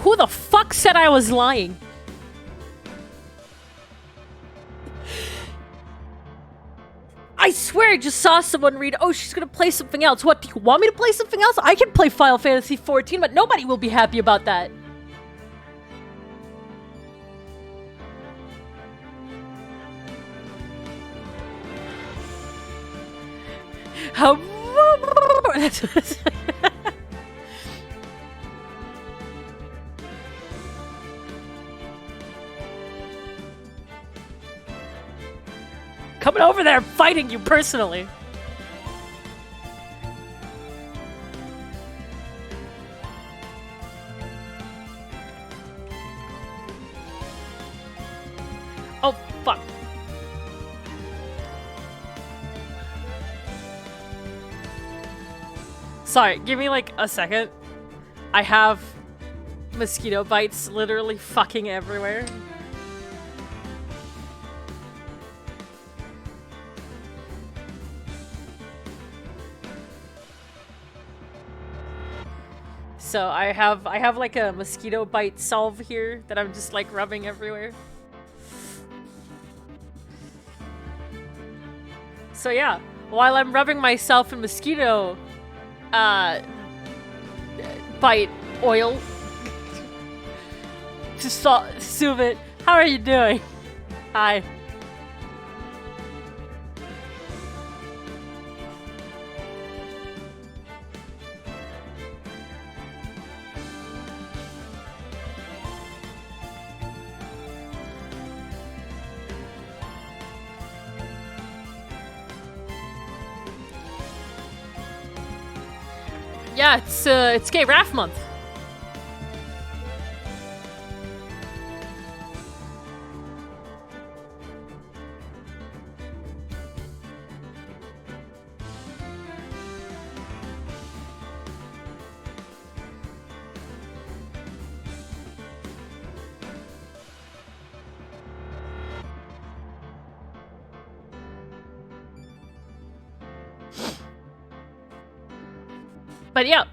Who the fuck said I was lying? I swear I just saw someone read, oh, she's gonna play something else. What, do you want me to play something else? I can play Final Fantasy XIV, but nobody will be happy about that. How... Coming over there, fighting you personally. Oh, fuck. Sorry, give me like a second. I have mosquito bites literally fucking everywhere. So I have like a mosquito bite salve here that I'm just like rubbing everywhere. So yeah, while I'm rubbing myself in mosquito bite oil to soothe it. How are you doing? Hi. Yeah, it's Gay Raff Month. But yeah,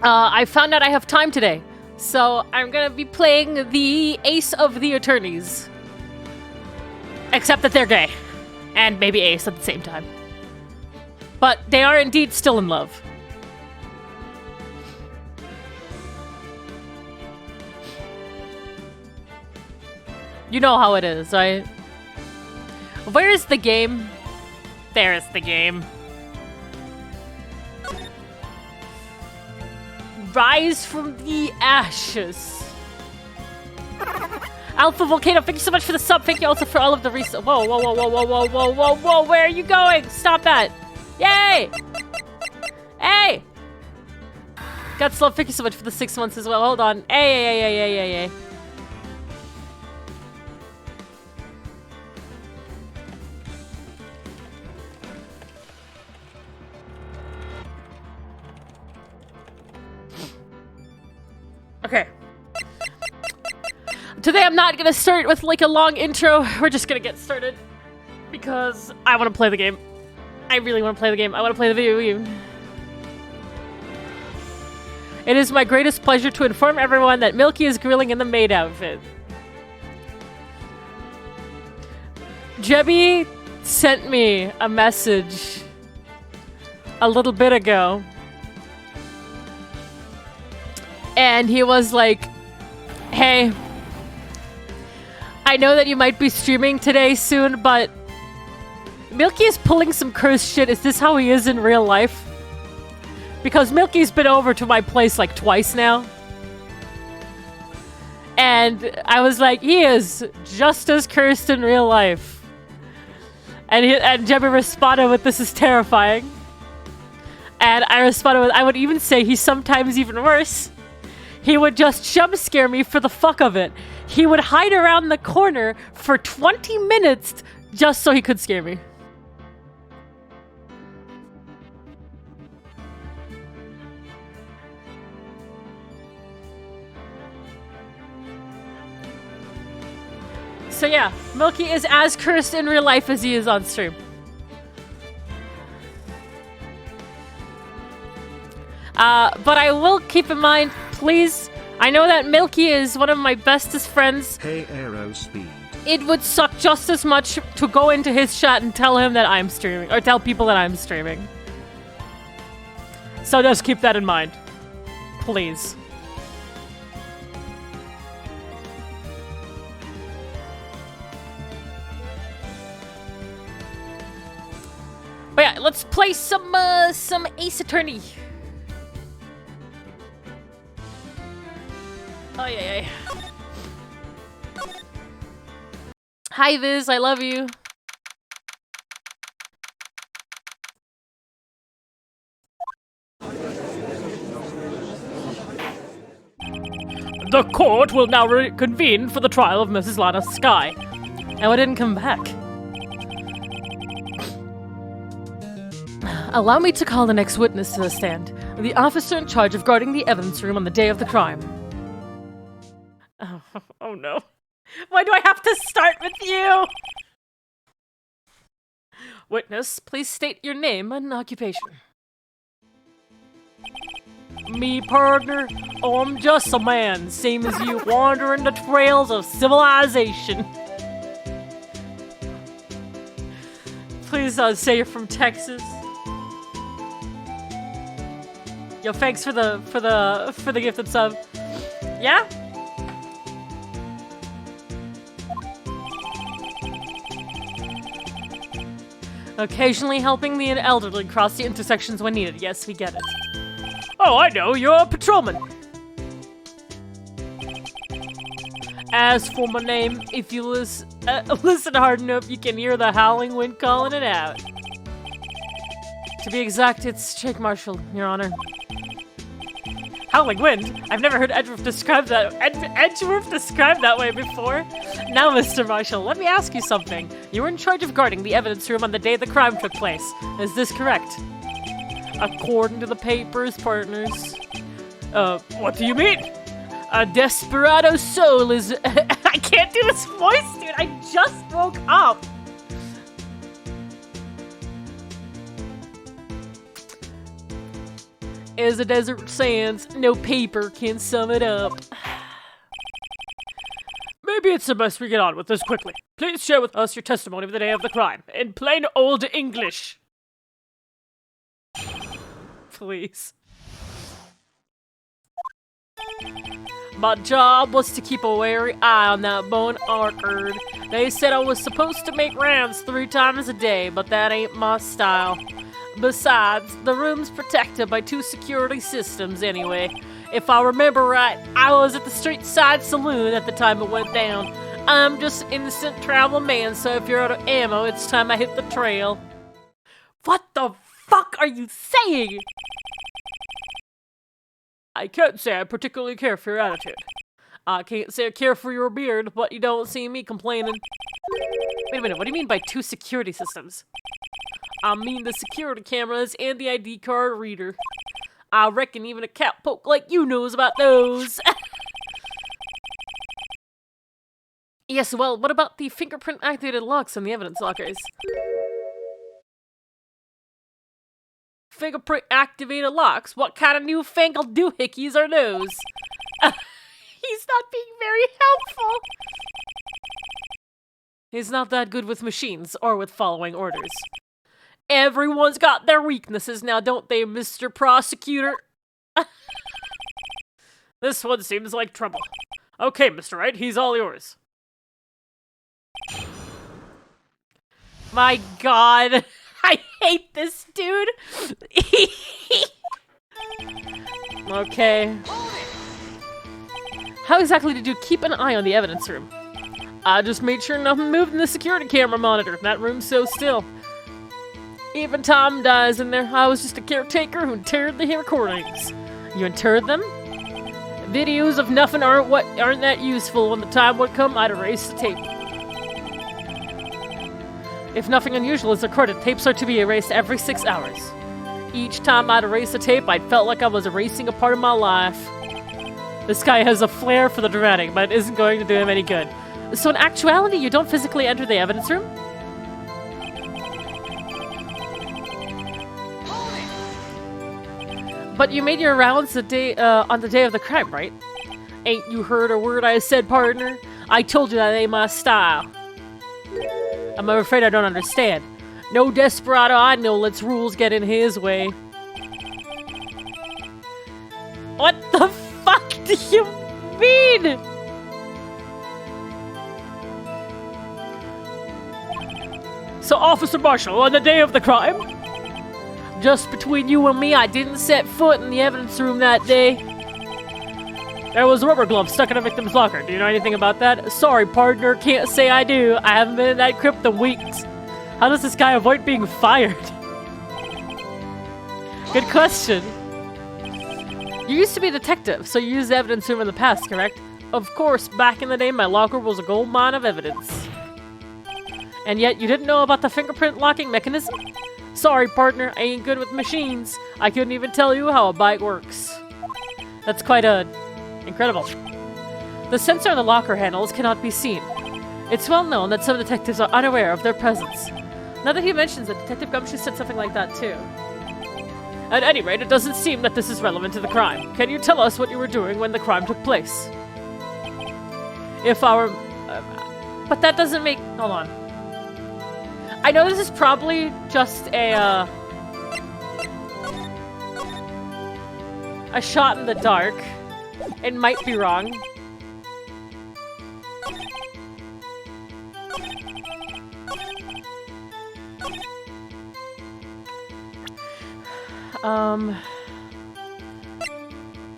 I found out I have time today, so I'm gonna be playing the Ace of the Attorneys. Except that they're gay, and maybe Ace at the same time. But they are indeed still in love. You know how it is, right? Where's the game? There's the game. Rise from the ashes. Alpha Volcano, thank you so much for the sub. Thank you also for all of the whoa, whoa, whoa, whoa, whoa, whoa, whoa, whoa, whoa, where are you going? Stop that. Yay! Hey! Gutslove, thank you so much for the 6 months as well. Hold on. Hey. Okay. Today I'm not gonna start with like a long intro. We're just gonna get started because I want to play the game. I really want to play the game. I want to play the video game. It is my greatest pleasure to inform everyone that Milky is grilling in the maid outfit. Jebby sent me a message a little bit ago. And he was like, hey, I know that you might be streaming today soon, but Milky is pulling some cursed shit. Is this how he is in real life? Because Milky's been over to my place like twice now. And I was like, he is just as cursed in real life. And Jebby responded with, this is terrifying. And I responded with, I would even say he's sometimes even worse. He would just jump scare me for the fuck of it. He would hide around the corner for 20 minutes just so he could scare me. So yeah, Milky is as cursed in real life as he is on stream. But I will keep in mind, please, I know that Milky is one of my bestest friends. Hey, Aerospeed. It would suck just as much to go into his chat and tell him that I'm streaming, or tell people that I'm streaming. So just keep that in mind. Please. But yeah, let's play some Ace Attorney. Oh yeah. Hi Viz, I love you. The court will now reconvene for the trial of Mrs. Lana Sky. And I didn't come back. Allow me to call the next witness to the stand. The officer in charge of guarding the evidence room on the day of the crime. Oh no. Why do I have to start with you? Witness, please state your name and occupation. Me, partner? Oh, I'm just a man, same as you, wandering the trails of civilization. Please say you're from Texas. Yo, thanks for the gifted sub. Yeah? Occasionally helping the elderly cross the intersections when needed. Yes, we get it. Oh, I know, you're a patrolman. As for my name, if you listen hard enough, you can hear the howling wind calling it out. To be exact, it's Jake Marshall, Your Honor. Howling wind? I've never heard Edgeworth described that way before. Now, Mr. Marshall, let me ask you something. You were in charge of guarding the evidence room on the day the crime took place. Is this correct? According to the papers, partners. What do you mean? A desperado soul is... I can't do his voice, dude. I just woke up. As the desert sands, no paper can sum it up. Maybe it's the best we get on with this quickly. Please share with us your testimony of the day of the crime, in plain old English. Please. My job was to keep a wary eye on that bone orchard. They said I was supposed to make rounds 3 times a day, but that ain't my style. Besides, the room's protected by 2 security systems anyway. If I remember right, I was at the street side saloon at the time it went down. I'm just an innocent traveling man, so if you're out of ammo, it's time I hit the trail. What the fuck are you saying? I can't say I particularly care for your attitude. I can't say I care for your beard, but you don't see me complaining. Wait a minute, what do you mean by 2 security systems? I mean the security cameras and the ID card reader. I reckon even a cowpoke like you knows about those. Yes, well, what about the fingerprint-activated locks on the evidence lockers? Fingerprint-activated locks? What kind of newfangled doohickeys are those? He's not being very helpful. He's not that good with machines or with following orders. Everyone's got their weaknesses now, don't they, Mr. Prosecutor? This one seems like trouble. Okay, Mr. Wright, he's all yours. My god, I hate this dude. Okay. How exactly did you keep an eye on the evidence room? I just made sure nothing moved in the security camera monitor. That room's so still. Even Tom dies in there. I was just a caretaker who interred the recordings. You interred them? Videos of nothing aren't that useful. When the time would come, I'd erase the tape. If nothing unusual is recorded, tapes are to be erased every 6 hours. Each time I'd erase a tape, I felt like I was erasing a part of my life. This guy has a flair for the dramatic, but it isn't going to do him any good. So in actuality, you don't physically enter the evidence room? But you made your rounds on the day of the crime, right? Ain't you heard a word I said, partner? I told you that ain't my style. I'm afraid I don't understand. No desperado I know lets rules get in his way. What the fuck do you mean? So, Officer Marshall, on the day of the crime, just between you and me, I didn't set foot in the evidence room that day. There was a rubber glove stuck in a victim's locker. Do you know anything about that? Sorry, partner, can't say I do. I haven't been in that crypt in weeks. How does this guy avoid being fired? Good question. You used to be a detective, so you used the evidence room in the past, correct? Of course, back in the day, my locker was a gold mine of evidence. And yet, you didn't know about the fingerprint locking mechanism? Sorry, partner, I ain't good with machines. I couldn't even tell you how a bike works. That's quite incredible. The sensor on the locker handles cannot be seen. It's well known that some detectives are unaware of their presence. Now that he mentions it, Detective Gumshoe said something like that too. At any rate, it doesn't seem that this is relevant to the crime. Can you tell us what you were doing when the crime took place? If our... but that doesn't make... Hold on. I know this is probably just a shot in the dark. It might be wrong.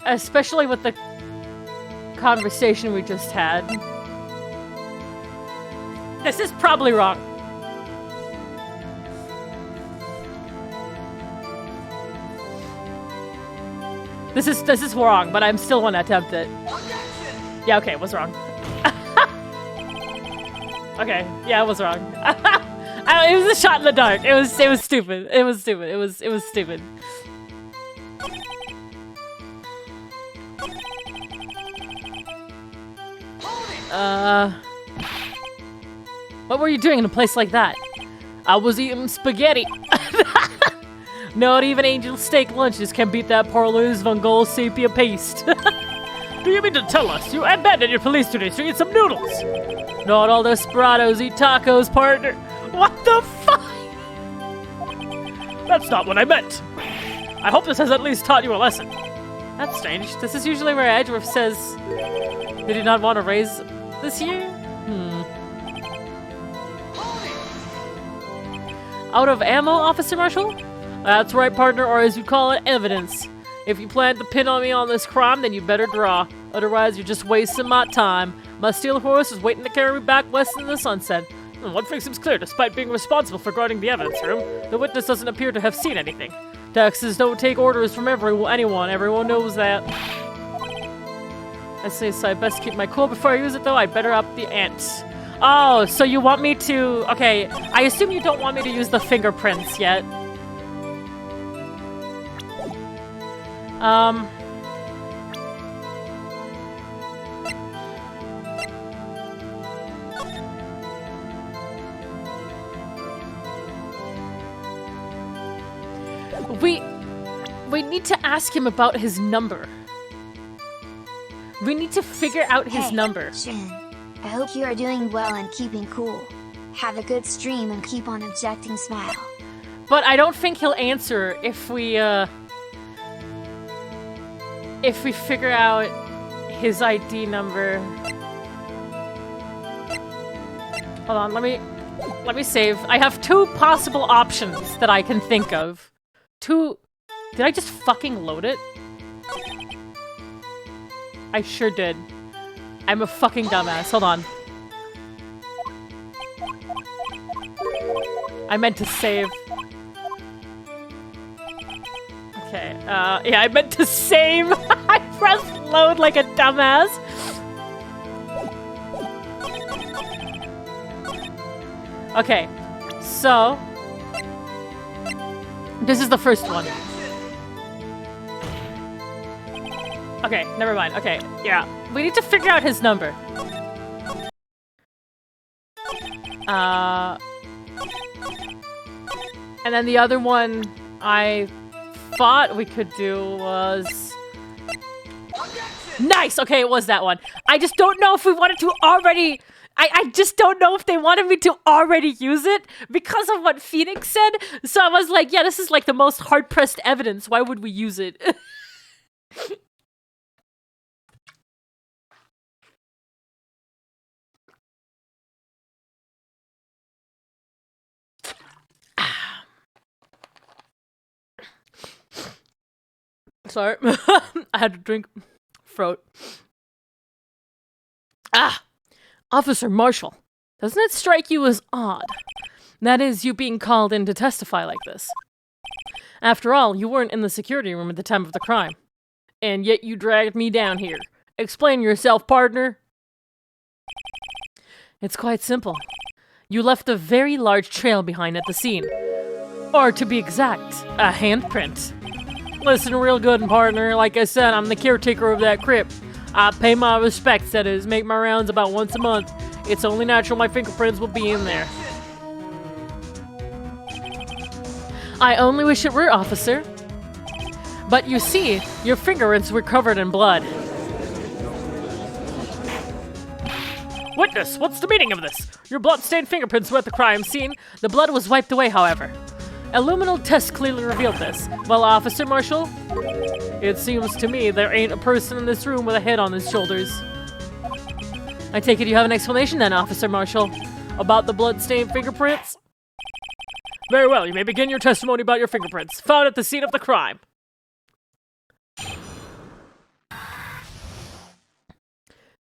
Especially with the conversation we just had. This is probably wrong. This is wrong, but I'm still want to attempt it. Objection! Yeah, okay, it was wrong. Okay, yeah, it was wrong. It was a shot in the dark. It was stupid. It was stupid. It was stupid. What were you doing in a place like that? I was eating spaghetti. Not even angel steak lunches can beat that Parlous Vongole sepia paste. Do you mean to tell us you abandoned your police duty to eat some noodles? Not all desperados eat tacos, partner. What the fuck? That's not what I meant. I hope this has at least taught you a lesson. That's strange. This is usually where Edgeworth says they did not want to raise this year? Out of ammo, Officer Marshall? That's right, partner, or as you call it, evidence. If you plan to pin on me on this crime, then you better draw. Otherwise, you're just wasting my time. My steel horse is waiting to carry me back west in the sunset. One thing seems clear, despite being responsible for guarding the evidence room, the witness doesn't appear to have seen anything. Taxes don't take orders from anyone. Everyone knows that. I say so I best keep my cool before I use it, though. I'd better up the ante. Oh, so you want me to... Okay, I assume you don't want me to use the fingerprints yet. We need to ask him about his number. We need to figure out his number. Shen, I hope you are doing well and keeping cool. Have a good stream and keep on objecting, smile. But I don't think he'll answer if we figure out his ID number. Hold on, let me save. I have two possible options that I can think of. Did I just fucking load it? I sure did. I'm a fucking dumbass. Hold on. I meant to save. Okay, yeah, I meant to save. I pressed load like a dumbass. Okay, so this is the first one. Okay, never mind. Okay, yeah. We need to figure out his number. And then the other one I thought we could do was Nice! Okay, it was that one. I just don't know if we wanted to already... I just don't know if they wanted me to already use it because of what Phoenix said. So I was like, yeah, this is like the most hard-pressed evidence. Why would we use it? Sorry. I had to drink. Throat. Officer Marshall. Doesn't it strike you as odd? That is, you being called in to testify like this. After all, you weren't in the security room at the time of the crime. And yet you dragged me down here. Explain yourself, partner. It's quite simple. You left a very large trail behind at the scene. Or to be exact, a handprint. Listen real good, partner. Like I said, I'm the caretaker of that crypt. I pay my respects, that is, make my rounds about once a month. It's only natural my fingerprints will be in there. I only wish it were, officer. But you see, your fingerprints were covered in blood. Witness, what's the meaning of this? Your blood-stained fingerprints were at the crime scene. The blood was wiped away, however. A luminal test clearly revealed this. Well, Officer Marshall, it seems to me there ain't a person in this room with a head on his shoulders. I take it you have an explanation then, Officer Marshall, about the blood-stained fingerprints? Very well, you may begin your testimony about your fingerprints, found at the scene of the crime.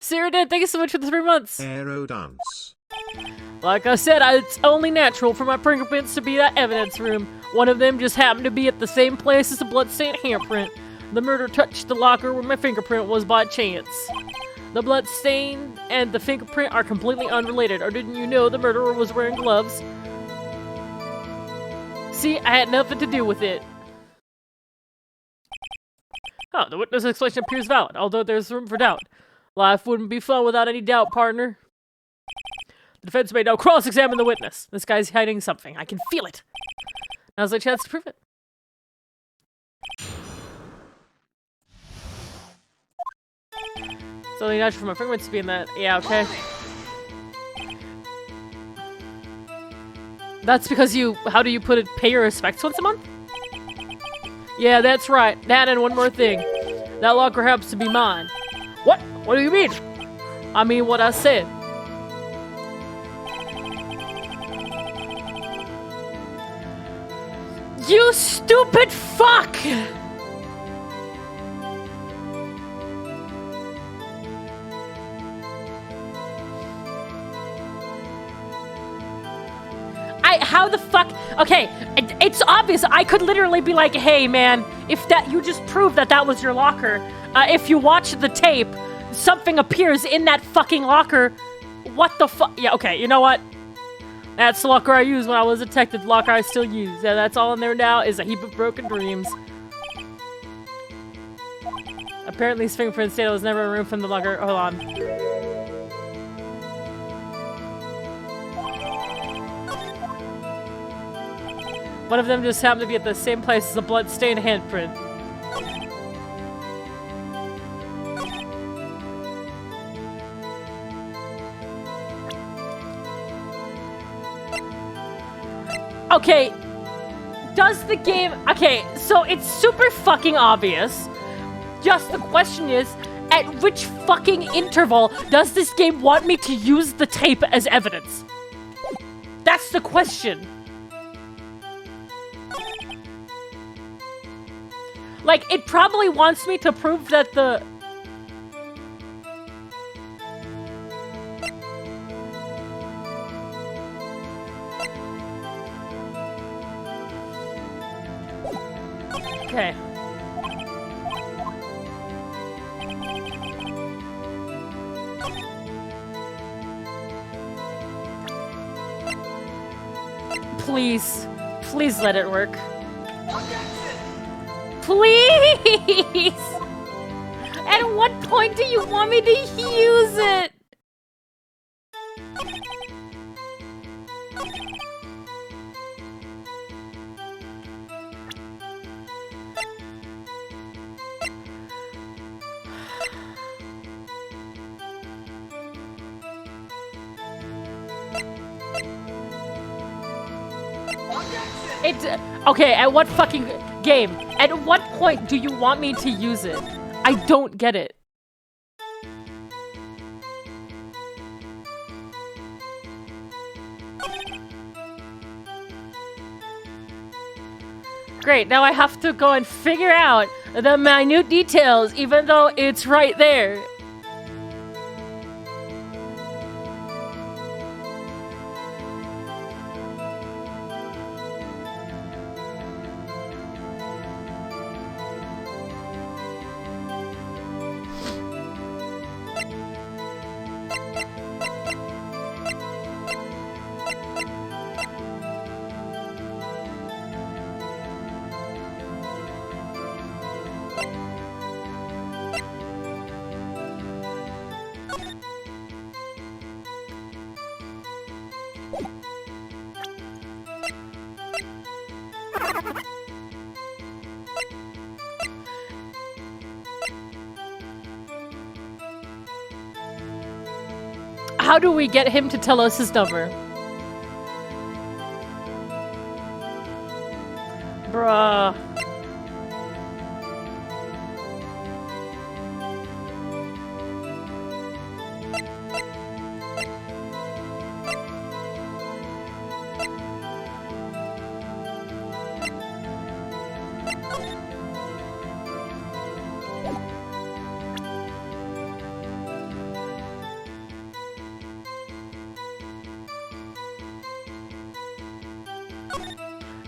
Sarah did, thank you so much for the 3 months. Aero dance. Like I said, it's only natural for my fingerprints to be that evidence room. One of them just happened to be at the same place as the bloodstained handprint. The murder touched the locker where my fingerprint was by chance. The bloodstain and the fingerprint are completely unrelated, or didn't you know the murderer was wearing gloves? See, I had nothing to do with it. Oh, the witness explanation appears valid, although there's room for doubt. Life wouldn't be fun without any doubt, partner. The defense may now cross-examine the witness. This guy's hiding something. I can feel it. Now's the chance to prove it. So the natural for my fingerprints to be in that. Yeah, okay. That's because you, how do you put it, pay your respects once a month? Yeah, that's right. That and one more thing. That locker happens to be mine. What? What do you mean? I mean what I said. You stupid fuck! How the fuck? Okay, it's obvious. I could literally be like, hey man, if that, you just proved that that was your locker. If you watch the tape, something appears in that fucking locker. What the fuck? Yeah, okay, you know what? That's the locker I used when I was a detective, the locker I still use. Yeah, that's all in there now is a heap of broken dreams. Apparently his fingerprints data was never removed from the locker. Hold on. One of them just happened to be at the same place as a blood-stained handprint. Okay, does the game... Okay, so it's super fucking obvious. Just the question is, at which fucking interval does this game want me to use the tape as evidence? That's the question. Like, it probably wants me to prove that the... Okay. Please. Please let it work. Please! At what point do you want me to use it? Okay, at what fucking game? At what point do you want me to use it? I don't get it. Great, now I have to go and figure out the minute details, even though it's right there. How do we get him to tell us his number? Bruh.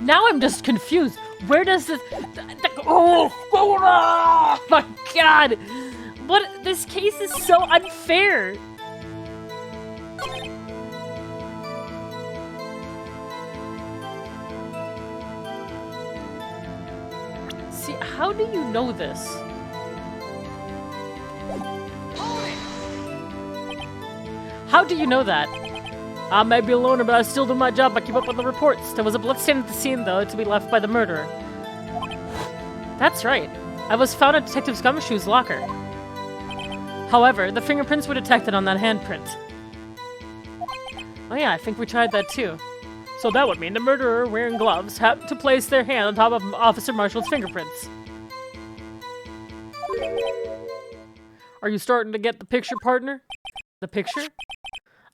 Now I'm just confused. Where does this... Oh my god! What? This case is so unfair! See, how do you know this? How do you know that? I may be a loner, but I still do my job. I keep up with the reports. There was a bloodstain at the scene, though, to be left by the murderer. That's right. I was found at Detective Gumshoe's locker. However, the fingerprints were detected on that handprint. Oh yeah, I think we tried that too. So that would mean the murderer, wearing gloves, had to place their hand on top of Officer Marshall's fingerprints. Are you starting to get the picture, partner? The picture?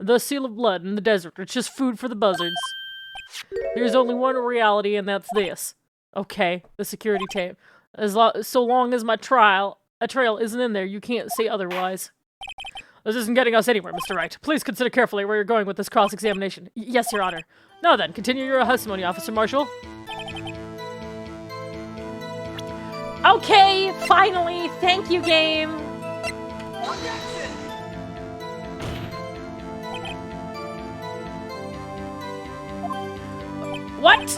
The seal of blood in the desert. It's just food for the buzzards. There's only one reality, and that's this. Okay, the security tape. So long as a trail isn't in there, you can't say otherwise. This isn't getting us anywhere, Mr. Wright. Please consider carefully where you're going with this cross-examination. Yes, Your Honor. Now then, continue your testimony, Officer Marshall. Okay, finally! Thank you, game! Objection! What?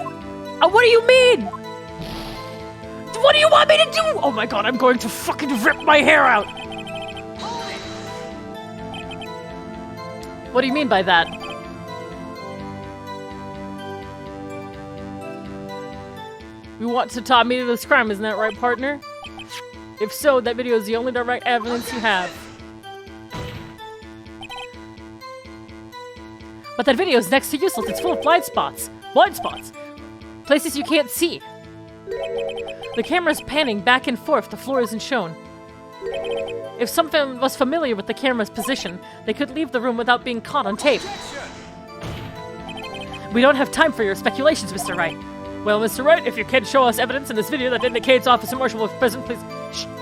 What do you mean? What do you want me to do? Oh my god, I'm going to fucking rip my hair out! What do you mean by that? You want to tie me to this crime, isn't that right, partner? If so, that video is the only direct evidence you have. But that video is next to useless. It's full of blind spots. Blind spots. Places you can't see. The camera's panning back and forth. The floor isn't shown. If someone was familiar with the camera's position, they could leave the room without being caught on tape. We don't have time for your speculations, Mr. Wright. Well, Mr. Wright, if you can show us evidence in this video that indicates Officer Marshall was present, please...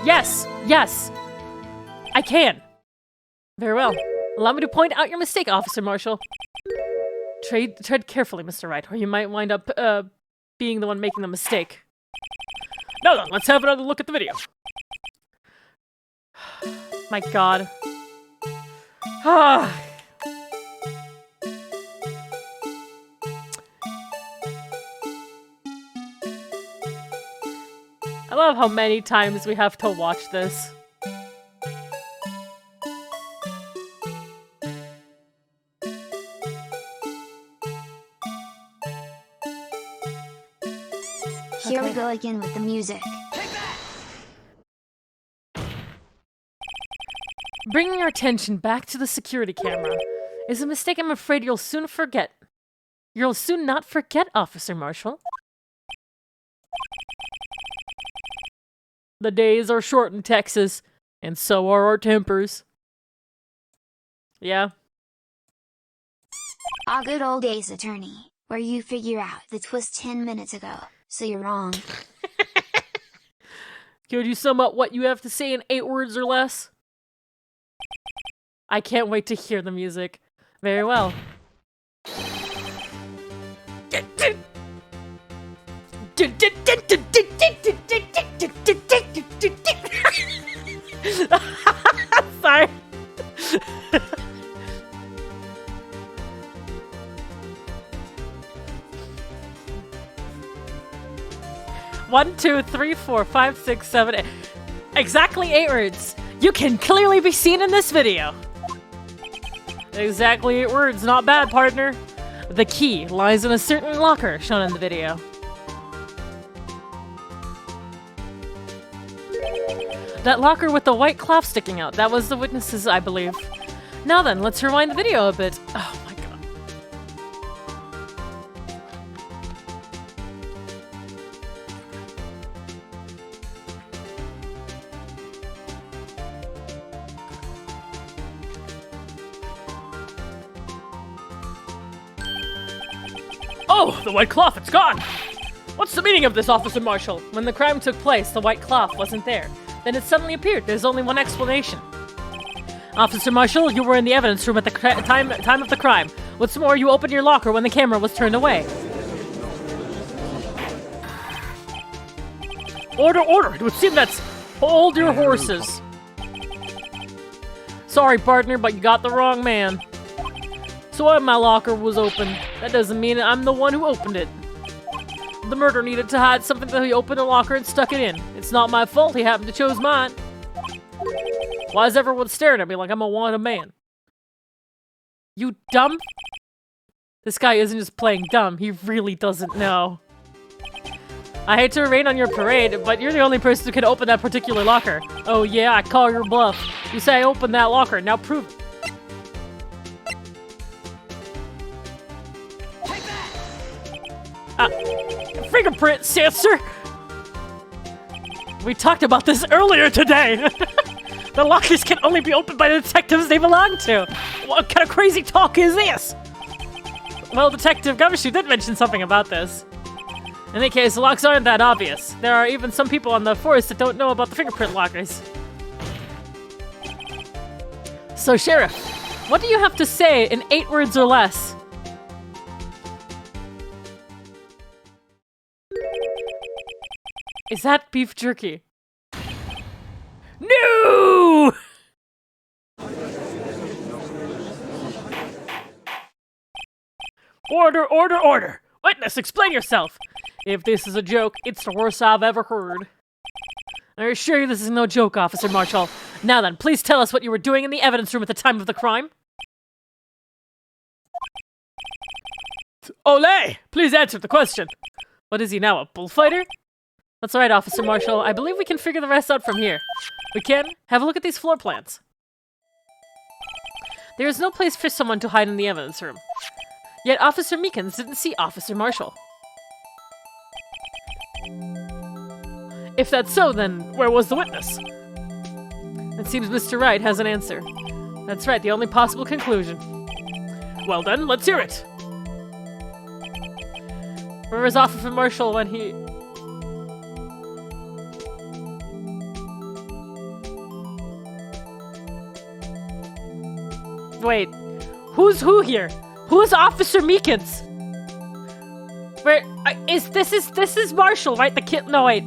Yes! Yes! I can! Very well. Allow me to point out your mistake, Officer Marshall. Tread carefully, Mr. Wright, or you might wind up, being the one making the mistake. Now then, let's have another look at the video. My god. I love how many times we have to watch this. Here we go again with the music. Bringing our attention back to the security camera is a mistake I'm afraid you'll soon forget. You'll soon not forget, Officer Marshall. The days are short in Texas, and so are our tempers. Yeah. Ah, good old days, attorney, where you figure out the twist 10 minutes ago, so you're wrong. Could you sum up what you have to say in 8 words or less? I can't wait to hear the music. Very well. Sorry. One, two, three, four, 5, 6, 7, 8. Exactly 8 words. You can clearly be seen in this video. Exactly 8 words. Not bad, partner. The key lies in a certain locker shown in the video. That locker with the white cloth sticking out. That was the witnesses, I believe. Now then, let's rewind the video a bit. Oh my god. Oh, the white cloth, it's gone! What's the meaning of this, Officer Marshall? When the crime took place, the white cloth wasn't there. Then it suddenly appeared. There's only one explanation. Officer Marshall, you were in the evidence room at the time of the crime. What's more, you opened your locker when the camera was turned away. Order, order! It would seem that's... Hold your horses. Sorry, partner, but you got the wrong man. So why my locker was open? That doesn't mean I'm the one who opened it. The murderer needed to hide something, so he opened a locker and stuck it in. It's not my fault he happened to choose mine. Why is everyone staring at me like I'm a wanted man? You dumb? This guy isn't just playing dumb, he really doesn't know. I hate to rain on your parade, but you're the only person who can open that particular locker. Oh yeah, I call your bluff. You say I opened that locker, now prove it. Fingerprint sensor! We talked about this earlier today! The lockers can only be opened by the detectives they belong to! What kind of crazy talk is this? Well, Detective Gumshoe did mention something about this. In any case, the locks aren't that obvious. There are even some people on the force that don't know about the fingerprint lockers. So, Sheriff, what do you have to say in 8 words or less? Is that beef jerky? No! Order, order, order! Witness, explain yourself! If this is a joke, it's the worst I've ever heard. I assure you this is no joke, Officer Marshall. Now then, please tell us what you were doing in the evidence room at the time of the crime. Olé! Please answer the question. What is he now, a bullfighter? That's right, Officer Marshall. I believe we can figure the rest out from here. We can? Have a look at these floor plans. There is no place for someone to hide in the evidence room. Yet Officer Meekins didn't see Officer Marshall. If that's so, then where was the witness? It seems Mr. Wright has an answer. That's right, the only possible conclusion. Well then, let's hear it. Where was Officer Marshall when he... Wait, who's who here? Who's Officer Meekins? Where this is Marshall, right? The kid. No, wait.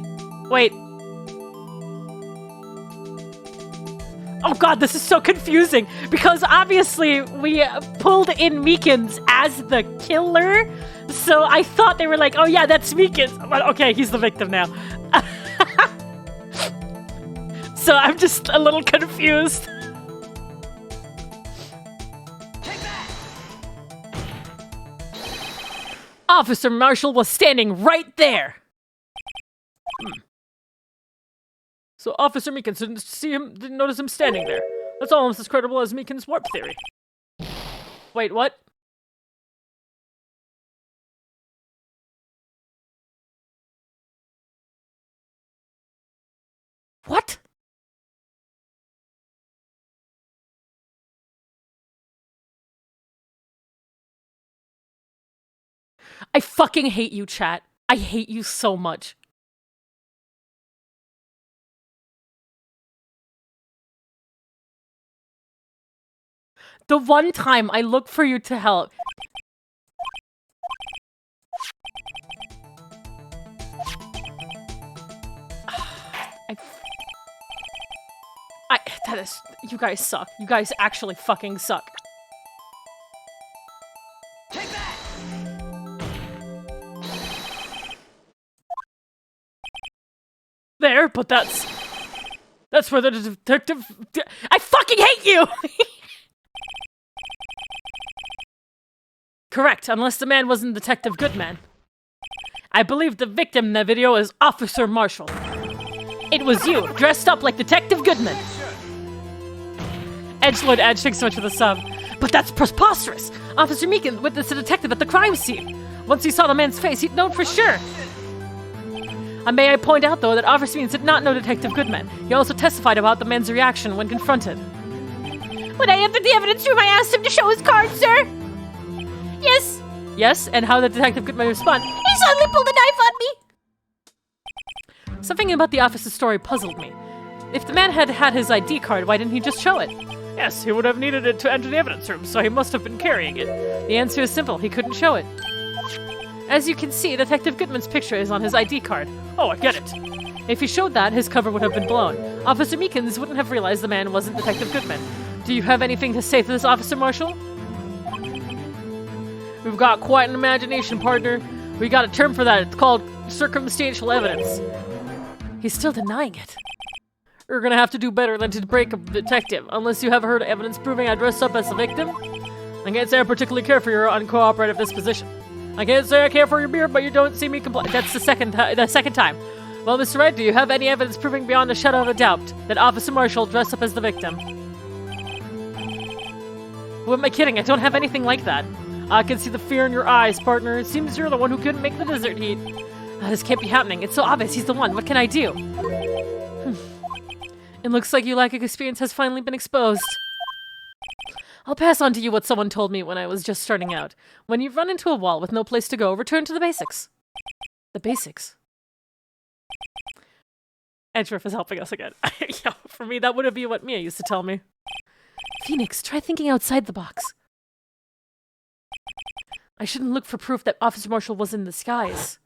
Oh god, this is so confusing because obviously we pulled in Meekins as the killer, so I thought they were like, oh yeah, that's Meekins. But okay, he's the victim now. So I'm just a little confused. Officer Marshall was standing right there! So Officer Meekins didn't notice him standing there. That's almost as credible as Meekins' warp theory. Wait, what? I fucking hate you, chat. I hate you so much. The one time I look for you to help. That is, you guys suck. You guys actually fucking suck. Take that! There, but that's where the detective. I fucking hate you. Correct, unless the man wasn't Detective Goodman. I believe the victim in the video is Officer Marshall. It was you, dressed up like Detective Goodman. Edgelord Edge, thanks so much for the sub. But that's preposterous! Officer Meekin witnessed a detective at the crime scene. Once he saw the man's face, he'd know for sure. May I point out, though, that Officer Meekin did not know Detective Goodman. He also testified about the man's reaction when confronted. When I entered the evidence room, I asked him to show his card, sir. Yes. Yes, and how did Detective Goodman respond? He suddenly pulled a knife on me. Something about the officer's story puzzled me. If the man had had his ID card, why didn't he just show it? Yes, he would have needed it to enter the evidence room, so he must have been carrying it. The answer is simple, he couldn't show it. As you can see, Detective Goodman's picture is on his ID card. Oh, I get it. If he showed that, his cover would have been blown. Officer Meekins wouldn't have realized the man wasn't Detective Goodman. Do you have anything to say to this, Officer Marshall? We've got quite an imagination, partner. We got a term for that. It's called circumstantial evidence. He's still denying it. You're gonna have to do better than to break a detective, unless you have heard evidence proving I dressed up as a victim. I can't say I particularly care for your uncooperative disposition. I can't say I care for your beard, but you don't see me comply. That's the second time. Well, Mr. Wright, do you have any evidence proving beyond a shadow of a doubt that Officer Marshall dressed up as the victim? Who am I kidding? I don't have anything like that. I can see the fear in your eyes, partner. It seems you're the one who couldn't make the desert heat. This can't be happening. It's so obvious he's the one. What can I do? It looks like your lack of experience has finally been exposed. I'll pass on to you what someone told me when I was just starting out. When you run into a wall with no place to go, return to the basics. The basics. Edgeriff is helping us again. Yeah, for me, that would be what Mia used to tell me. Phoenix, try thinking outside the box. I shouldn't look for proof that Officer Marshall was in disguise.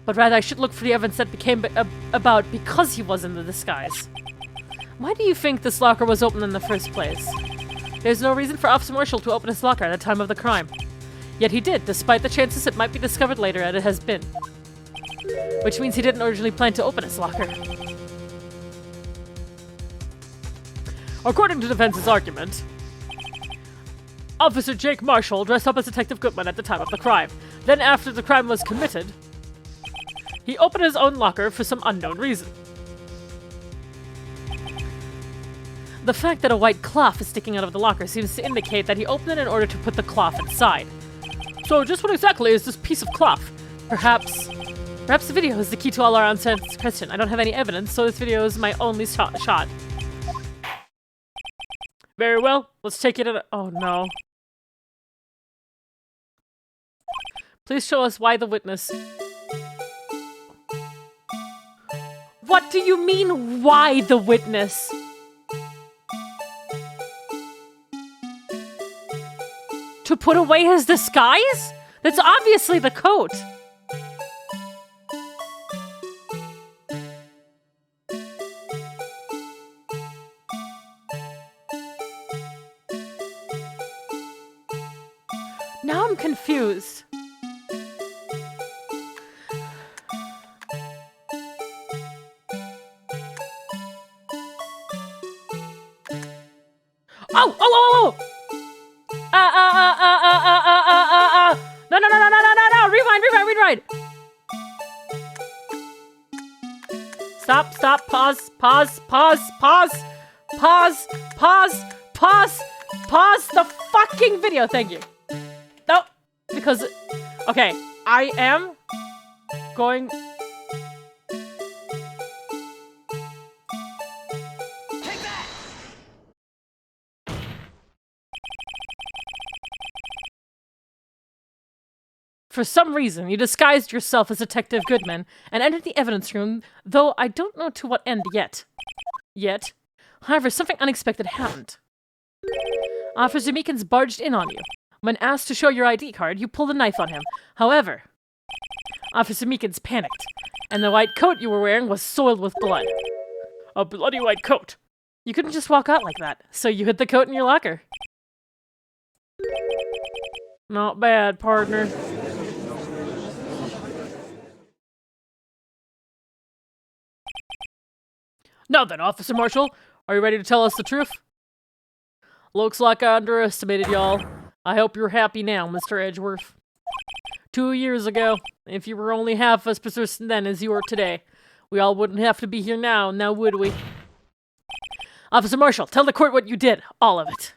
But rather, I should look for the evidence that became about because he was in the disguise. Why do you think this locker was open in the first place? There's no reason for Officer Marshall to open his locker at the time of the crime. Yet he did, despite the chances it might be discovered later as it has been. Which means he didn't originally plan to open his locker. According to defense's argument, Officer Jake Marshall dressed up as Detective Goodman at the time of the crime. Then after the crime was committed, he opened his own locker for some unknown reason. The fact that a white cloth is sticking out of the locker seems to indicate that he opened it in order to put the cloth inside. So just what exactly is this piece of cloth? Perhaps the video is the key to all our answers to this question. I don't have any evidence, so this video is my only shot. Very well, let's take it in oh no. Please show us why the witness... What do you mean, why the witness? To put away his disguise? That's obviously the coat. Now I'm confused. Oh! No, rewind. Stop, pause the fucking video, thank you. No, because, okay, I am going... Take that! For some reason, you disguised yourself as Detective Goodman and entered the evidence room, though I don't know to what end yet. However, something unexpected happened. Officer Meekins barged in on you. When asked to show your ID card, you pulled a knife on him. However, Officer Meekins panicked, and the white coat you were wearing was soiled with blood. A bloody white coat. You couldn't just walk out like that, so you hid the coat in your locker. Not bad, partner. Now then, Officer Marshall, are you ready to tell us the truth? Looks like I underestimated y'all. I hope you're happy now, Mr. Edgeworth. 2 years ago, if you were only half as persistent then as you are today, we all wouldn't have to be here now would we? Officer Marshall, tell the court what you did. All of it.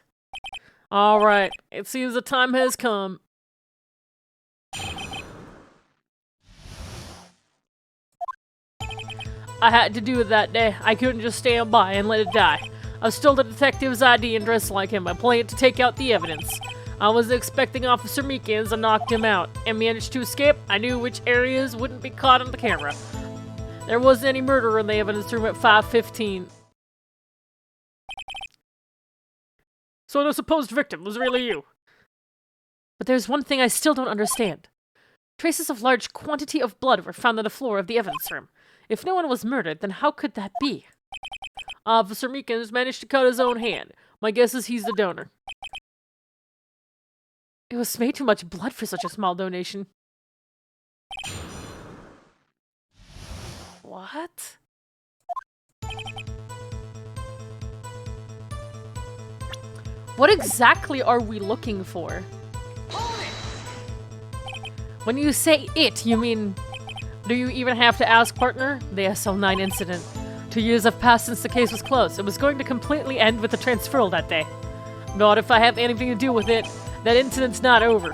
All right. It seems the time has come. I had to do it that day. I couldn't just stand by and let it die. I stole the detective's ID and dressed like him. I planned to take out the evidence. I was expecting Officer Meekins and knocked him out, and managed to escape. I knew which areas wouldn't be caught on the camera. There wasn't any murder in the evidence room at 5:15. So the supposed victim was really you. But there's one thing I still don't understand. Traces of large quantity of blood were found on the floor of the evidence room. If no one was murdered, then how could that be? Officer Meekins managed to cut his own hand. My guess is he's the donor. It was way too much blood for such a small donation. What? What exactly are we looking for? When you say it, you mean... Do you even have to ask, partner? The SL9 incident. 2 years have passed since the case was closed. It was going to completely end with the transferal that day. Not if I have anything to do with it. That incident's not over.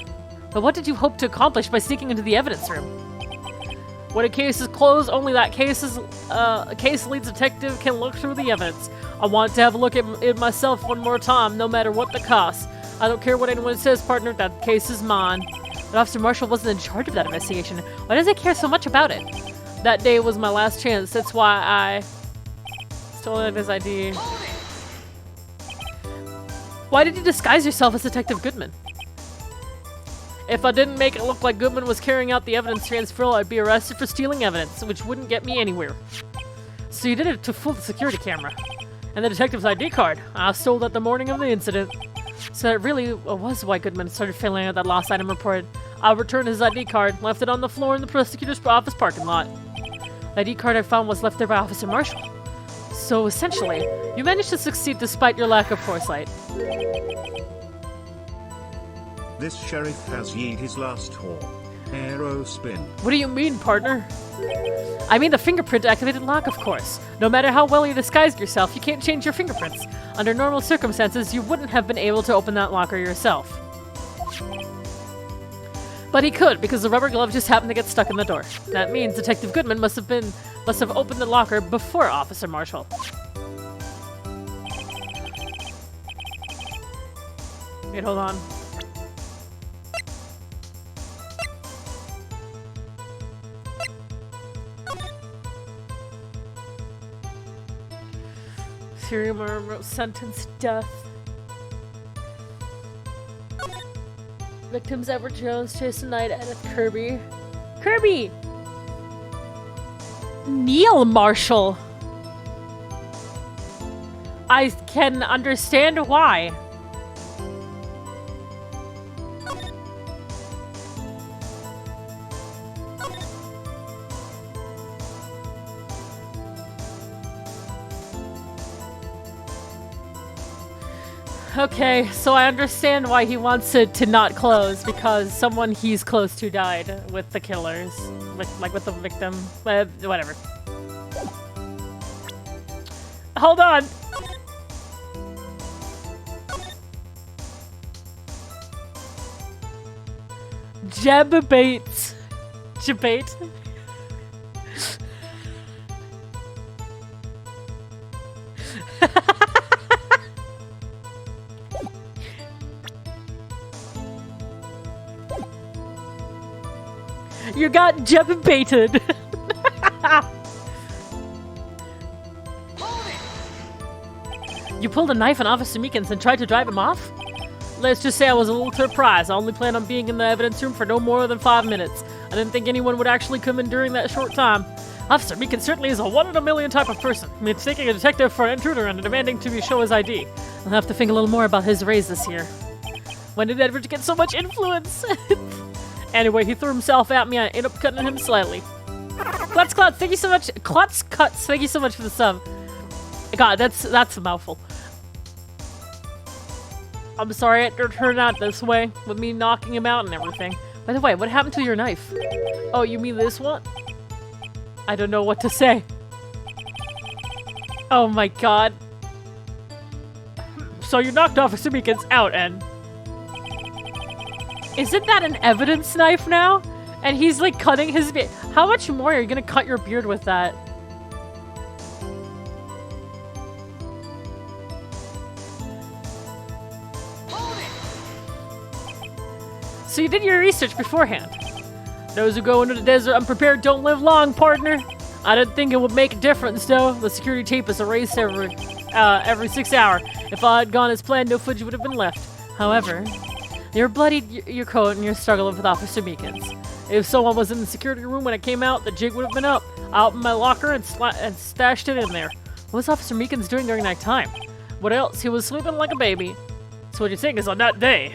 But what did you hope to accomplish by sneaking into the evidence room? When a case is closed, only that case lead detective can look through the evidence. I want to have a look at it myself one more time, no matter what the cost. I don't care what anyone says, partner. That case is mine. But Officer Marshall wasn't in charge of that investigation. Why does he care so much about it? That day was my last chance. That's why I stole his ID. Why did you disguise yourself as Detective Goodman? If I didn't make it look like Goodman was carrying out the evidence transferal, I'd be arrested for stealing evidence, which wouldn't get me anywhere. So you did it to fool the security camera. And the detective's ID card. I stole that the morning of the incident. So it really was why Goodman started filling out that lost item report. I returned his ID card, left it on the floor in the prosecutor's office parking lot. The ID card I found was left there by Officer Marshall. So essentially, you managed to succeed despite your lack of foresight. This sheriff has yeed his last haul. Arrow spin. What do you mean, partner? I mean the fingerprint-activated lock, of course. No matter how well you disguised yourself, you can't change your fingerprints. Under normal circumstances, you wouldn't have been able to open that locker yourself. But he could, because the rubber glove just happened to get stuck in the door. That means Detective Goodman must have opened the locker before Officer Marshall. Wait, hold on. Serial murder, sentence, death. Victims Edward Jones, Jason Knight, Edith Kirby. Kirby! Neil Marshall! I can understand why. Okay, so I understand why he wants it to not close, because someone he's close to died with the killers. With the victim. Whatever. Hold on! Jeb Bates. Jebate? You got Jeb baited. You pulled a knife on Officer Meekins and tried to drive him off? Let's just say I was a little surprised. I only planned on being in the evidence room for no more than 5 minutes. I didn't think anyone would actually come in during that short time. Officer Meekins certainly is a 1 in a million type of person, mistaking a detective for an intruder and demanding to show his ID. I'll have to think a little more about his raise this year. When did Edward get so much influence? Anyway, he threw himself at me and I ended up cutting him slightly. Klutz Klutz, thank you so much. Klutz Cuts, thank you so much for the sub. God, that's a mouthful. I'm sorry it turned out this way, with me knocking him out and everything. By the way, what happened to your knife? Oh, you mean this one? I don't know what to say. Oh my god. So you knocked Officer Meekins out and... Isn't that an evidence knife now? And he's like cutting his beard. How much more are you gonna cut your beard with that? So you did your research beforehand. Those who go into the desert unprepared don't live long, partner. I didn't think it would make a difference, though. The security tape is erased every 6 hours. If I had gone as planned, no footage would have been left. However, you bloodied your coat and you're struggling with Officer Meekins. If someone was in the security room when I came out, the jig would have been up. I opened my locker and stashed it in there. What was Officer Meekins doing during that time? What else? He was sleeping like a baby. So what you think is on that day?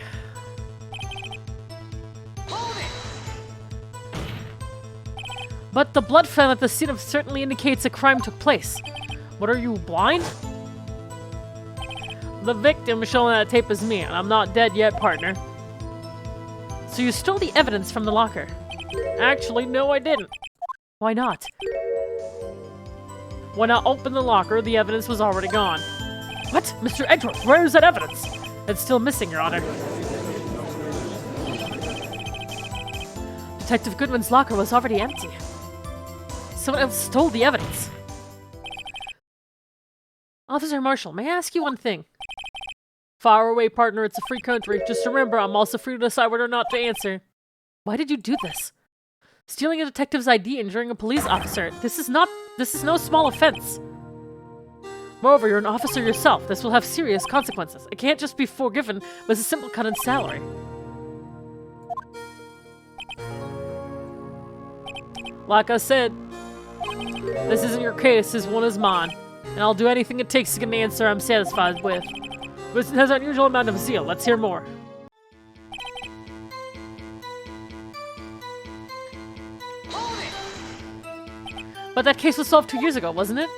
But the blood found at the scene certainly indicates a crime took place. What, are you blind? The victim showing that tape is me, and I'm not dead yet, partner. So you stole the evidence from the locker? Actually, no I didn't. Why not? When I opened the locker, the evidence was already gone. What? Mr. Edgeworth, where is that evidence? It's still missing, Your Honor. Detective Goodwin's locker was already empty. Someone else stole the evidence. Officer Marshall, may I ask you one thing? Far away, partner. It's a free country. Just remember, I'm also free to decide whether or not to answer. Why did you do this? Stealing a detective's ID and injuring a police officer. This is no small offense. Moreover, you're an officer yourself. This will have serious consequences. It can't just be forgiven with a simple cut in salary. Like I said, this isn't your case, this one is mine. And I'll do anything it takes to get an answer I'm satisfied with. Winston has an unusual amount of zeal. Let's hear more. But that case was solved 2 years ago, wasn't it?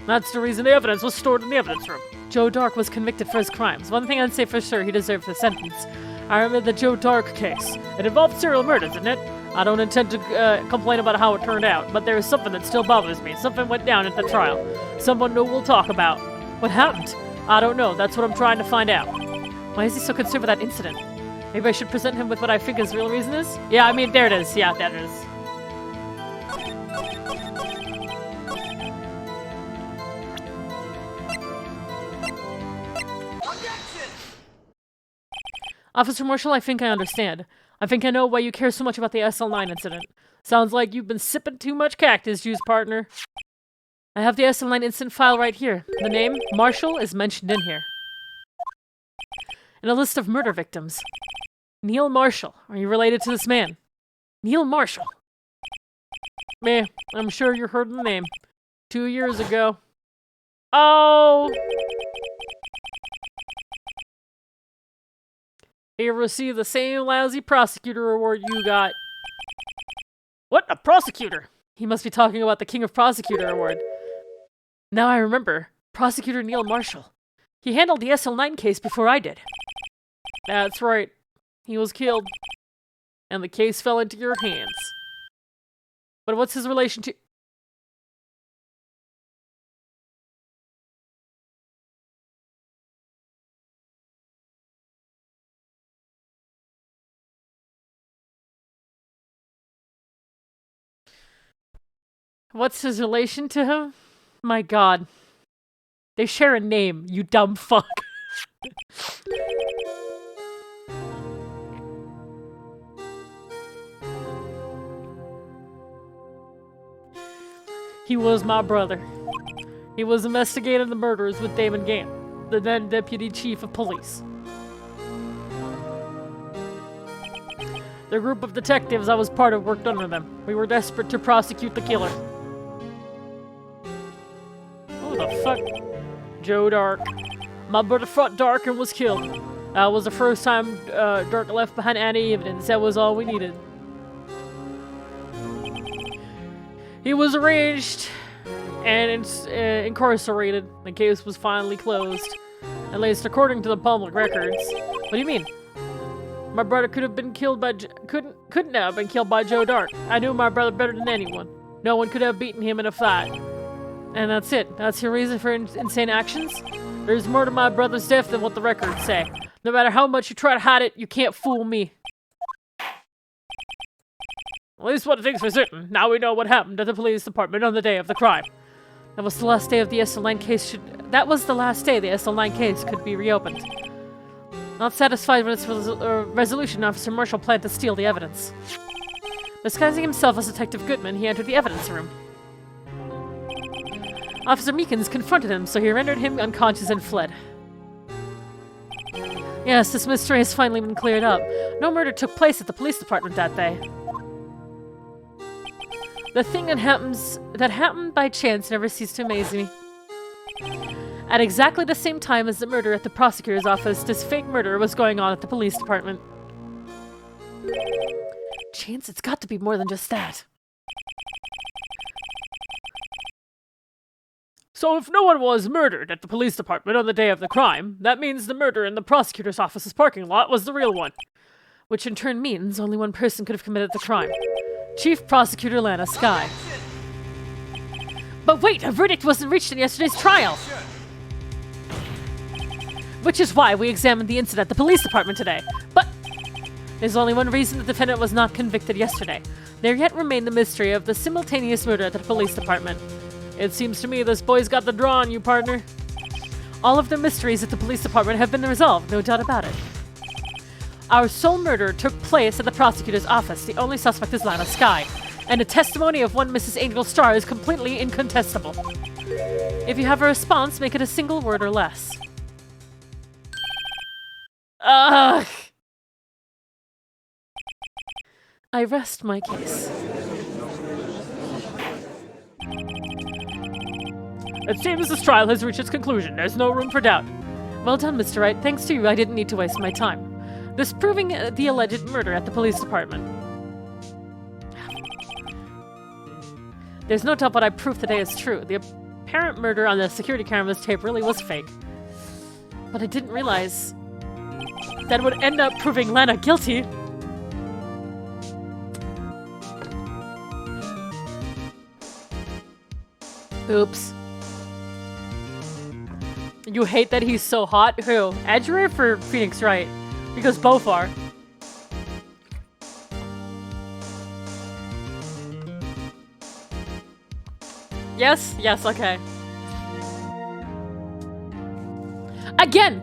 That's the reason the evidence was stored in the evidence room. Joe Dark was convicted for his crimes. One thing I'd say for sure, he deserved the sentence. I remember the Joe Dark case. It involved serial murder, didn't it? I don't intend to complain about how it turned out, but there is something that still bothers me. Something went down at the trial. Someone new we'll talk about. What happened? I don't know. That's what I'm trying to find out. Why is he so concerned with that incident? Maybe I should present him with what I think his real reason is? Yeah, I mean, there it is. Yeah, there it is. Objection! Officer Marshall, I think I understand. I think I know why you care so much about the SL9 incident. Sounds like you've been sipping too much cactus juice, partner. I have the SL9 incident file right here. The name, Marshall, is mentioned in here. And a list of murder victims. Neil Marshall. Are you related to this man? Neil Marshall. Meh, I'm sure you heard the name. 2 years ago. Oh! He received the same lousy prosecutor award you got. What? A prosecutor? He must be talking about the King of Prosecutor award. Now I remember. Prosecutor Neil Marshall. He handled the SL9 case before I did. That's right. He was killed. And the case fell into your hands. But what's his relation to... What's his relation to him? My god. They share a name, you dumb fuck. He was my brother. He was investigating the murders with Damon Gant, the then Deputy Chief of Police. The group of detectives I was part of worked under them. We were desperate to prosecute the killer. Who the fuck? Joe Dark. My brother fought Dark and was killed. That was the first time Dark left behind any evidence. That was all we needed. He was arranged and incarcerated. The case was finally closed, at least according to the public records. What do you mean? My brother couldn't have been killed by Joe Dark. I knew my brother better than anyone. No one could have beaten him in a fight. And that's it. That's your reason for insane actions? There's more to my brother's death than what the records say. No matter how much you try to hide it, you can't fool me. At least one thing's for certain. Now we know what happened at the police department on the day of the crime. That was the last day of the SL9 case That was the last day the SL9 case could be reopened. Not satisfied with its resolution, Officer Marshall planned to steal the evidence. Disguising himself as Detective Goodman, he entered the evidence room. Officer Meekins confronted him, so he rendered him unconscious and fled. Yes, this mystery has finally been cleared up. No murder took place at the police department that day. The thing that happened by chance never ceased to amaze me. At exactly the same time as the murder at the prosecutor's office, this fake murder was going on at the police department. Chance? It's got to be more than just that. So if no one was murdered at the police department on the day of the crime, that means the murder in the prosecutor's office's parking lot was the real one. Which in turn means only one person could have committed the crime. Chief Prosecutor Lana Skye. But wait, a verdict wasn't reached in yesterday's trial! Which is why we examined the incident at the police department today. But there's only one reason the defendant was not convicted yesterday. There yet remained the mystery of the simultaneous murder at the police department. It seems to me this boy's got the draw on you, partner. All of the mysteries at the police department have been resolved, no doubt about it. Our sole murder took place at the prosecutor's office. The only suspect is Lana Skye, and the testimony of one Mrs. Angel Starr is completely incontestable. If you have a response, make it a single word or less. Ugh! I rest my case. It seems this trial has reached its conclusion. There's no room for doubt. Well done, Mr. Wright. Thanks to you, I didn't need to waste my time. Disproving the alleged murder at the police department. There's no doubt what I proved today is true. The apparent murder on the security camera's tape really was fake. But I didn't realize that would end up proving Lana guilty. Oops. You hate that he's so hot? Who? Edgeworth or Phoenix Wright? Because both are. Yes? Yes, okay. Again!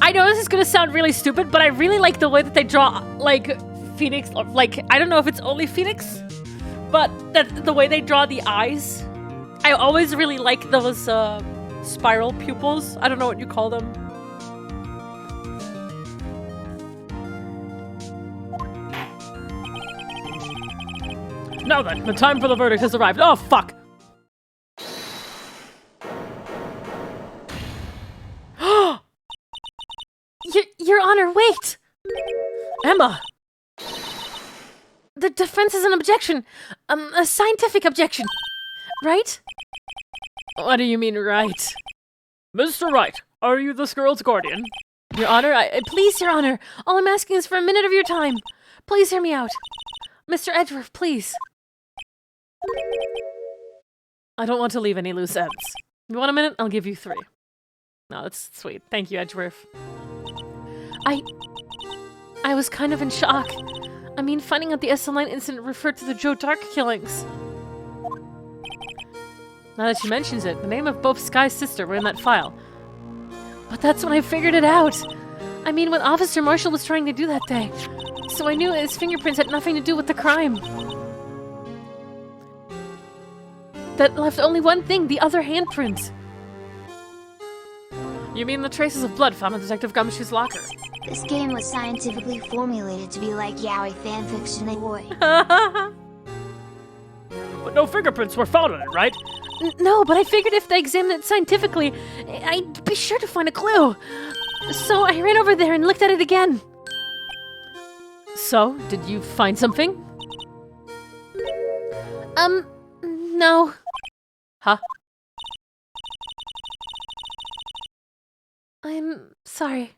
I know this is gonna sound really stupid, but I really like the way that they draw, like, Phoenix, like, I don't know if it's only Phoenix, but the way they draw the eyes. I always really like those, spiral pupils. I don't know what you call them. Now then, the time for the verdict has arrived. Oh, fuck! Your Honor, wait! Emma! The defense is an objection. A scientific objection. Right? What do you mean, right? Mr. Wright, are you this girl's guardian? Your Honor, please, Your Honor. All I'm asking is for a minute of your time. Please hear me out. Mr. Edgeworth, please. I don't want to leave any loose ends. You want a minute? I'll give you 3. No, that's sweet. Thank you, Edgeworth. I was kind of in shock. I mean, finding out the SL9 incident referred to the Joe Dark killings. Now that she mentions it, the name of both Sky's sister were in that file. But that's when I figured it out. I mean, what Officer Marshall was trying to do that day. So I knew his fingerprints had nothing to do with the crime. That left only one thing, the other handprint. You mean the traces of blood found in Detective Gumshoe's locker? This game was scientifically formulated to be like yaoi fanfiction, boy. But no fingerprints were found on it, right? No, but I figured if I examined it scientifically, I'd be sure to find a clue. So I ran over there and looked at it again. So, did you find something? No. Huh? I'm sorry.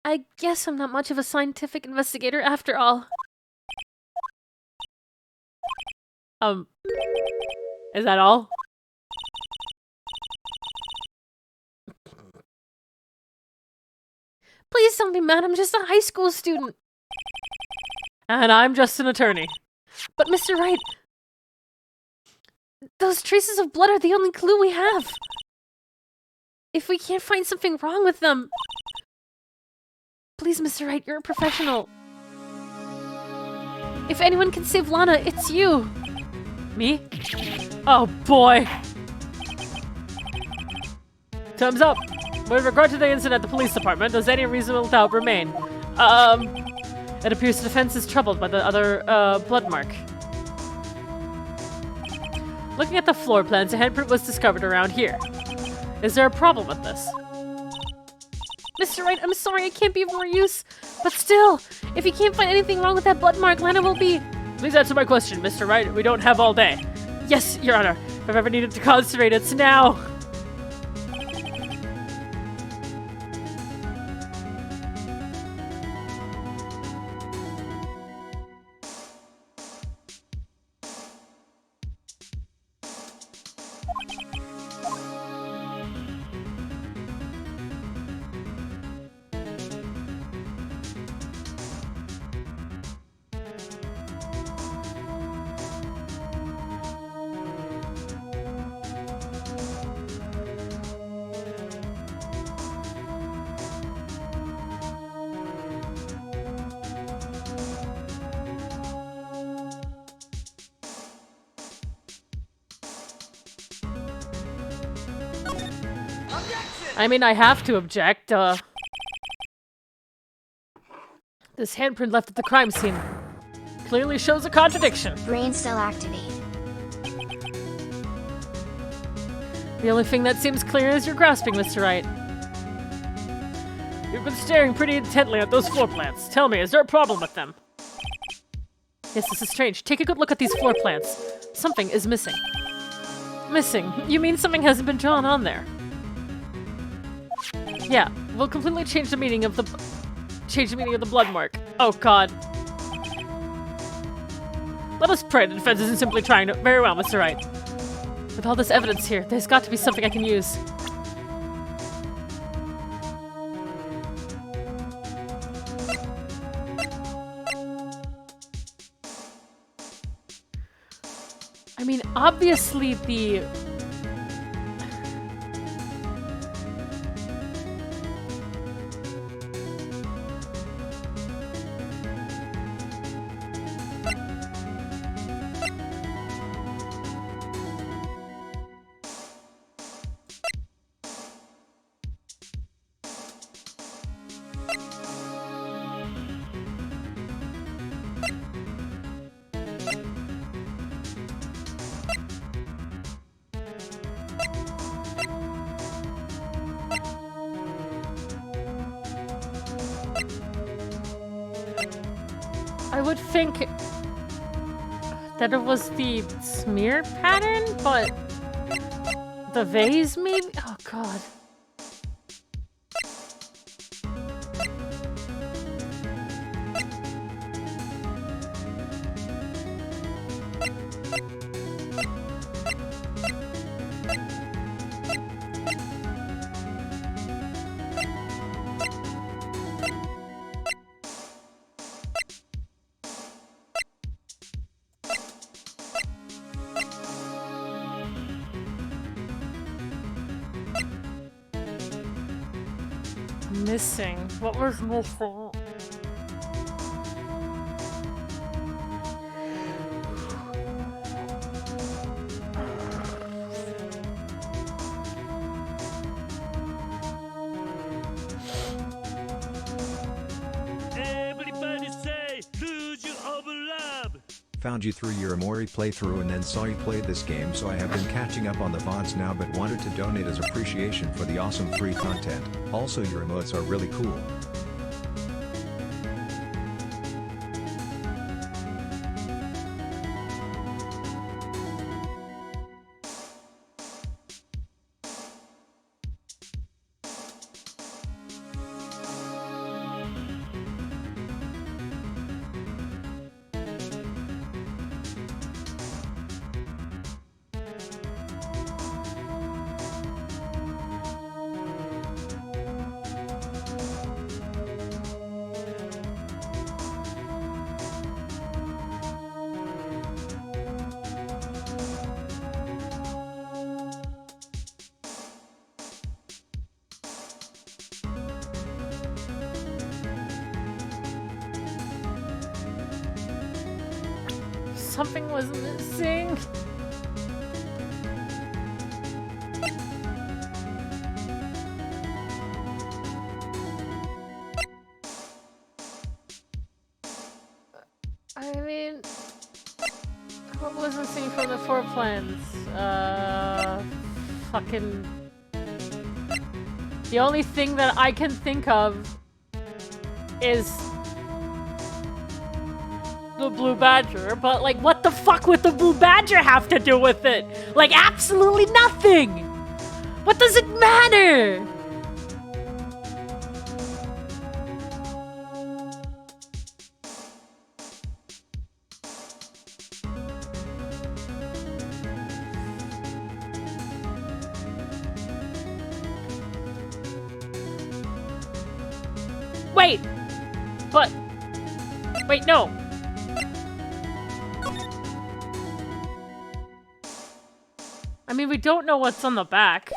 I guess I'm not much of a scientific investigator after all. Is that all? Please don't be mad, I'm just a high school student. And I'm just an attorney. But Mr. Wright, those traces of blood are the only clue we have. If we can't find something wrong with them... Please, Mr. Wright, you're a professional. If anyone can save Lana, it's you. Me? Oh boy! Time's up! With regard to the incident at the police department, does any reasonable doubt remain? It appears the defense is troubled by the other, blood mark. Looking at the floor plans, a handprint was discovered around here. Is there a problem with this? Mr. Wright, I'm sorry I can't be of more use. But still, if you can't find anything wrong with that blood mark, Lana will be... Please answer my question, Mr. Wright. We don't have all day. Yes, Your Honor. If I've ever needed to concentrate, it's now. I mean, I have to object, This handprint left at the crime scene clearly shows a contradiction. Brain cell activate. The only thing that seems clear is your grasping, Mr. Wright. You've been staring pretty intently at those floor plans. Tell me, is there a problem with them? Yes, this is strange. Take a good look at these floor plans. Something is missing. Missing? You mean something hasn't been drawn on there? Yeah, we'll completely change the meaning of the blood mark. Oh god. Let us pray the defense isn't simply trying to... Very well, Mr. Wright. With all this evidence here, there's got to be something I can use. I mean, obviously the... I would think that it was the smear pattern, but the vase maybe? Oh god. Missing. What was missing? Found you through your Amori playthrough and then saw you play this game, so I have been catching up on the VODs now but wanted to donate as appreciation for the awesome free content. Also your emotes are really cool. Something was missing. I mean, what was missing from the 4 plans? Fucking... The only thing that I can think of is the blue badger, but like, what the fuck would the blue badger have to do with it? Like, absolutely nothing! What does it matter? Wait! But... Wait, no! I mean, we don't know what's on the back.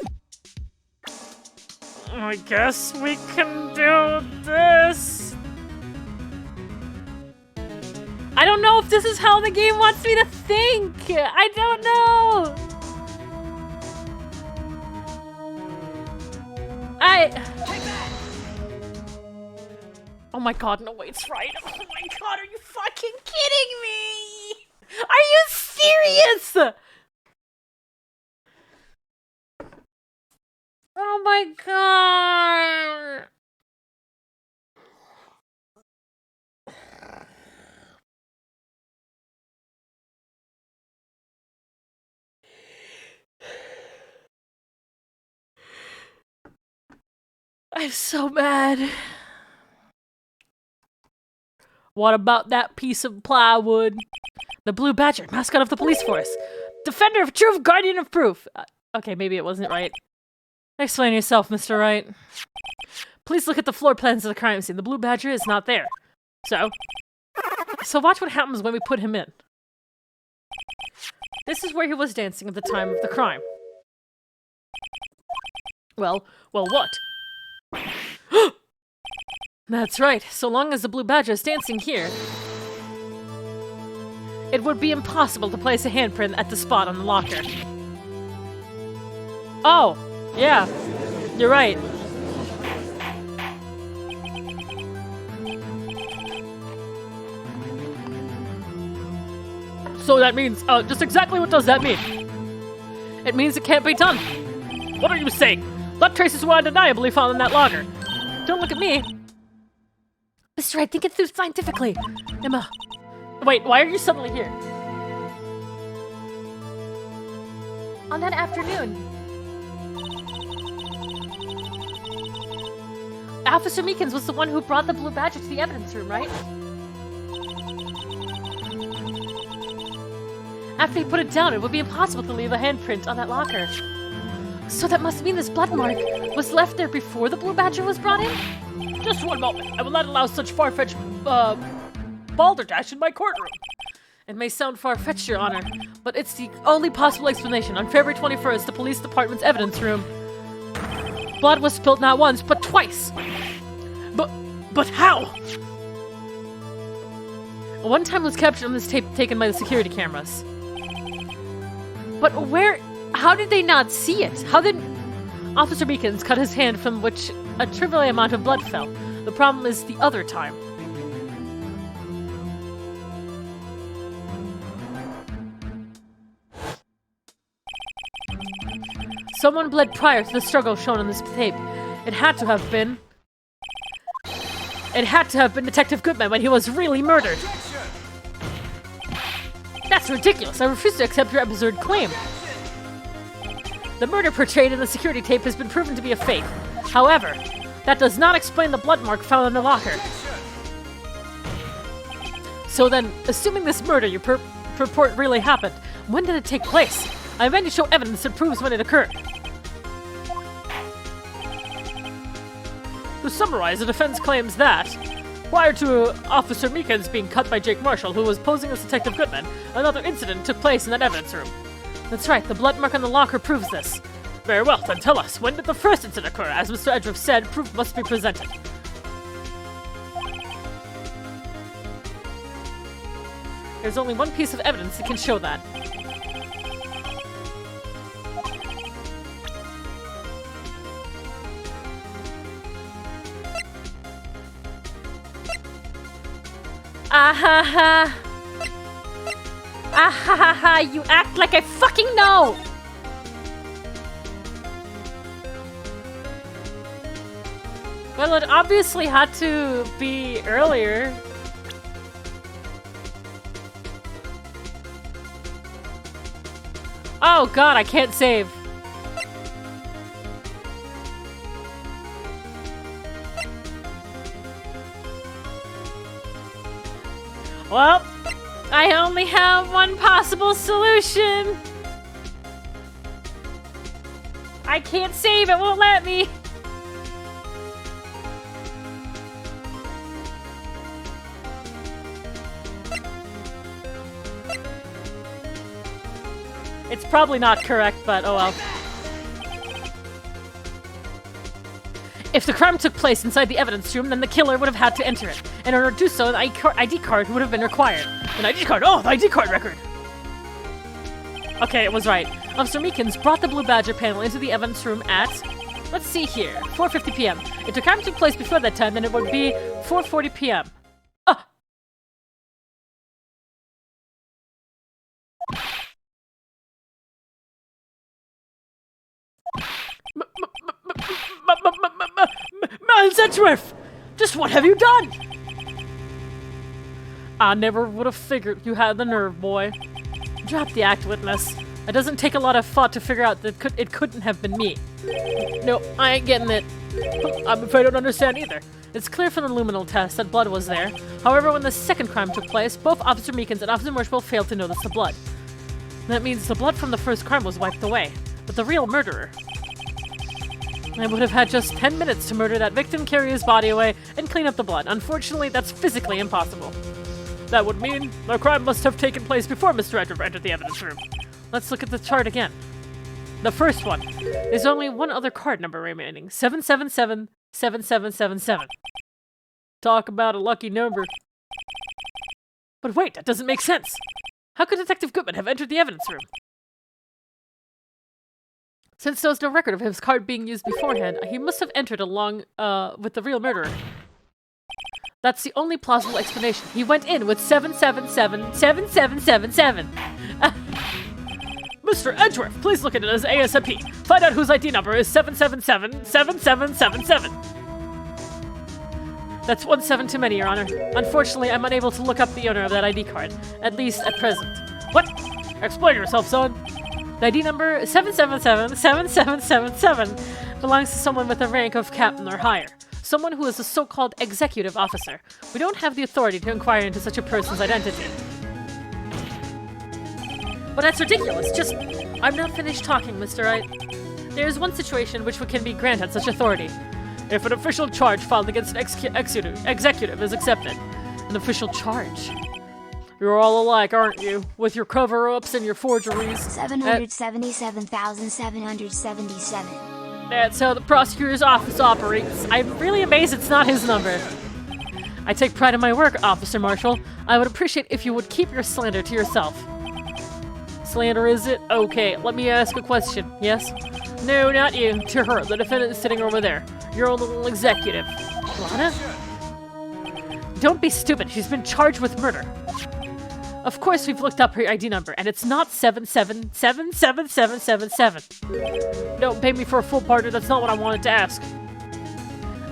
I guess we can do this. I don't know if this is how the game wants me to think. I don't know. Oh my god, no, wait, it's right. Oh my god, are you fucking kidding me? Are you serious? Oh my god! I'm so mad. What about that piece of plywood? The blue badger, mascot of the police force. Defender of truth, guardian of proof. Okay, maybe it wasn't right. Explain yourself, Mr. Wright. Please look at the floor plans of the crime scene. The blue badger is not there. So watch what happens when we put him in. This is where he was dancing at the time of the crime. Well, what? That's right. So long as the blue badger is dancing here, it would be impossible to place a handprint at the spot on the locker. Oh! Yeah, you're right. So that means, just exactly what does that mean? It means it can't be done. What are you saying? Blood traces were undeniably found in that locker. Don't look at me. Mr. Wright, think it through scientifically. Emma. Wait, why are you suddenly here? On that afternoon, Officer Meekins was the one who brought the blue badger to the evidence room, right? After he put it down, it would be impossible to leave a handprint on that locker. So that must mean this blood mark was left there before the blue badger was brought in? Just one moment. I will not allow such far-fetched, balderdash in my courtroom. It may sound far-fetched, Your Honor, but it's the only possible explanation. On February 21st, the police department's evidence room, blood was spilled not once, but twice. But how? One time was captured on this tape taken by the security cameras. But where... How did they not see it? How did... Officer Meekins cut his hand from which a trivial amount of blood fell. The problem is the other time. Someone bled prior to the struggle shown on this tape. It had to have been Detective Goodman when he was really murdered. That's ridiculous. I refuse to accept your absurd claim. The murder portrayed in the security tape has been proven to be a fake. However, that does not explain the blood mark found in the locker. So then, assuming this murder you purport really happened, when did it take place? I meant to show evidence that proves when it occurred. To summarize, the defense claims that, prior to Officer Meekins being cut by Jake Marshall, who was posing as Detective Goodman, another incident took place in that evidence room. That's right, the blood mark on the locker proves this. Very well, then tell us, when did the first incident occur? As Mr. Edgeworth said, proof must be presented. There's only one piece of evidence that can show that. Ah ha ha, you act like I fucking know! Well, it obviously had to be earlier. Oh god, I can't save. Well, I only have one possible solution. I can't save, it won't let me. It's probably not correct, but oh well. If the crime took place inside the evidence room, then the killer would have had to enter it. In order to do so, an ID card would have been required. An ID card? Oh, the ID card record! Okay, it was right. Officer Meekins brought the Blue Badger panel into the evidence room at, let's see here, 4:50 p.m. If the crime took place before that time, then it would be 4:40 p.m. Ah! Miles Edgeworth! Just what have you done? I never would have figured you had the nerve, boy. Drop the act, witness. It doesn't take a lot of thought to figure out that it couldn't have been me. No, I ain't getting it. I'm afraid I don't understand either. It's clear from the luminal test that blood was there. However, when the second crime took place, both Officer Meekins and Officer Marshall failed to notice the blood. That means the blood from the first crime was wiped away. But the real murderer... I would have had just 10 minutes to murder that victim, carry his body away, and clean up the blood. Unfortunately, that's physically impossible. That would mean the crime must have taken place before Mr. Edgeworth entered the evidence room. Let's look at the chart again. The first one. There's only one other card number remaining. 777-7777. Talk about a lucky number. But wait, that doesn't make sense. How could Detective Goodman have entered the evidence room? Since there was no record of his card being used beforehand, he must have entered along with the real murderer. That's the only plausible explanation. He went in with 777-7777. Mr. Edgeworth, please look at it as ASAP. Find out whose ID number is 777-7777. That's 1 7 too many, Your Honor. Unfortunately, I'm unable to look up the owner of that ID card, at least at present. What? Explain yourself, son. The ID number 777-7777 belongs to someone with the rank of captain or higher. Someone who is a so-called executive officer. We don't have the authority to inquire into such a person's identity. But that's ridiculous. Just... I'm not finished talking, Mr. Wright. There is one situation which can be granted such authority. If an official charge filed against an executive is accepted. An official charge? You're all alike, aren't you? With your cover-ups and your forgeries. 777,777. That's how the prosecutor's office operates. I'm really amazed it's not his number. I take pride in my work, Officer Marshall. I would appreciate if you would keep your slander to yourself. Slander, is it? Okay, let me ask a question. Yes? No, not you. To her. The defendant is sitting over there. Your own little executive. Lana? Don't be stupid. She's been charged with murder. Of course we've looked up her ID number, and it's not 77777777. Don't pay me for a full partner, that's not what I wanted to ask.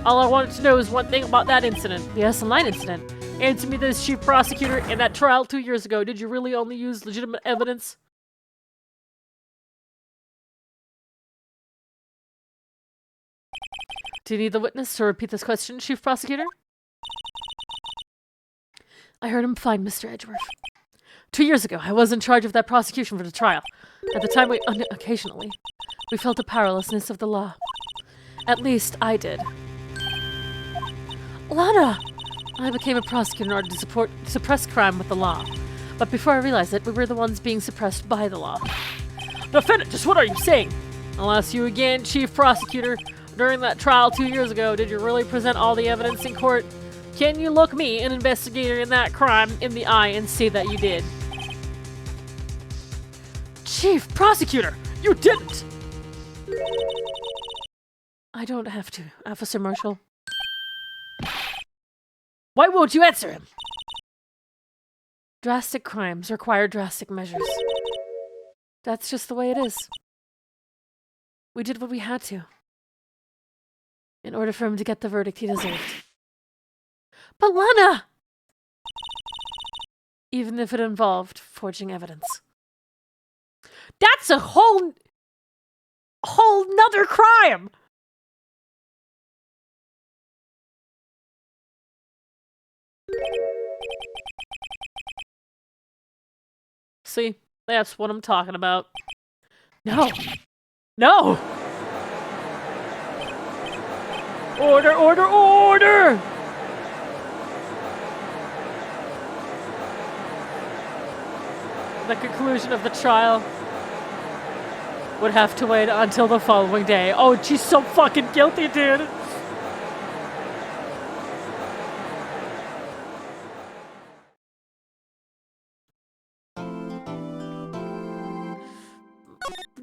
All I wanted to know is one thing about that incident, the SL9 incident. Answer me this, Chief Prosecutor. In that trial 2 years ago, did you really only use legitimate evidence? Do you need the witness to repeat this question, Chief Prosecutor? I heard him fine, Mr. Edgeworth. 2 years ago, I was in charge of that prosecution for the trial. At the time, occasionally, we felt the powerlessness of the law. At least, I did. Lana! I became a prosecutor in order to suppress crime with the law. But before I realized it, we were the ones being suppressed by the law. Defendant, just what are you saying? I'll ask you again, Chief Prosecutor. During that trial 2 years ago, did you really present all the evidence in court? Can you look me, an investigator in that crime, in the eye and say that you did? Chief Prosecutor, you didn't! I don't have to, Officer Marshall. Why won't you answer him? Drastic crimes require drastic measures. That's just the way it is. We did what we had to, in order for him to get the verdict he deserved. But Lana! Even if it involved forging evidence. That's a whole nother crime! See, that's what I'm talking about. No! No! Order, order, order! The conclusion of the trial would have to wait until the following day. Oh, she's so fucking guilty, dude!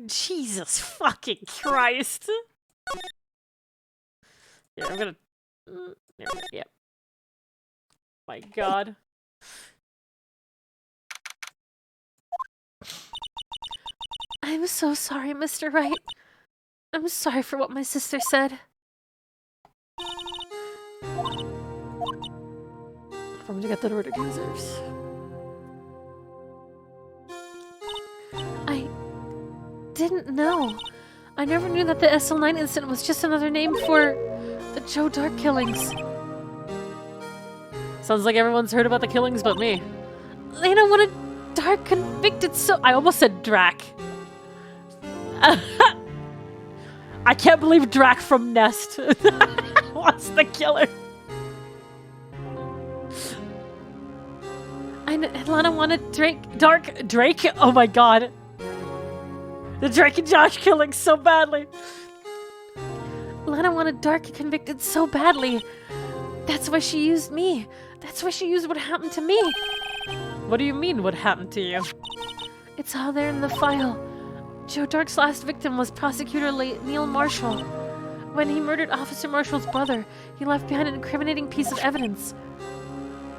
Jesus fucking Christ! Yeah, I'm gonna... Yeah. My God. I'm so sorry, Mr. Wright. I'm sorry for what my sister said. For him to get the verdict he deserves. I didn't know. I never knew that the SL9 incident was just another name for the Joe Dark killings. Sounds like everyone's heard about the killings but me. Lana wanted Dark convicted so- I almost said Drac. I can't believe Drac from Nest was the killer. Lana wanted Drake? Oh my God. The Drake and Josh killing so badly. Lana wanted Dark convicted so badly. That's why she used me. That's why she used what happened to me. What do you mean, what happened to you? It's all there in the file. Joe Dark's last victim was Prosecutor Neil Marshall. When he murdered Officer Marshall's brother, he left behind an incriminating piece of evidence.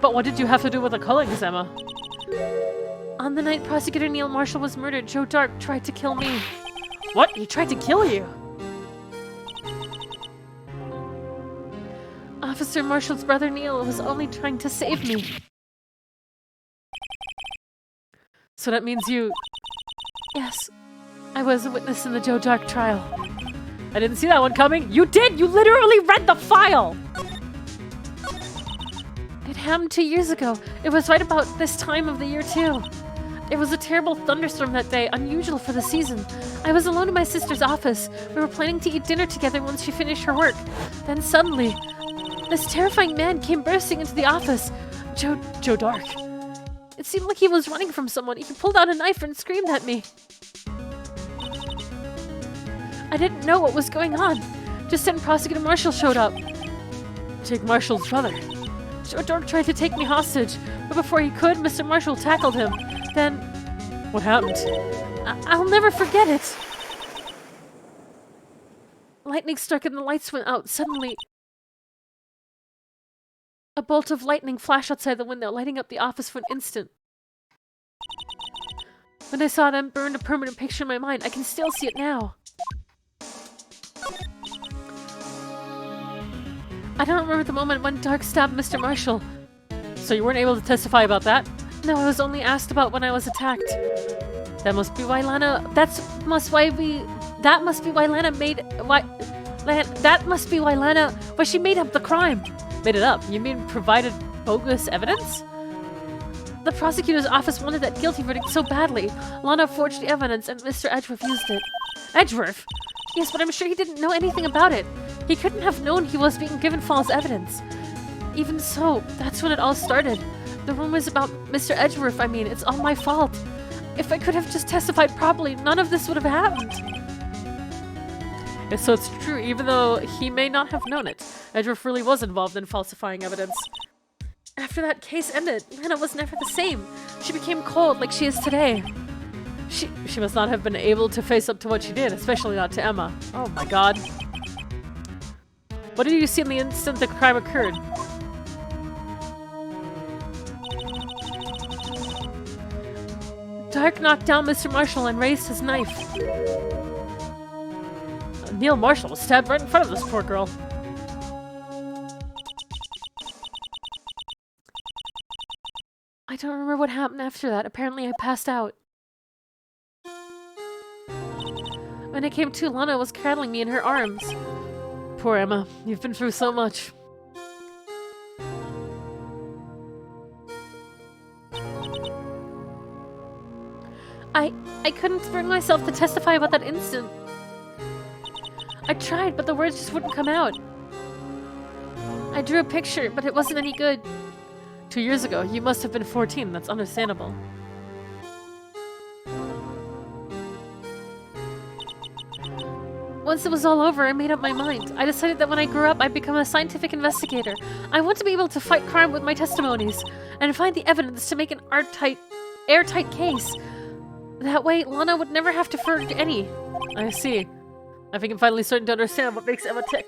But what did you have to do with the killings, Emma? On the night Prosecutor Neil Marshall was murdered, Joe Dark tried to kill me. What? He tried to kill you? Officer Marshall's brother Neil was only trying to save me. So that means you... Yes. I was a witness in the Joe Dark trial. I didn't see that one coming. You did! You literally read the file! It happened 2 years ago. It was right about this time of the year, too. It was a terrible thunderstorm that day, unusual for the season. I was alone in my sister's office. We were planning to eat dinner together once she finished her work. Then suddenly, this terrifying man came bursting into the office. Joe Dark. It seemed like he was running from someone. He pulled out a knife and screamed at me. I didn't know what was going on. Just then Prosecutor Marshall showed up. Jake Marshall's brother. Joe Dark tried to take me hostage, but before he could, Mr. Marshall tackled him. Then... What happened? I'll never forget it. Lightning struck and the lights went out. Suddenly, a bolt of lightning flashed outside the window, lighting up the office for an instant. When I saw them burned a permanent picture in my mind, I can still see it now. I don't remember the moment when Dark stabbed Mr. Marshall. So you weren't able to testify about that? No, I was only asked about when I was attacked. That must be why Lana... That must be why Lana made... That must be why Lana... Why she made up the crime. Made it up? You mean provided bogus evidence? The prosecutor's office wanted that guilty verdict so badly. Lana forged the evidence and Mr. Edgeworth used it. Edgeworth? Yes, but I'm sure he didn't know anything about it. He couldn't have known he was being given false evidence. Even so, that's when it all started. The rumors about Mr. Edgeworth, I mean, it's all my fault. If I could have just testified properly, none of this would have happened. So it's true, even though he may not have known it. Edgeworth really was involved in falsifying evidence. After that case ended, Lana was never the same. She became cold like she is today. She must not have been able to face up to what she did, especially not to Emma. Oh my god. What did you see in the instant the crime occurred? Dark knocked down Mr. Marshall and raised his knife. Neil Marshall was stabbed right in front of this poor girl. I don't remember what happened after that. Apparently I passed out. When I came to, Lana was cradling me in her arms. Poor Emma, you've been through so much. I couldn't bring myself to testify about that incident. I tried, but the words just wouldn't come out. I drew a picture, but it wasn't any good. 2 years ago, you must have been 14. That's understandable. Once it was all over, I made up my mind. I decided that when I grew up, I'd become a scientific investigator. I want to be able to fight crime with my testimonies and find the evidence to make an airtight case. That way, Lana would never have to forge any. I see. I think I'm finally starting to understand what makes Emma tick.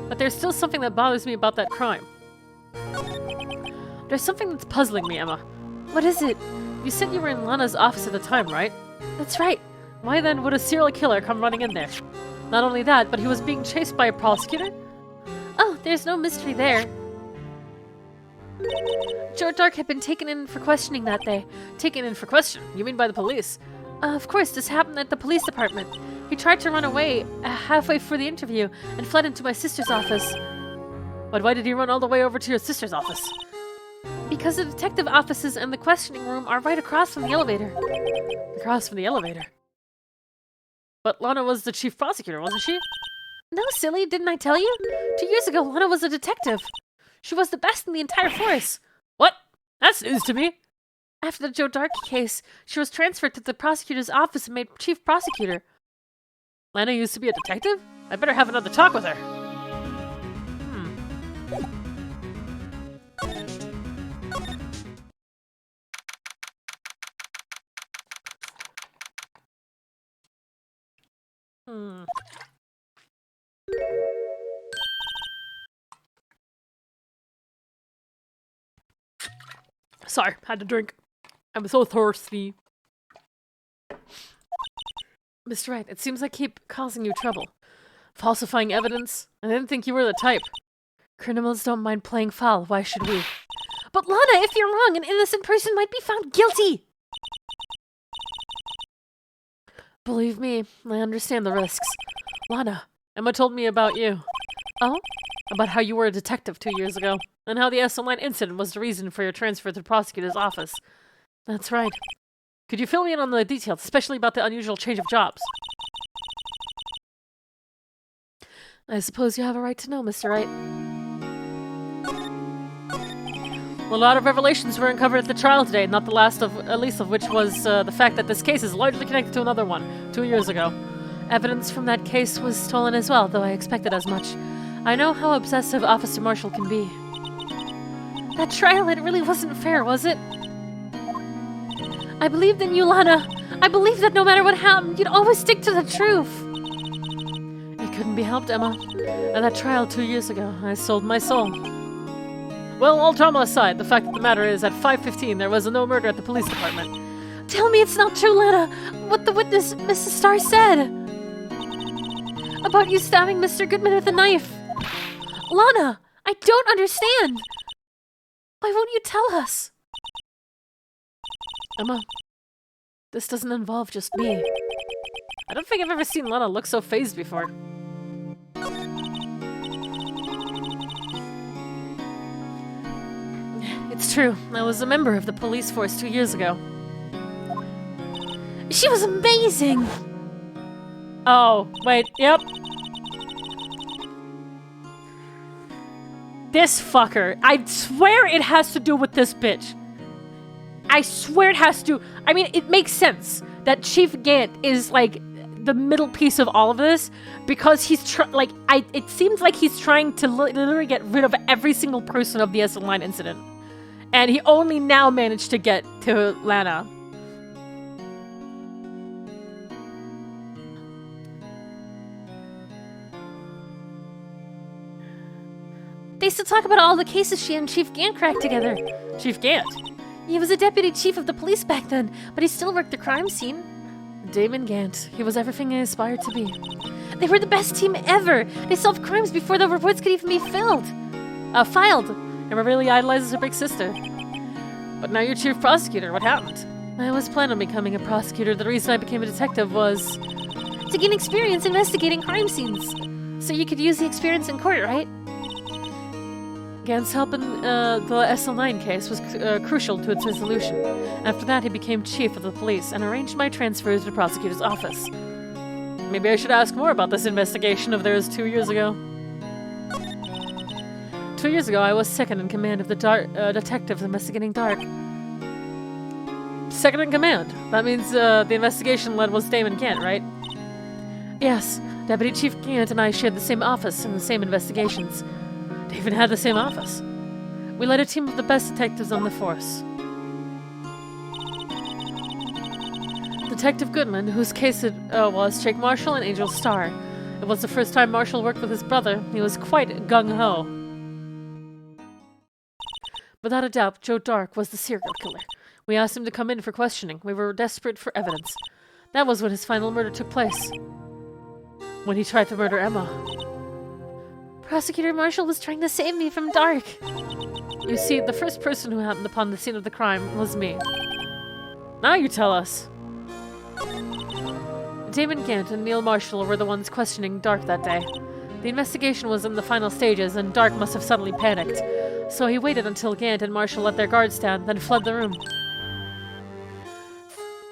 But there's still something that bothers me about that crime. There's something that's puzzling me, Emma. What is it? You said you were in Lana's office at the time, right? That's right. Why then would a serial killer come running in there? Not only that, but he was being chased by a prosecutor? Oh, there's no mystery there. Joe Dark had been taken in for questioning that day. Taken in for questioning? You mean by the police? Of course, this happened at the police department. He tried to run away halfway through the interview and fled into my sister's office. But why did he run all the way over to your sister's office? Because the detective offices and the questioning room are right across from the elevator. Across from the elevator? But Lana was the chief prosecutor, wasn't she? No, silly, didn't I tell you? 2 years ago, Lana was a detective. She was the best in the entire force. What? That's news to me. After the Joe Dark case, she was transferred to the prosecutor's office and made chief prosecutor. Lana used to be a detective? I better have another talk with her. Sorry, had to drink. I'm so thirsty. Mr. Wright, it seems I keep causing you trouble. Falsifying evidence? I didn't think you were the type. Criminals don't mind playing foul, why should we? But Lana, if you're wrong, an innocent person might be found guilty! Believe me, I understand the risks. Lana, Emma told me about you. Oh? About how you were a detective 2 years ago, and how the S-Line incident was the reason for your transfer to the prosecutor's office. That's right. Could you fill me in on the details, especially about the unusual change of jobs? I suppose you have a right to know, Mr. Wright. Well, a lot of revelations were uncovered at the trial today, not the least of which was the fact that this case is largely connected to another one, 2 years ago. Evidence from that case was stolen as well, though I expected as much. I know how obsessive Officer Marshall can be. That trial, it really wasn't fair, was it? I believed in you, Lana. I believed that no matter what happened, you'd always stick to the truth. It couldn't be helped, Emma. At that trial 2 years ago, I sold my soul. Well, all drama aside, the fact of the matter is, at 5:15, there was a no murder at the police department. Tell me it's not true, Lana. What the witness, Mrs. Starr, said about you stabbing Mr. Goodman with a knife. Lana, I don't understand. Why won't you tell us? Emma, this doesn't involve just me. I don't think I've ever seen Lana look so phased before. It's true. I was a member of the police force 2 years ago. She was amazing! Oh, wait, yep. This fucker. I swear it has to do with this bitch. I swear it has to. I mean, it makes sense that Chief Gant is, like, the middle piece of all of this because he's it seems like he's trying to literally get rid of every single person of the SL9 incident. And he only now managed to get to Lana. They still talk about all the cases she and Chief Gant cracked together. Chief Gant? He was a deputy chief of the police back then, but he still worked the crime scene. Damon Gant. He was everything I aspired to be. They were the best team ever! They solved crimes before the reports could even be filed. Emma really idolizes her big sister. But now you're chief prosecutor. What happened? I was planning on becoming a prosecutor. The reason I became a detective was to gain experience investigating crime scenes. So you could use the experience in court, right? Gant's help in the SL9 case was crucial to its resolution. After that, he became chief of the police and arranged my transfer to the prosecutor's office. Maybe I should ask more about this investigation of theirs 2 years ago. 2 years ago, I was second in command of the detectives investigating Dark. Second in command? That means the investigation led was Damon Gant, right? Yes, Deputy Chief Gant and I shared the same office and the same investigations. They even had the same office. We led a team of the best detectives on the force. Detective Goodman, whose case it was, Jake Marshall and Angel Starr. It was the first time Marshall worked with his brother. He was quite gung-ho. Without a doubt, Joe Dark was the serial killer. We asked him to come in for questioning. We were desperate for evidence. That was when his final murder took place. When he tried to murder Emma. Prosecutor Marshall was trying to save me from Dark. You see, the first person who happened upon the scene of the crime was me. Now you tell us. Damon Gant and Neil Marshall were the ones questioning Dark that day. The investigation was in the final stages, and Dark must have suddenly panicked. So he waited until Gant and Marshall let their guards down, then fled the room.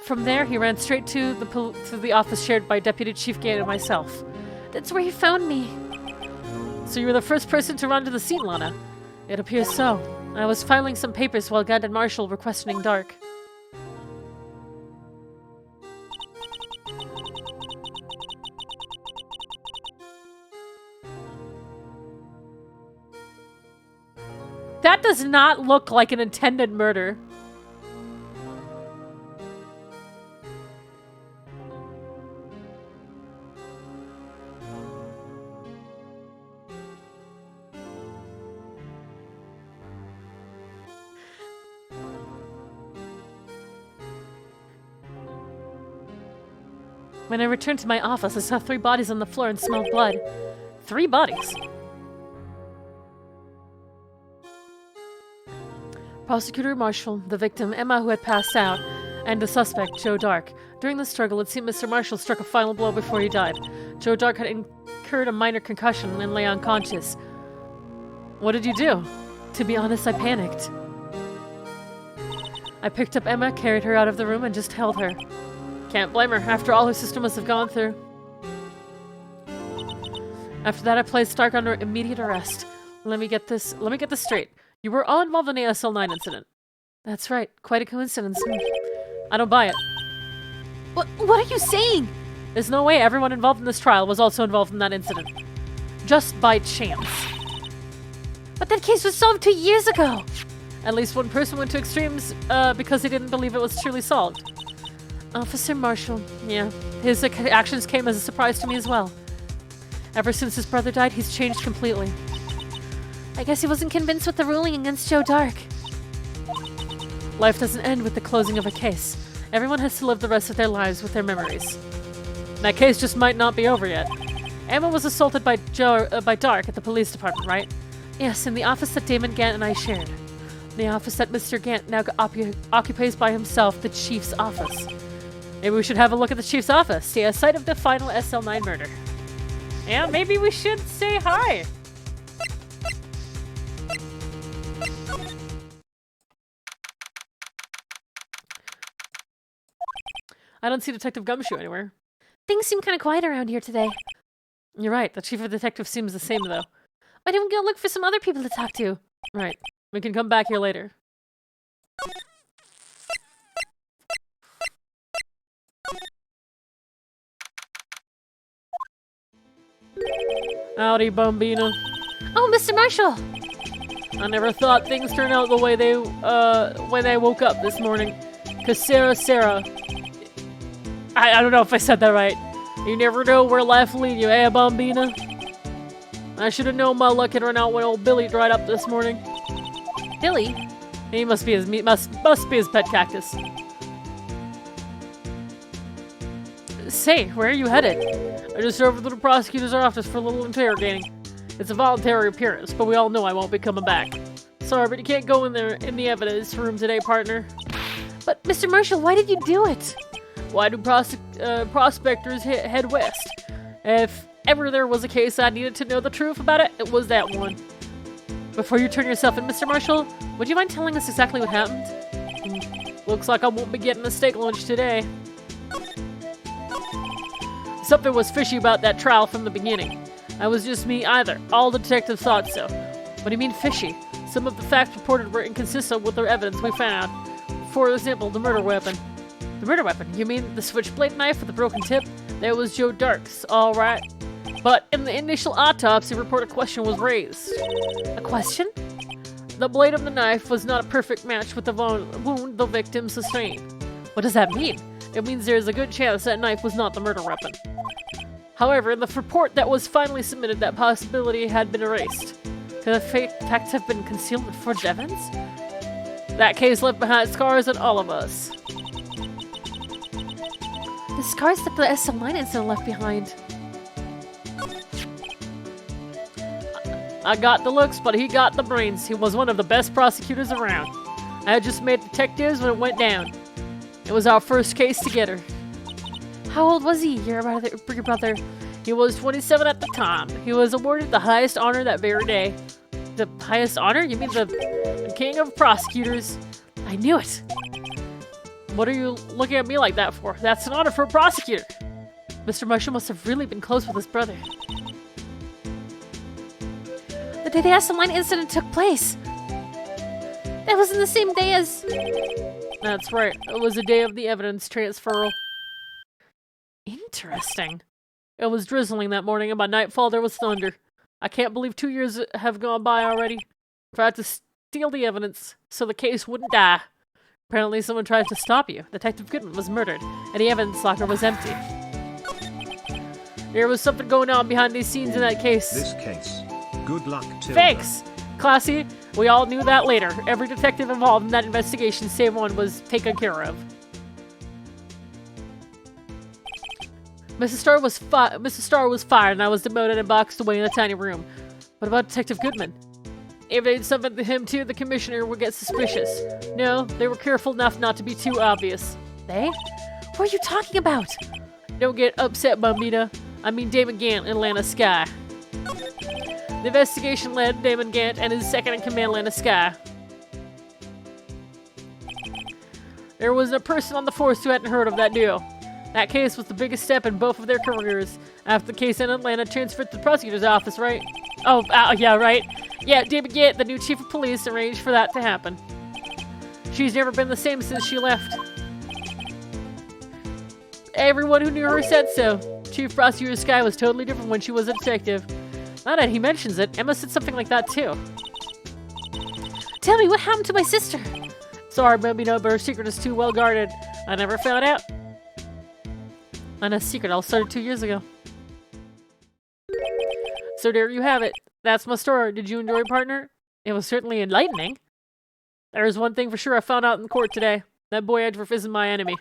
From there, he ran straight to the office shared by Deputy Chief Gant and myself. That's where he found me. So you were the first person to run to the scene, Lana? It appears so. I was filing some papers while Gant and Marshall were questioning Dark. That does not look like an intended murder. When I returned to my office, I saw 3 bodies on the floor and smelled blood. 3 bodies? Prosecutor Marshall, the victim, Emma, who had passed out, and the suspect, Joe Dark. During the struggle, it seemed Mr. Marshall struck a final blow before he died. Joe Dark had incurred a minor concussion and lay unconscious. What did you do? To be honest, I panicked. I picked up Emma, carried her out of the room, and just held her. Can't blame her, after all her sister must have gone through. After that, I placed Dark under immediate arrest. Let me get this straight. You were all involved in the SL9 incident. That's right. Quite a coincidence. I don't buy it. What are you saying? There's no way everyone involved in this trial was also involved in that incident. Just by chance. But that case was solved 2 years ago. At least one person went to extremes because they didn't believe it was truly solved. Officer Marshall, yeah. His actions came as a surprise to me as well. Ever since his brother died, he's changed completely. I guess he wasn't convinced with the ruling against Joe Dark. Life doesn't end with the closing of a case. Everyone has to live the rest of their lives with their memories. That case just might not be over yet. Emma was assaulted by Dark at the police department, right? Yes, in the office that Damon Gant and I shared. The office that Mr. Gant now occupies by himself, the chief's office. Maybe we should have a look at the chief's office, see a site of the final SL9 murder. Yeah, maybe we should say hi. I don't see Detective Gumshoe anywhere. Things seem kind of quiet around here today. You're right, the chief of detectives seems the same though. Why don't we go look for some other people to talk to? Right, we can come back here later. Howdy, Bambina. Oh, Mr. Marshall! I never thought things turned out the way they when I woke up this morning. Cause Sarah. I don't know if I said that right. You never know where life will lead you, eh, Bambina? I should have known my luck had run out when old Billy dried up this morning. Billy? He must be his pet cactus. Say, where are you headed? I just drove to the prosecutor's office for a little interrogating. It's a voluntary appearance, but we all know I won't be coming back. Sorry, but you can't go in there in the evidence room today, partner. But, Mr. Marshall, why did you do it? Why do prospectors head west? If ever there was a case I needed to know the truth about it, it was that one. Before you turn yourself in, Mr. Marshall, would you mind telling us exactly what happened? Looks like I won't be getting a steak lunch today. Something was fishy about that trial from the beginning. I was just me either. All the detectives thought so. What do you mean fishy? Some of the facts reported were inconsistent with the evidence we found. For example, the murder weapon. The murder weapon? You mean the switchblade knife with the broken tip? That was Joe Dark's, alright. But in the initial autopsy report, a question was raised. A question? The blade of the knife was not a perfect match with the wound the victim sustained. What does that mean? It means there is a good chance that knife was not the murder weapon. However, in the report that was finally submitted, that possibility had been erased. Could the facts have been concealed with forged evidence? That case left behind scars on all of us. The scars that the SL9 incident left behind. I got the looks, but he got the brains. He was one of the best prosecutors around. I had just made detectives when it went down. It was our first case together. How old was he, your brother? He was 27 at the time. He was awarded the highest honor that very day. The highest honor? You mean the king of prosecutors? I knew it. What are you looking at me like that for? That's an honor for a prosecutor. Mr. Marshall must have really been close with his brother. The day the SL9 incident took place. That was in the same day as... That's right. It was the day of the evidence transfer. Interesting. It was drizzling that morning, and by nightfall there was thunder. I can't believe 2 years have gone by already. Tried to steal the evidence so the case wouldn't die. Apparently someone tried to stop you. Detective Goodman was murdered, and the evidence locker was empty. There was something going on behind these scenes in that case. This case. Good luck, Tilda. Thanks! Classy, we all knew that later. Every detective involved in that investigation, save one, was taken care of. Mrs. Starr was fired, and I was demoted and boxed away in a tiny room. What about Detective Goodman? If they did something to him too, the commissioner would get suspicious. No, they were careful enough not to be too obvious. They? What are you talking about? Don't get upset, Bambina. I mean Damon Gant and Lana Sky. The investigation led Damon Gant and his second-in-command, Lana Sky. There wasn't a person on the force who hadn't heard of that deal. That case was the biggest step in both of their careers. After the case ended, Lana transferred to the prosecutor's office, right? Oh, yeah, right. Yeah, Damon Gant, the new chief of police, arranged for that to happen. She's never been the same since she left. Everyone who knew her said so. Chief Prosecutor Sky was totally different when she was a detective. Now that he mentions it, Emma said something like that too. Tell me, what happened to my sister? Sorry, Bambino, but her secret is too well guarded. I never found out. And a secret all started 2 years ago. So there you have it. That's my story. Did you enjoy, partner? It was certainly enlightening. There's one thing for sure I found out in court today. That boy Edgeworth isn't my enemy.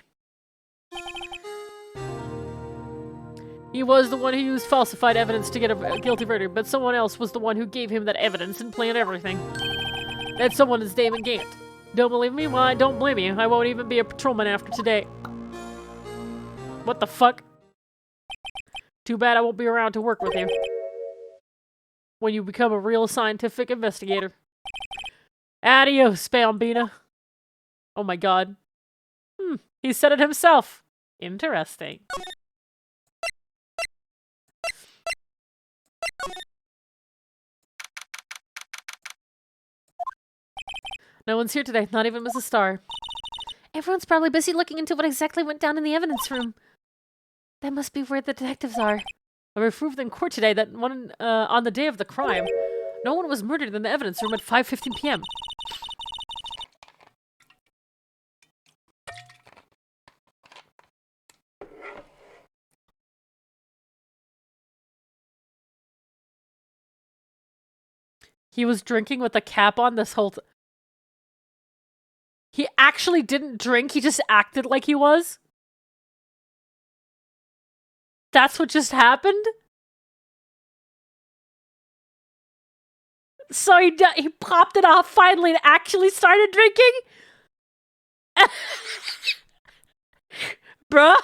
He was the one who used falsified evidence to get a guilty verdict, but someone else was the one who gave him that evidence and planned everything. That someone is Damon Gant. Don't believe me? Well, I don't blame you. I won't even be a patrolman after today. What the fuck? Too bad I won't be around to work with you. When you become a real scientific investigator. Adios, Bambina. Oh my god. He said it himself. Interesting. No one's here today, not even Mrs. Starr. Everyone's probably busy looking into what exactly went down in the evidence room. That must be where the detectives are. I proved in court today that on the day of the crime, no one was murdered in the evidence room at 5:15 p.m. He was drinking with a cap on this whole He actually didn't drink, he just acted like he was? That's what just happened? So he popped it off finally and actually started drinking? Bruh?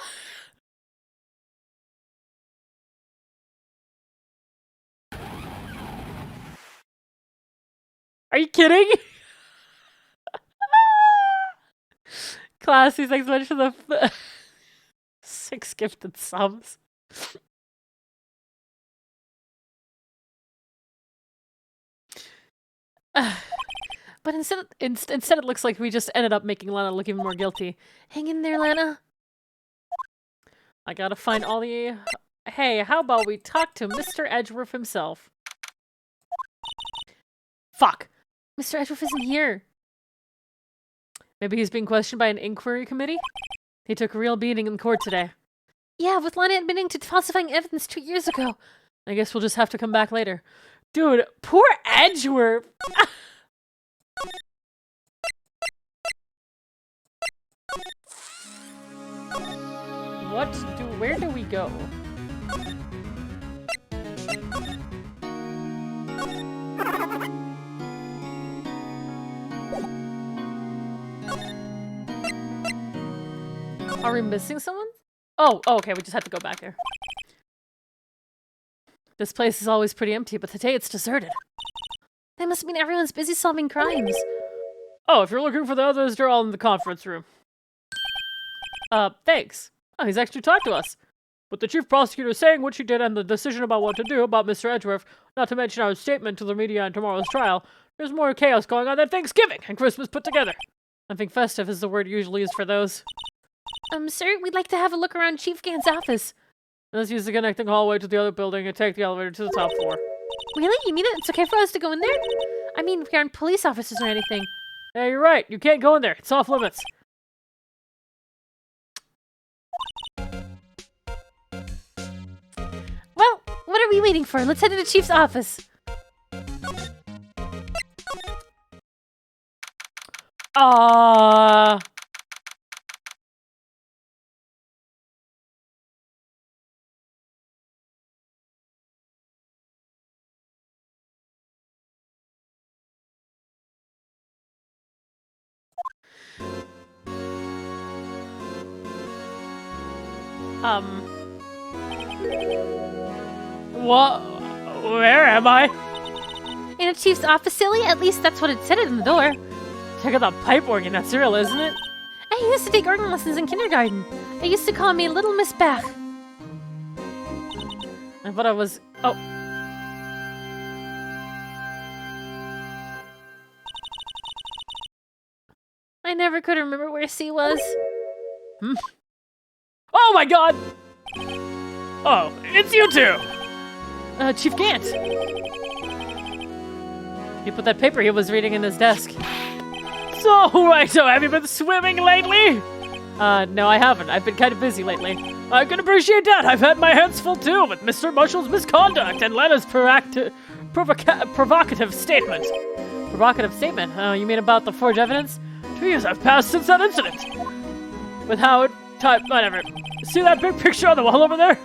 Are you kidding? Classy, thanks so much for the 6 gifted subs. But instead it looks like we just ended up making Lana look even more guilty. Hang in there, Lana. I gotta find all the... Hey, how about we talk to Mr. Edgeworth himself? Fuck. Mr. Edgeworth isn't here. Maybe he's being questioned by an inquiry committee? He took a real beating in court today. Yeah, with Lana admitting to falsifying evidence 2 years ago. I guess we'll just have to come back later. Dude, poor Edgeworth! Where do we go? Are we missing someone? Oh, okay, we just have to go back here. This place is always pretty empty, but today it's deserted. That must mean everyone's busy solving crimes. Oh, if you're looking for the others, they're all in the conference room. Thanks. Oh, he's actually talked to us. With the chief prosecutor saying what she did and the decision about what to do about Mr. Edgeworth, not to mention our statement to the media in tomorrow's trial, there's more chaos going on than Thanksgiving and Christmas put together. I think festive is the word usually used for those. Sir, we'd like to have a look around Chief Gant's office. Let's use the connecting hallway to the other building and take the elevator to the top floor. Really? You mean it's okay for us to go in there? I mean, we aren't police officers or anything. Hey, you're right. You can't go in there. It's off limits. Well, what are we waiting for? Let's head to the Chief's office. What? Where am I? In a chief's office, silly? At least that's what it said in the door. Check out that pipe organ, that's real, isn't it? I used to take organ lessons in kindergarten. They used to call me Little Miss Bach. I thought I was... Oh. I never could remember where C was. Oh my god! Oh, it's you two! Chief Gant! He put that paper he was reading in his desk. So, have you been swimming lately? No, I haven't. I've been kind of busy lately. I can appreciate that. I've had my hands full too with Mr. Marshall's misconduct and Lana's provocative statement. Provocative statement? You mean about the forged evidence? 2 years have passed since that incident. With how whatever. See that big picture on the wall over there?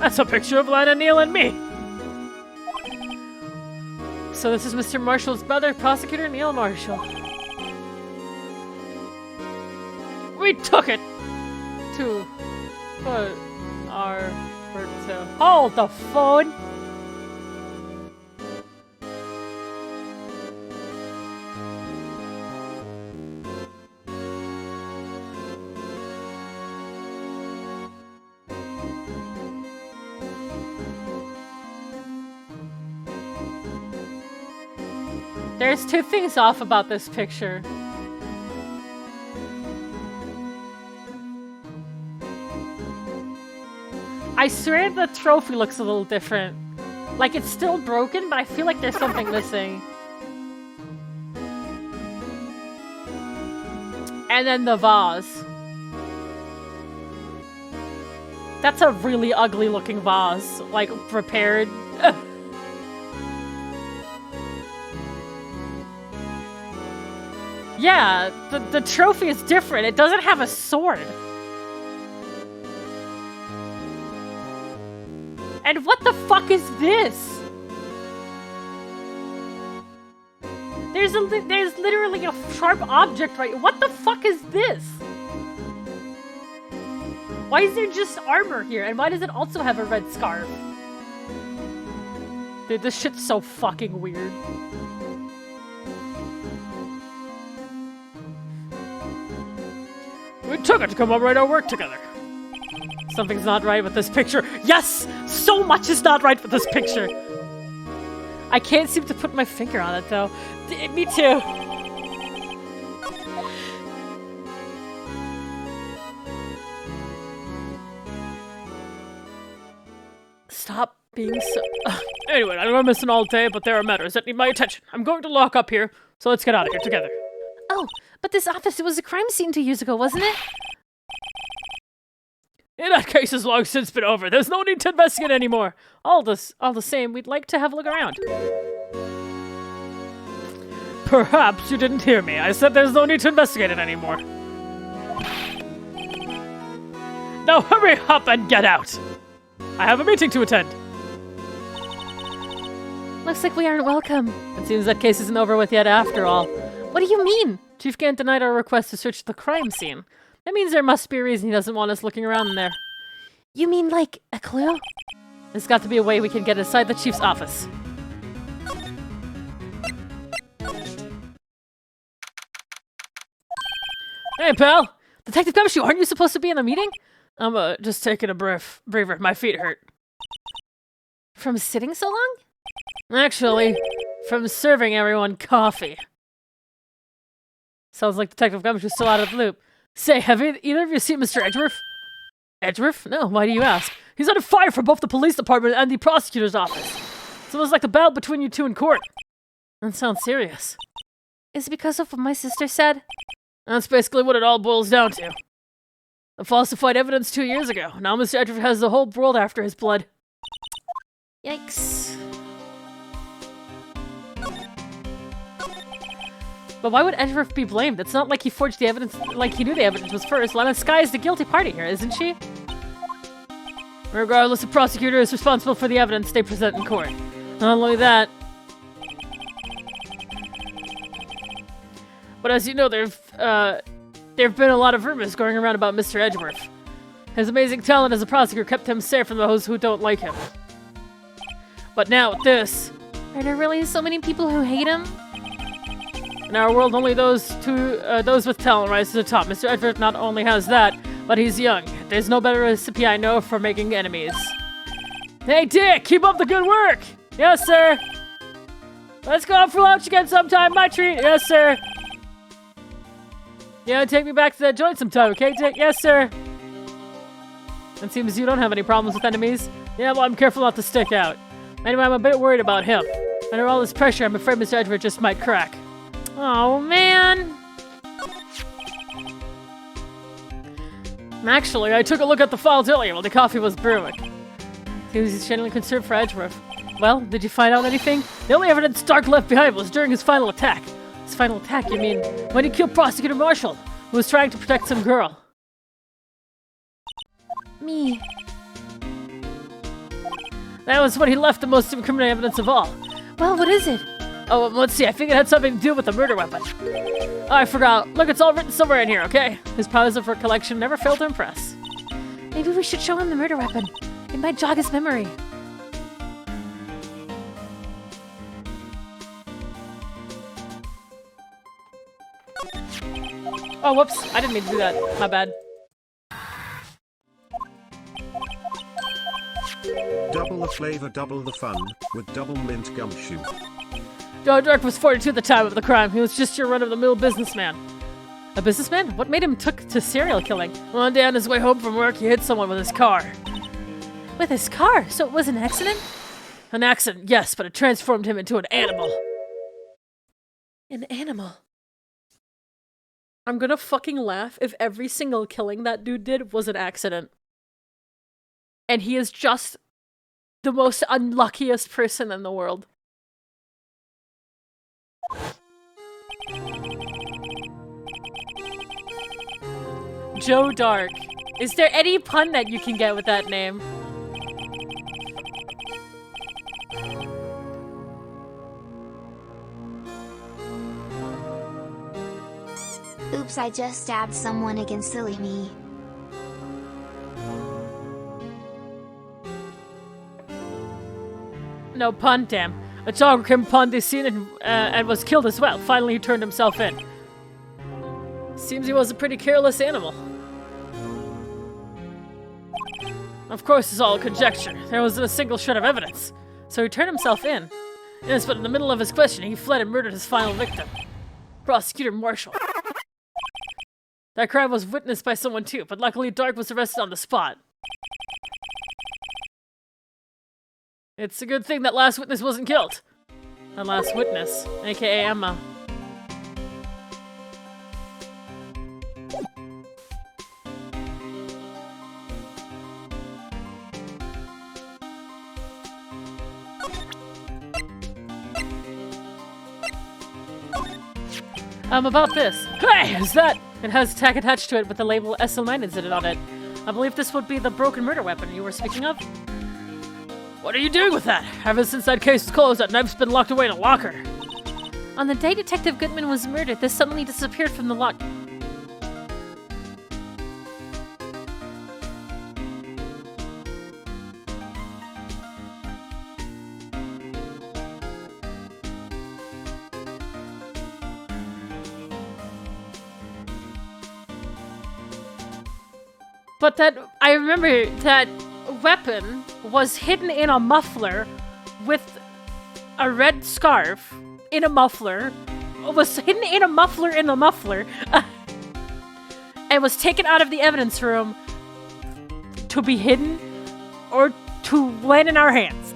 That's a picture of Lana, Neil, and me. So this is Mr. Marshall's brother, Prosecutor Neil Marshall. We took it to put our work to hold the phone. There's two things off about this picture. I swear the trophy looks a little different. Like it's still broken, but I feel like there's something missing. And then the vase. That's a really ugly looking vase, like prepared. Yeah, the trophy is different. It doesn't have a sword. And what the fuck is this? There's literally a sharp object right. What the fuck is this? Why is there just armor here? And why does it also have a red scarf? Dude, this shit's so fucking weird. We took it to commemorate our work together. Something's not right with this picture. Yes! So much is not right with this picture. I can't seem to put my finger on it, though. Me too. Stop being so... Anyway, I don't want to miss an all day, but there are matters that need my attention. I'm going to lock up here, so let's get out of here together. Oh, but this office, it was a crime scene 2 years ago, wasn't it? That case has long since been over. There's no need to investigate anymore. All the same, we'd like to have a look around. Perhaps you didn't hear me. I said there's no need to investigate it anymore. Now hurry up and get out. I have a meeting to attend. Looks like we aren't welcome. It seems that case isn't over with yet after all. What do you mean? Chief Gant denied our request to search the crime scene. That means there must be a reason he doesn't want us looking around in there. You mean like a clue? There's got to be a way we can get inside the chief's office. Hey, pal! Detective Gumshoe, aren't you supposed to be in a meeting? I'm just taking a breather. My feet hurt. From sitting so long? Actually, from serving everyone coffee. Sounds like Detective Gumshoe's still out of the loop. Say, have either of you seen Mr. Edgeworth? Edgeworth? No, why do you ask? He's under fire from both the police department and the prosecutor's office. So it was like the battle between you two in court. That sounds serious. Is it because of what my sister said? That's basically what it all boils down to. The falsified evidence 2 years ago. Now Mr. Edgeworth has the whole world after his blood. Yikes. But why would Edgeworth be blamed? It's not like he forged the evidence, like he knew the evidence was first. Lana Skye is the guilty party here, isn't she? Regardless, the prosecutor is responsible for the evidence they present in court. Not only that, but as you know, there've been a lot of rumors going around about Mr. Edgeworth. His amazing talent as a prosecutor kept him safe from those who don't like him. But now with this, are there really so many people who hate him? in our world, only those with talent rise to the top. Mr. Edgeworth not only has that, but he's young. There's no better recipe I know for making enemies. Hey, Dick, keep up the good work! Yes, sir! Let's go out for lunch again sometime, my treat! Yes, sir! Yeah, take me back to that joint sometime, okay, Dick? Yes, sir! It seems you don't have any problems with enemies. Yeah, well, I'm careful not to stick out. Anyway, I'm a bit worried about him. Under all this pressure, I'm afraid Mr. Edgeworth just might crack. Oh, man! Actually, I took a look at the files earlier while the coffee was brewing. He was genuinely concerned for Edgeworth. Well, did you find out anything? The only evidence Stark left behind was during his final attack. His final attack, you mean when he killed Prosecutor Marshall, who was trying to protect some girl. Me. That was when he left the most incriminating evidence of all. Well, what is it? Oh, let's see. I think it had something to do with the murder weapon. Oh, I forgot. Look, it's all written somewhere in here, okay? His powers of recollection never failed to impress. Maybe we should show him the murder weapon. It might jog his memory. Oh, whoops. I didn't mean to do that. My bad. Double the flavor, double the fun, with double mint gumshoe. Joe Dark was 42 at the time of the crime. He was just your run-of-the-mill businessman. A businessman? What made him took to serial killing? One day on his way home from work, he hit someone with his car. With his car? So it was an accident? An accident, yes, but it transformed him into an animal. An animal? I'm gonna fucking laugh if every single killing that dude did was an accident. And he is just the most unluckiest person in the world. Joe Dark. Is there any pun that you can get with that name? Oops, I just stabbed someone again, silly me. No pun, damn. A dog came upon this scene and was killed as well. Finally, he turned himself in. Seems he was a pretty careless animal. Of course, it's all conjecture. There wasn't a single shred of evidence. So he turned himself in. Yes, but in the middle of his questioning, he fled and murdered his final victim. Prosecutor Marshall. That crime was witnessed by someone too, but luckily Dark was arrested on the spot. It's a good thing that last witness wasn't killed. The last witness, aka Emma. About this. Hey, is that? It has a tag attached to it with the label SL9 incident on it. I believe this would be the broken murder weapon you were speaking of. What are you doing with that? Ever since that case was closed, that knife's been locked away in a locker. On the day Detective Goodman was murdered, this suddenly disappeared from the lock. But that, I remember that weapon was hidden in a muffler with a red scarf in a muffler. It was hidden in a muffler and was taken out of the evidence room to be hidden or to land in our hands.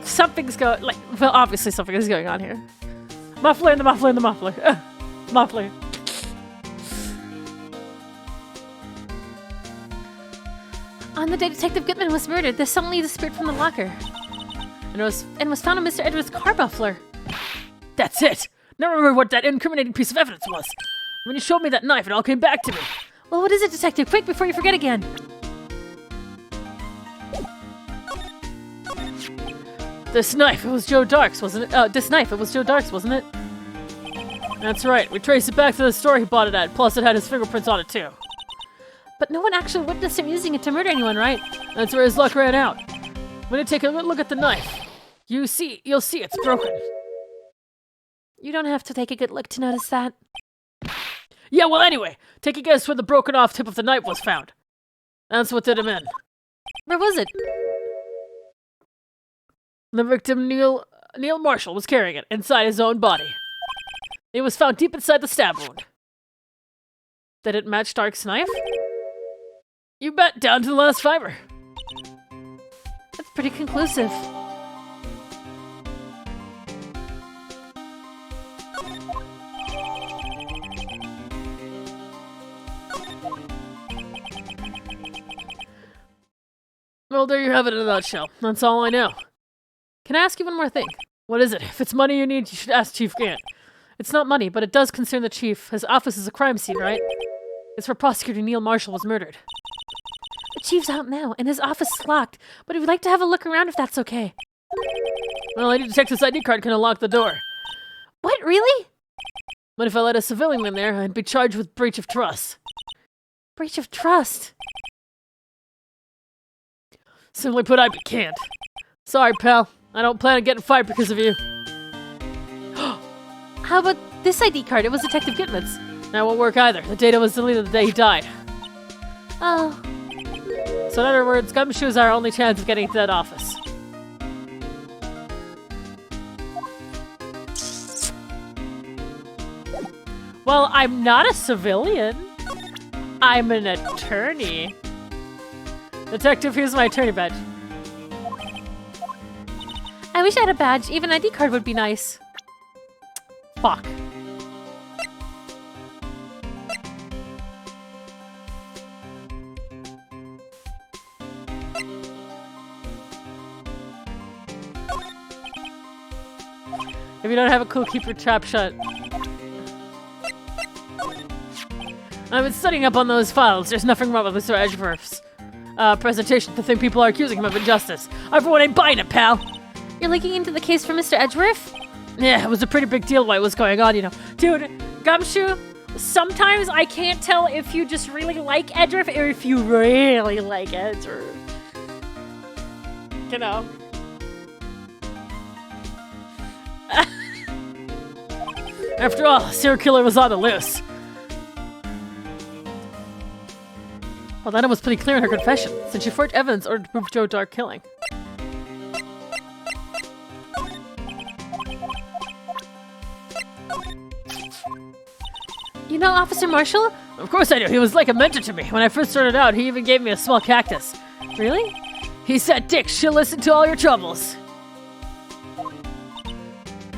Something's going, well, obviously something is going on here. Muffler in the muffler in the muffler. Muffler. On the day Detective Goodman was murdered, this suddenly disappeared from the locker. And was found in Mr. Edwards' car muffler. That's it! Now remember what that incriminating piece of evidence was. When you showed me that knife, it all came back to me. Well, what is it, Detective? Quick, before you forget again! This knife, it was Joe Dark's, wasn't it? This knife, it was Joe Dark's, wasn't it? That's right, we traced it back to the store he bought it at, plus it had his fingerprints on it too. But no one actually witnessed him using it to murder anyone, right? That's where his luck ran out. When you take a good look at the knife, you'll see it's broken. You don't have to take a good look to notice that. Yeah, well anyway, take a guess where the broken off tip of the knife was found. That's what did him in. Where was it? The victim, Neil Marshall, was carrying it inside his own body. It was found deep inside the stab wound. Did it match Dark's knife? You bet, down to the last fiber. That's pretty conclusive. Well, there you have it in a nutshell. That's all I know. Can I ask you one more thing? What is it? If it's money you need, you should ask Chief Gant. It's not money, but it does concern the Chief. His office is a crime scene, right? It's where Prosecutor Neil Marshall was murdered. The chief's out now, and his office is locked, but we'd like to have a look around if that's okay. Well, any detective's ID card can unlock the door. What, really? But if I let a civilian in there, I'd be charged with breach of trust. Breach of trust. Simply put, I can't. Sorry, pal. I don't plan on getting fired because of you. How about this ID card? It was Detective Gitman's. That won't work either. The data was deleted the day he died. Oh. So in other words, Gumshoe is our only chance of getting into that office. Well, I'm not a civilian. I'm an attorney. Detective, here's my attorney badge. I wish I had a badge. Even an ID card would be nice. Fuck. If you don't have a clue, keep your trap shut. I've been studying up on those files. There's nothing wrong with Mr. Edgeworth's presentation to think people are accusing him of injustice. Everyone ain't buying it, pal. You're looking into the case for Mr. Edgeworth? Yeah, it was a pretty big deal what was going on, you know. Dude, Gumshoe, sometimes I can't tell if you just really like Edgeworth or if you really like Edgeworth. You know. After all, a serial killer was on the loose. Well, Lana was pretty clear in her confession, since she forged evidence in order to prove Joe Dark killing. You know Officer Marshall? Of course I do. He was like a mentor to me. When I first started out, he even gave me a small cactus. Really? He said, Dick, she'll listen to all your troubles.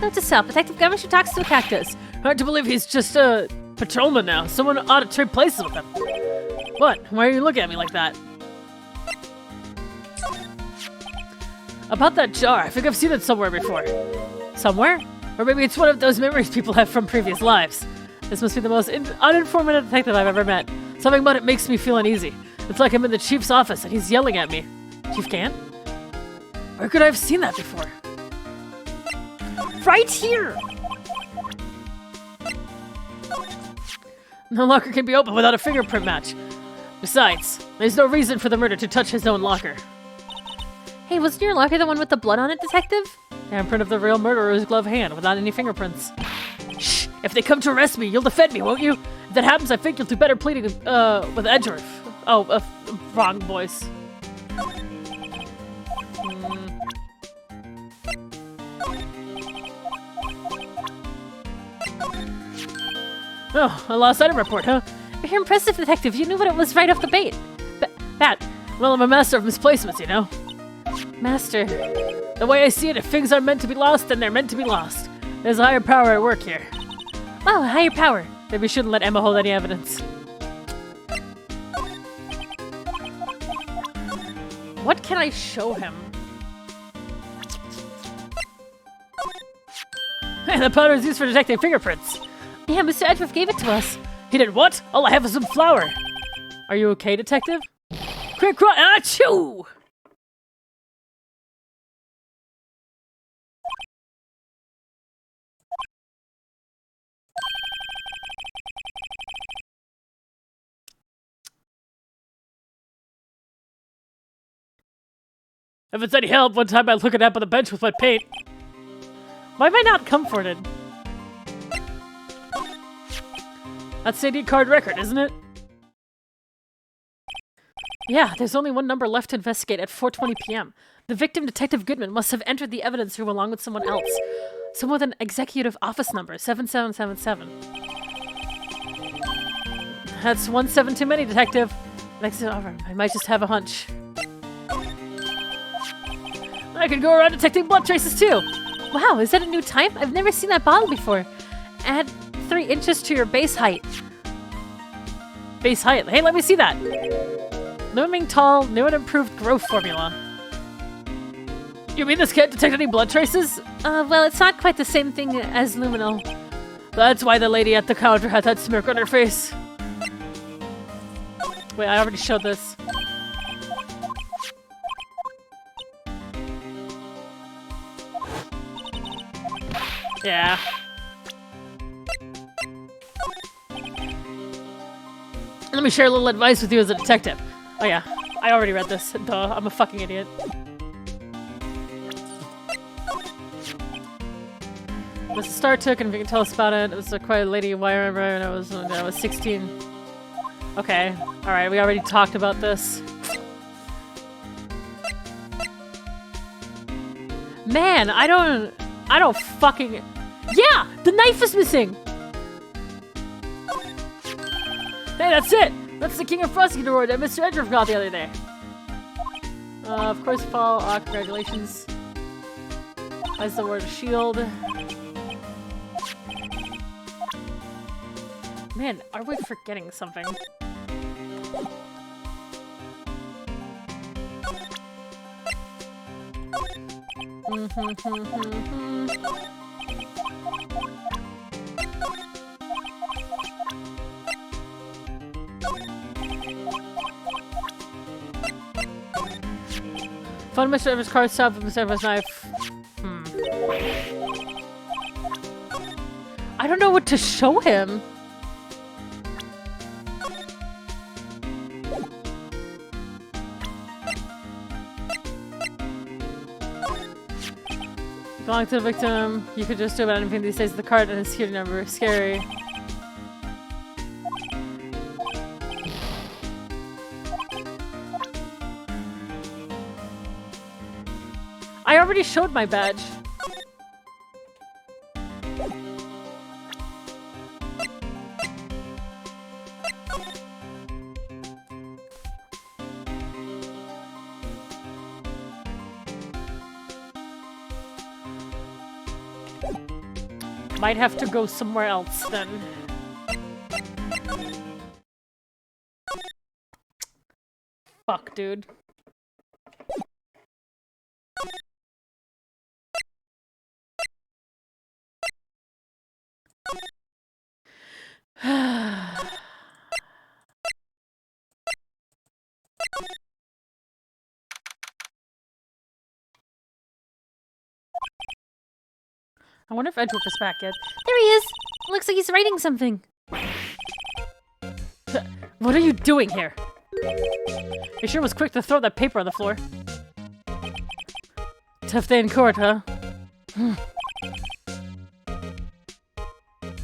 Note to self, Detective Gumshoe talks to a cactus. Hard to believe he's just a patrolman now. Someone ought to trade places with him. What? Why are you looking at me like that? About that jar, I think I've seen it somewhere before. Somewhere? Or maybe it's one of those memories people have from previous lives. This must be the most uninformative detective I've ever met. Something about it makes me feel uneasy. It's like I'm in the chief's office and he's yelling at me. Chief Gant? Where could I have seen that before? Right here! No locker can be opened without a fingerprint match. Besides, there's no reason for the murderer to touch his own locker. Hey, wasn't your locker the one with the blood on it, Detective? Handprint of the real murderer's glove hand without any fingerprints. Shh! If they come to arrest me, you'll defend me, won't you? If that happens, I think you'll do better pleading with Edgeworth. Oh, wrong voice. Oh, a lost item report, huh? You're impressive, Detective. You knew what it was right off the bat. Bat. Well, I'm a master of misplacements, you know? Master. The way I see it, if things are meant to be lost, then they're meant to be lost. There's a higher power at work here. Wow, a higher power. Maybe we shouldn't let Emma hold any evidence. What can I show him? The powder is used for detecting fingerprints. Yeah, Mr. Edgeworth gave it to us. He did what? All I have is some flour. Are you okay, Detective? Quick run! Achoo! If it's any help, one time I looked up on the bench with my paint. Why am I not comforted? That's the ID card record, isn't it? Yeah, there's only one number left to investigate at 4:20 p.m. The victim, Detective Goodman, must have entered the evidence room along with someone else. Someone with an executive office number, 7777. That's 17 too many, Detective. I might just have a hunch. I could go around detecting blood traces too! Wow, is that a new type? I've never seen that bottle before. Add 3 inches to your base height. Base height? Hey, let me see that! Looming tall, new and improved growth formula. You mean this can't detect any blood traces? Well, it's not quite the same thing as luminal. That's why the lady at the counter had that smirk on her face. Wait, I already showed this. Yeah. Let me share a little advice with you as a detective. Oh yeah, I already read this. Duh, I'm a fucking idiot. Mrs. Star took, and if you can tell us about it, it was quite a lady. Why I remember when I was 16. Okay, all right, we already talked about this. Man, I don't fucking. Yeah, the knife is missing. Hey, that's it. That's the King of Prosecutor Award that Mr. Edgeworth got the other day. Of course, Paul. Congratulations. That's the word shield. Man, are we forgetting something? Found Mr. Edwards' car stop with Mr. Edwards' knife. I don't know what to show him. Belong to the victim. You could just do about anything these days. The card and his security number. Scary. I already showed my badge. Might have to go somewhere else then. Fuck, dude. I wonder if Edgeworth is back yet. There he is! Looks like he's writing something. What are you doing here? You sure was quick to throw that paper on the floor. Tough day in court, huh?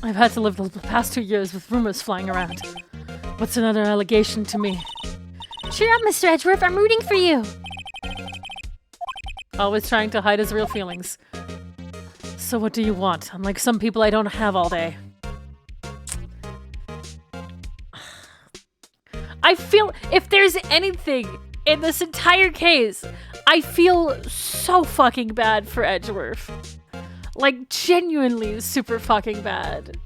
I've had to live the past 2 years with rumors flying around. What's another allegation to me? Cheer up, Mr. Edgeworth, I'm rooting for you! Always trying to hide his real feelings. So what do you want? Unlike some people, I don't have all day. I feel, if there's anything in this entire case, I feel so fucking bad for Edgeworth. Like, genuinely super fucking bad.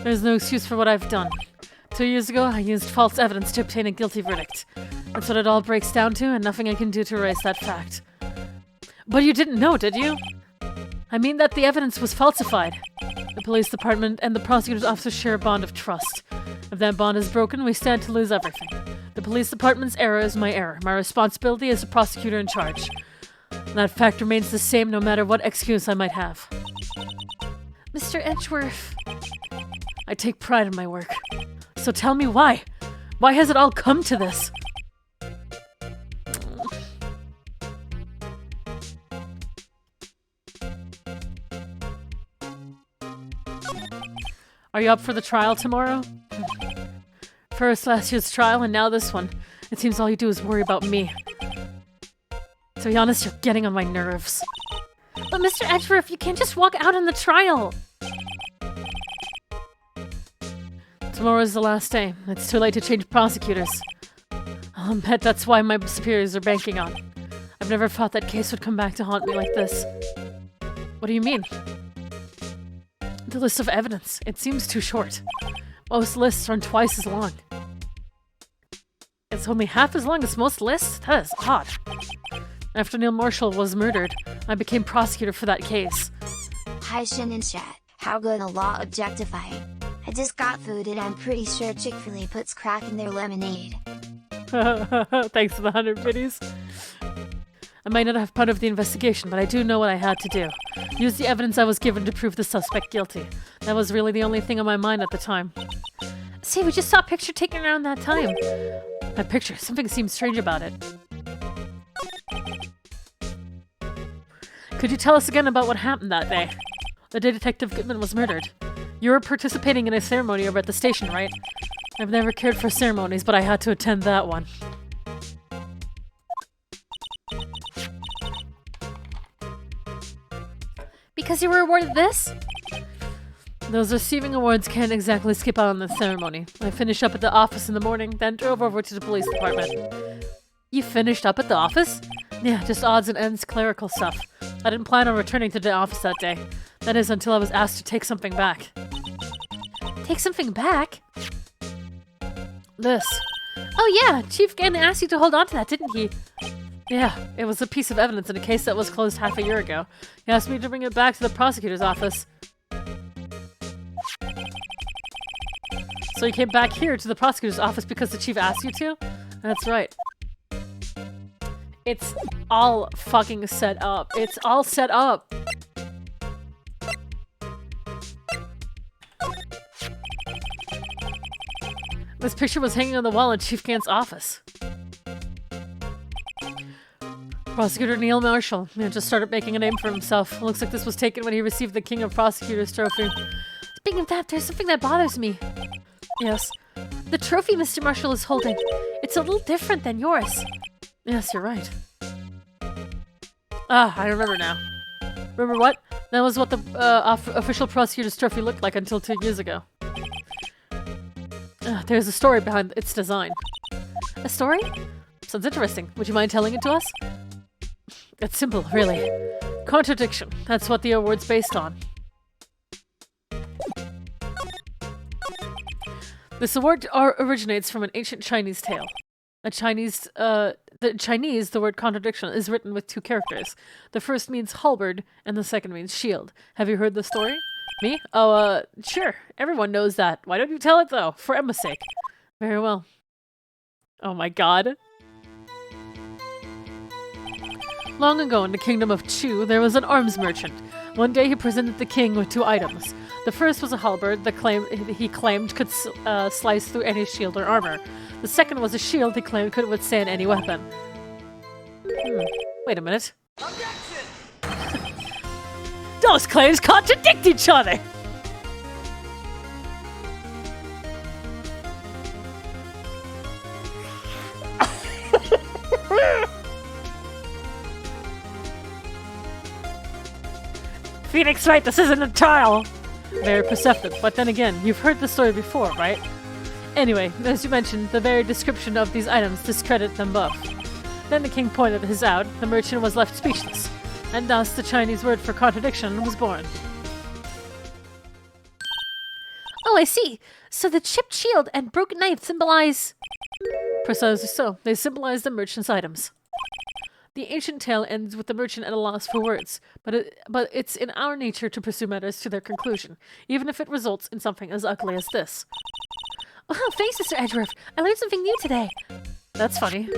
There's no excuse for what I've done. 2 years ago, I used false evidence to obtain a guilty verdict. That's what it all breaks down to, and nothing I can do to erase that fact. But you didn't know, did you? I mean that the evidence was falsified. The police department and the prosecutor's office share a bond of trust. If that bond is broken, we stand to lose everything. The police department's error is my error. My responsibility is the prosecutor in charge. That fact remains the same no matter what excuse I might have. Mr. Edgeworth. I take pride in my work. So tell me why. Why has it all come to this? Are you up for the trial tomorrow? First last year's trial and now this one. It seems all you do is worry about me. To be honest, you're getting on my nerves. But Mr. Edgeworth, you can't just walk out on the trial! Tomorrow is the last day. It's too late to change prosecutors. I'll bet that's why my superiors are banking on. I've never thought that case would come back to haunt me like this. What do you mean? The list of evidence. It seems too short. Most lists run twice as long. It's only half as long as most lists? That is odd. After Neil Marshall was murdered, I became prosecutor for that case. Hi Shin and chat, how good a law objectifying. I just got food and I'm pretty sure Chick-fil-A puts crack in their lemonade. Thanks for the 100 biddies. I might not have part of the investigation, but I do know what I had to do. Use the evidence I was given to prove the suspect guilty. That was really the only thing on my mind at the time. See, we just saw a picture taken around that time. That picture, something seems strange about it. Could you tell us again about what happened that day? The day Detective Goodman was murdered. You were participating in a ceremony over at the station, right? I've never cared for ceremonies, but I had to attend that one. Because you were awarded this? Those receiving awards can't exactly skip out on the ceremony. I finished up at the office in the morning, then drove over to the police department. You finished up at the office? Yeah, just odds and ends clerical stuff. I didn't plan on returning to the office that day. That is, until I was asked to take something back. Take something back? This. Oh yeah, Chief Gant asked you to hold on to that, didn't he? Yeah, it was a piece of evidence in a case that was closed half a year ago. He asked me to bring it back to the prosecutor's office. So you came back here to the prosecutor's office because the chief asked you to? That's right. It's all fucking set up. It's all set up. This picture was hanging on the wall in Chief Gant's office. Prosecutor Neil Marshall just started making a name for himself. Looks like this was taken when he received the King of Prosecutors trophy. Speaking of that, there's something that bothers me. Yes. The trophy Mr. Marshall is holding. It's a little different than yours. Yes, you're right. Ah, I remember now. Remember what? That was what the official prosecutor's trophy looked like until 2 years ago. There's a story behind its design. A story? Sounds interesting. Would you mind telling it to us? It's simple, really. Contradiction. That's what the award's based on. This award originates from an ancient Chinese tale. The word contradiction is written with 2 characters. The first means halberd, and the second means shield. Have you heard the story? Me? Oh, sure. Everyone knows that. Why don't you tell it, though? For Emma's sake. Very well. Oh my god. Long ago in the kingdom of Chu, there was an arms merchant. One day he presented the king with 2 items. The first was a halberd that he claimed could slice through any shield or armor. The second was a shield he claimed could withstand any weapon. Wait a minute. Objection! Those claims contradict each other! Phoenix Wright, this isn't a trial! Very perceptive, but then again, you've heard the story before, right? Anyway, as you mentioned, the very description of these items discredit them both. Then the king pointed his out, the merchant was left speechless, and thus the Chinese word for contradiction was born. Oh, I see! So the chipped shield and broken knife symbolize... Precisely so. They symbolize the merchant's items. The ancient tale ends with the merchant at a loss for words, but it's in our nature to pursue matters to their conclusion, even if it results in something as ugly as this. Wow, thanks, Mr. Edgeworth. I learned something new today. That's funny.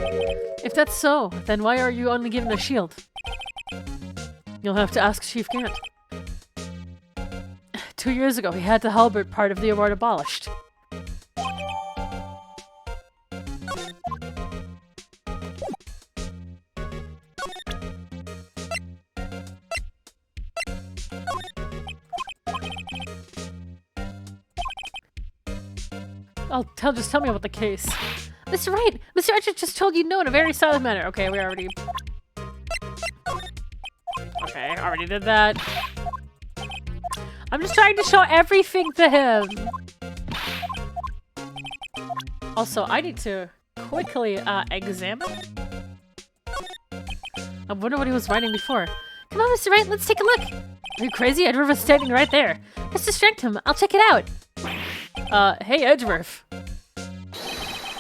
If that's so, then why are you only given a shield? You'll have to ask Chief Gant. 2 years ago, he had the halberd part of the award abolished. Just tell me about the case. Mr. Wright! Mr. Edgeworth just told you no in a very silent manner. Okay, we already... Okay, already did that. I'm just trying to show everything to him. Also, I need to quickly examine. I wonder what he was writing before. Come on, Mr. Wright, let's take a look. Are you crazy? Edgeworth is standing right there. Let's distract him. I'll check it out. Hey, Edgeworth.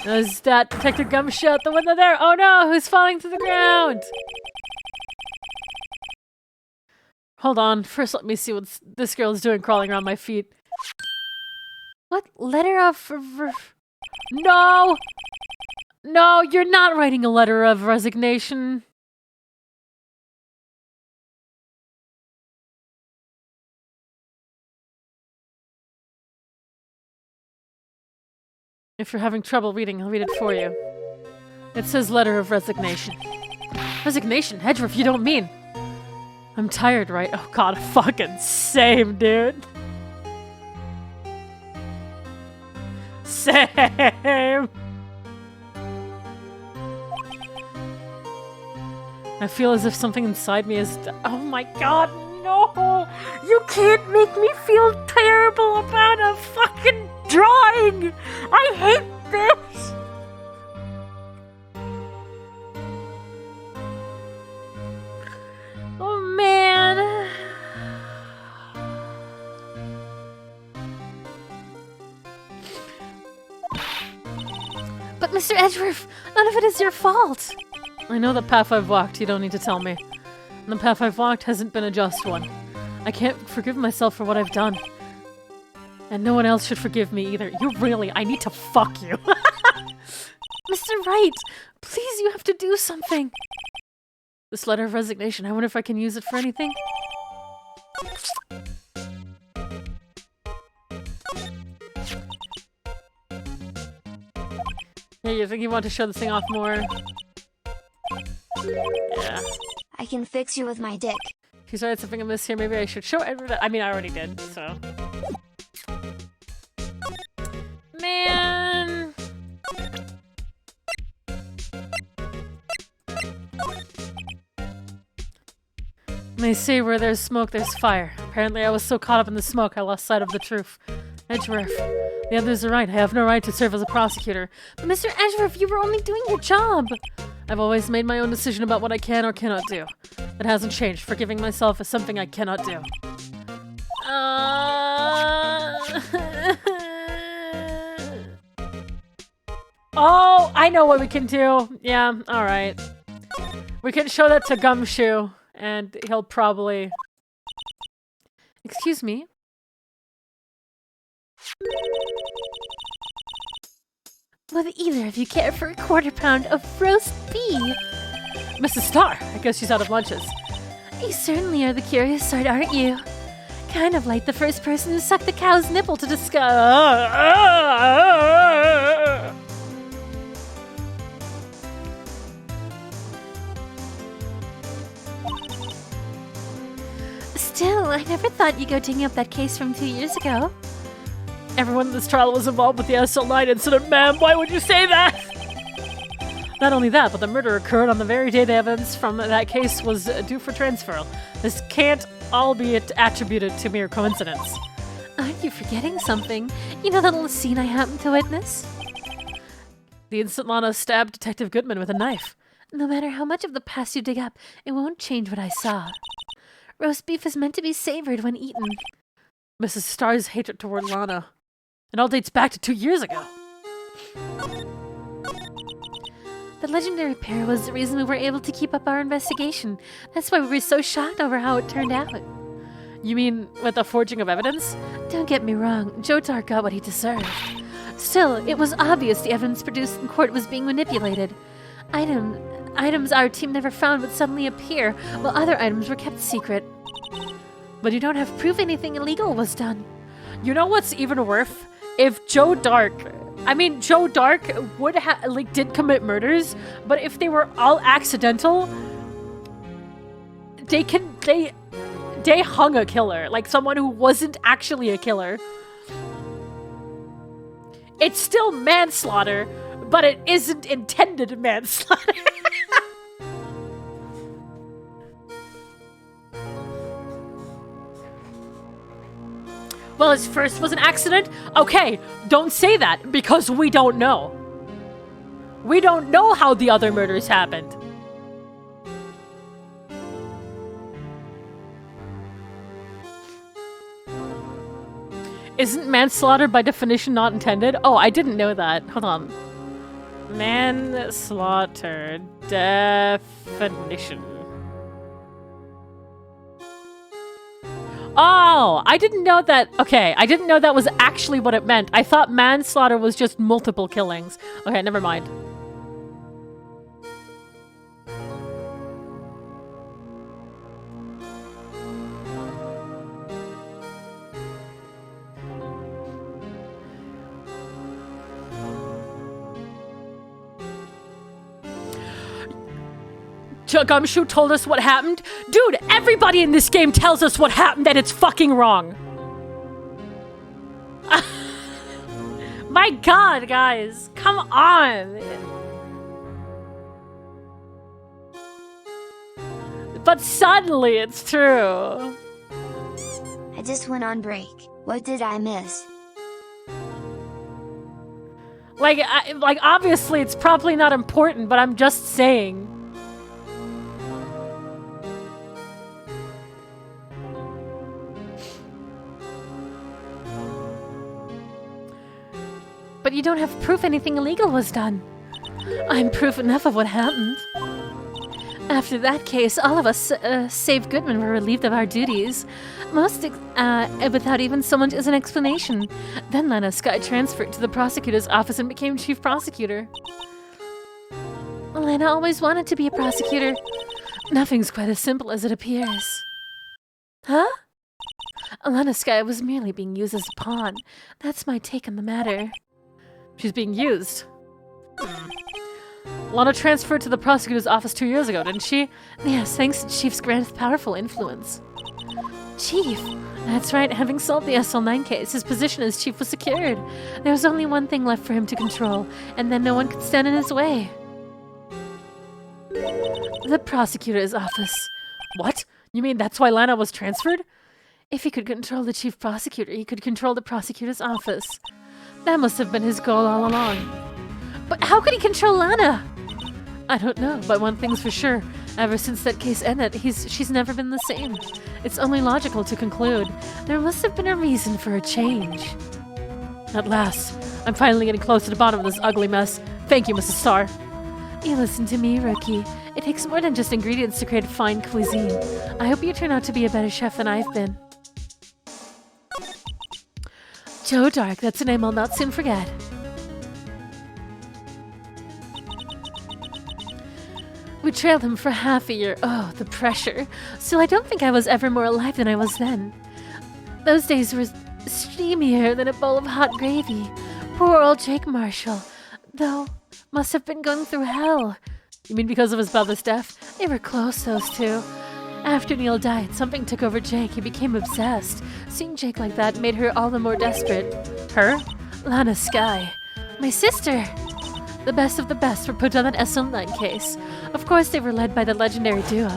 Is that Detective Gumshoe out the window there? Oh no, who's falling to the ground? Hold on, first let me see what this girl is doing crawling around my feet. What? Letter of... No! No, you're not writing a letter of resignation. If you're having trouble reading, I'll read it for you. It says letter of resignation. Resignation? Hedgerow, you don't mean... I'm tired, right? Oh god, fucking same, dude. Same! I feel as if something inside me is... Oh my god, no! You can't make me feel terrible about a fucking drawing! I hate this! Oh man! But Mr. Edgeworth, none of it is your fault. I know the path I've walked, you don't need to tell me. And the path I've walked hasn't been a just one. I can't forgive myself for what I've done. And no one else should forgive me either. You really, I need to fuck you. Mr. Wright, please, you have to do something. This letter of resignation, I wonder if I can use it for anything? Hey, you think you want to show this thing off more? Yeah. I can fix you with my dick. If you started something amiss here, maybe I should show everyone. I mean, I already did, so. Man! They say where there's smoke, there's fire. Apparently I was so caught up in the smoke, I lost sight of the truth. Edgeworth, the others are right. I have no right to serve as a prosecutor. But Mr. Edgeworth, you were only doing your job. I've always made my own decision about what I can or cannot do. It hasn't changed. Forgiving myself is something I cannot do. Oh, I know what we can do. Yeah, alright. We can show that to Gumshoe, and he'll probably... Excuse me? Would either of you care for a quarter-pound of roast beef? Mrs. Starr, I guess she's out of lunches. You certainly are the curious sort, aren't you? Kind of like the first person who sucked the cow's nipple to discover. Still, I never thought you'd go digging up that case from 2 years ago. Everyone in this trial was involved with the SL9 incident, ma'am. Why would you say that? Not only that, but the murder occurred on the very day the evidence from that case was due for transfer. This can't all be attributed to mere coincidence. Aren't you forgetting something? You know that little scene I happened to witness? The instant Lana stabbed Detective Goodman with a knife. No matter how much of the past you dig up, it won't change what I saw. Roast beef is meant to be savored when eaten. Mrs. Starr's hatred toward Lana. It all dates back to 2 years ago. The legendary pair was the reason we were able to keep up our investigation. That's why we were so shocked over how it turned out. You mean with the forging of evidence? Don't get me wrong, Joe Dark got what he deserved. Still, it was obvious the evidence produced in court was being manipulated. Items our team never found would suddenly appear, while other items were kept secret. But you don't have proof Anything illegal was done. You know what's even worse? If Joe Dark would did commit murders, but if they were all accidental, they hung a killer, like someone who wasn't actually a killer. It's still manslaughter, but it isn't intended manslaughter. Well, his first was an accident? Okay, don't say that, because we don't know. We don't know how the other murders happened. Isn't manslaughter by definition not intended? Oh, I didn't know that. Hold on. Manslaughter definition. Oh, I didn't know that. Okay, I didn't know that was actually what it meant. I thought manslaughter was just multiple killings. Okay, never mind. Gumshoe told us what happened? Dude, everybody in this game tells us what happened and it's fucking wrong. My god, guys. Come on. But suddenly it's true. I just went on break. What did I miss? Like obviously it's probably not important, but I'm just saying. But you don't have proof anything illegal was done. I'm proof enough of what happened. After that case, all of us, save Goodman, were relieved of our duties. Without even so much as an explanation. Then Lana Sky transferred to the prosecutor's office and became chief prosecutor. Lana always wanted to be a prosecutor. Nothing's quite as simple as it appears. Huh? Lana Sky was merely being used as a pawn. That's my take on the matter. She's being used. Lana transferred to the prosecutor's office 2 years ago, didn't she? Yes, thanks to Chief's grand powerful influence. Chief? That's right, having solved the SL9 case, his position as chief was secured. There was only one thing left for him to control, and then no one could stand in his way. The prosecutor's office. What? You mean that's why Lana was transferred? If he could control the chief prosecutor, he could control the prosecutor's office. That must have been his goal all along. But how could he control Lana? I don't know, but one thing's for sure. Ever since that case ended, she's never been the same. It's only logical to conclude there must have been a reason for a change. At last, I'm finally getting close to the bottom of this ugly mess. Thank you, Mrs. Starr. You listen to me, rookie. It takes more than just ingredients to create fine cuisine. I hope you turn out to be a better chef than I've been. Joe Dark, that's a name I'll not soon forget. We trailed him for half a year. Oh, the pressure. So I don't think I was ever more alive than I was then. Those days were steamier than a bowl of hot gravy. Poor old Jake Marshall, though, must have been going through hell. You mean because of his brother's death? They were close, those two. After Neil died, something took over Jake. He became obsessed. Seeing Jake like that made her all the more desperate. Her? Lana Sky. My sister. The best of the best were put on that SL9 case. Of course they were led by the legendary duo.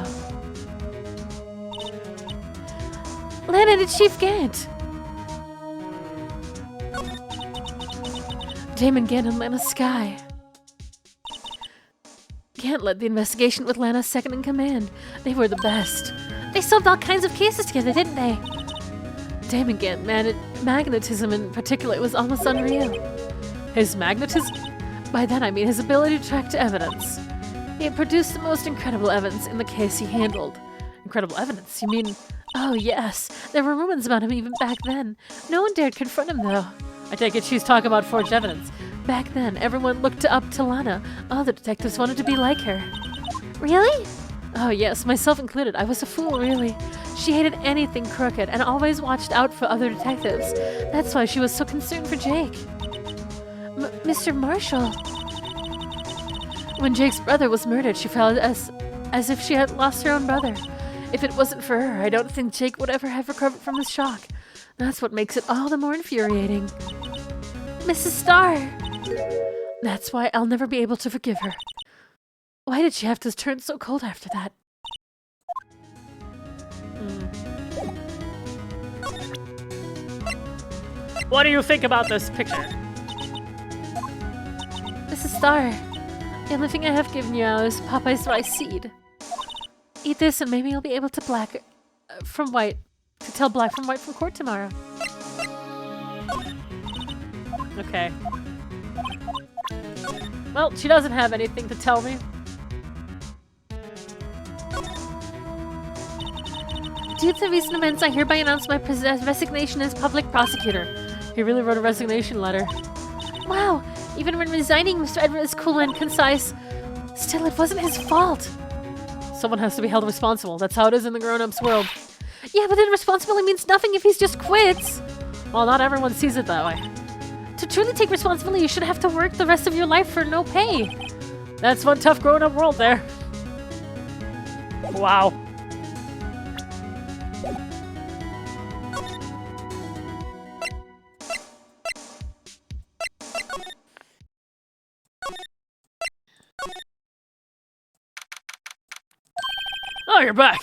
Lana and Chief Gant. Damon Gant and Lana Sky. Gant led the investigation with Lana second in command. They were the best. They solved all kinds of cases together, didn't they? Damon Gant, magnetism in particular, was almost unreal. His magnetism? By that I mean his ability to track to evidence. He had produced the most incredible evidence in the case he handled. Incredible evidence? You mean... Oh yes, there were rumors about him even back then. No one dared confront him though. I take it she's talking about forged evidence. Back then, everyone looked up to Lana. All the detectives wanted to be like her. Really? Oh yes, myself included. I was a fool, really. She hated anything crooked and always watched out for other detectives. That's why she was so concerned for Jake. Mr. Marshall. When Jake's brother was murdered, she felt as if she had lost her own brother. If it wasn't for her, I don't think Jake would ever have recovered from his shock. That's what makes it all the more infuriating. Mrs. Starr! That's why I'll never be able to forgive her. Why did she have to turn so cold after that? What do you think about this picture? Mrs. Starr, the only thing I have given you now is Popeye's rice seed. Eat this and maybe you'll be able to tell black from white from court tomorrow. Okay. Well, she doesn't have anything to tell me. Due to the recent events, I hereby announce my resignation as public prosecutor. He really wrote a resignation letter. Wow, even when resigning, Mr. Edward is cool and concise. Still, it wasn't his fault. Someone has to be held responsible. That's how it is in the grown-ups world. Yeah, but then responsibility means nothing if he's just quits. Well, not everyone sees it that way. To truly take responsibility, you should have to work the rest of your life for no pay. That's one tough grown-up world there. Wow. Oh, you're back.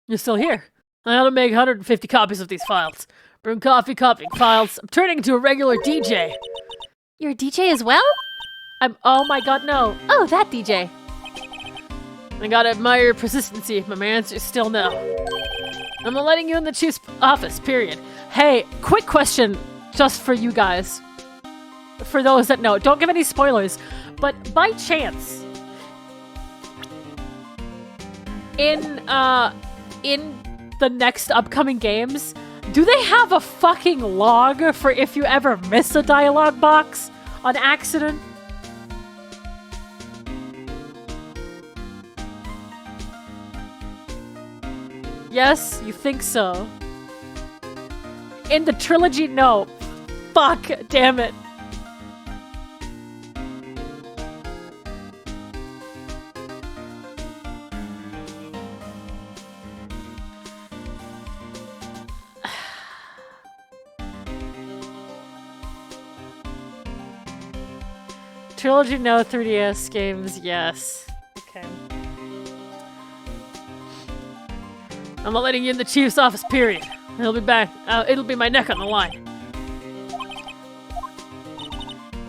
You're still here. I ought to make 150 copies of these files. Brewing coffee, copying files. I'm turning into a regular DJ. You're a DJ as well? Oh my god, no. Oh, that DJ. I gotta admire your persistency. My answer is still no. I'm not letting you in the chief's office, period. Hey, quick question just for you guys. For those that know, don't give any spoilers, but by chance, in the next upcoming games, do they have a fucking log for if you ever miss a dialogue box on accident? Yes, you think so. In the trilogy, no. Fuck, damn it. Trilogy, no. 3DS games, yes. Okay. I'm not letting you in the chief's office, period. He'll be back. It'll be my neck on the line.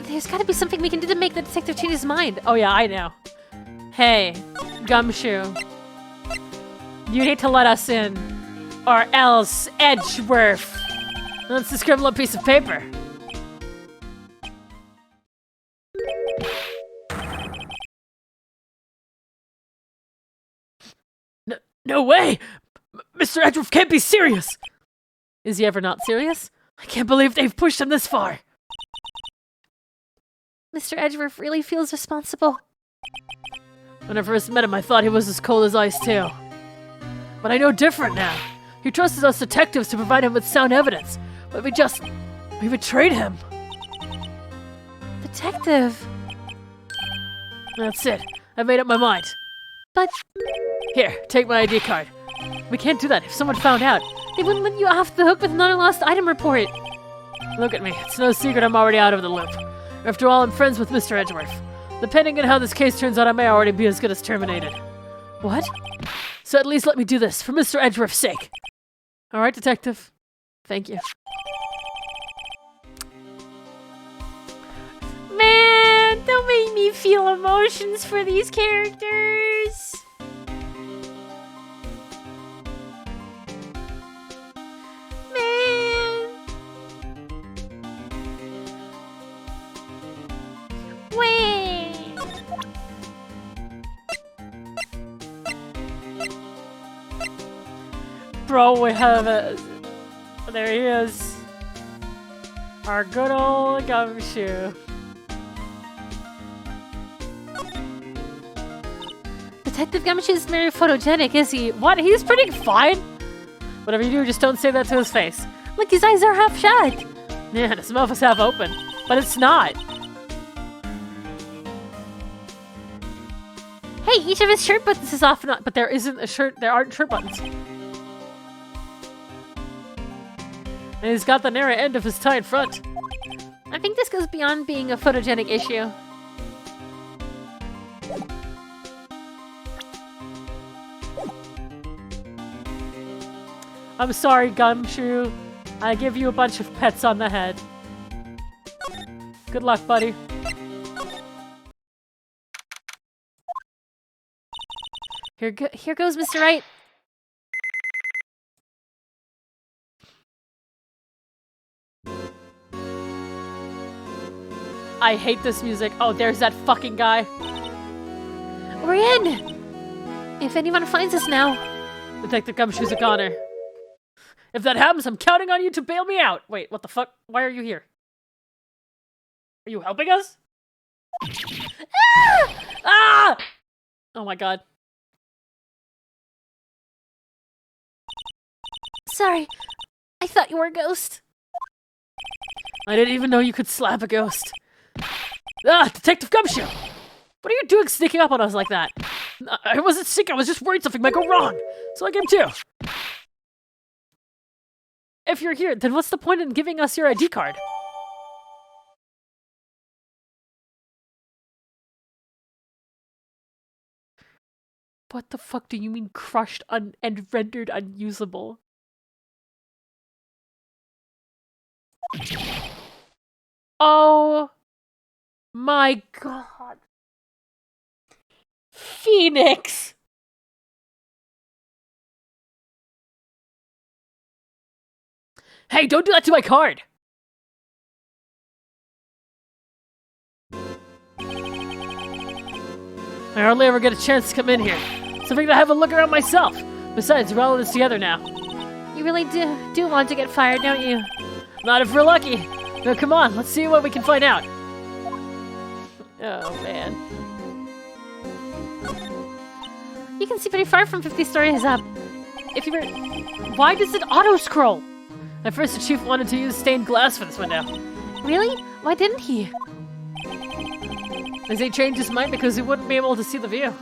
There's gotta be something we can do to make the detective change his mind. Oh yeah, I know. Hey, Gumshoe. You need to let us in. Or else, Edgeworth. Let's scribble a piece of paper. No way! Mr. Edgeworth can't be serious! Is he ever not serious? I can't believe they've pushed him this far. Mr. Edgeworth really feels responsible. When I first met him, I thought he was as cold as ice, too. But I know different now. He trusted us detectives to provide him with sound evidence. But we betrayed him. Detective. That's it. I made up my mind. But... Here, take my ID card. We can't do that. If someone found out, they wouldn't let you off the hook with another lost item report. Look at me. It's no secret I'm already out of the loop. After all, I'm friends with Mr. Edgeworth. Depending on how this case turns out, I may already be as good as terminated. What? So at least let me do this, for Mr. Edgeworth's sake. Alright, detective. Thank you. Man, don't make me feel emotions for these characters. Man. Wait. Bro, we have a... There he is. Our good old Gumshoe. Detective Gumshoe's very photogenic, is he? What? He's pretty fine. Whatever you do, just don't say that to his face. Look, his eyes are half shut. Yeah, his mouth is half open. But it's not. Hey, each of his shirt buttons is off and on, But there isn't a shirt. There aren't shirt buttons. And he's got the narrow end of his tie in front. I think this goes beyond being a photogenic issue. I'm sorry, Gumshoe. I give you a bunch of pets on the head. Good luck, buddy. Here goes Mr. Wright. I hate this music. Oh, there's that fucking guy. We're in! If anyone finds us now... Detective Gumshoe's a goner. If that happens, I'm counting on you to bail me out. Wait, what the fuck? Why are you here? Are you helping us? Ah! Ah! Oh my god. Sorry. I thought you were a ghost. I didn't even know you could slap a ghost. Ah, Detective Gumshoe! What are you doing sneaking up on us like that? I wasn't sick, I was just worried something might go wrong. So I came too. If you're here, then what's the point in giving us your ID card? What the fuck do you mean crushed and rendered unusable? Oh my god. Phoenix! Hey, don't do that to my card! I hardly ever get a chance to come in here, so I figured I'd have a look around myself. Besides, we're all in this together now. You really do want to get fired, don't you? Not if we're lucky. No, come on, let's see what we can find out. Oh, man. You can see pretty far from 50 stories up. If you were... Why does it auto-scroll? At first, the chief wanted to use stained glass for this window. Really? Why didn't he? As he changed his mind because he wouldn't be able to see the view.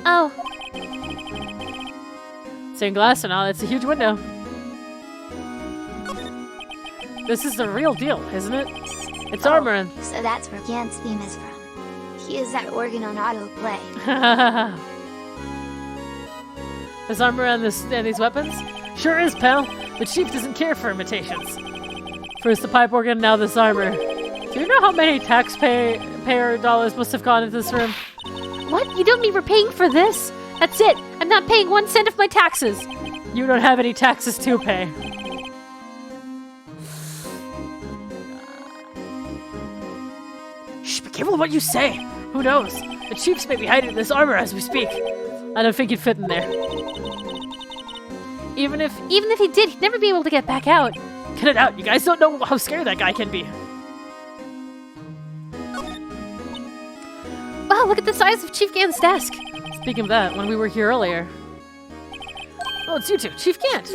Oh. Stained glass and all, it's a huge window. This is the real deal, isn't it? It's armor and... So that's where Gant's beam is from. He is that organ on autoplay. There's armor and these weapons? Sure is, pal. The chief doesn't care for imitations. First the pipe organ, now this armor. Do you know how many taxpayer dollars must have gone into this room? What? You don't mean we're paying for this? That's it. I'm not paying 1 cent of my taxes. You don't have any taxes to pay. Shh, be careful what you say. Who knows? The chiefs may be hiding this armor as we speak. I don't think he'd fit in there. Even if he did, he'd never be able to get back out. Get it out. You guys don't know how scary that guy can be. Wow, look at the size of Chief Gant's desk. Speaking of that, when we were here earlier... Oh, it's you two. Chief Gant.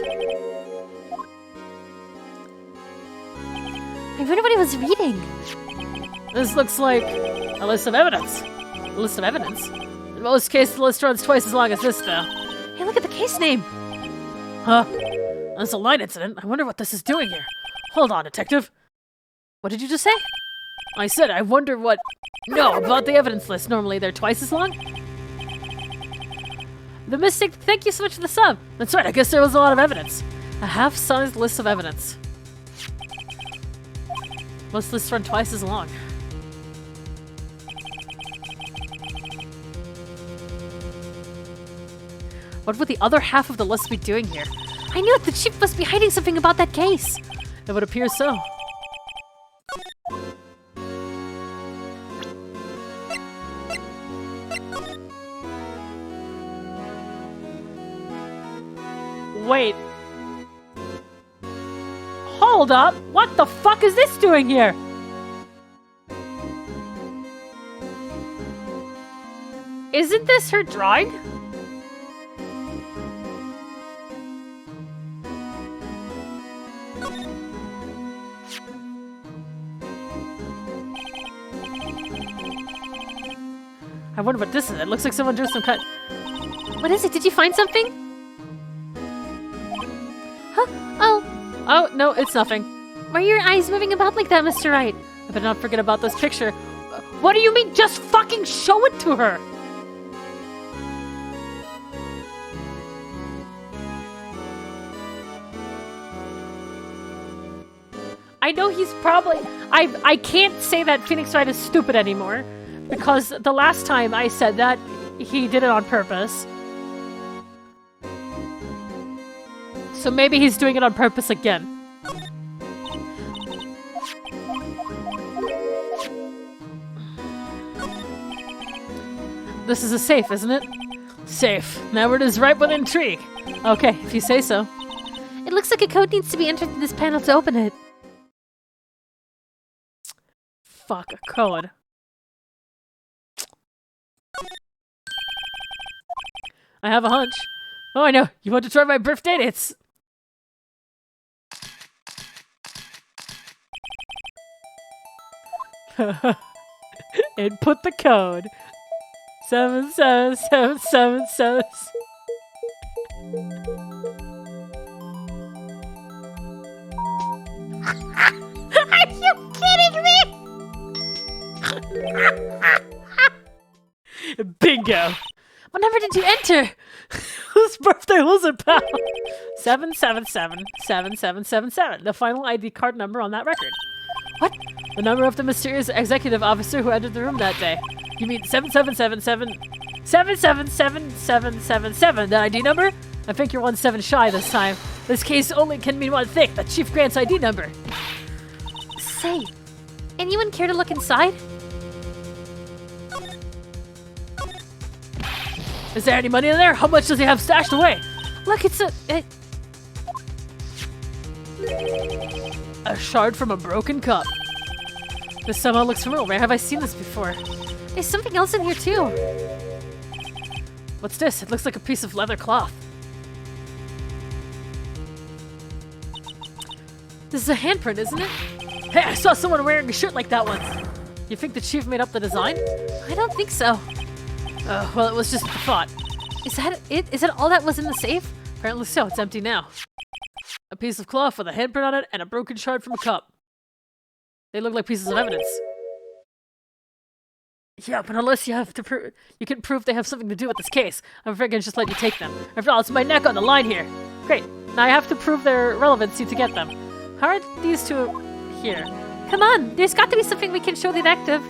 I wonder what he was reading. This looks like a list of evidence. A list of evidence? In most cases, the list runs twice as long as this, though. Hey, look at the case name. Huh? That's a line incident. I wonder what this is doing here. Hold on, detective. What did you just say? I said I wonder what... No, about the evidence list. Normally they're twice as long. The Mystic, thank you so much for the sub. That's right, I guess there was a lot of evidence. A half-sized list of evidence. Most lists run twice as long. What would the other half of the list be doing here? I knew it! The chief must be hiding something about that case! It would appear so. Wait. Hold up! What the fuck is this doing here? Isn't this her drawing? I wonder what this is. It looks like someone drew some cut. What is it? Did you find something? Huh? Oh. Oh, no, it's nothing. Why are your eyes moving about like that, Mr. Wright? I better not forget about this picture. What do you mean? Just fucking show it to her! I know he's probably... I can't say that Phoenix Wright is stupid anymore. Because the last time I said that, he did it on purpose. So maybe he's doing it on purpose again. This is a safe, isn't it? Safe. Now it is ripe with intrigue. Okay, if you say so. It looks like a code needs to be entered in this panel to open it. Fuck, a code. I have a hunch. Oh, I know. You want to try my birthday? It's... Input the code. 77777. Are you kidding me? Bingo. What number did you enter? Whose birthday was it, pal? 7777777. The final ID card number on that record. What? The number of the mysterious executive officer who entered the room that day. You mean 777777777, the ID number? I think you're 17 shy this time. This case only can mean one thing, the Chief Grant's ID number. Say, anyone care to look inside? Is there any money in there? How much does he have stashed away? Look, it's A shard from a broken cup. This somehow looks familiar. Where have I seen this before? there's something else in here too. What's this? It looks like a piece of leather cloth. This is a handprint, isn't it? Hey, I saw someone wearing a shirt like that once. You think the chief made up the design? I don't think so. Well, it was just a thought. Is that it? Is that all that was in the safe? Apparently so. It's empty now. A piece of cloth with a handprint on it and a broken shard from a cup. They look like pieces of evidence. Yeah, but unless you have to you can prove they have something to do with this case, I'm afraid I can just let you take them. After all, it's my neck on the line here. Great. Now I have to prove their relevancy to get them. How are these two here? Come on, there's got to be something we can show the detective.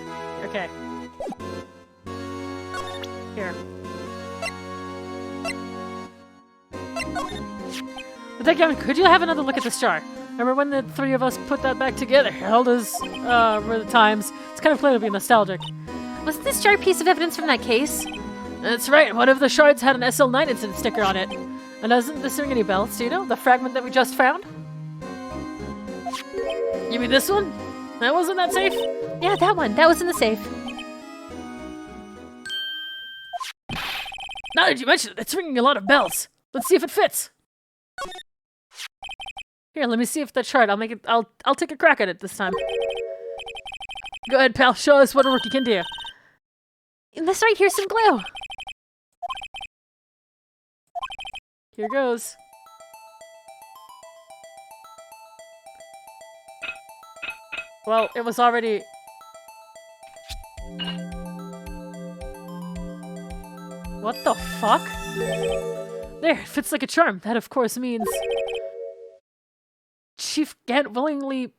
Okay. Here. Detective, could you have another look at this jar? Remember when the three of us put that back together? All those were the times. It's kind of fun to be nostalgic. Wasn't this jar a piece of evidence from that case? That's right. One of the shards had an SL9 incident sticker on it. And doesn't this ring any bells? Do you know? The fragment that we just found? You mean this one? That wasn't that safe? Yeah, that one. That was in the safe. Now that you mention it, it's ringing a lot of bells. Let's see if it fits. Here, let me see if that shard. I'll take a crack at it this time. Go ahead, pal. Show us what work you can do. This right here's some glue. Here goes. Well, it was already... What the fuck? There, it fits like a charm. That, of course, means... Chief Gant willingly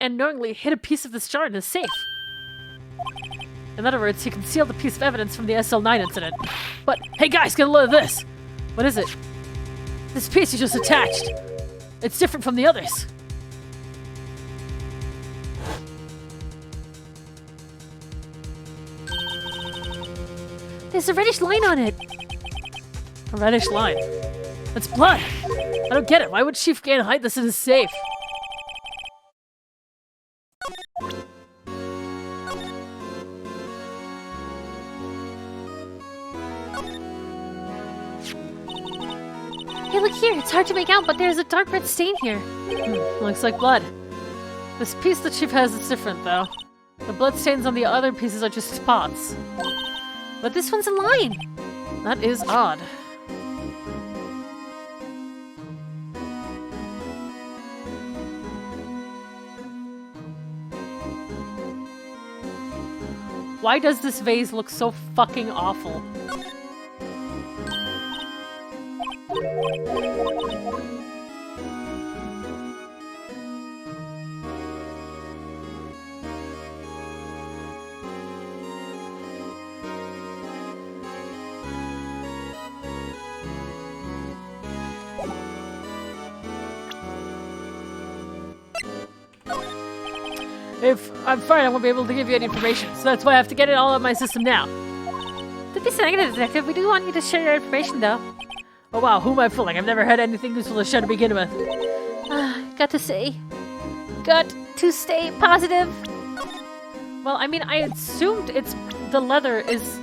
and knowingly hid a piece of this jar in his safe. In other words, he concealed a piece of evidence from the SL9 incident. But, hey guys, get a load of this! What is it? This piece you just attached. It's different from the others. There's a reddish line on it. A reddish line. That's blood. I don't get it. Why would Chief Gant hide this in his safe? Hey, look here. It's hard to make out, but there's a dark red stain here. Looks like blood. This piece the chief has is different, though. The blood stains on the other pieces are just spots. But this one's a line. That is odd. Why does this vase look so fucking awful? If I'm fine, I won't be able to give you any information, so that's why I have to get it all out of my system now. Don't be so negative, detective. We do want you to share your information, though. Oh wow, who am I fooling? I've never had anything useful to share to begin with. Got to say. Got to stay positive. Well, I mean, I assumed it's... the leather is...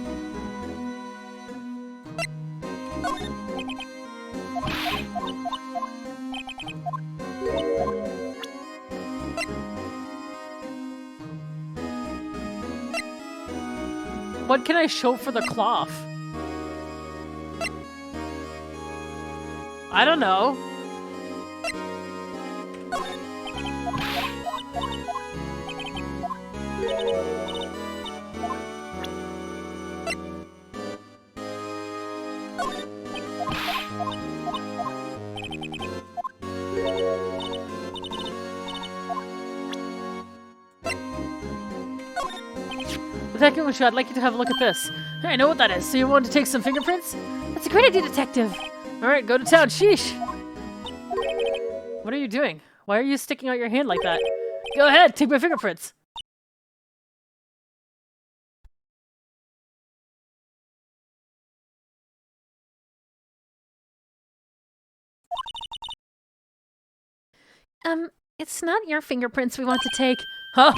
What can I show for the cloth? I don't know. Detective, I'd like you to have a look at this. I know what that is. So you want to take some fingerprints? That's a great idea, Detective. All right, go to town. Sheesh. What are you doing? Why are you sticking out your hand like that? Go ahead, take my fingerprints. It's not your fingerprints we want to take. Huh?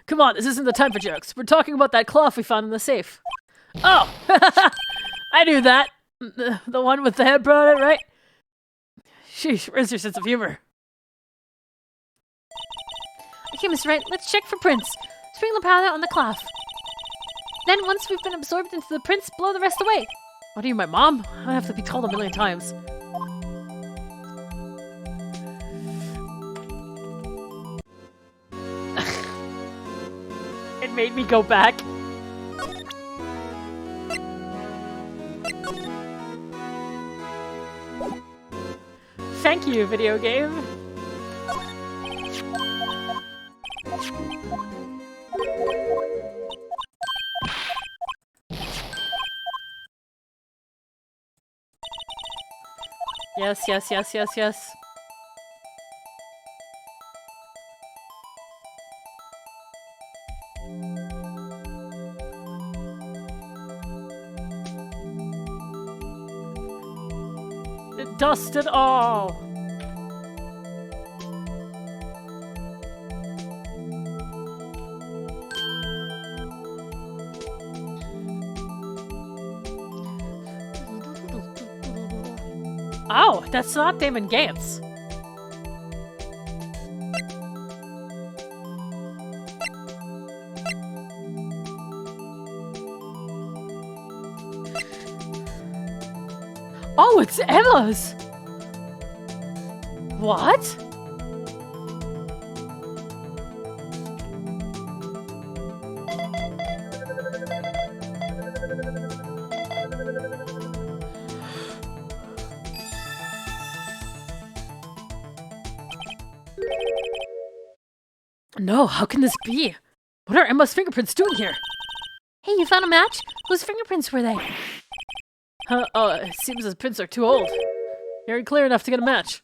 Come on, this isn't the time for jokes. We're talking about that cloth we found in the safe. Oh! I knew that. The one with the head on it, right? Sheesh, where's your sense of humor? Okay, Miss Wright, let's check for prints. Sprinkle powder on the cloth. Then, once we've been absorbed into the prints, blow the rest away. What are you, my mom? I have to be told a million times. It made me go back. Thank you, video game. Yes, yes, yes, yes, yes. Dust it all! Oh, that's not Damon Gant's. Oh, it's Emma's! What? No, how can this be? What are Emma's fingerprints doing here? Hey, you found a match? Whose fingerprints were they? Oh, it seems his prints are too old. They aren't clear enough to get a match.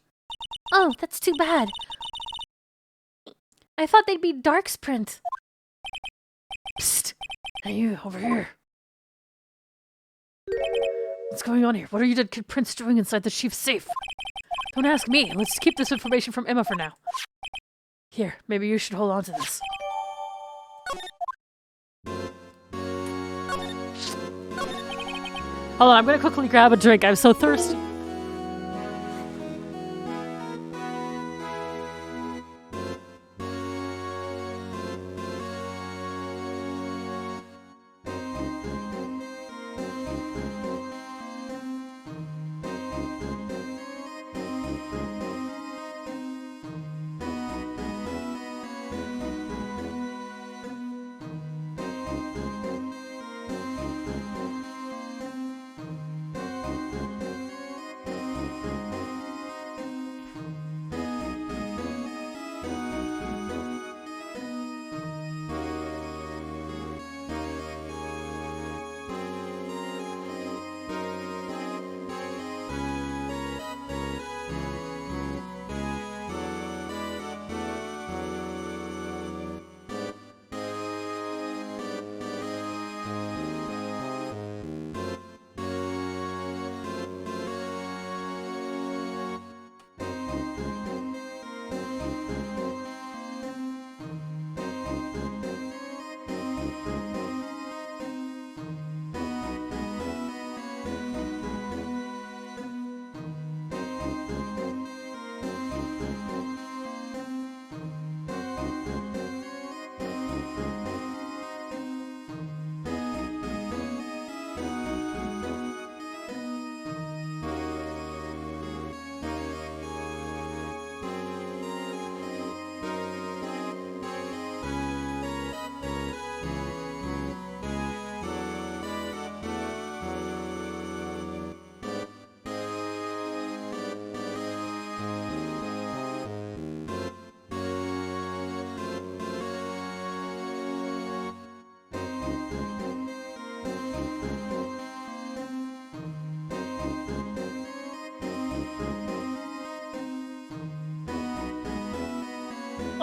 Oh, that's too bad. I thought they'd be Dark's print. Psst! Hey, you, over here. What's going on here? What are you dead prints doing inside the chief's safe? Don't ask me. Let's keep this information from Emma for now. Here, maybe you should hold on to this. Hold on, I'm gonna quickly grab a drink. I'm so thirsty.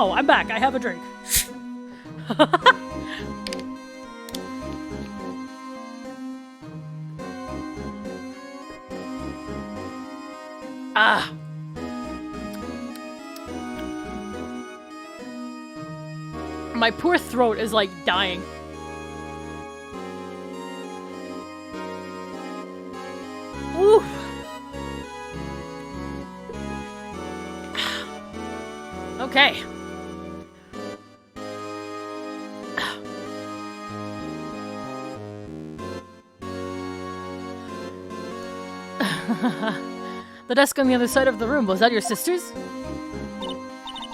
Oh, I'm back. I have a drink. Ah. My poor throat is like dying. Ooh. Okay. The desk on the other side of the room, was that your sister's?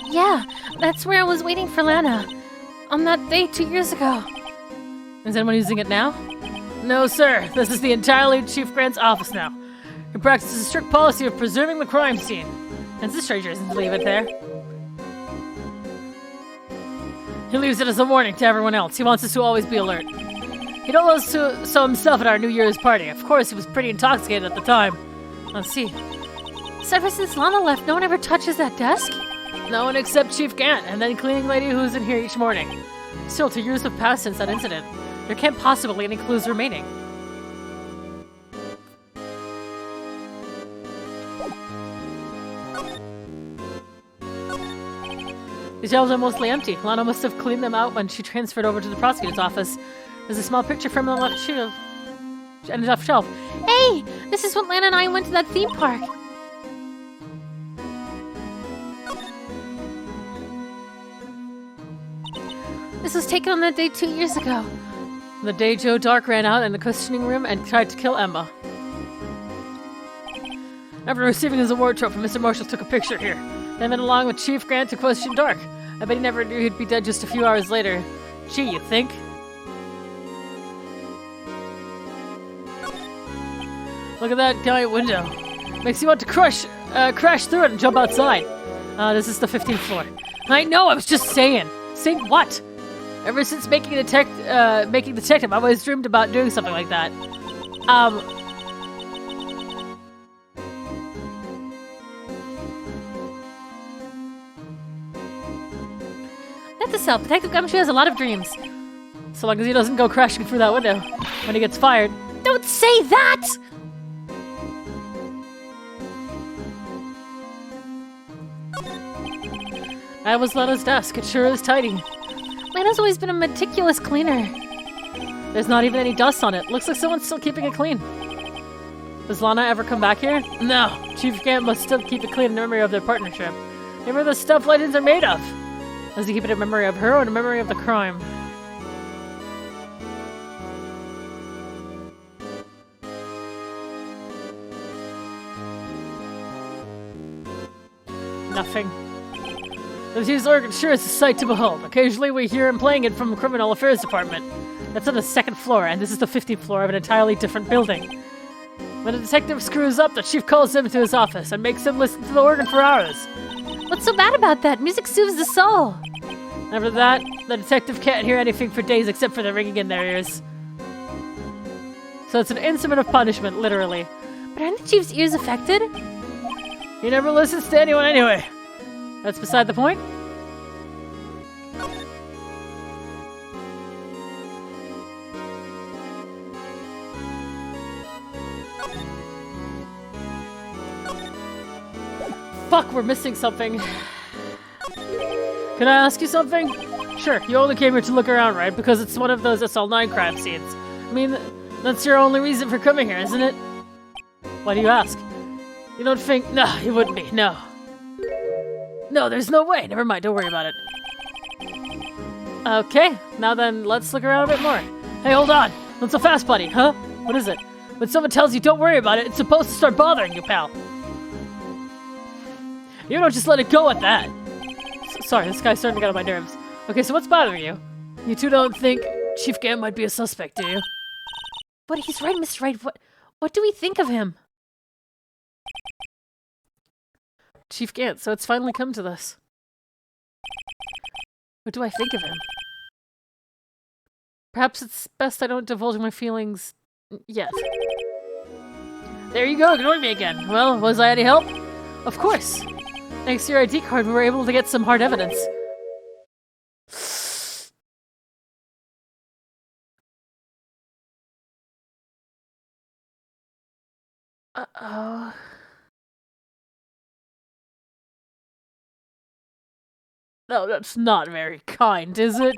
Yeah, that's where I was waiting for Lana. On that day 2 years ago. Is anyone using it now? No, sir. This is the entirely Chief Grant's office now. He practices a strict policy of preserving the crime scene. And the stranger isn't to leave it there. He leaves it as a warning to everyone else. He wants us to always be alert. He told us so himself at our New Year's party. Of course, he was pretty intoxicated at the time. Let's see. So ever since Lana left, no one ever touches that desk? No one except Chief Gant, and then cleaning lady who's in here each morning. Still, 2 years have passed since that incident. There can't possibly any clues remaining. The shelves are mostly empty. Lana must have cleaned them out when she transferred over to the prosecutor's office. There's a small picture frame on the left shelf. And a left shelf. Hey! This is when Lana and I went to that theme park. This was taken on that day 2 years ago. The day Joe Dark ran out in the questioning room and tried to kill Emma. After receiving his award trophy, Mr. Marshall took a picture here. Then went along with Chief Grant to question Dark. I bet he never knew he'd be dead just a few hours later. Gee, you think? Look at that giant window. Makes you want to crash through it and jump outside. This is the 15th floor. I know, I was just saying. Saying what? Ever since making detective, I've always dreamed about doing something like that. Let this help. Detective Gumshoe has a lot of dreams. So long as he doesn't go crashing through that window when he gets fired. Don't say that! That was Lana's desk. It sure is tidy. Lana's always been a meticulous cleaner. There's not even any dust on it. Looks like someone's still keeping it clean. Does Lana ever come back here? No. Chief Gant must still keep it clean in memory of their partnership. Remember the stuff legends are made of. Does he keep it in memory of her or in memory of the crime? Nothing. The disease organ sure is a sight to behold. Occasionally we hear him playing it from the Criminal Affairs Department. That's on the 2nd floor, and this is the 15th floor of an entirely different building. When a detective screws up, the chief calls him to his office and makes him listen to the organ for hours. What's so bad about that? Music soothes the soul. After that, the detective can't hear anything for days except for the ringing in their ears. So it's an instrument of punishment, literally. But aren't the chief's ears affected? He never listens to anyone anyway. That's beside the point. Fuck, we're missing something. Can I ask you something? Sure, you only came here to look around, right? Because it's one of those SL9 crime scenes. I mean, that's your only reason for coming here, isn't it? Why do you ask? You don't think... No, you wouldn't be, no. No, there's no way. Never mind, don't worry about it. Okay, now then, let's look around a bit more. Hey, hold on. Not so fast, buddy, huh? What is it? When someone tells you don't worry about it, it's supposed to start bothering you, pal. You don't just let it go at that. Sorry, this guy's starting to get on my nerves. Okay, so what's bothering you? You two don't think Chief Gant might be a suspect, do you? But he's right, Mr. Wright. What do we think of him? Chief Gant, so it's finally come to this. What do I think of him? Perhaps it's best I don't divulge my feelings yet. There you go, ignoring me again. Well, was I any help? Of course. Thanks to your ID card, we were able to get some hard evidence. Uh-oh. No, that's not very kind, is it?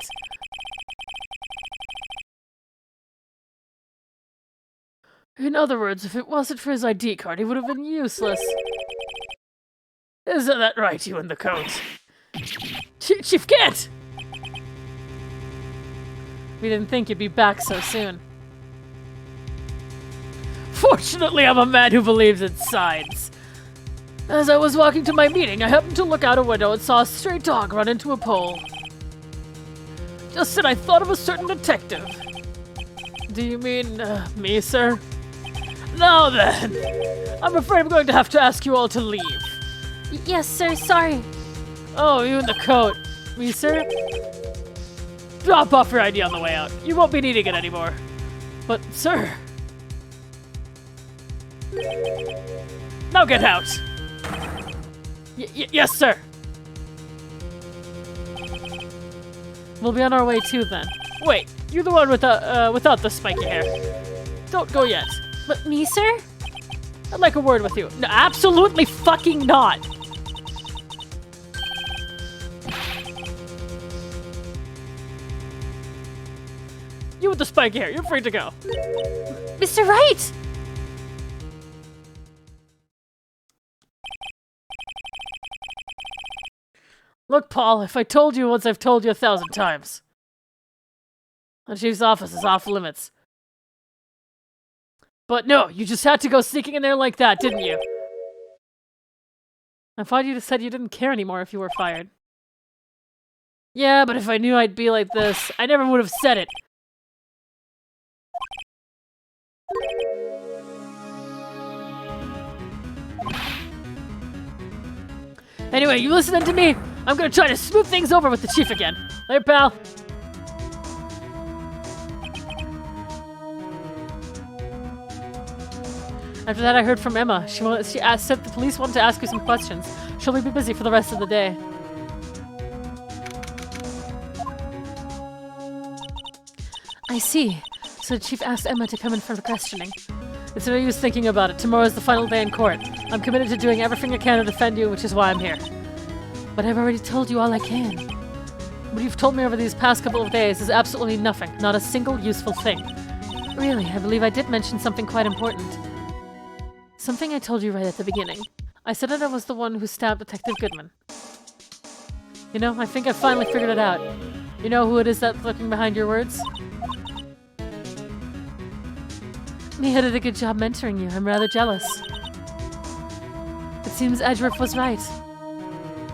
In other words, if it wasn't for his ID card, he would have been useless. Isn't that right, you in the coat? Chief Gant! We didn't think you'd be back so soon. Fortunately, I'm a man who believes in signs. As I was walking to my meeting, I happened to look out a window and saw a stray dog run into a pole. Just then I thought of a certain detective. Do you mean, me, sir? Now then, I'm afraid I'm going to have to ask you all to leave. Yes, sir, sorry. Oh, you in the coat. Me, sir? Drop off your ID on the way out. You won't be needing it anymore. But, sir... Now get out! Yes, sir! We'll be on our way too, then. Wait, you're the one without the spiky hair. Don't go yet. But me, sir? I'd like a word with you. No, absolutely fucking not! You with the spiky hair, you're free to go. Mr. Wright! Look, Paul, if I told you once, I've told you 1,000 times. The chief's office is off limits. But no, you just had to go sneaking in there like that, didn't you? I thought you said you didn't care anymore if you were fired. Yeah, but if I knew I'd be like this, I never would have said it. Anyway, you listening to me? I'm gonna try to smooth things over with the chief again. Later, pal. After that, I heard from Emma. She said the police wanted to ask her some questions. She'll be busy for the rest of the day. I see. So the chief asked Emma to come in for the questioning. It's no use thinking about it. Tomorrow's the final day in court. I'm committed to doing everything I can to defend you, which is why I'm here. But I've already told you all I can. What you've told me over these past couple of days is absolutely nothing. Not a single useful thing. Really, I believe I did mention something quite important. Something I told you right at the beginning. I said that I was the one who stabbed Detective Goodman. You know, I think I finally figured it out. You know who it is that's lurking behind your words? Mia did a good job mentoring you. I'm rather jealous. It seems Edgeworth was right.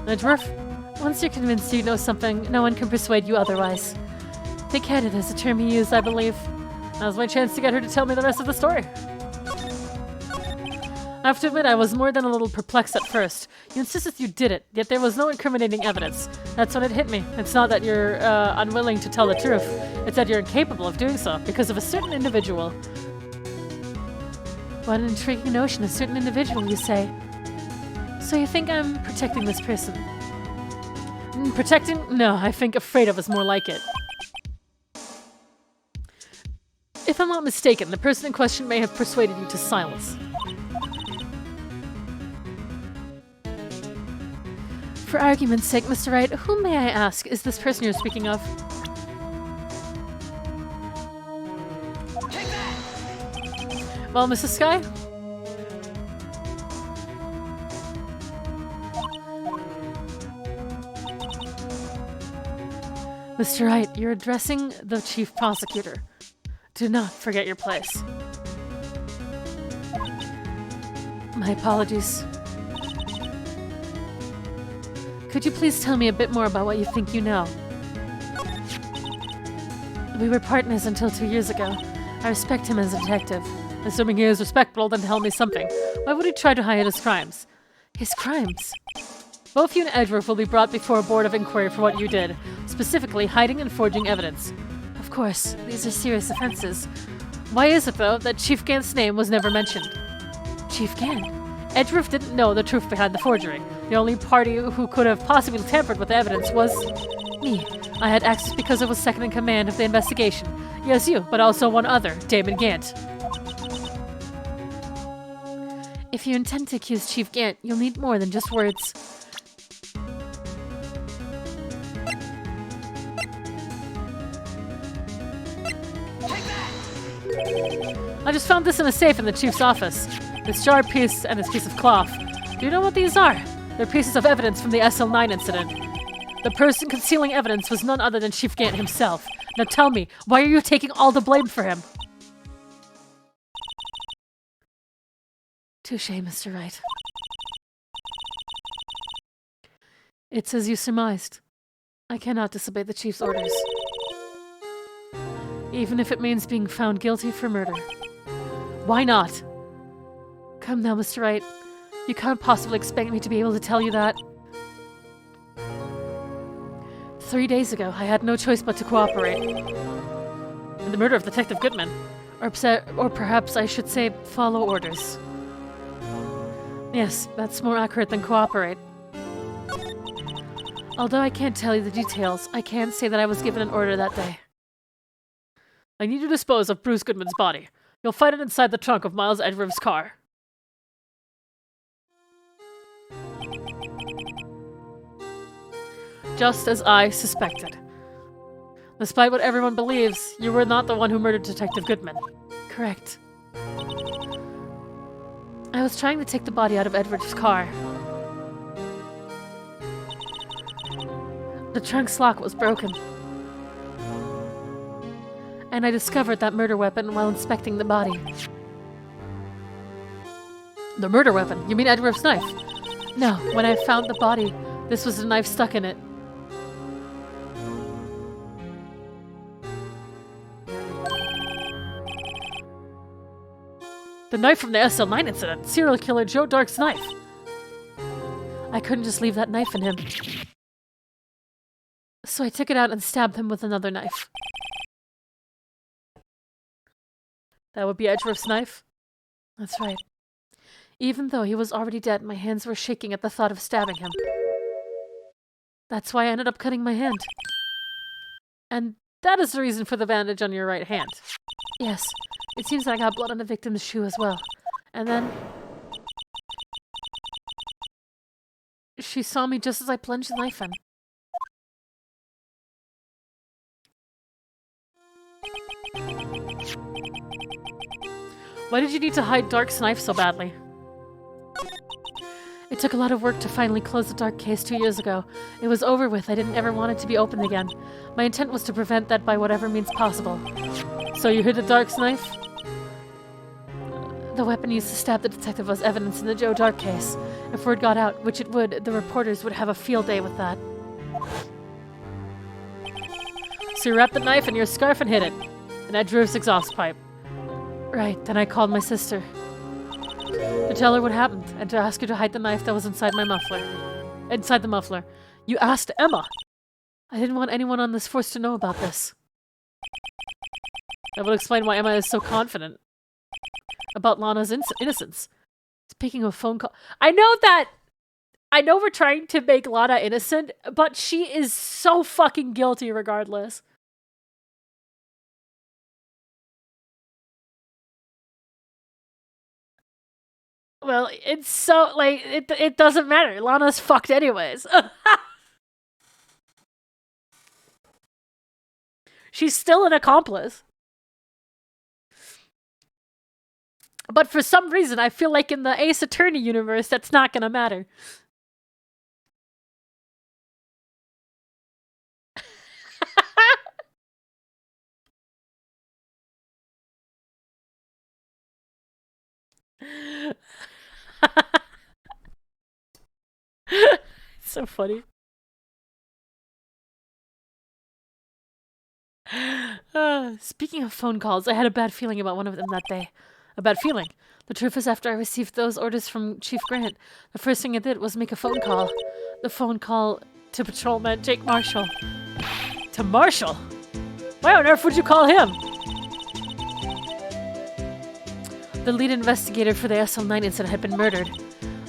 Edgeworth? Once you're convinced you know something, no one can persuade you otherwise. Thick-headed is the term he used, I believe. Now's my chance to get her to tell me the rest of the story. I have to admit, I was more than a little perplexed at first. You insisted you did it, yet there was no incriminating evidence. That's when it hit me. It's not that you're unwilling to tell the truth. It's that you're incapable of doing so, because of a certain individual. What an intriguing notion, a certain individual, you say. So you think I'm protecting this person? Protecting? No, I think afraid of is more like it. If I'm not mistaken, the person in question may have persuaded you to silence. For argument's sake, Mr. Wright, whom may I ask is this person you're speaking of? Well, Mrs. Sky? Mr. Wright, you're addressing the chief prosecutor. Do not forget your place. My apologies. Could you please tell me a bit more about what you think you know? We were partners until 2 years ago. I respect him as a detective. Assuming he is respectable, then tell me something. Why would he try to hide his crimes? His crimes? Both you and Edgeworth will be brought before a board of inquiry for what you did, specifically hiding and forging evidence. Of course, these are serious offenses. Why is it, though, that Chief Gant's name was never mentioned? Chief Gant? Edgeworth didn't know the truth behind the forgery. The only party who could have possibly tampered with the evidence was... me. I had access because I was second in command of the investigation. Yes, you, but also one other, Damon Gant. If you intend to accuse Chief Gant, you'll need more than just words. I just found this in a safe in the chief's office. This jar piece and this piece of cloth. Do you know what these are? They're pieces of evidence from the SL9 incident. The person concealing evidence was none other than Chief Gant himself. Now tell me, why are you taking all the blame for him? Touché, Mr. Wright. It's as you surmised. I cannot disobey the chief's orders. Even if it means being found guilty for murder. Why not? Come now, Mr. Wright. You can't possibly expect me to be able to tell you that. 3 days ago, I had no choice but to cooperate. In the murder of Detective Goodman. Or perhaps I should say, follow orders. Yes, that's more accurate than cooperate. Although I can't tell you the details, I can say that I was given an order that day. I need to dispose of Bruce Goodman's body. You'll find it inside the trunk of Miles Edgeworth's car. Just as I suspected. Despite what everyone believes, you were not the one who murdered Detective Goodman. Correct. I was trying to take the body out of Edward's car. The trunk's lock was broken. And I discovered that murder weapon while inspecting the body. The murder weapon? You mean Edward's knife? No, when I found the body, this was the knife stuck in it. The knife from the SL9 incident. Serial killer Joe Dark's knife. I couldn't just leave that knife in him. So I took it out and stabbed him with another knife. That would be Edgeworth's knife? That's right. Even though he was already dead, my hands were shaking at the thought of stabbing him. That's why I ended up cutting my hand. And that is the reason for the bandage on your right hand. Yes, it seems that I got blood on the victim's shoe as well. And then... she saw me just as I plunged the knife in. Why did you need to hide Dark's knife so badly? It took a lot of work to finally close the Dark case 2 years ago. It was over with. I didn't ever want it to be opened again. My intent was to prevent that by whatever means possible. So you hid the Dark's knife? The weapon used to stab the detective was evidence in the Joe Dark case. If word got out, which it would, the reporters would have a field day with that. So you wrapped the knife in your scarf and hid it. In Edgeworth's exhaust pipe. Right, then I called my sister. To tell her what happened, and to ask her to hide the knife that was inside my muffler. Inside the muffler. You asked Emma! I didn't want anyone on this force to know about this. That would explain why Emma is so confident about Lana's innocence. Speaking of phone call... I know we're trying to make Lana innocent, but she is so fucking guilty regardless. Well, it's so, like, it doesn't matter. Lana's fucked anyways. She's still an accomplice. But for some reason, I feel like in the Ace Attorney universe, that's not gonna matter. So funny. Speaking of phone calls, I had a bad feeling about one of them that day. A bad feeling. The truth is, after I received those orders from Chief Grant, the first thing I did was make a phone call. The phone call to Patrolman Jake Marshall. To Marshall? Why on earth would you call him? The lead investigator for the SL9 incident had been murdered.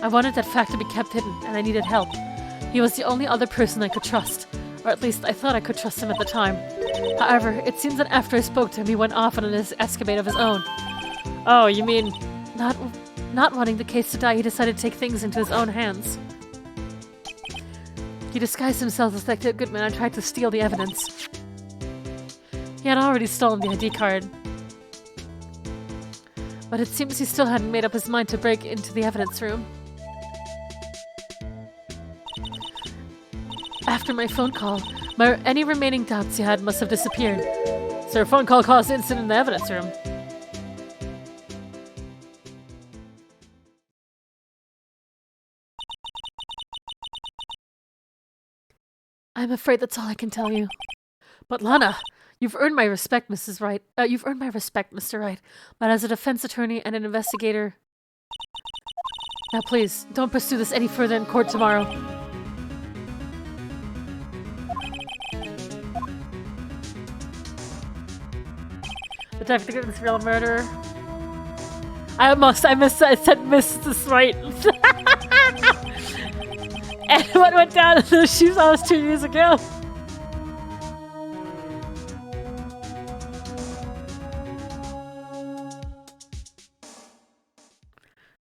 I wanted that fact to be kept hidden, and I needed help. He was the only other person I could trust. Or at least I thought I could trust him at the time. However, it seems that after I spoke to him, he went off on an escapade of his own. Oh, you mean... Not wanting the case to die, he decided to take things into his own hands. He disguised himself as Detective Goodman and tried to steal the evidence. He had already stolen the ID card. But it seems he still hadn't made up his mind to break into the evidence room. After my phone call, any remaining doubts he had must have disappeared. So your phone call caused the incident in the evidence room. I'm afraid that's all I can tell you. But Lana, you've earned my respect, Mrs. Wright. You've earned my respect, Mr. Wright. But as a defense attorney and an investigator... Now please, don't pursue this any further in court tomorrow. The Detective Goodman's real murderer. I said Mrs. Wright. And what went down in those shoes almost 2 years ago?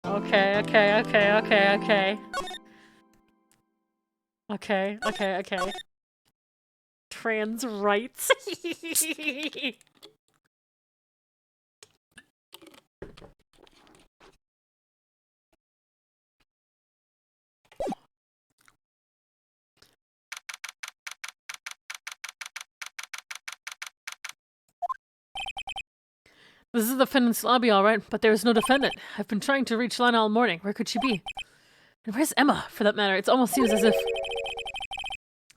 Okay. Trans rights. This is the defendant's lobby, all right, but there is no defendant. I've been trying to reach Lana all morning. Where could she be? And where's Emma, for that matter? It almost seems as if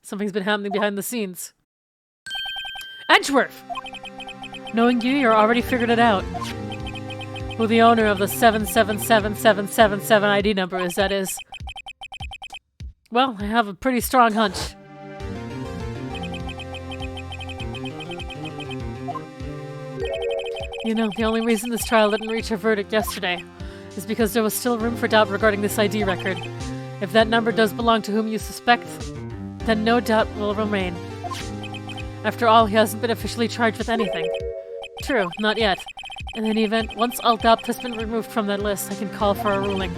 something's been happening behind the scenes. Edgeworth! Knowing you, you're already figured it out. Who the owner of the 777777 ID number is, that is. Well, I have a pretty strong hunch. You know, the only reason this trial didn't reach a verdict yesterday is because there was still room for doubt regarding this ID record. If that number does belong to whom you suspect, then no doubt will remain. After all, he hasn't been officially charged with anything. True, not yet. In any event, once all doubt has been removed from that list, I can call for a ruling.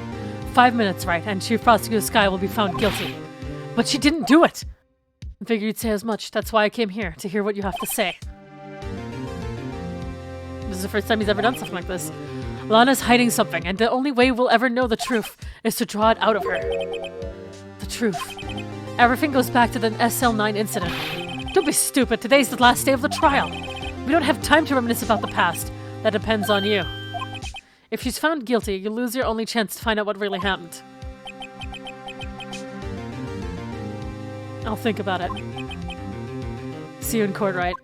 5 minutes, right, and Chief Prosecutor Skye will be found guilty. But she didn't do it! I figured you'd say as much. That's why I came here, to hear what you have to say. This is the first time he's ever done something like this. Lana's hiding something, and the only way we'll ever know the truth is to draw it out of her. The truth. Everything goes back to the SL9 incident. Don't be stupid. Today's the last day of the trial. We don't have time to reminisce about the past. That depends on you. If she's found guilty, you lose your only chance to find out what really happened. I'll think about it. See you in court, Wright.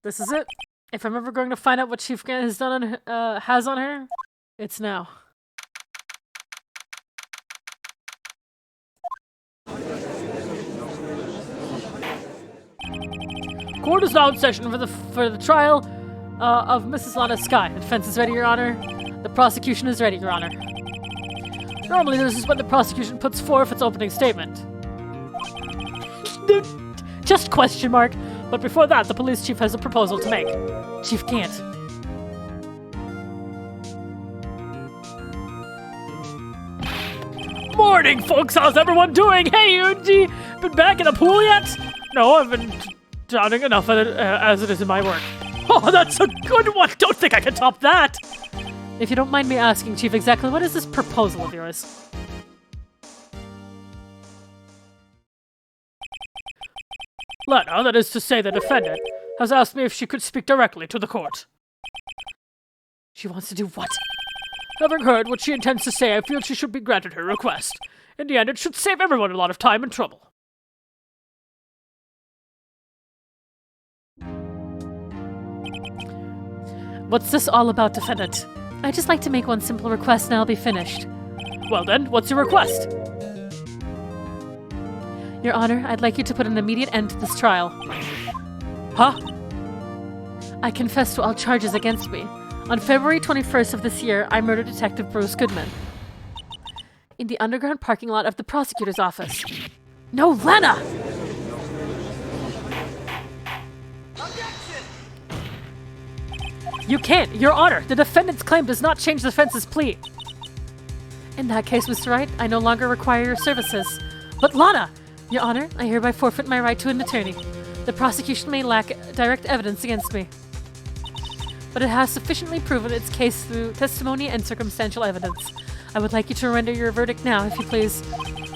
This is it. If I'm ever going to find out what Chief Gant has on her, it's now. Court is now in session for the trial of Mrs. Lana Skye. The defense is ready, Your Honor. The prosecution is ready, Your Honor. Normally, this is when the prosecution puts forth its opening statement. Just question mark. But before that, the police chief has a proposal to make. Chief Gant. Morning, folks! How's everyone doing? Hey, Unji! Been back in the pool yet? No, I've been drowning enough in it, as it is in my work. Oh, that's a good one! Don't think I can top that! If you don't mind me asking, Chief, exactly what is this proposal of yours? Lana, that is to say the defendant, has asked me if she could speak directly to the court. She wants to do what? Having heard what she intends to say, I feel she should be granted her request. In the end, it should save everyone a lot of time and trouble. What's this all about, defendant? I'd just like to make one simple request and I'll be finished. Well then, what's your request? Your Honor, I'd like you to put an immediate end to this trial. Huh? I confess to all charges against me. On February 21st of this year, I murdered Detective Bruce Goodman in the underground parking lot of the prosecutor's office. No, Lana! Objection! You can't, Your Honor! The defendant's claim does not change the defense's plea! In that case, Mr. Wright, I no longer require your services. But Lana! Your Honor, I hereby forfeit my right to an attorney. The prosecution may lack direct evidence against me, but it has sufficiently proven its case through testimony and circumstantial evidence. I would like you to render your verdict now, if you please.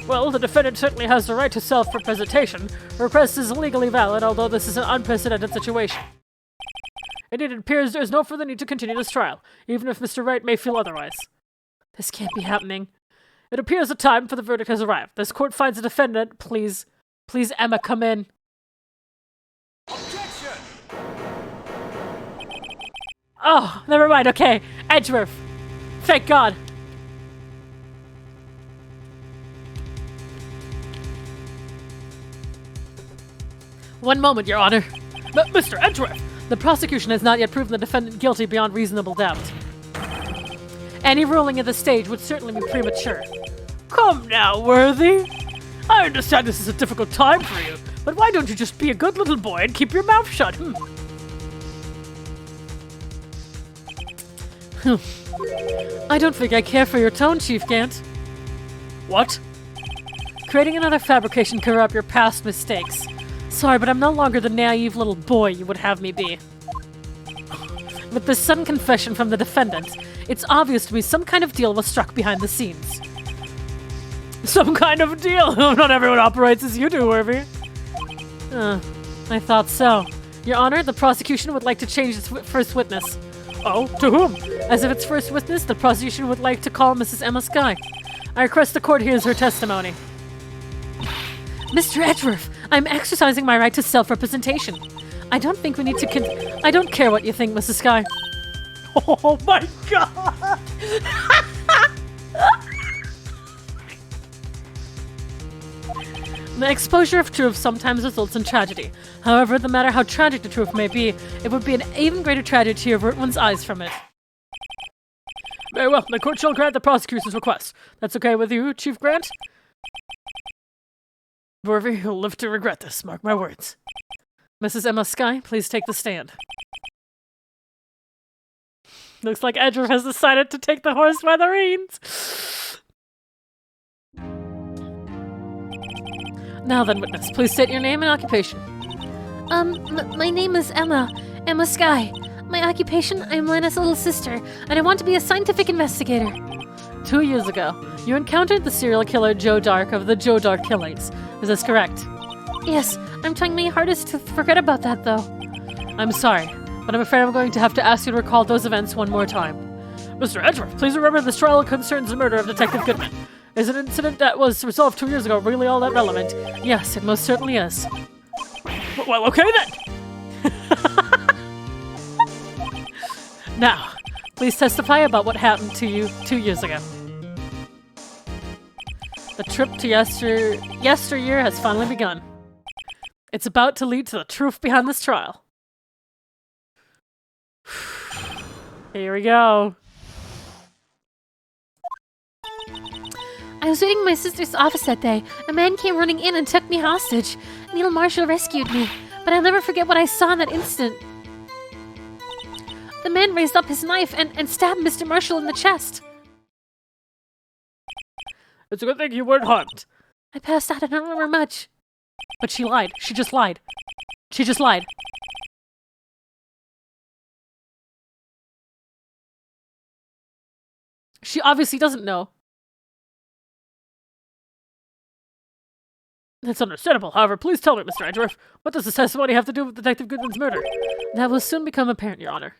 Well, the defendant certainly has the right to self-representation. Her request is legally valid, although this is an unprecedented situation. Indeed, it appears there is no further need to continue this trial, even if Mr. Wright may feel otherwise. This can't be happening. It appears the time for the verdict has arrived. This court finds the defendant. Please, Emma, come in. Objection! Oh, never mind. Okay, Edgeworth. Thank God. One moment, Your Honor. Mr. Edgeworth! The prosecution has not yet proven the defendant guilty beyond reasonable doubt. Any ruling at this stage would certainly be premature. Come now, Worthy. I understand this is a difficult time for you, but why don't you just be a good little boy and keep your mouth shut? I don't think I care for your tone, Chief Gant. What? Creating another fabrication cover up your past mistakes. Sorry, but I'm no longer the naive little boy you would have me be. With this sudden confession from the defendant, it's obvious to me some kind of deal was struck behind the scenes. Some kind of deal? Not everyone operates as you do, Worthy. I thought so. Your Honor, the prosecution would like to change its first witness. Oh, to whom? As of its first witness, the prosecution would like to call Mrs. Emma Skye. I request the court hears her testimony. Mr. Edgeworth, I'm exercising my right to self-representation. I don't think we need to I don't care what you think, Mrs. Skye. Oh my God! The exposure of truth sometimes results in tragedy. However, no matter how tragic the truth may be, it would be an even greater tragedy to avert one's eyes from it. Very well, the court shall grant the prosecution's request. That's okay with you, Chief Grant? Worthy, you'll live to regret this, mark my words. Mrs. Emma Skye, please take the stand. Looks like Edgeworth has decided to take the horse by the reins. Now then, witness, please state your name and occupation. My name is Emma Skye. My occupation, I'm Lana's little sister, and I want to be a scientific investigator. 2 years ago, you encountered the serial killer Joe Dark of the Joe Dark Killings. Is this correct? Yes, I'm trying my hardest to forget about that, though. I'm sorry, but I'm afraid I'm going to have to ask you to recall those events one more time. Mr. Edgeworth, please remember this trial concerns the murder of Detective Goodman. Is an incident that was resolved 2 years ago really all that relevant? Yes, it most certainly is. Well, okay then! Now, please testify about what happened to you 2 years ago. The trip to yesteryear has finally begun. It's about to lead to the truth behind this trial. Here we go. I was waiting in my sister's office that day. A man came running in and took me hostage. Neil Marshall rescued me, but I'll never forget what I saw in that instant. The man raised up his knife and stabbed Mr. Marshall in the chest. It's a good thing you weren't harmed. I passed out. I don't remember much. But she lied. She just lied. She just lied. She obviously doesn't know. That's understandable. However, please tell me, Mr. Edgeworth, what does this testimony have to do with Detective Goodman's murder? That will soon become apparent, Your Honor.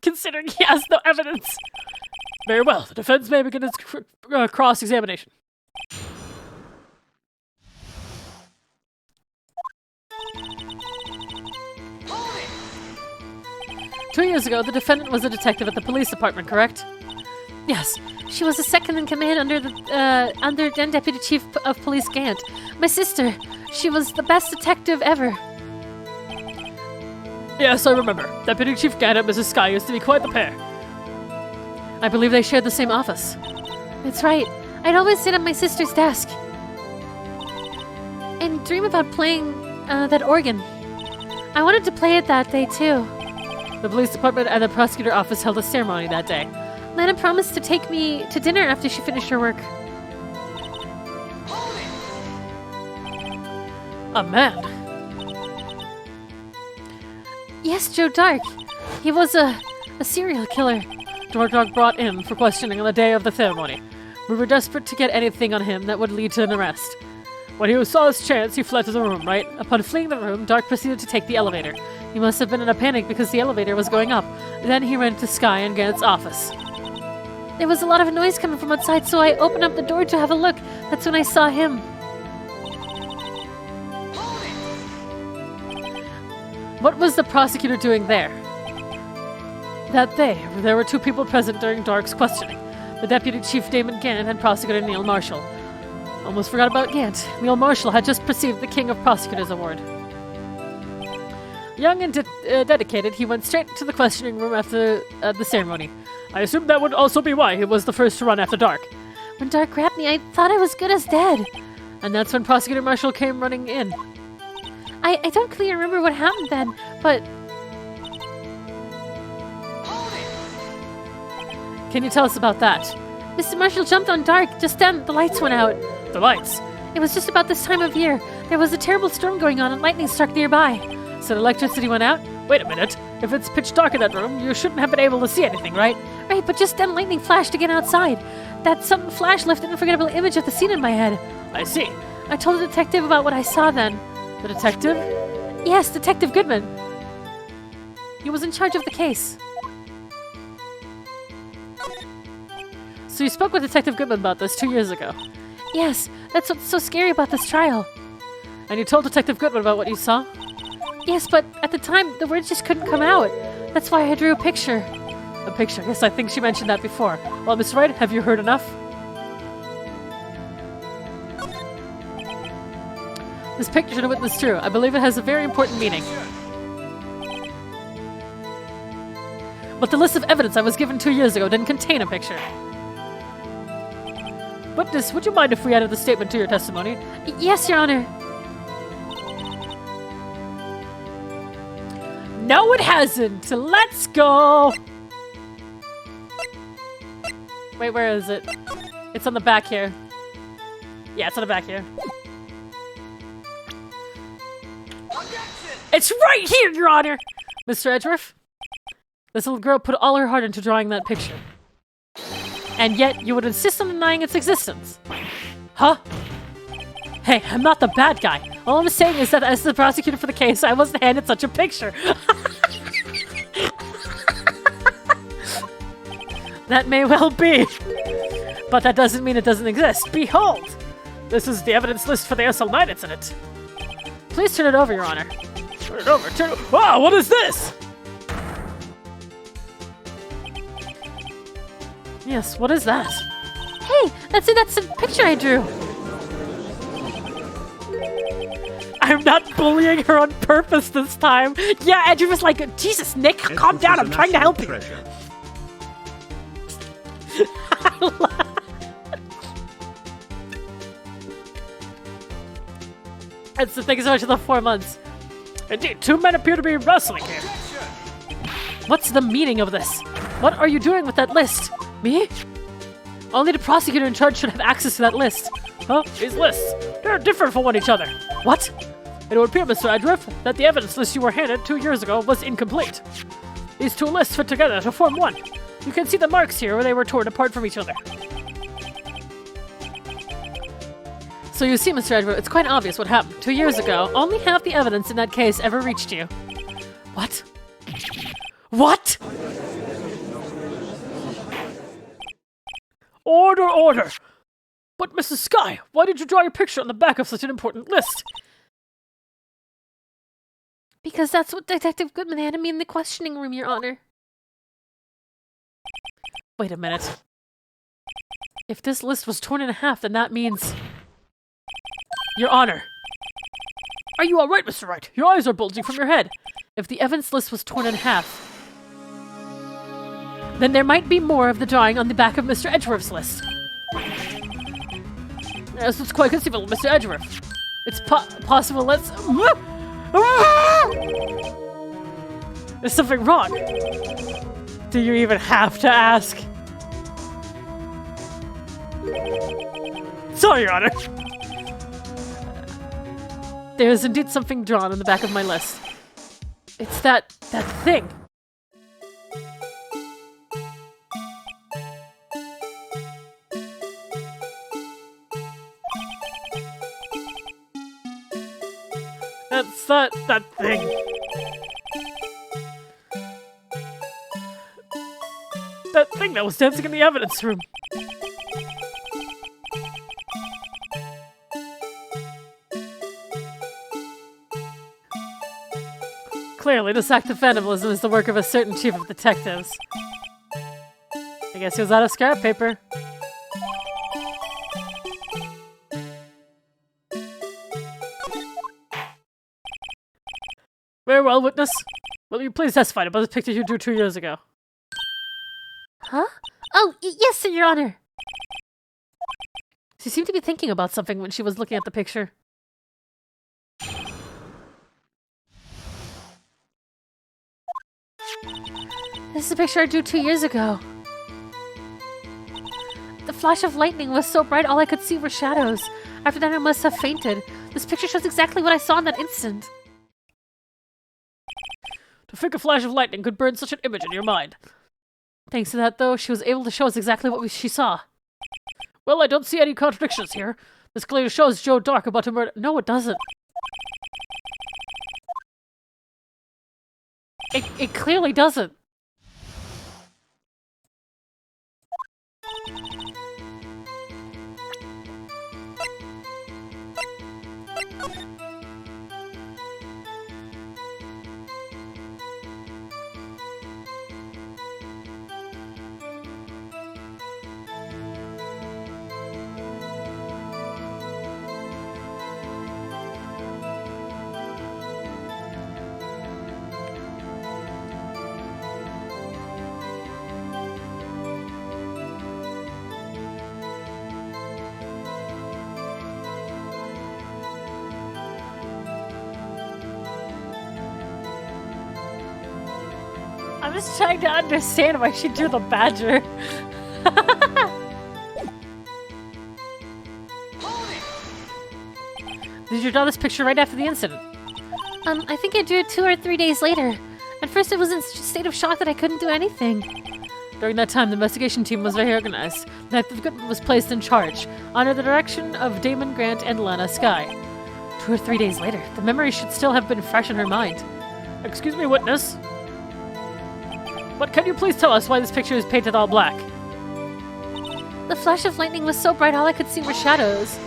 Considering he has no evidence. Very well. The defense may begin its cross-examination. Hold it! 2 years ago, the defendant was a detective at the police department, correct? Yes, she was a second in command under then Deputy Chief of Police Gant. My sister, she was the best detective ever. Yes, I remember. Deputy Chief Gant and Mrs. Skye used to be quite the pair. I believe they shared the same office. That's right. I'd always sit at my sister's desk and dream about playing that organ. I wanted to play it that day, too. The police department and the prosecutor office held a ceremony that day. Lana promised to take me to dinner after she finished her work. A man. Yes, Joe Dark. He was a serial killer. Dog brought in for questioning on the day of the ceremony. We were desperate to get anything on him that would lead to an arrest. When he saw his chance, he fled to the room, right? Upon fleeing the room, Dark proceeded to take the elevator. He must have been in a panic because the elevator was going up. Then he ran to Sky and Gant's office. There was a lot of noise coming from outside, so I opened up the door to have a look. That's when I saw him. What was the prosecutor doing there? That day, there were two people present during Dark's questioning. The Deputy Chief Damon Gant and Prosecutor Neil Marshall. Almost forgot about Gant. Neil Marshall had just received the King of Prosecutors Award. Young and dedicated, he went straight to the questioning room after the ceremony. I assumed that would also be why he was the first to run after Dark. When Dark grabbed me, I thought I was good as dead. And that's when Prosecutor Marshall came running in. I don't clearly remember what happened then, but... Can you tell us about that? Mr. Marshall jumped on Dark. Just then, the lights went out. The lights? It was just about this time of year. There was a terrible storm going on and lightning struck nearby. So the electricity went out? Wait a minute. If it's pitch dark in that room, you shouldn't have been able to see anything, right? Right, but just then lightning flashed again outside. That sudden flash left an unforgettable image of the scene in my head. I see. I told the detective about what I saw then. The detective? Yes, Detective Goodman. He was in charge of the case. So you spoke with Detective Goodman about this 2 years ago? Yes, that's what's so scary about this trial. And you told Detective Goodman about what you saw? Yes, but at the time, the words just couldn't come out. That's why I drew a picture. A picture? Yes, I think she mentioned that before. Well, Miss Wright, have you heard enough? This picture to witness true. I believe it has a very important meaning. But the list of evidence I was given 2 years ago didn't contain a picture. Witness, would you mind if we added the statement to your testimony? Yes, Your Honor. No, it hasn't! Let's go! Wait, where is it? It's on the back here. Yeah, it's on the back here. Objection! It's right here, Your Honor! Mr. Edgeworth? This little girl put all her heart into drawing that picture. And yet, you would insist on denying its existence. Huh? Hey, I'm not the bad guy. All I'm saying is that as the prosecutor for the case, I wasn't handed such a picture. That may well be. But that doesn't mean it doesn't exist. Behold! This is the evidence list for the SL9 incident. Please turn it over, Your Honor. Turn it over, turn it. Wow, what is this? Yes, what is that? Hey, that's a picture I drew. I'm not bullying her on purpose this time. Yeah, Andrew was like, Jesus, Nick, calm down. I'm trying to help you. That's the thing so much of the 4 months. Indeed, 2 men appear to be wrestling here. What's the meaning of this? What are you doing with that list? Me? Only the prosecutor in charge should have access to that list. Huh? These lists, they're different from each other. What? It would appear, Mr. Edgeworth, that the evidence list you were handed 2 years ago was incomplete. These 2 lists fit together to form one. You can see the marks here where they were torn apart from each other. So you see, Mr. Edgeworth, it's quite obvious what happened. 2 years ago, only half the evidence in that case ever reached you. What? What? Order, order! But Mrs. Sky, why did you draw your picture on the back of such an important list? Because that's what Detective Goodman handed me in the questioning room, Your Honor. Wait a minute. If this list was torn in half, then that means... Your Honor! Are you alright, Mr. Wright? Your eyes are bulging from your head. If the evidence list was torn in half, then there might be more of the drawing on the back of Mr. Edgeworth's list. Yes, it's quite conceivable, Mr. Edgeworth. It's possible, let's... There's something wrong. Do you even have to ask? Sorry, Your Honor. There is indeed something drawn on the back of my list. It's that thing. That's that thing. That thing that was dancing in the evidence room. Clearly, this act of vandalism is the work of a certain chief of detectives. I guess he was out of scrap paper. Very well, witness. Will you please testify about this picture you drew 2 years ago? Huh? Oh, yes, sir, Your Honor. She seemed to be thinking about something when she was looking at the picture. This is a picture I drew 2 years ago. The flash of lightning was so bright all I could see were shadows. After that I must have fainted. This picture shows exactly what I saw in that instant. To think a flash of lightning could burn such an image in your mind. Thanks to that, though, she was able to show us exactly what she saw. Well, I don't see any contradictions here. This clearly shows Joe Dark about to murder— No, it doesn't. It clearly doesn't. I'm just trying to understand why she drew the badger. Did you draw this picture right after the incident? I think I drew it 2 or 3 days later. At first I was in such a state of shock that I couldn't do anything. During that time, the investigation team was very organized. The detective Goodman was placed in charge, under the direction of Damon Grant and Lana Skye. 2 or 3 days later, the memory should still have been fresh in her mind. Excuse me, witness. But can you please tell us why this picture is painted all black? The flash of lightning was so bright all I could see were shadows.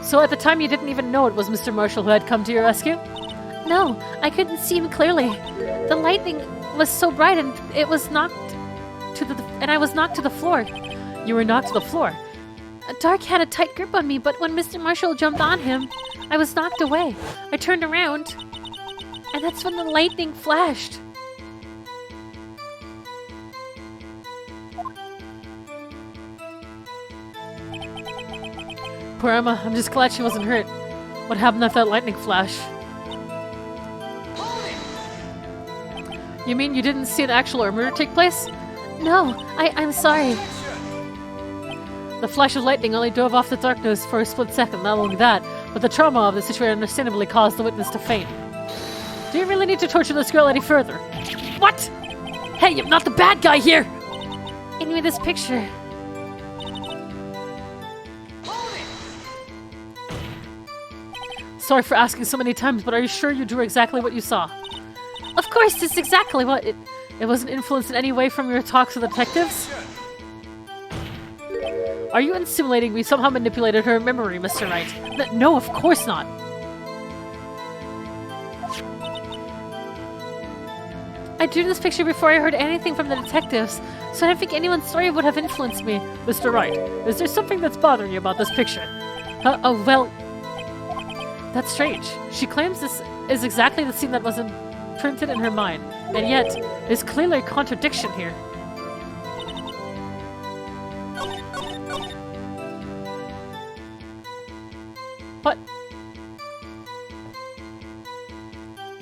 So at the time you didn't even know it was Mr. Marshall who had come to your rescue? No, I couldn't see him clearly. The lightning was so bright and it was I was knocked to the floor. You were knocked to the floor. Dark had a tight grip on me, but when Mr. Marshall jumped on him, I was knocked away. I turned around, and that's when the lightning flashed. Poor Emma, I'm just glad she wasn't hurt. What happened after that lightning flash? You mean you didn't see an actual murder take place? No, I'm sorry. The flash of lightning only drove off the darkness for a split second, not only that, but the trauma of the situation understandably caused the witness to faint. Do you really need to torture this girl any further? What? Hey, I'm not the bad guy here! Give me this picture. Sorry for asking so many times, but are you sure you drew exactly what you saw? Of course, it's exactly what It wasn't influenced in any way from your talks with the detectives? Are you insinuating we somehow manipulated her memory, Mr. Wright? No, of course not. I drew this picture before I heard anything from the detectives, so I don't think anyone's story would have influenced me. Mr. Wright, is there something that's bothering you about this picture? Oh, well... That's strange. She claims this is exactly the scene that was imprinted in her mind, and yet, there's clearly a contradiction here. What?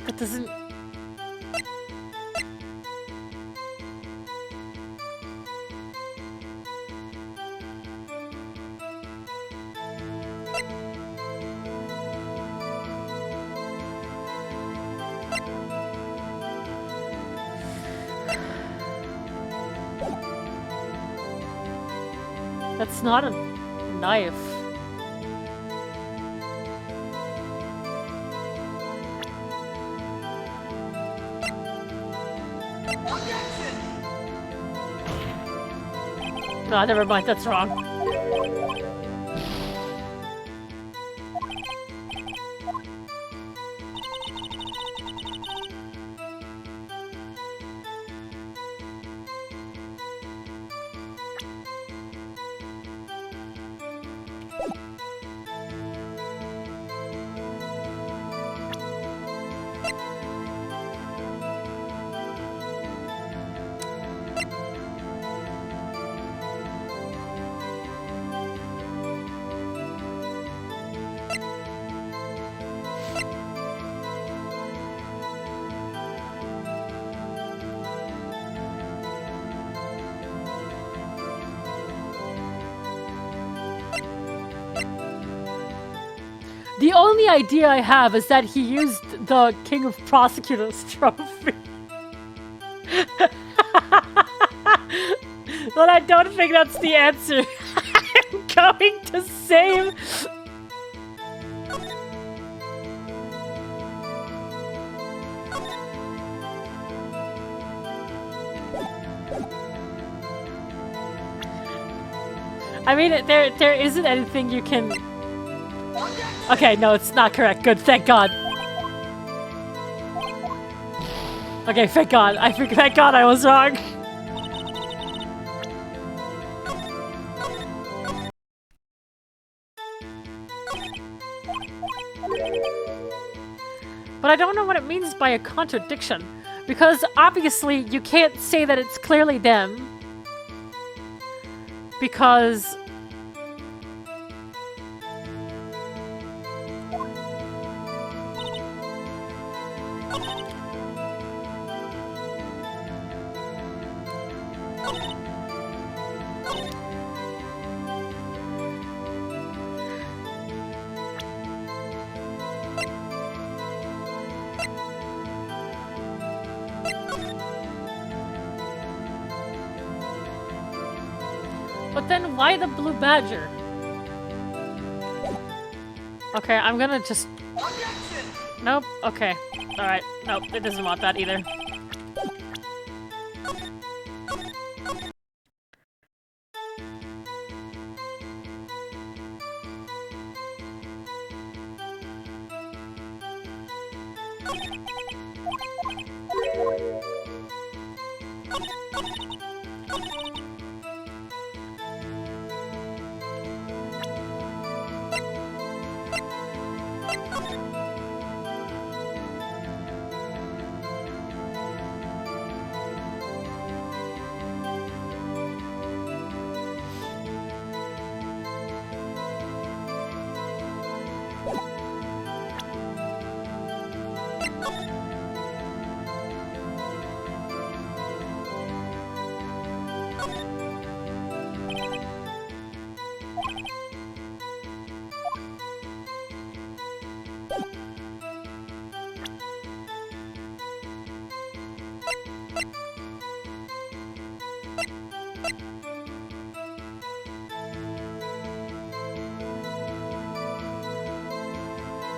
That doesn't... That's not a knife. Objection! No, never mind, that's wrong. The only idea I have is that he used the King of Prosecutors trophy. But I don't think that's the answer. I'm going to save... I mean, there isn't anything you can... Okay, no, it's not correct. Good, thank God. Okay, thank God. Thank God I was wrong. But I don't know what it means by a contradiction, because obviously you can't say that it's clearly them, because... But then why the blue badger? Okay, I'm gonna just... Objection! Nope, okay. Alright, nope, it doesn't want that either.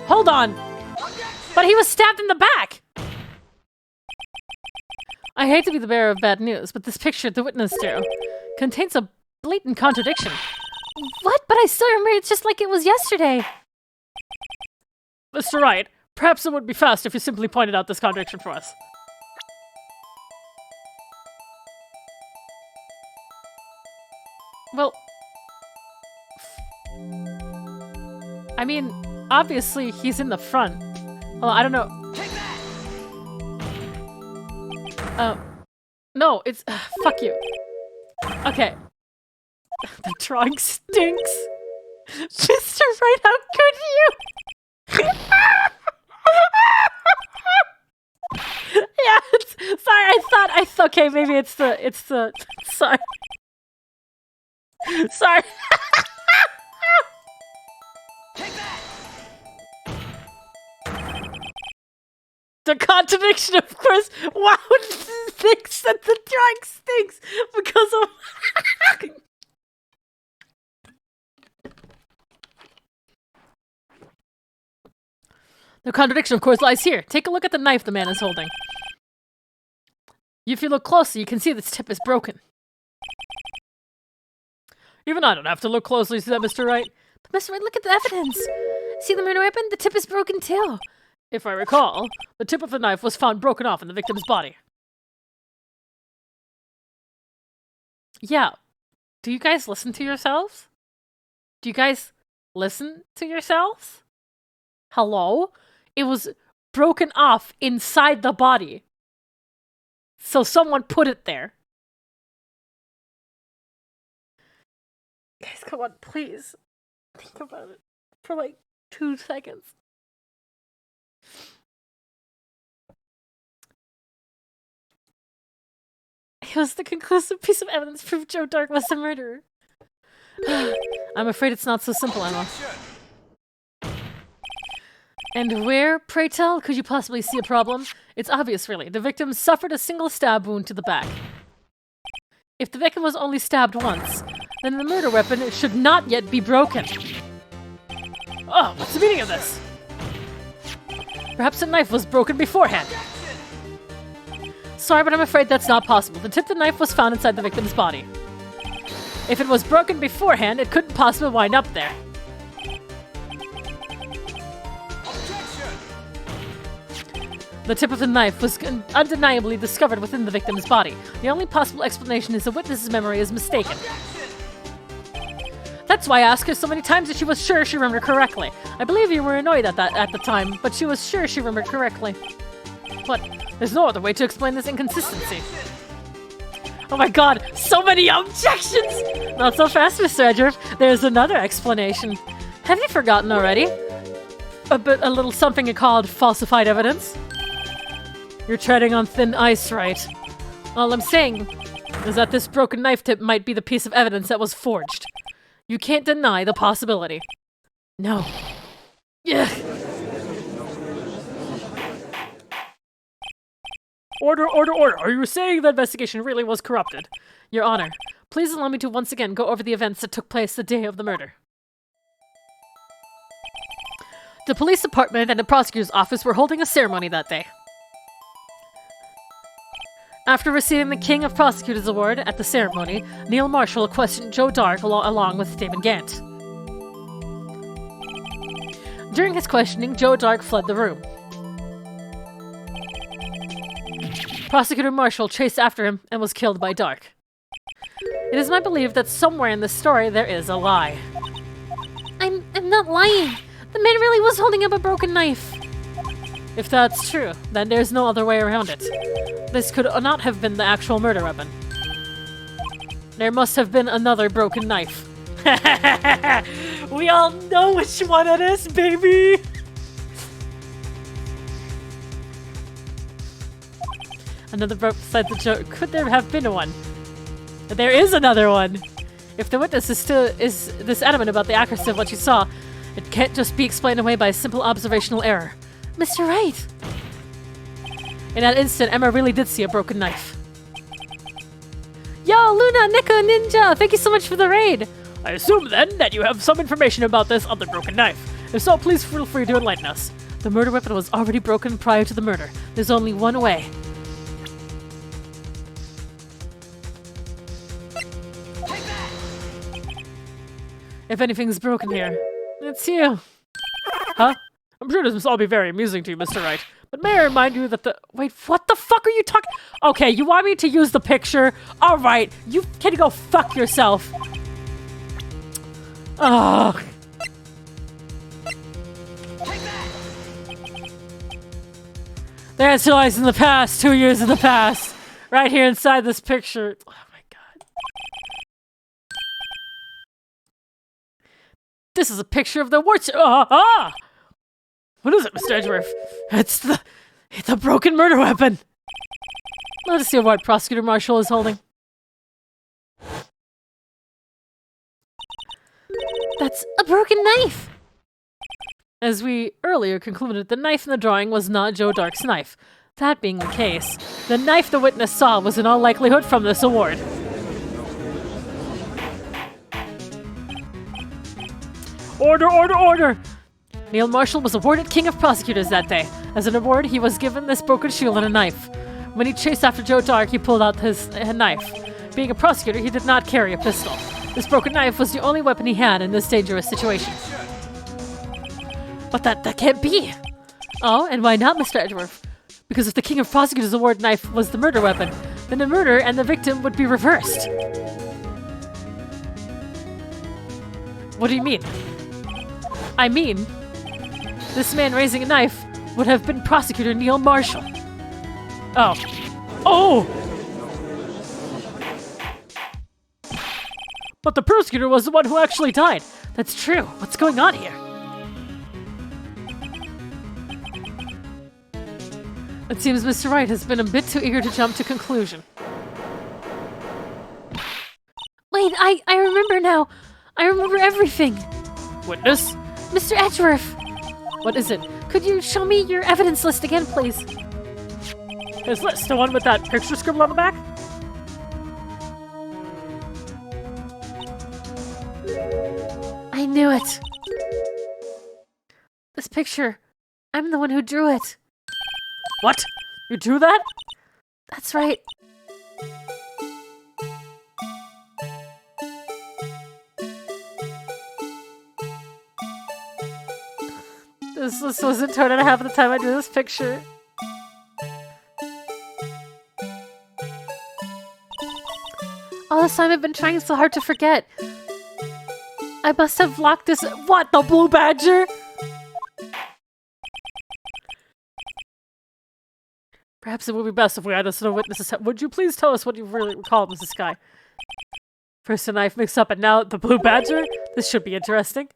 Hold on! But he was stabbed in the back! I hate to be the bearer of bad news, but this picture the witness to contains a blatant contradiction. What? But I still remember it's just like it was yesterday. Mr. Wright, perhaps it would be fast if you simply pointed out this contradiction for us. Well... I mean, obviously he's in the front. Well, I don't know. Take that! No, it's... fuck you. Okay. The drawing stinks. Mr. Wright, how could you? I thought, okay, maybe it's the, sorry. Sorry. Take that! The contradiction, of course. Wow, thinks that the drug stinks because of. The contradiction, of course, lies here. Take a look at the knife the man is holding. If you look closely, you can see this tip is broken. Even I don't have to look closely, said Mr. Wright. But Mr. Wright, look at the evidence. See the murder weapon? The tip is broken too. If I recall, the tip of the knife was found broken off in the victim's body. Yeah. Do you guys listen to yourselves? Do you guys listen to yourselves? Hello? It was broken off inside the body. So someone put it there. Guys, come on, please. Think about it for like 2 seconds. It was the conclusive piece of evidence proof Joe Dark was the murderer. I'm afraid it's not so simple, Emma. And where, pray tell, could you possibly see a problem? It's obvious, really. The victim suffered a single stab wound to the back. If the victim was only stabbed once, then the murder weapon should not yet be broken. Oh, what's the meaning of this? Perhaps the knife was broken beforehand. Sorry, but I'm afraid that's not possible. The tip of the knife was found inside the victim's body. If it was broken beforehand, it couldn't possibly wind up there. The tip of the knife was undeniably discovered within the victim's body. The only possible explanation is the witness's memory is mistaken. That's why I asked her so many times if she was sure she remembered correctly. I believe you were annoyed at that at the time, but she was sure she remembered correctly. But there's no other way to explain this inconsistency. Oh my god, so many objections! Not so fast, Mr. Edgeworth. There's another explanation. Have you forgotten already? A little something called falsified evidence? You're treading on thin ice, Wright. All I'm saying is that this broken knife tip might be the piece of evidence that was forged. You can't deny the possibility. No. Yeah. Order, order, order. Are you saying the investigation really was corrupted? Your Honor, please allow me to once again go over the events that took place the day of the murder. The police department and the prosecutor's office were holding a ceremony that day. After receiving the King of Prosecutors Award at the ceremony, Neil Marshall questioned Joe Dark along with David Gant. During his questioning, Joe Dark fled the room. Prosecutor Marshall chased after him and was killed by Dark. It is my belief that somewhere in this story there is a lie. I'm not lying. The man really was holding up a broken knife. If that's true, then there's no other way around it. This could not have been the actual murder weapon. There must have been another broken knife. We all know which one it is, baby! Another broke beside the joke. Could there have been one? There is another one! If the witness is this adamant about the accuracy of what she saw, it can't just be explained away by a simple observational error. Mr. Wright! In that instant, Emma really did see a broken knife. Yo, Luna, Neko, Ninja! Thank you so much for the raid! I assume, then, that you have some information about this other broken knife. If so, please feel free to enlighten us. The murder weapon was already broken prior to the murder. There's only one way. If anything's broken here, it's you. Huh? I'm sure this must all be very amusing to you, Mr. Wright. But may I remind you that the— Wait, what the fuck are you talking— Okay, you want me to use the picture? Alright, you can go fuck yourself. Ugh. The answer lies in the past, 2 years in the past. Right here inside this picture. Oh my god. This is a picture of the warts— What is it, Mr. Edgeworth? It's the broken murder weapon. Let us see what Prosecutor Marshall is holding. That's a broken knife! As we earlier concluded, the knife in the drawing was not Joe Dark's knife. That being the case, the knife the witness saw was in all likelihood from this award. Order, order, order! Neil Marshall was awarded King of Prosecutors that day. As an award, he was given this broken shield and a knife. When he chased after Joe Dark, he pulled out his knife. Being a prosecutor, he did not carry a pistol. This broken knife was the only weapon he had in this dangerous situation. But that can't be! Oh, and why not, Mr. Edgeworth? Because if the King of Prosecutors Award knife was the murder weapon, then the murder and the victim would be reversed. What do you mean? I mean, this man raising a knife would have been Prosecutor Neil Marshall. Oh. Oh! But the prosecutor was the one who actually died. That's true. What's going on here? It seems Mr. Wright has been a bit too eager to jump to conclusion. Wait, I remember now. I remember everything. Witness? Mr. Edgeworth. What is it? Could you show me your evidence list again, please? His list, the one with that picture scribbled on the back? I knew it. This picture, I'm the one who drew it. What? You drew that? That's right. This wasn't turned out half the time I drew this picture. All this time I've been trying so hard to forget. I must have locked this— What, the blue badger? Perhaps it would be best if we had this to witness. Would you please tell us what you really recall, Mrs. Sky? First a knife mix up and now the blue badger? This should be interesting.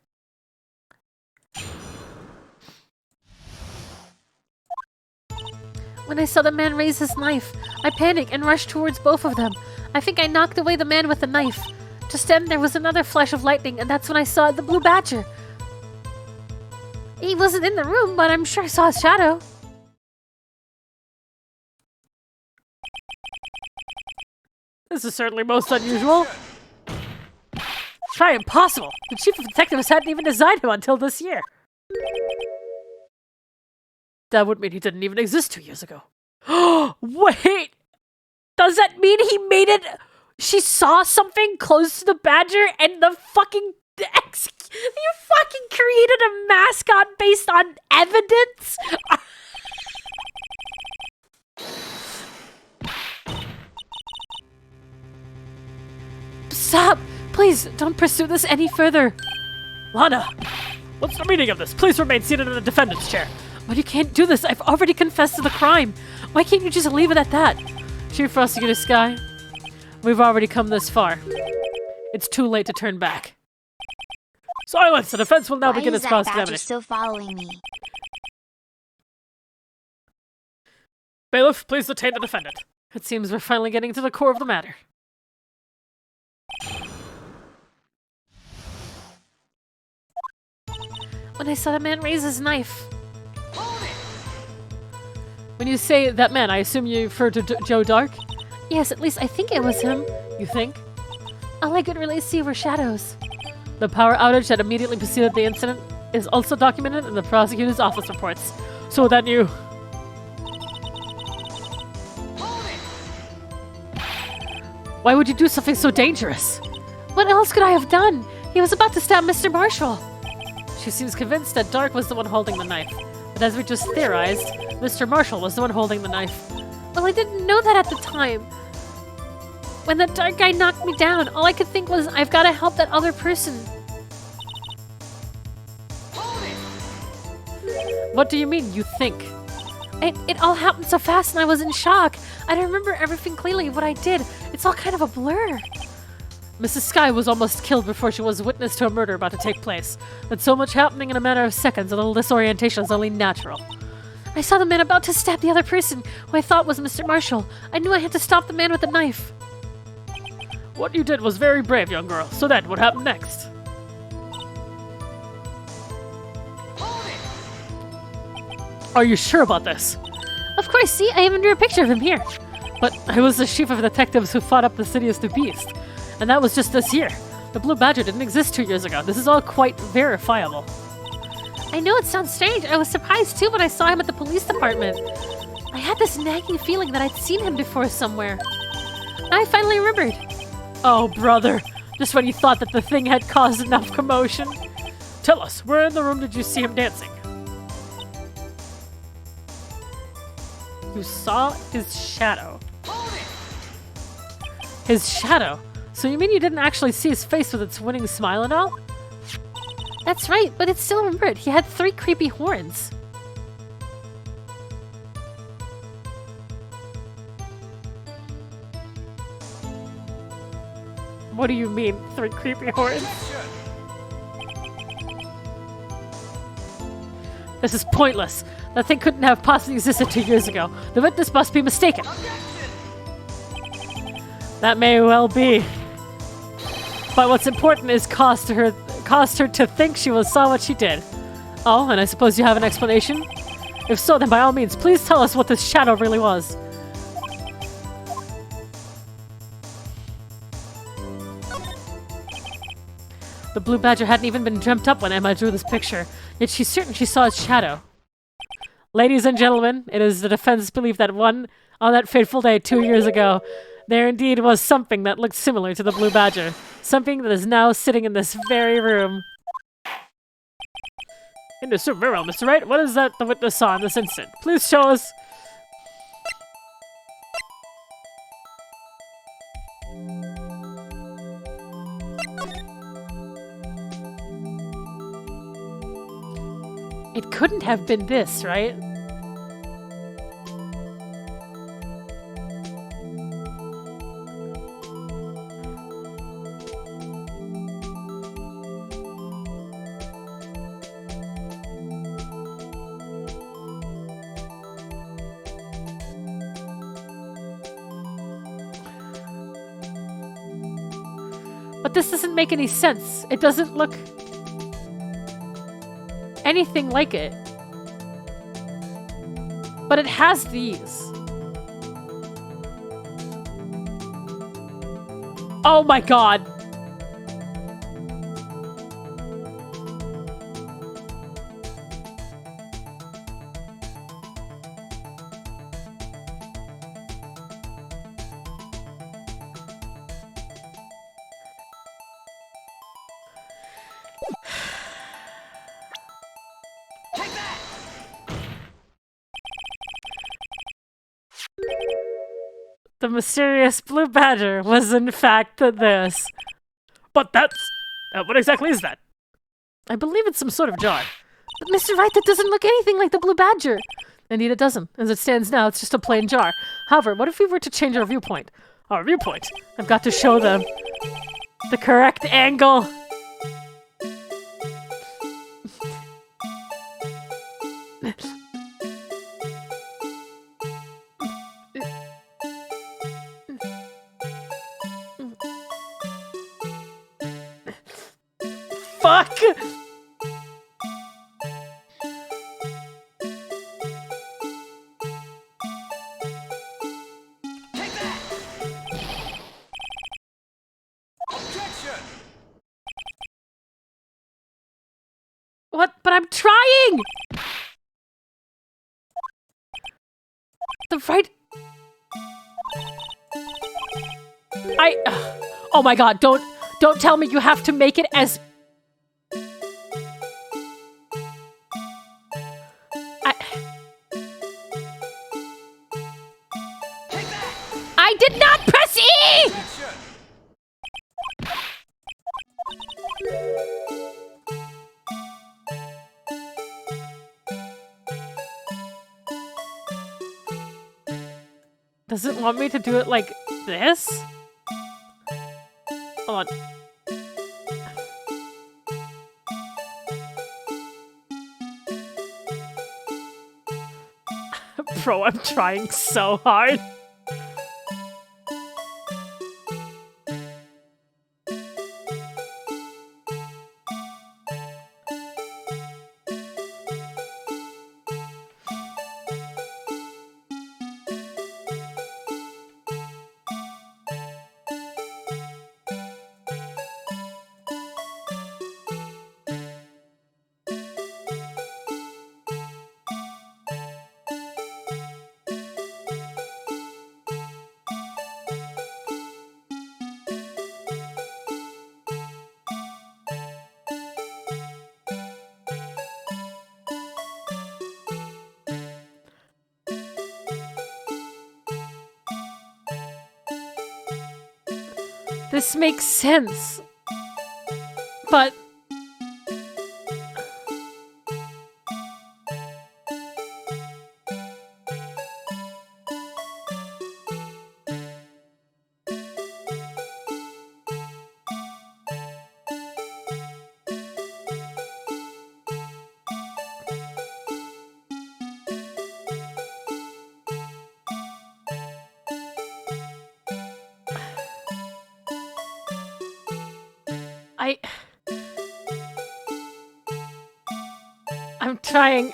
When I saw the man raise his knife, I panicked and rushed towards both of them. I think I knocked away the man with the knife. Just then, there was another flash of lightning, and that's when I saw the blue badger. He wasn't in the room, but I'm sure I saw his shadow. This is certainly most unusual. Try impossible. The chief of detectives hadn't even designed him until this year. That would mean he didn't even exist 2 years ago. Wait! Does that mean he made it? She saw something close to the badger and the fucking— You fucking created a mascot based on evidence? Stop! Please, don't pursue this any further. Lana, what's the meaning of this? Please remain seated in the defendant's chair. But you can't do this. I've already confessed to the crime. Why can't you just leave it at that? Chief Prosecutor Sky, we've already come this far. It's too late to turn back. Silence! The defense will now begin its cross-examination. Why is that badger still following me? Bailiff, please detain the defendant. It seems we're finally getting to the core of the matter. When I saw the man raise his knife. When you say that man, I assume you refer to Joe Dark? Yes, at least I think it was him. You think? All I could really see were shadows. The power outage that immediately preceded the incident is also documented in the prosecutor's office reports. So then you... Why would you do something so dangerous? What else could I have done? He was about to stab Mr. Marshall. She seems convinced that Dark was the one holding the knife. But as we just theorized, Mr. Marshall was the one holding the knife. Well, I didn't know that at the time. When the dark guy knocked me down, all I could think was, I've got to help that other person. What do you mean, you think? It all happened so fast and I was in shock. I don't remember everything clearly, what I did. It's all kind of a blur. Mrs. Sky was almost killed before she was witness to a murder about to take place. With so much happening in a matter of seconds, a little disorientation is only natural. I saw the man about to stab the other person, who I thought was Mr. Marshall. I knew I had to stop the man with the knife. What you did was very brave, young girl. So then, what happened next? Are you sure about this? Of course, see, I even drew a picture of him here. But I was the chief of detectives who fought up the city as the beast. And that was just this year. The Blue Badger didn't exist 2 years ago. This is all quite verifiable. I know it sounds strange. I was surprised too when I saw him at the police department. I had this nagging feeling that I'd seen him before somewhere. Now I finally remembered. Oh, brother. Just when you thought that the thing had caused enough commotion. Tell us, where in the room did you see him dancing? You saw his shadow. His shadow? So you mean you didn't actually see his face with its winning smile and all? That's right, but it's still remembered. He had 3 creepy horns. What do you mean, 3 creepy horns? This is pointless. That thing couldn't have possibly existed 2 years ago. The witness must be mistaken. That may well be. But what's important is caused her to think she saw what she did. Oh, and I suppose you have an explanation? If so, then by all means, please tell us what this shadow really was. The Blue Badger hadn't even been dreamt up when Emma drew this picture, yet she's certain she saw its shadow. Ladies and gentlemen, it is the defense's belief that on that fateful day 2 years ago, there indeed was something that looked similar to the Blue Badger. Something that is now sitting in this very room. In this room, very well, Mr. Wright. What is that the witness saw in this instant? Please show us. It couldn't have been this, right? But this doesn't make any sense. It doesn't look anything like it. But it has these. Oh my god. The mysterious Blue Badger was in fact this. But that's... what exactly is that? I believe it's some sort of jar. But Mr. Wright, that doesn't look anything like the Blue Badger. Indeed it doesn't. As it stands now, it's just a plain jar. However, what if we were to change our viewpoint? Our viewpoint? I've got to show them the correct angle. Fuck! Take that! Objection! What? But I'm trying! The right... oh my god, don't tell me you have to make it as... I did not press E! Objection! Does it want me to do it like this? Hold on. Bro, I'm trying so hard. This makes sense. But...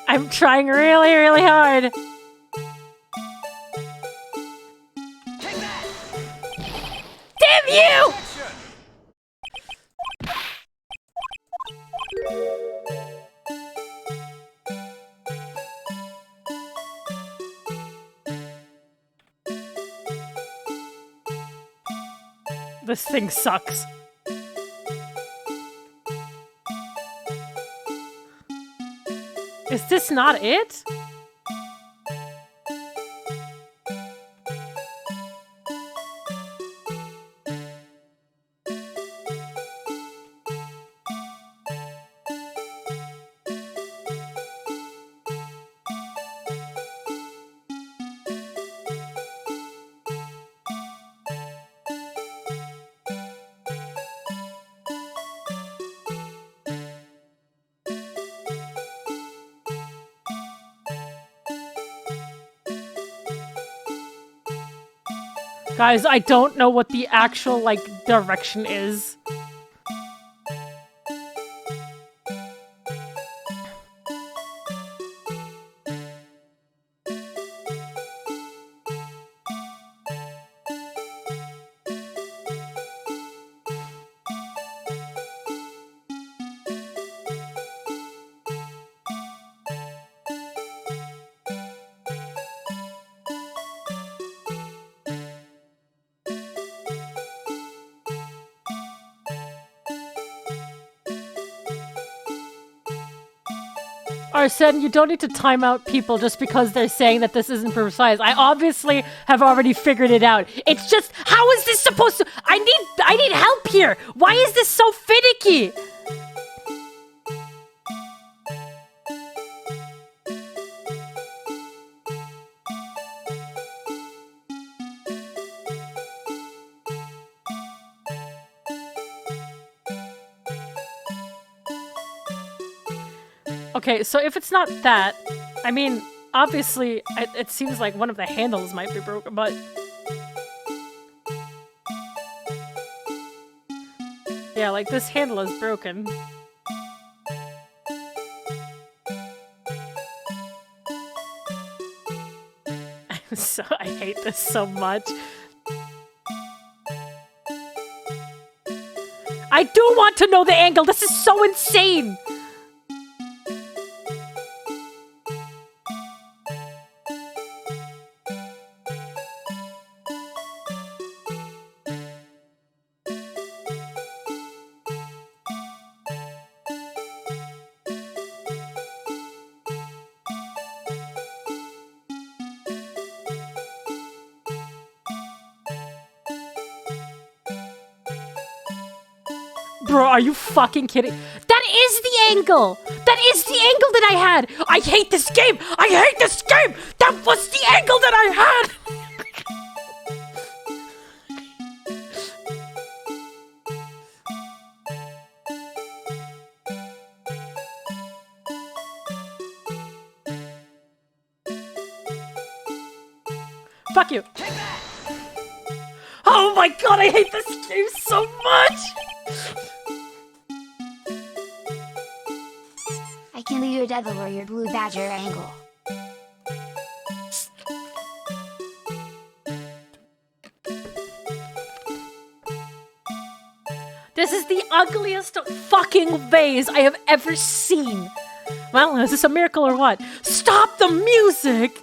I'm trying really, really hard. Take that! Damn you! Objection! This thing sucks. Is this not it? Guys, I don't know what the actual, like, direction is. Arsene, you don't need to time out people just because they're saying that this isn't precise. I obviously have already figured it out. It's just, how is this supposed to... I need help here! Why is this so finicky? Okay, so if it's not that, I mean, obviously, it seems like one of the handles might be broken, but... Yeah, like, this handle is broken. I hate this so much. I do want to know the angle! This is so insane! Bro, are you fucking kidding? That is the angle! That is the angle that I had! I hate this game! I hate this game! That was the angle that I had! Fuck you. Oh my god, I hate this game so much! I can be your devil or your blue badger angle. This is the ugliest fucking vase I have ever seen. Well, is this a miracle or what? Stop the music!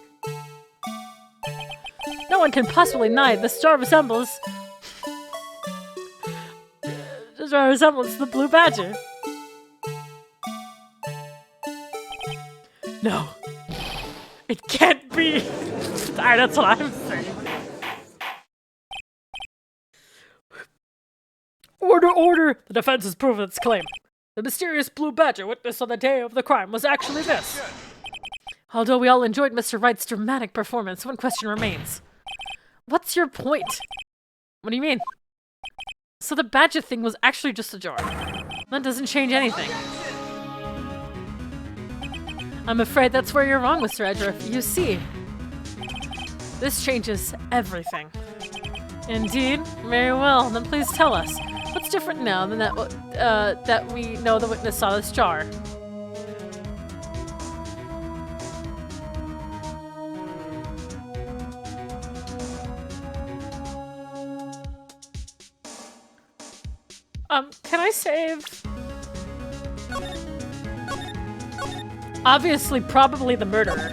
No one can possibly deny the star resembles... The star resembles the blue badger. No. It can't be! Alright, that's what I'm saying. Order, order! The defense has proven its claim. The mysterious blue badger witnessed on the day of the crime was actually this. Although we all enjoyed Mr. Wright's dramatic performance, one question remains. What's your point? What do you mean? So the badger thing was actually just a jar. That doesn't change anything. I'm afraid that's where you're wrong, Mr. Edger. You see, this changes everything. Indeed? Very well, then please tell us. What's different now than that we know the witness saw this jar? Can I save? Obviously, probably the murderer.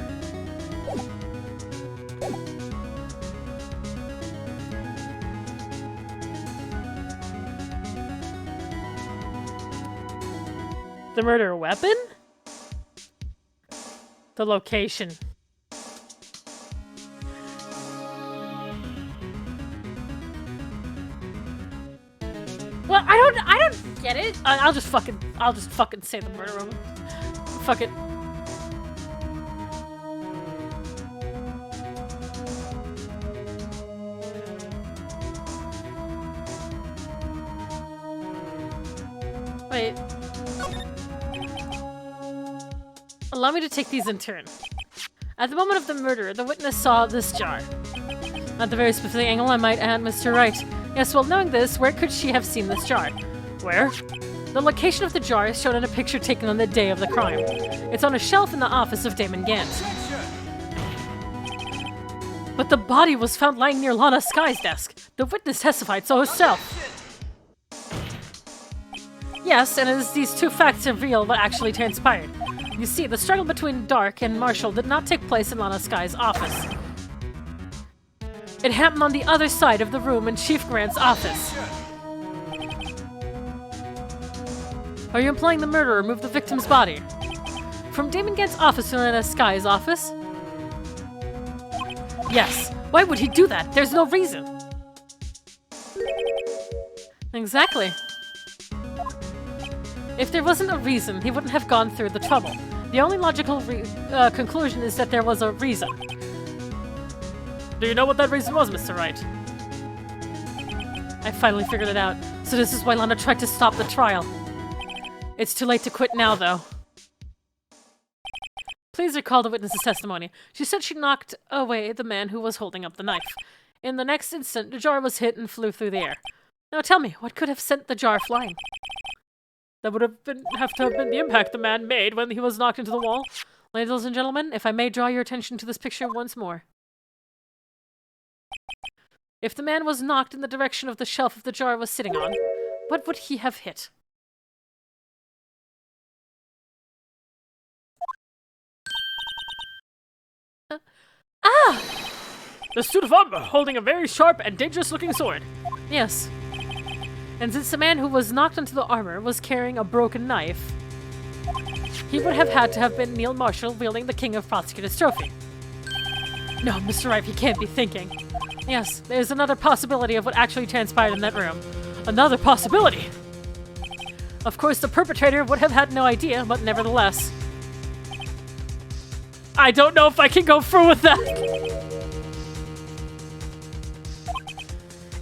The murder weapon? The location. Well, I don't get it. I'll just fucking say the murder weapon. Fuck it. Wait. Allow me to take these in turn. At the moment of the murder, the witness saw this jar. At the very specific angle, I might add, Mr. Wright. Yes, well, knowing this, where could she have seen this jar? Where? The location of the jar is shown in a picture taken on the day of the crime. It's on a shelf in the office of Damon Gant. But the body was found lying near Lana Sky's desk. The witness testified so herself. Yes, and as these two facts reveal what actually transpired. You see, the struggle between Dark and Marshall did not take place in Lana Sky's office. It happened on the other side of the room in Chief Grant's office. Are you implying the murderer moved the victim's body? From Damon Gant's office to Lana Sky's office? Yes. Why would he do that? There's no reason. Exactly. If there wasn't a reason, he wouldn't have gone through the trouble. The only logical conclusion is that there was a reason. Do you know what that reason was, Mr. Wright? I finally figured it out. So this is why Lana tried to stop the trial. It's too late to quit now, though. Please recall the witness's testimony. She said she knocked away the man who was holding up the knife. In the next instant, the jar was hit and flew through the air. Now tell me, what could have sent the jar flying? That would have to have been the impact the man made when he was knocked into the wall. Ladies and gentlemen, if I may draw your attention to this picture once more. If the man was knocked in the direction of the shelf the jar was sitting on, what would he have hit? The suit of armor, holding a very sharp and dangerous-looking sword. Yes. And since the man who was knocked into the armor was carrying a broken knife, he would have had to have been Neil Marshall wielding the King of Prosecutors trophy. No, Mr. Wright, he can't be thinking. Yes, there's another possibility of what actually transpired in that room. Another possibility! Of course, the perpetrator would have had no idea, but nevertheless. I don't know if I can go through with that!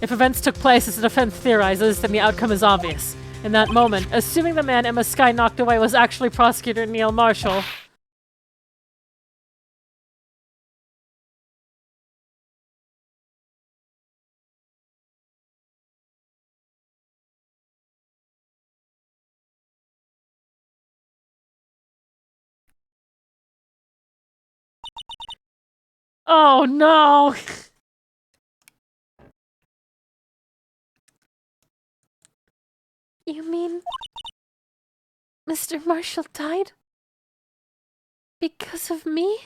If events took place as the defense theorizes, then the outcome is obvious. In that moment, assuming the man Emma Sky knocked away was actually Prosecutor Neil Marshall, Oh no! You mean Mr. Marshall died? Because of me?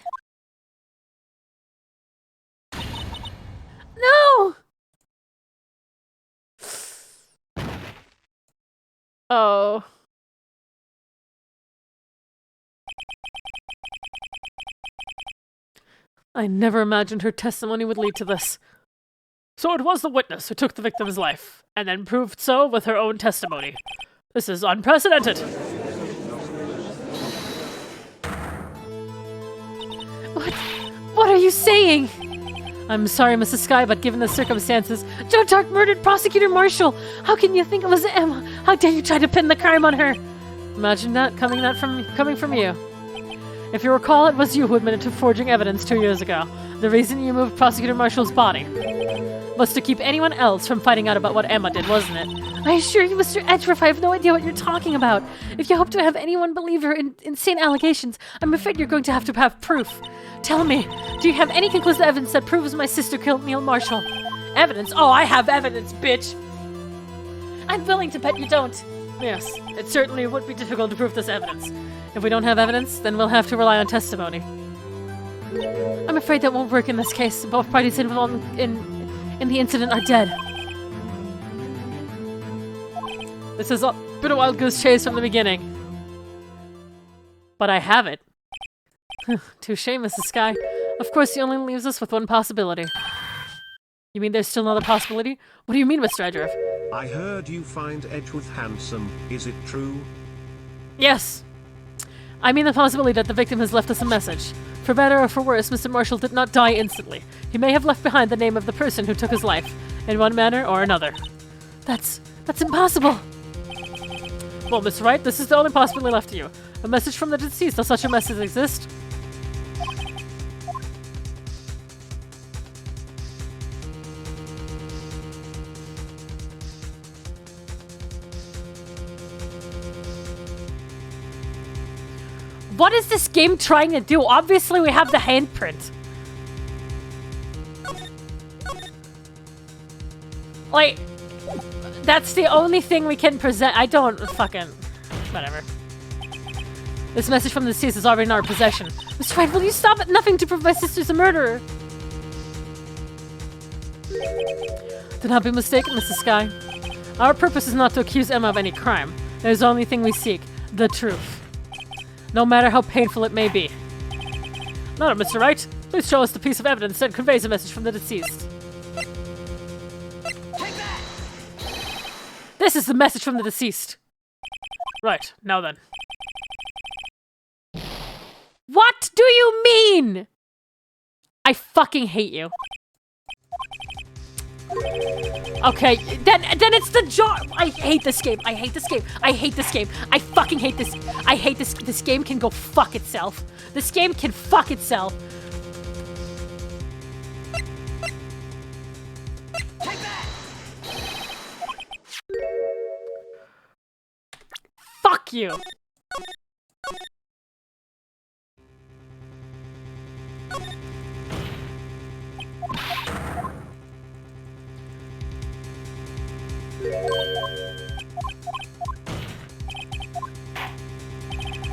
No! Oh. I never imagined her testimony would lead to this. So it was the witness who took the victim's life, and then proved so with her own testimony. This is unprecedented. What are you saying? I'm sorry, Mrs. Sky, but given the circumstances, Joe Dark murdered Prosecutor Marshall! How can you think it was Emma? How dare you try to pin the crime on her? imagine that coming from you. If you recall, it was you who admitted to forging evidence 2 years ago. The reason you moved Prosecutor Marshall's body was to keep anyone else from finding out about what Emma did, wasn't it? I assure you, Mr. Edgeworth, I have no idea what you're talking about. If you hope to have anyone believe her insane allegations, I'm afraid you're going to have proof. Tell me, do you have any conclusive evidence that proves my sister killed Neil Marshall? Evidence? Oh, I have evidence, bitch! I'm willing to bet you don't. Yes, it certainly would be difficult to prove this evidence. If we don't have evidence, then we'll have to rely on testimony. I'm afraid that won't work in this case. Both parties involved in the incident are dead. This has been a wild goose chase from the beginning. But I have it. Touche, Mrs. Sky. Of course, he only leaves us with one possibility. You mean there's still another possibility? What do you mean, Mr. Edgeworth? I heard you find Edgeworth handsome. Is it true? Yes. I mean the possibility that the victim has left us a message. For better or for worse, Mr. Marshall did not die instantly. He may have left behind the name of the person who took his life, in one manner or another. That's impossible. Well, Miss Wright, this is the only possibility left to you. A message from the deceased. Does such a message exist? What is this game trying to do? Obviously, we have the handprint. Like, that's the only thing we can present. I don't fucking... Whatever. This message from the deceased is already in our possession. Mr. Wright, will you stop at nothing to prove my sister's a murderer? Do not be mistaken, Mrs. Sky. Our purpose is not to accuse Emma of any crime. It is the only thing we seek. The truth. No matter how painful it may be. Lana, Mr. Wright, please show us the piece of evidence that conveys a message from the deceased. Take that! This is the message from the deceased. Right, now then. What do you mean? I fucking hate you. Okay, then it's the jar. I hate this game. I hate this game. I hate this game. I fucking hate this. I hate this. This game can go fuck itself. This game can fuck itself. Take that! Fuck you.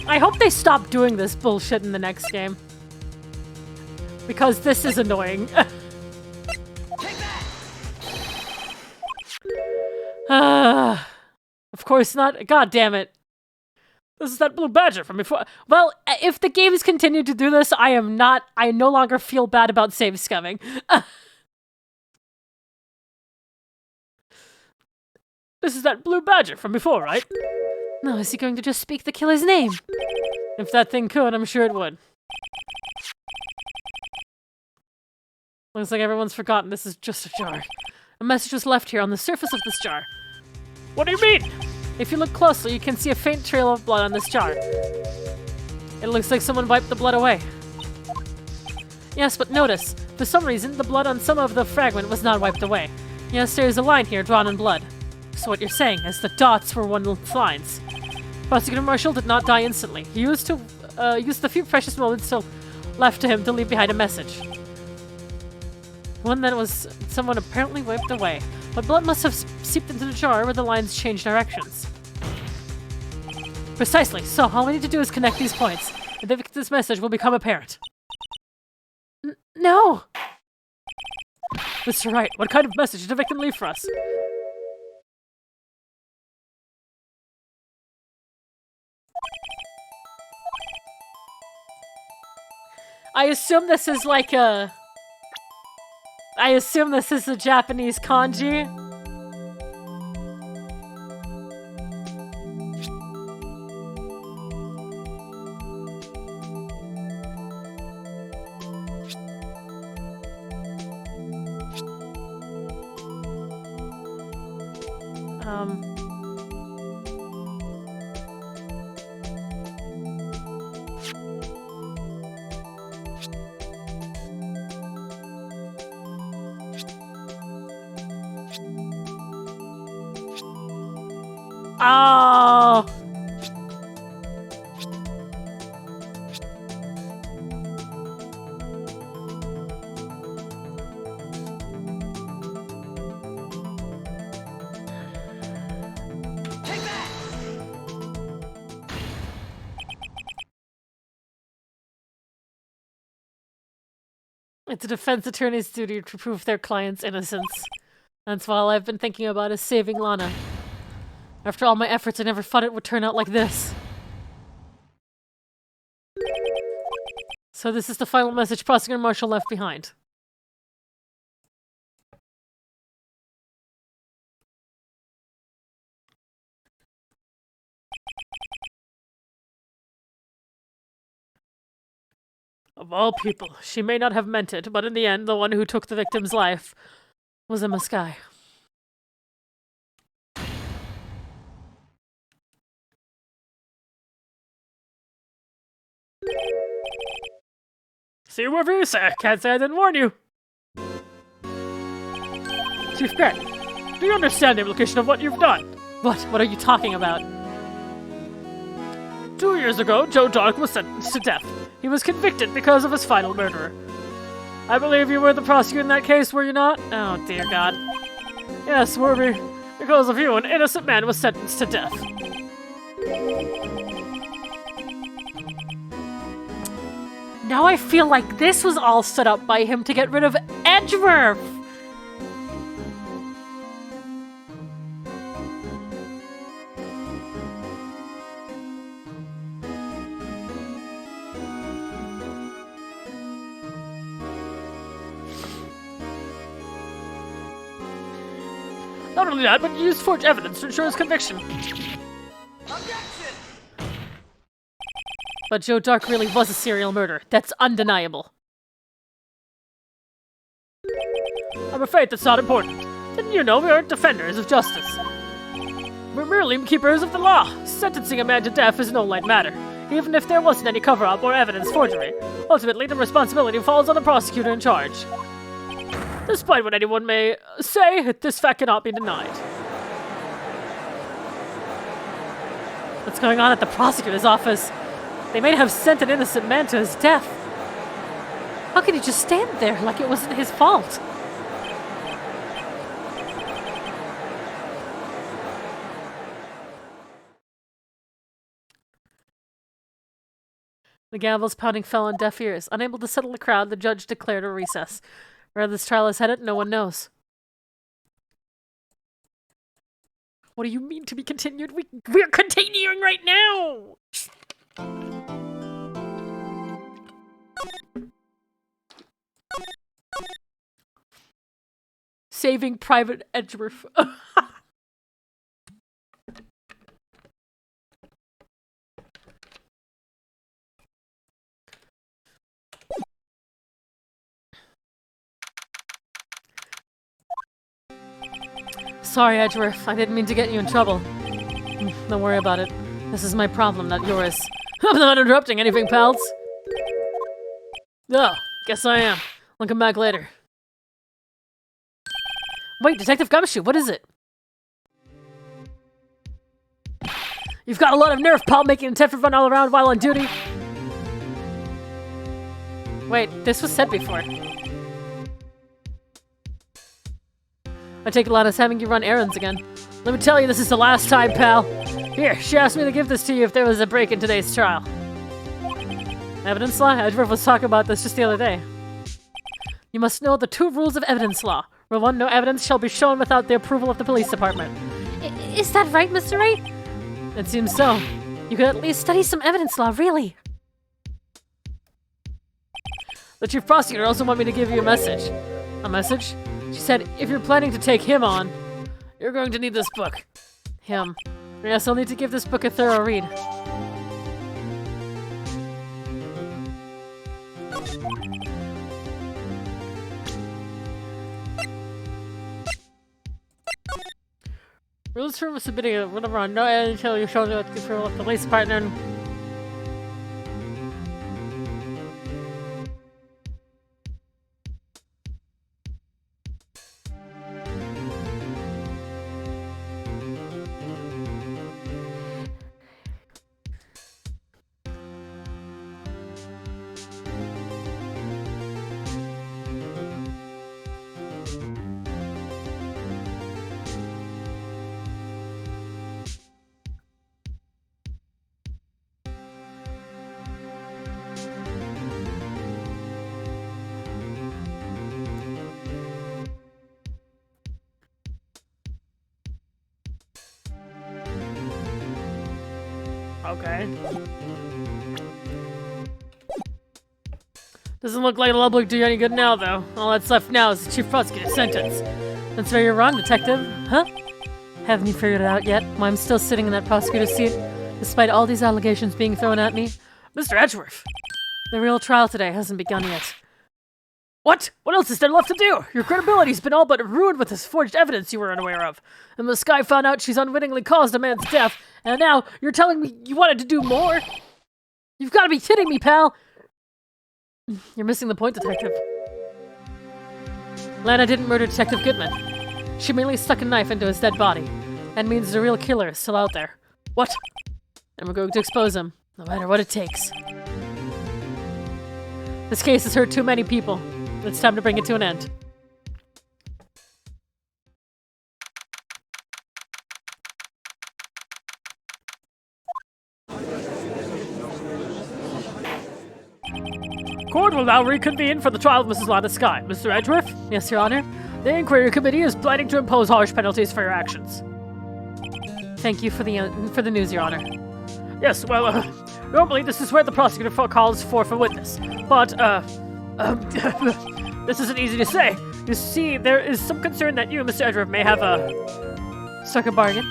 I hope they stop doing this bullshit in the next game. Because this is annoying. Take that! Of course not. God damn it. This is that blue badger from before. Well, if the games continue to do this, I no longer feel bad about save scumming. This is that blue badger from before, right? No, is he going to just speak the killer's name? If that thing could, I'm sure it would. Looks like everyone's forgotten this is just a jar. A message was left here on the surface of this jar. What do you mean? If you look closely, you can see a faint trail of blood on this jar. It looks like someone wiped the blood away. Yes, but notice, for some reason, the blood on some of the fragment was not wiped away. Yes, there is a line here drawn in blood. So what you're saying is the dots were one of the lines. Prosecutor Marshall did not die instantly. He used the few precious moments still left to him to leave behind a message. One that was someone apparently wiped away. But blood must have seeped into the jar where the lines changed directions. Precisely. So, all we need to do is connect these points. And then this message will become apparent. No! Mr. Wright, what kind of message did the victim leave for us? I assume this is like a... I assume this is a Japanese kanji. Oh! Take that! It's a defense attorney's duty to prove their client's innocence. That's all I've been thinking about is saving Lana. After all my efforts, I never thought it would turn out like this. So this is the final message Prosecutor Marshall left behind. Of all people, she may not have meant it, but in the end, the one who took the victim's life was Emma Skye. See whatever you say. Can't say I didn't warn you. Chief Grant, do you understand the implication of what you've done? What are you talking about? 2 years ago, Joe Dark was sentenced to death. He was convicted because of his final murderer. I believe you were the prosecutor in that case, were you not? Oh, dear God. Yes, Werby. Because of you, an innocent man was sentenced to death. Now I feel like this was all set up by him to get rid of Edgeworth! Not only that, but he used forged evidence to ensure his conviction. Objection! But Joe Dark really was a serial murderer. That's undeniable. I'm afraid that's not important. Didn't you know we aren't defenders of justice? We're merely keepers of the law. Sentencing a man to death is no light matter, even if there wasn't any cover-up or evidence forgery. Ultimately, the responsibility falls on the prosecutor in charge. Despite what anyone may say, this fact cannot be denied. What's going on at the prosecutor's office? They may have sent an innocent man to his death. How could he just stand there like it wasn't his fault? The gavel's pounding fell on deaf ears. Unable to settle the crowd, the judge declared a recess. Where this trial is headed, no one knows. What do you mean to be continued? We're continuing right now! Saving Private Edgeworth. Sorry, Edgeworth. I didn't mean to get you in trouble. Don't worry about it. This is my problem, not yours. I'm not interrupting anything, pals. Oh, guess I am. I'll come back later. Wait, Detective Gumshoe, what is it? You've got a lot of nerve, pal, making an attempt to run all around while on duty. Wait, this was said before. I take it Lana's having you run errands again. Let me tell you, this is the last time, pal. Here, she asked me to give this to you if there was a break in today's trial. Evidence law? Edward was talking about this just the other day. You must know the 2 rules of evidence law. Rule 1, no evidence shall be shown without the approval of the police department. Is that right, Mr. Wright? It seems so. You could at least study some evidence law, really. The chief prosecutor also wanted me to give you a message. A message? She said, if you're planning to take him on, you're going to need this book. Him. Yes, I'll need to give this book a thorough read. Rules for submitting a whatever on no until you show the approval of the police partner. Okay. Doesn't look like it'll do you any good now, though. All that's left now is the chief prosecutor's sentence. That's where you're wrong, detective. Huh? Haven't you figured it out yet? Why I'm still sitting in that prosecutor's seat, despite all these allegations being thrown at me? Mr. Edgeworth! The real trial today hasn't begun yet. What? What else is there left to do? Your credibility's been all but ruined with this forged evidence you were unaware of. And the Sky found out she's unwittingly caused a man's death, and now you're telling me you wanted to do more? You've got to be kidding me, pal! You're missing the point, detective. Lana didn't murder Detective Goodman. She merely stuck a knife into his dead body. That means the real killer is still out there. What? And we're going to expose him, no matter what it takes. This case has hurt too many people. It's time to bring it to an end. Court will now reconvene for the trial of Mrs. Lana Sky. Mr. Edgeworth? Yes, Your Honor. The Inquiry Committee is planning to impose harsh penalties for your actions. Thank you for the news, Your Honor. Yes, well, normally this is where the prosecutor calls for a witness, but, this isn't easy to say. You see, there is some concern that you, Mr. Edgeworth, may have struck a bargain.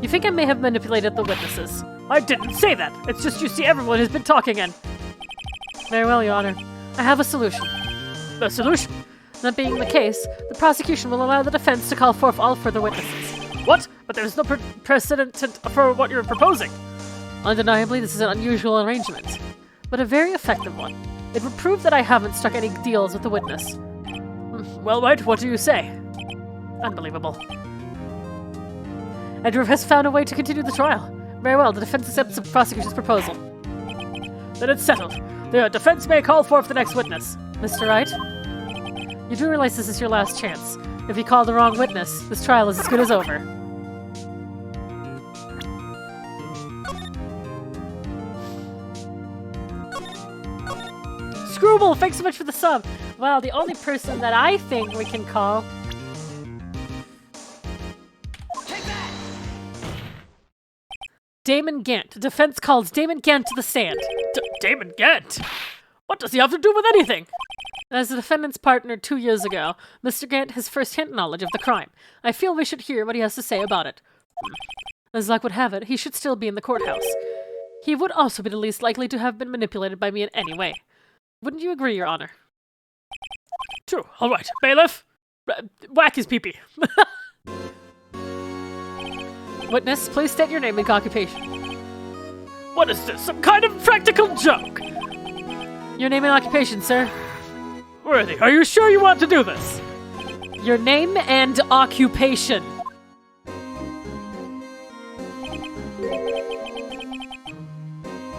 You think I may have manipulated the witnesses? I didn't say that. It's just you see everyone has been talking and... Very well, Your Honor. I have a solution. A solution? That being the case, the prosecution will allow the defense to call forth all further witnesses. What? But there's no precedent for what you're proposing. Undeniably, this is an unusual arrangement, but a very effective one. It would prove that I haven't struck any deals with the witness. Well, Wright, what do you say? Unbelievable. Edgeworth has found a way to continue the trial. Very well, the defense accepts the prosecution's proposal. Then it's settled. The defense may call forth the next witness. Mr. Wright? You do realize this is your last chance. If you call the wrong witness, this trial is as good as over. Screwball, thanks so much for the sub. Wow, the only person that I think we can call... Take that! Damon Gant. Defense calls Damon Gant to the stand. Damon Gant? What does he have to do with anything? As the defendant's partner 2 years ago, Mr. Gant has first-hand knowledge of the crime. I feel we should hear what he has to say about it. As luck would have it, he should still be in the courthouse. He would also be the least likely to have been manipulated by me in any way. Wouldn't you agree, Your Honor? True. All right. Bailiff, whack his pee-pee. Witness, please state your name and occupation. What is this? Some kind of practical joke? Your name and occupation, sir. Worthy, are you sure you want to do this? Your name and occupation.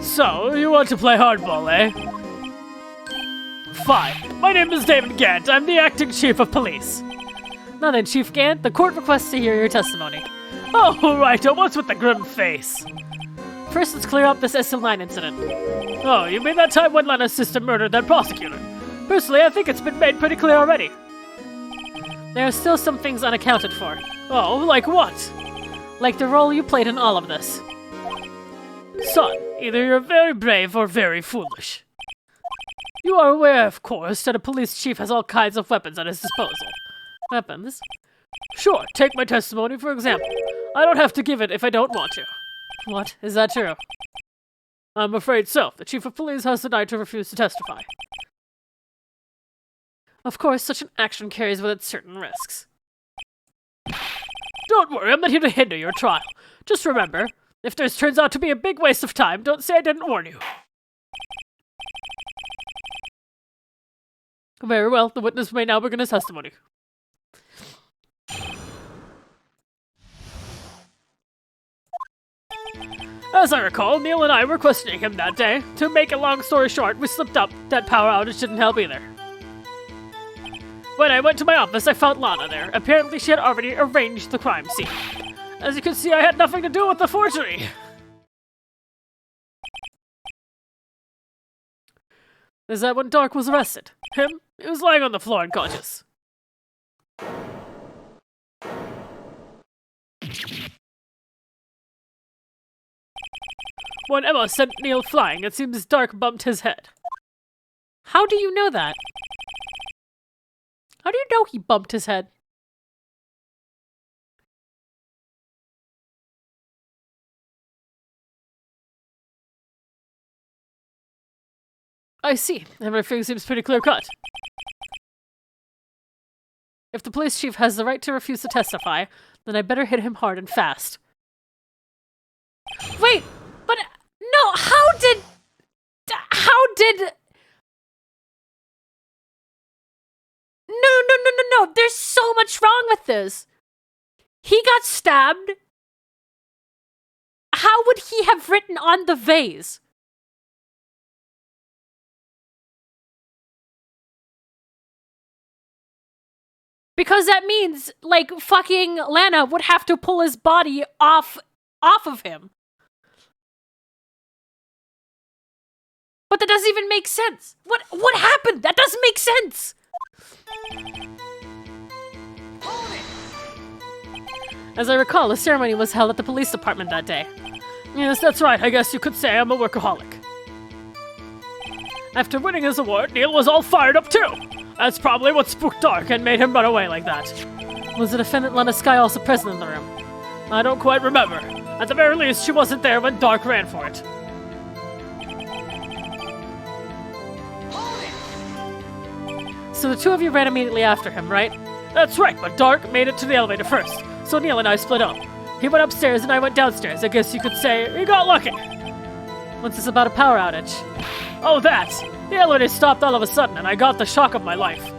So, you want to play hardball, eh? Fine. My name is David Gant. I'm the acting chief of police. Now then, Chief Gant, the court requests to hear your testimony. Oh, right, what's with the grim face? First, let's clear up this SL9 incident. Oh, you mean that time when Lana's sister murdered that prosecutor? Personally, I think it's been made pretty clear already. There are still some things unaccounted for. Oh, like what? Like the role you played in all of this. Son, either you're very brave or very foolish. You are aware, of course, that a police chief has all kinds of weapons at his disposal. Weapons? Sure, take my testimony for example. I don't have to give it if I don't want to. What? Is that true? I'm afraid so. The chief of police has the right to refuse to testify. Of course, such an action carries with it certain risks. Don't worry, I'm not here to hinder your trial. Just remember, if this turns out to be a big waste of time, don't say I didn't warn you. Very well, the witness may now begin his testimony. As I recall, Neil and I were questioning him that day. To make a long story short, we slipped up. That power outage didn't help either. When I went to my office, I found Lana there. Apparently, she had already arranged the crime scene. As you can see, I had nothing to do with the forgery. Is that when Dark was arrested? Him? He was lying on the floor unconscious. When Emma sent Neil flying, it seems Dark bumped his head. How do you know that? How do you know he bumped his head? I see. Everything seems pretty clear-cut. If the police chief has the right to refuse to testify, then I better hit him hard and fast. Wait! But... No! How did... No! There's so much wrong with this! He got stabbed? How would he have written on the vase? Because that means, like, fucking Lana would have to pull his body off of him. But that doesn't even make sense. What happened? That doesn't make sense. As I recall, the ceremony was held at the police department that day. Yes, that's right. I guess you could say I'm a workaholic. After winning his award, Neil was all fired up too. That's probably what spooked Dark and made him run away like that. Was the defendant Lana Sky also present in the room? I don't quite remember. At the very least, she wasn't there when Dark ran for it. So the two of you ran immediately after him, right? That's right, but Dark made it to the elevator first, so Neil and I split up. He went upstairs and I went downstairs. I guess you could say he got lucky. What's this about a power outage? Oh, that! The elevator stopped all of a sudden and I got the shock of my life.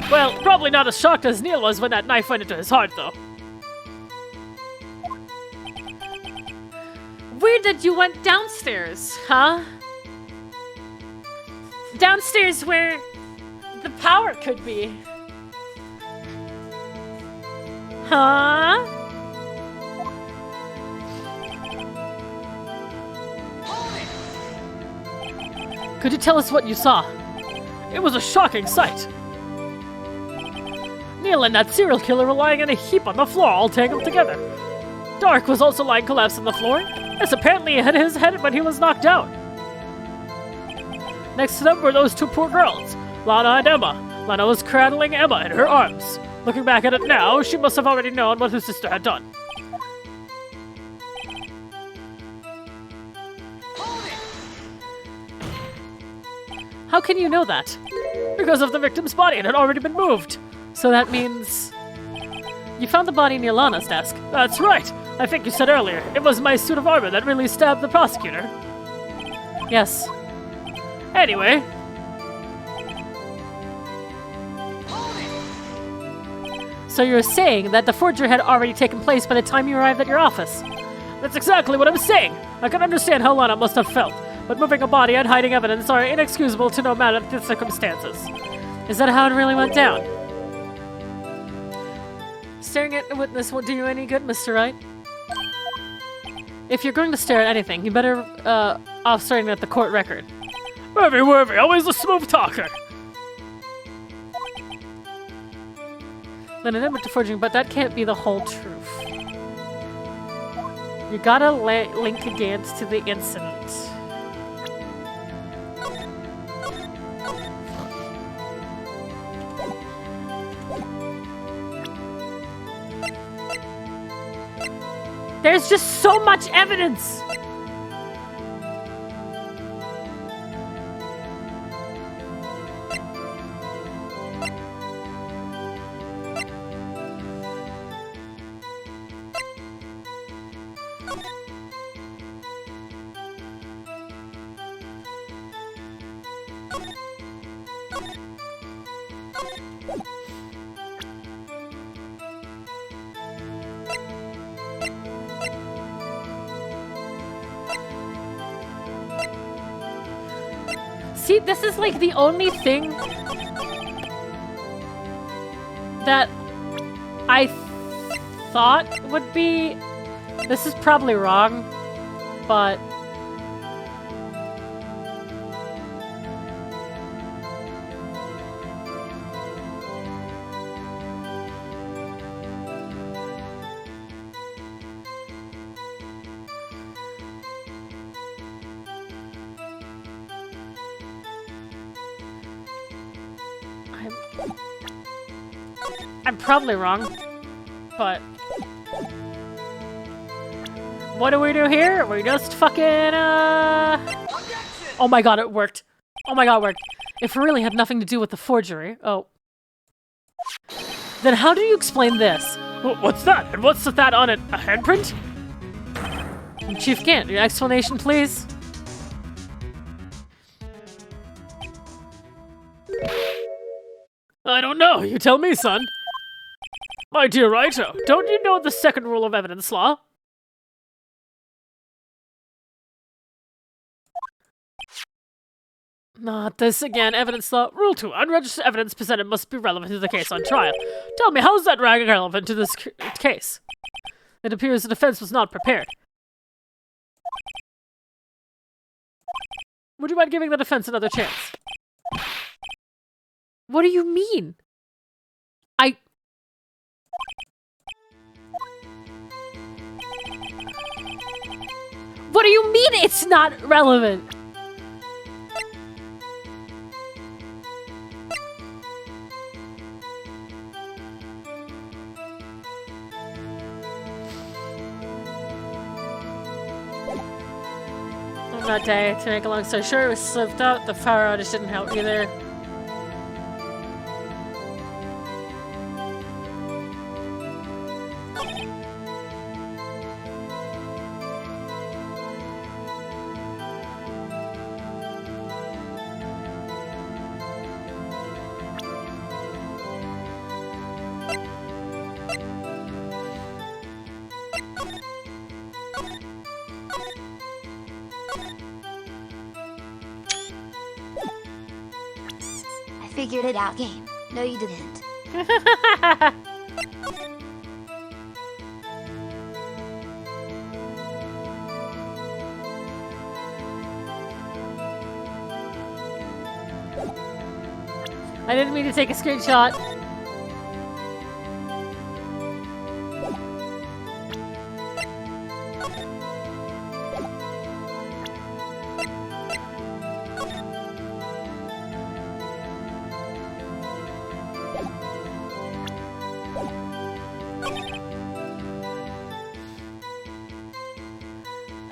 Well, probably not as shocked as Neil was when that knife went into his heart, though. Weird that you went downstairs, huh? Downstairs where the power could be. Huh? Could you tell us what you saw? It was a shocking sight. Neil and that serial killer were lying in a heap on the floor, all tangled together. Dark was also lying collapsed on the floor. Yes, apparently he hit his head when he was knocked down. Next to them were those two poor girls, Lana and Emma. Lana was cradling Emma in her arms. Looking back at it now, she must have already known what her sister had done. How can you know that? Because of the victim's body, it had already been moved. So that means... You found the body near Lana's desk. That's right. I think you said earlier, it was my suit of armor that really stabbed the prosecutor. Yes. Anyway. So you're saying that the forgery had already taken place by the time you arrived at your office? That's exactly what I'm saying. I can understand how Lana must have felt, but moving a body and hiding evidence are inexcusable to no matter the circumstances. Is that how it really went down? Staring at a witness won't do you any good, Mr. Wright. If you're going to stare at anything, you better off staring at the court record. Worthy, always a smooth talker. Then an admit to forging, but that can't be the whole truth. You gotta link Gant to the incident. There's just so much evidence! See, this is like the only thing that I thought would be... This is probably wrong, but... I'm probably wrong, but... What do we do here? We just fucking, Oh my god, it worked. Oh my god, it worked. If it really had nothing to do with the forgery... Oh. Then how do you explain this? What's that? And what's that on it? A handprint? Chief Gant, your explanation, please? I don't know. You tell me, son. My dear writer, don't you know the second rule of evidence law? Not this again. Evidence law. Rule 2. Unregistered evidence presented must be relevant to the case on trial. Tell me, how is that relevant to this case? It appears the defense was not prepared. Would you mind giving the defense another chance? What do you mean? What do you mean it's not relevant? On that day, to make a long story short, it was slipped out. The power outage didn't help either. Figured it out game. No, you didn't. I didn't mean to take a screenshot.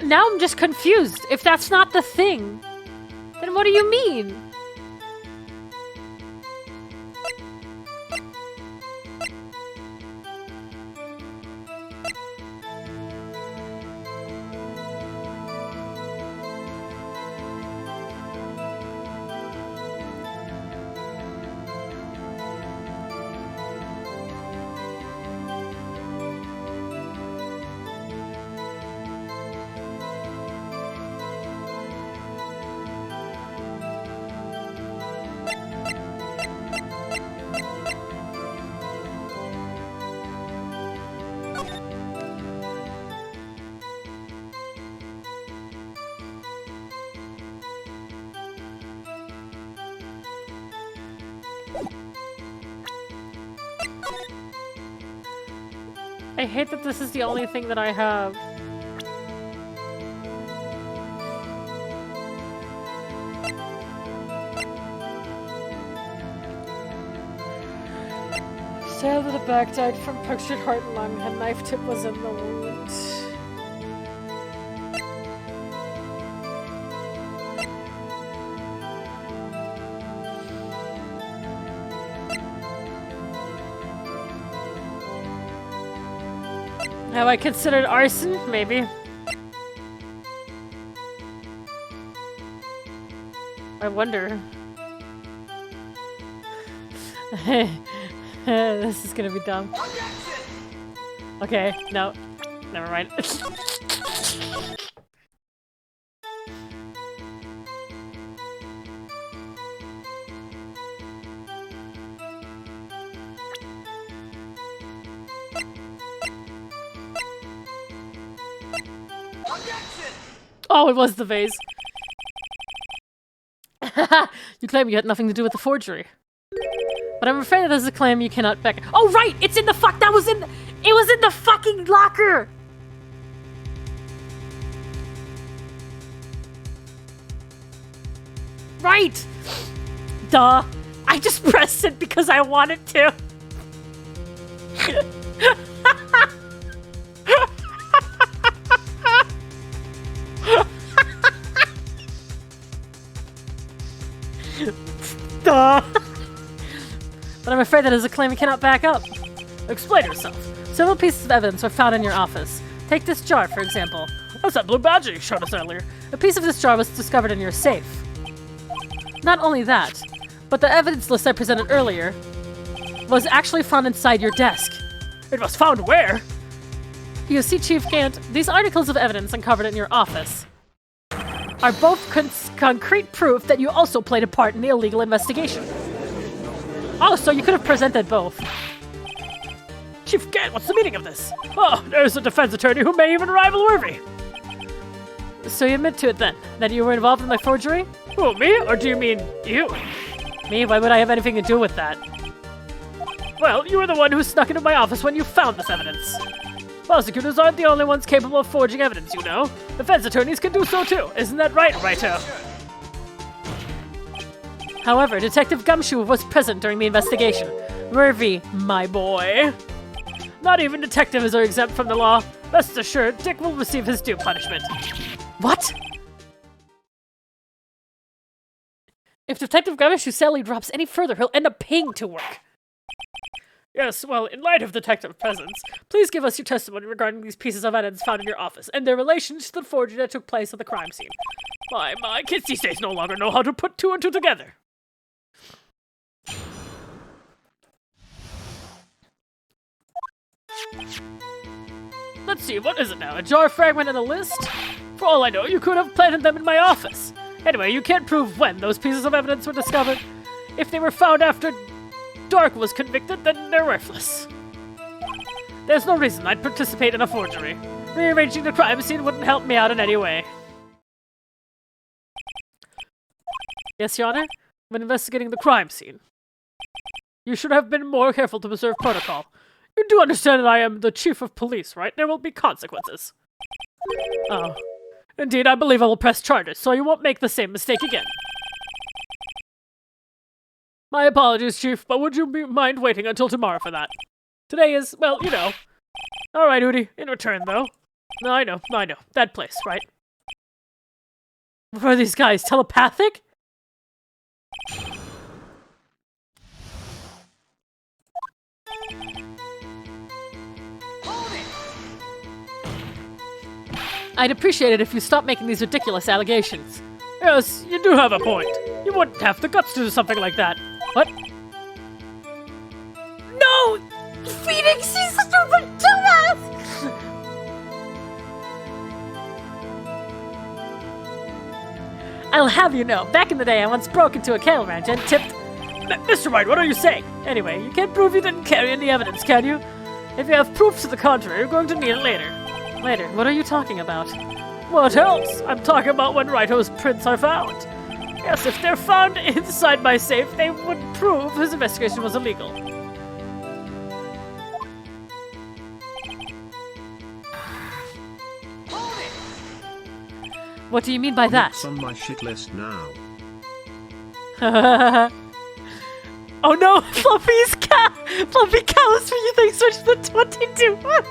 Now I'm just confused. If that's not the thing, then what do you mean? I hate that this is the only thing that I have. Stabbed at the back, died from punctured heart and lung. A knife tip was in the wound. Have I considered arson? Maybe. I wonder. This is gonna be dumb. Okay, no. Never mind. Oh, it was the vase. You claim you had nothing to do with the forgery. But I'm afraid that this is a claim you cannot back. Oh, right! It's in the fuck! That was in. It was in the fucking locker! Right! Duh. I just pressed it because I wanted to. Duh. But I'm afraid that is a claim you cannot back up. Explain yourself. Several pieces of evidence were found in your office. Take this jar, for example. That's that blue badge you showed us earlier. A piece of this jar was discovered in your safe. Not only that, but the evidence list I presented earlier was actually found inside your desk. It was found where? You see, Chief Gant, these articles of evidence uncovered in your office are both concrete proof that you also played a part in the illegal investigation. Oh, so you could have presented both. Chief Gant, what's the meaning of this? Oh, there's a defense attorney who may even rival Worthy. So you admit to it then, that you were involved in my forgery? Who, me? Or do you mean you? Me? Why would I have anything to do with that? Well, you were the one who snuck into my office when you found this evidence. Prosecutors aren't the only ones capable of forging evidence, you know. Defense attorneys can do so too. Isn't that right, Wrighto? However, Detective Gumshoe was present during the investigation. Murphy, my boy. Not even detectives are exempt from the law. Rest assured, Dick will receive his due punishment. What? If Detective Gumshoe's salary drops any further, he'll end up paying to work. Yes, well, in light of detective presence, please give us your testimony regarding these pieces of evidence found in your office and their relation to the forgery that took place at the crime scene. My kids these days no longer know how to put two and two together. Let's see, what is it now? A jar fragment and a list? For all I know, you could have planted them in my office. Anyway, you can't prove when those pieces of evidence were discovered. If they were found after Dark was convicted, then they're worthless. There's no reason I'd participate in a forgery. Rearranging the crime scene wouldn't help me out in any way. Yes, Your Honor? When investigating the crime scene, you should have been more careful to preserve protocol. You do understand that I am the chief of police, right? There will be consequences. Oh. Indeed, I believe I will press charges, so you won't make the same mistake again. My apologies, Chief, but would you mind waiting until tomorrow for that? Today is, well, you know. Alright, Udi. In return, though. No, I know. That place, right? What are these guys, telepathic? I'd appreciate it if you stopped making these ridiculous allegations. Yes, you do have a point. You wouldn't have the guts to do something like that. What? No! Phoenix, she's such a dumbass! I'll have you know, back in the day I once broke into a cattle ranch and tipped... Mr. Wright, what are you saying? Anyway, you can't prove you didn't carry any evidence, can you? If you have proof to the contrary, you're going to need it later. Later? What are you talking about? What else? I'm talking about when Righto's prints are found. Yes, if they're found inside my safe, they would prove his investigation was illegal. What do you mean by that? It's on my shit list now. Oh no, Fluffy cows for you think switch the 22. What?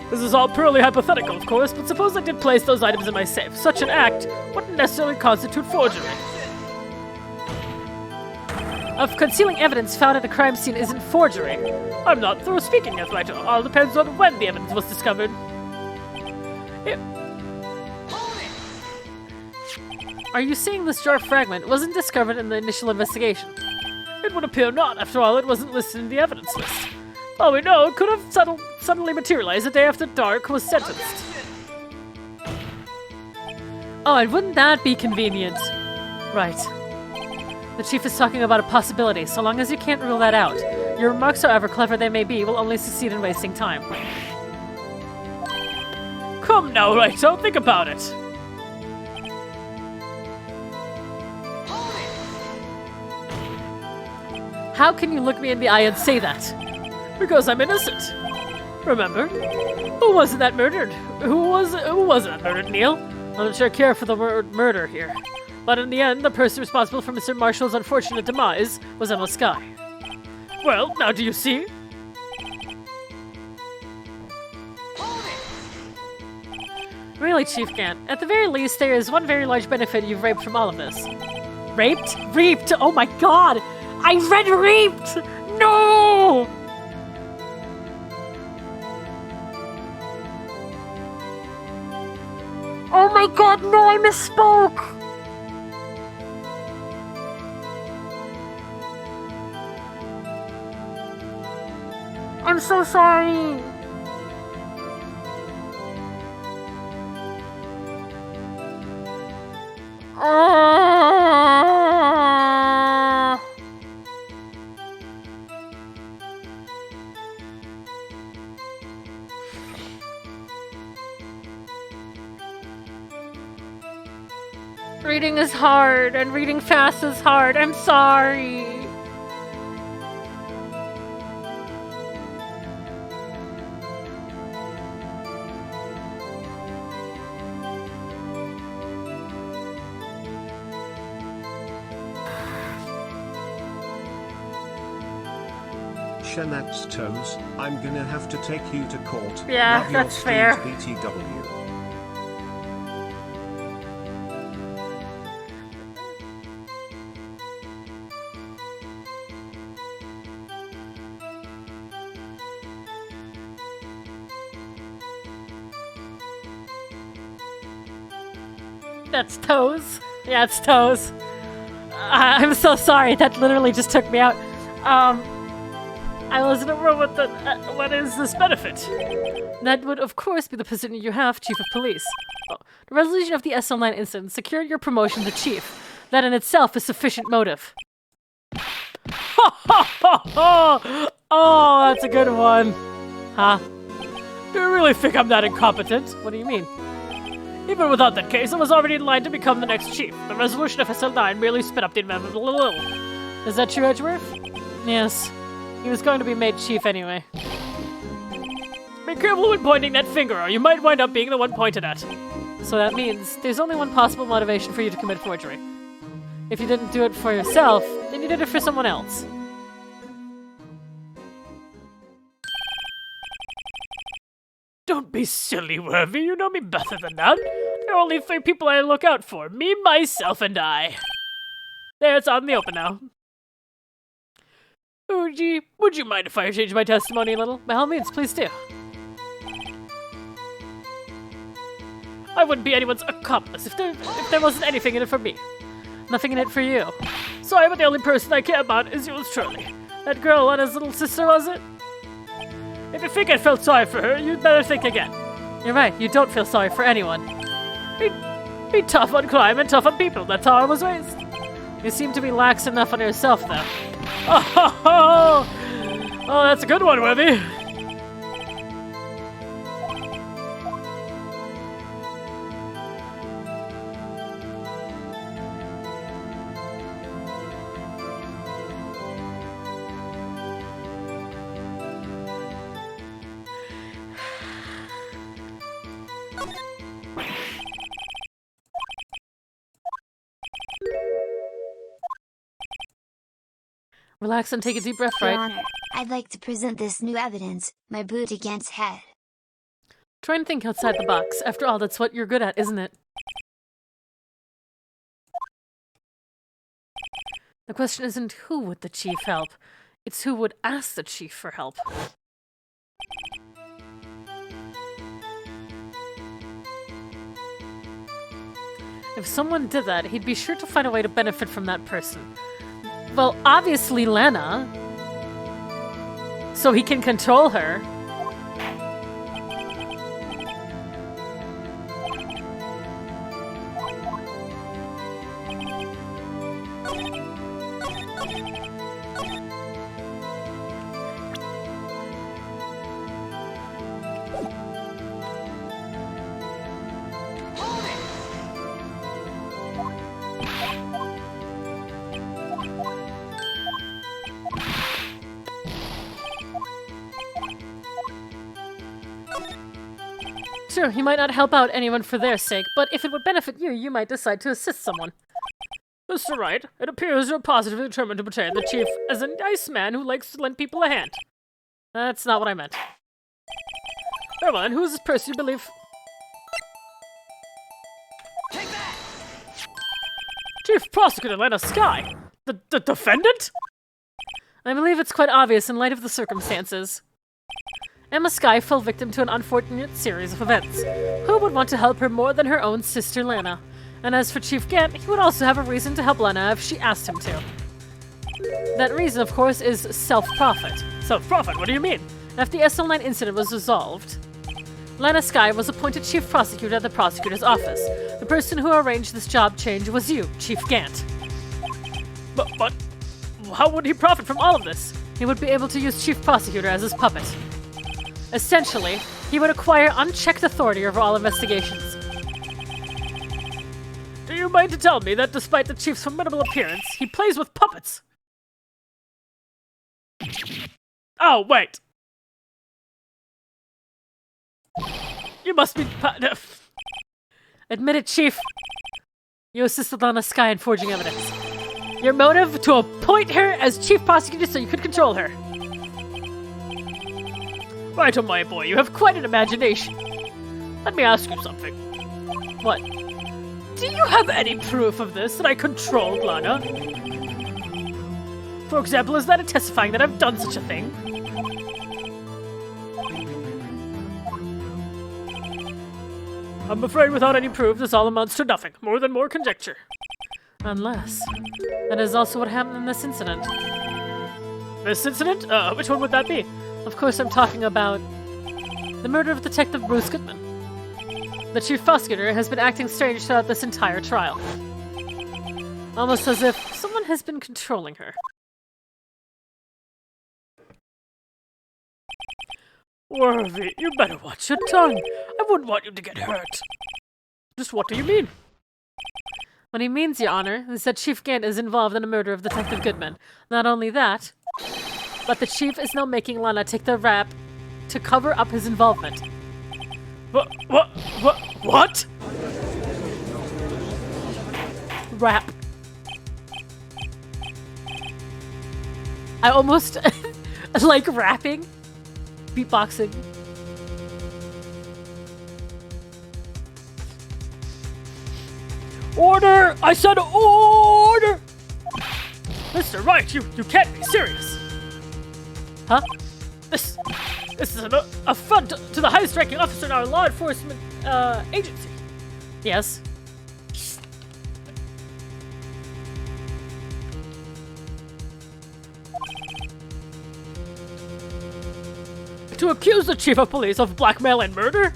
This is all purely hypothetical, of course, but suppose I did place those items in my safe. Such an act wouldn't necessarily constitute forgery. Of concealing evidence found at a crime scene isn't forgery. I'm not through speaking yet, Wright. All depends on when the evidence was discovered. Are you saying this jar fragment wasn't discovered in the initial investigation? It would appear not. After all, it wasn't listed in the evidence list. All we know, it could have suddenly materialized the day after Dark was sentenced. Oh, and wouldn't that be convenient? Right. The chief is talking about a possibility, so long as you can't rule that out. Your remarks, however clever they may be, will only succeed in wasting time. Come now, Wright, don't think about it. How can you look me in the eye and say that? Because I'm innocent. Remember? Who was it that murdered? Who was it that murdered Neil? I don't sure care for the word murder here. But in the end, the person responsible for Mr. Marshall's unfortunate demise was Emma Skye. Well, now do you see? Really, Chief Gant, at the very least, there is one very large benefit you've reaped from all of this. Raped? Reaped! Oh my god! I read reaped! No! Oh my god, no, I misspoke! I'm so sorry! Reading is hard, and reading fast is hard. I'm sorry. BMatSantos, I'm gonna have to take you to court. Yeah, Love your that's fair. Steve BTW. That's Toes. Yeah, it's Toes. I'm so sorry. That literally just took me out. I wasn't aware what is this benefit? That would, of course, be the position you have, Chief of Police. Oh, the resolution of the SL9 incident secured your promotion to Chief. That in itself is sufficient motive. Oh, that's a good one. Huh? Do you really think I'm that incompetent? What do you mean? Even without that case, I was already in line to become the next chief. The resolution of SL9 merely sped up the inevitable. Is that true, Edgeworth? Yes. He was going to be made chief anyway. Be careful when pointing that finger, or you might wind up being the one pointed at. So that means there's only one possible motivation for you to commit forgery. If you didn't do it for yourself, then you did it for someone else. Don't be silly, Worthy. You know me better than that. There are only 3 people I look out for. Me, myself, and I. There, it's out in the open now. Uji, would you mind if I change my testimony a little? By all means, please do. I wouldn't be anyone's accomplice if there wasn't anything in it for me. Nothing in it for you. Sorry, but the only person I care about is yours truly. That girl, Lana's little sister, was it? If you think I felt sorry for her, you'd better think again. You're right, you don't feel sorry for anyone. Be tough on crime and tough on people, that's how I was raised. You seem to be lax enough on yourself, though. Oh, Oh, that's a good one, Webby. Relax and take a deep breath, Your Wright. Honor, I'd like to present this new evidence, my boot against head. Try and think outside the box. After all, that's what you're good at, isn't it? The question isn't who would the chief help, it's who would ask the chief for help. If someone did that, he'd be sure to find a way to benefit from that person. Well, obviously Lana. So he can control her. Sure, he might not help out anyone for their sake, but if it would benefit you, you might decide to assist someone. Mr. Wright, it appears you're positively determined to portray the chief as a nice man who likes to lend people a hand. That's not what I meant. Very well, and who is this person you believe? Take that! Chief Prosecutor Lana Sky! The defendant? I believe it's quite obvious in light of the circumstances. Emma Sky fell victim to an unfortunate series of events. Who would want to help her more than her own sister Lana? And as for Chief Gant, he would also have a reason to help Lana if she asked him to. That reason, of course, is self-profit. Self-profit? What do you mean? After the SL9 incident was resolved, Lana Sky was appointed Chief Prosecutor at the Prosecutor's Office. The person who arranged this job change was you, Chief Gant. But how would he profit from all of this? He would be able to use Chief Prosecutor as his puppet. Essentially, he would acquire unchecked authority over all investigations. Do you mind to tell me that despite the chief's formidable appearance, he plays with puppets? Oh, wait. You must be... Admit it, Chief. You assisted Lana Sky in forging evidence. Your motive? To appoint her as Chief Prosecutor so you could control her. Right, oh my boy, you have quite an imagination. Let me ask you something. What? Do you have any proof of this, that I controlled Lana? For example, is that a testifying that I've done such a thing? I'm afraid without any proof, this all amounts to nothing, more than more conjecture. Unless... that is also what happened in this incident. This incident? Which one would that be? Of course, I'm talking about the murder of Detective Bruce Goodman. The Chief Prosecutor has been acting strange throughout this entire trial. Almost as if someone has been controlling her. Worthy, you better watch your tongue. I wouldn't want you to get hurt. Just what do you mean? What he means, Your Honor, is that Chief Gant is involved in the murder of Detective Goodman. Not only that, but the Chief is now making Lana take the rap to cover up his involvement. What? Rap. I almost like rapping, beatboxing. Order! I said order! Mr. Wright, you can't be serious. Huh? This is an affront to the highest ranking officer in our law enforcement agency. Yes. To accuse the chief of police of blackmail and murder?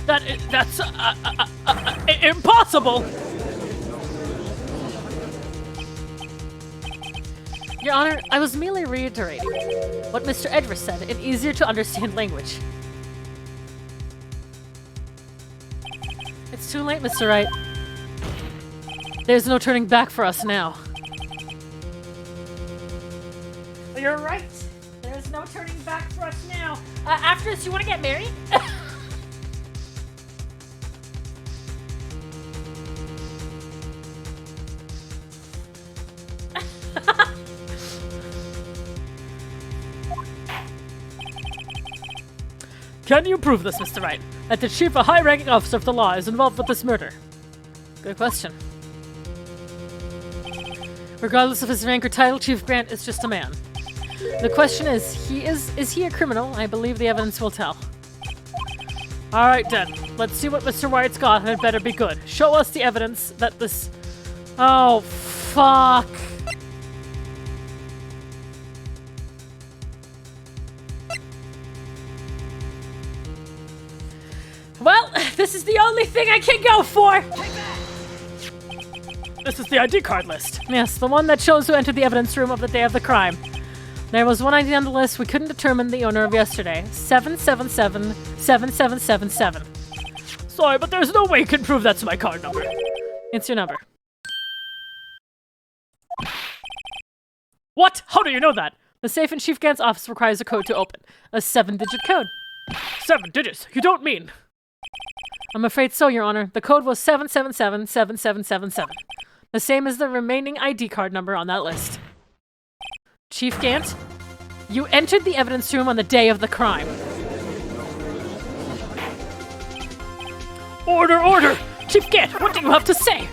That's impossible! Your Honor, I was merely reiterating what Mr. Edwards said in easier to understand language. It's too late, Mr. Wright. There's no turning back for us now. You're right. There's no turning back for us now. After this, you want to get married? Can you prove this, Mr. Wright? That the chief, a high-ranking officer of the law, is involved with this murder? Good question. Regardless of his rank or title, Chief Grant is just a man. The question is he a criminal? I believe the evidence will tell. Alright then, let's see what Mr. Wright's got, and it better be good. Show us the evidence that this... Oh, fuck. Well, this is the only thing I can go for! This is the ID card list. Yes, the one that shows who entered the evidence room of the day of the crime. There was one ID on the list we couldn't determine the owner of yesterday. 777-7777. Sorry, but there's no way you can prove that's my card number. It's your number. What? How do you know that? The safe in Chief Gant's office requires a code to open. A 7-digit code. 7 digits? You don't mean... I'm afraid so, Your Honor. The code was 777-7777. The same as the remaining ID card number on that list. Chief Gant, you entered the evidence room on the day of the crime. Order, order! Chief Gant, what do you have to say?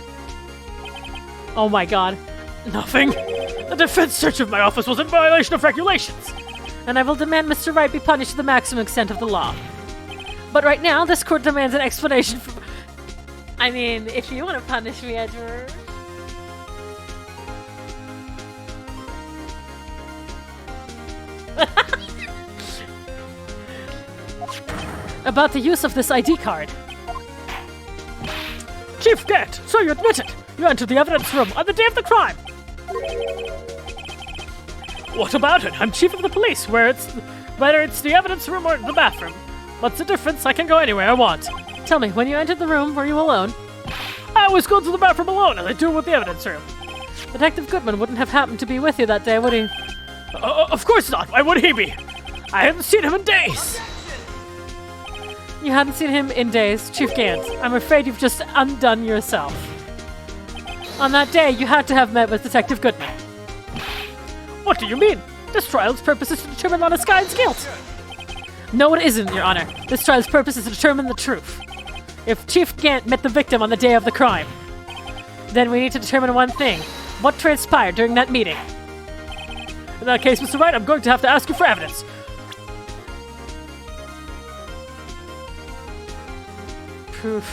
Oh my god. Nothing. The defense search of my office was in violation of regulations. And I will demand Mr. Wright be punished to the maximum extent of the law. But right now, this court demands an explanation for... I mean, if you want to punish me, Edward... About the use of this ID card. Chief Gant, so you admit it! You entered the evidence room on the day of the crime! What about it? I'm chief of the police, whether it's the evidence room or the bathroom. What's the difference? I can go anywhere I want. Tell me, when you entered the room, were you alone? I always go to the bathroom alone, as I do with the evidence room. Detective Goodman wouldn't have happened to be with you that day, would he? Of course not! Why would he be? I hadn't seen him in days! You hadn't seen him in days, Chief Gant. I'm afraid you've just undone yourself. On that day, you had to have met with Detective Goodman. What do you mean? This trial's purpose is to determine Lana Skyne's guilt. No, it isn't, Your Honor. This trial's purpose is to determine the truth. If Chief Gant met the victim on the day of the crime, then we need to determine one thing. What transpired during that meeting? In that case, Mr. Wright, I'm going to have to ask you for evidence. Proof.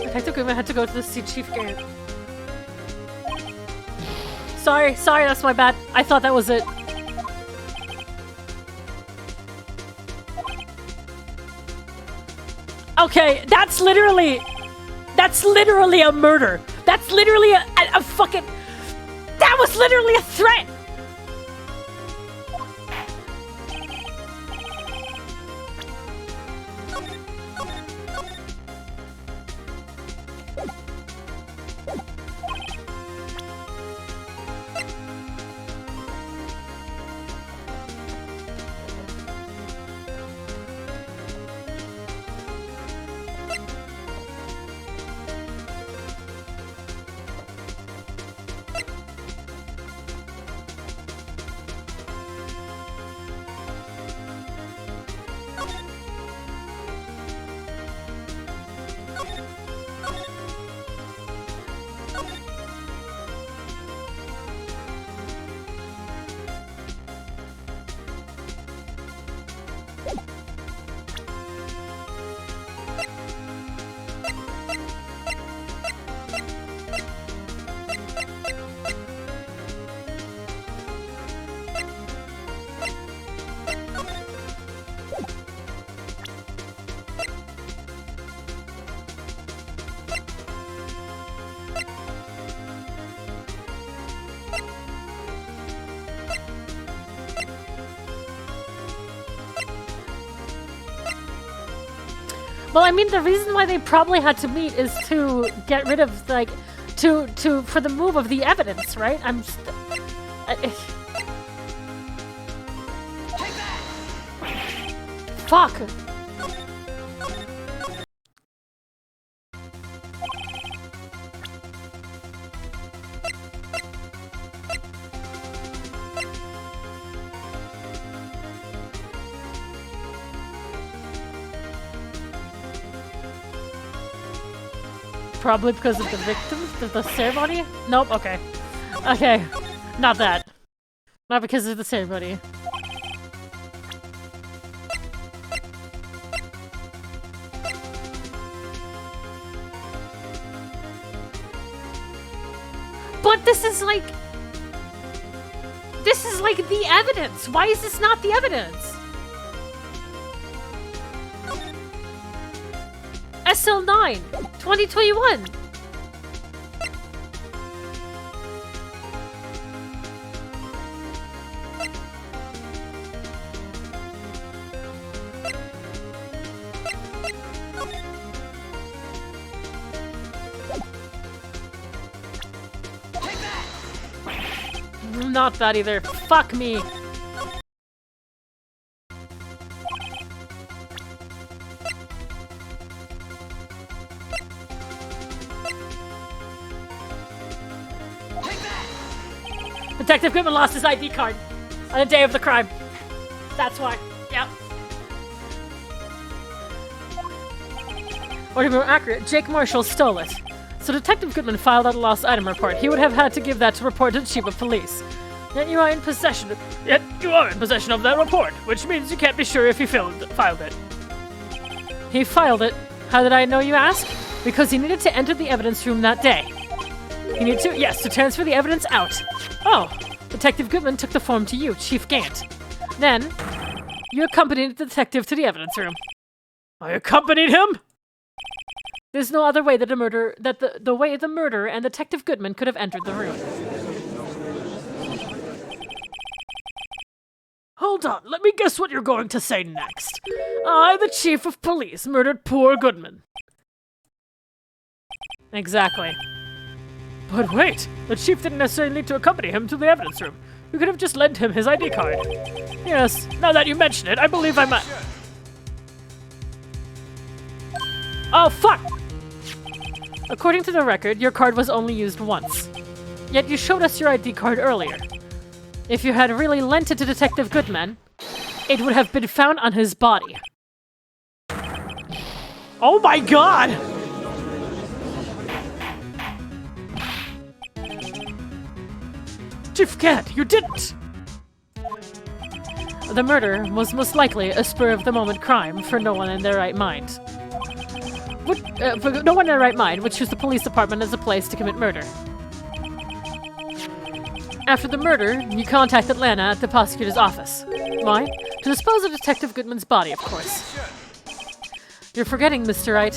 Detective Goodman had to go to the see Chief Gant. Sorry, that's my bad. I thought that was it. Okay, that's literally a murder. That's literally a fucking... That was literally a threat! Well, I mean, the reason why they probably had to meet is to get rid of, like, for the move of the evidence, right? I'm just... Fuck! Probably because of the victims of the ceremony? Nope, okay. Okay, not that. Not because of the ceremony. But this is like the evidence! Why is this not the evidence? SL9, 2021! Not that either. Fuck me. Detective Goodman lost his ID card on the day of the crime. That's why. Yep. Or to be more accurate, Jake Marshall stole it. So Detective Goodman filed out a lost item report. He would have had to give that to report to the chief of police. Yet you are in possession of that report, which means you can't be sure if he filed it. He filed it. How did I know, you ask? Because he needed to enter the evidence room that day. He needed to, yes, to transfer the evidence out. Oh, Detective Goodman took the form to you, Chief Gant. Then, you accompanied the detective to the evidence room. I accompanied him? There's no other way that the way the murderer and Detective Goodman could have entered the room. Hold on, let me guess what you're going to say next. I, the chief of police, murdered poor Goodman. Exactly. But wait, the chief didn't necessarily need to accompany him to the evidence room. You could have just lent him his ID card. Yes, now that you mention it, I believe I might... Oh, fuck! According to the record, your card was only used once. Yet you showed us your ID card earlier. If you had really lent it to Detective Goodman, it would have been found on his body. Oh my god! Chief Gant, you didn't! The murder was most likely a spur-of-the-moment crime for no one in their right mind. For no one in their right mind would choose the police department as a place to commit murder. After the murder, you contacted Lana at the prosecutor's office. Why? To dispose of Detective Goodman's body, of course. You're forgetting, Mr. Wright,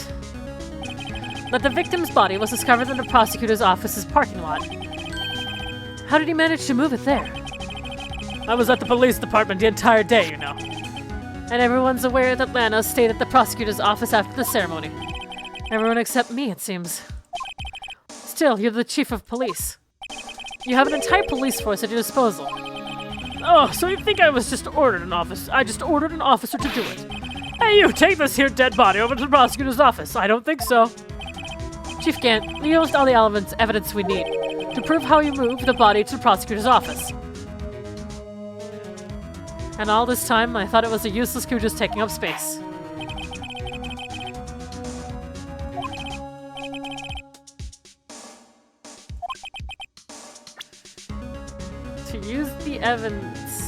that the victim's body was discovered in the prosecutor's office's parking lot. How did he manage to move it there? I was at the police department the entire day, you know. And everyone's aware that Lana stayed at the prosecutor's office after the ceremony. Everyone except me, it seems. Still, you're the chief of police. You have an entire police force at your disposal. Oh, so you think I just ordered an officer to do it? Hey, you, take this here dead body over to the prosecutor's office. I don't think so. Chief Gant, we used all the evidence we need to prove how you moved the body to the prosecutor's office. And all this time, I thought it was a useless coup just taking up space.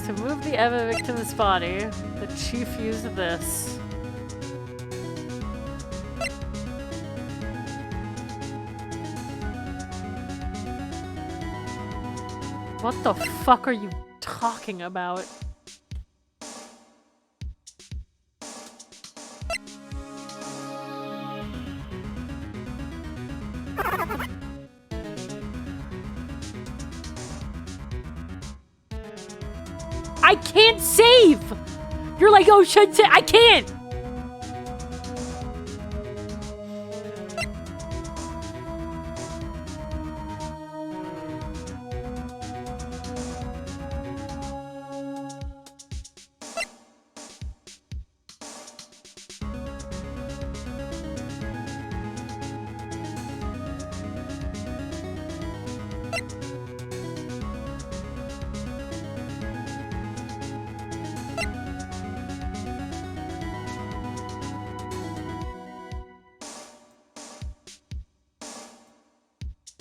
To move the victim's body, the chief used this. What the fuck are you talking about? I can't save! You're like, oh, should say I can't!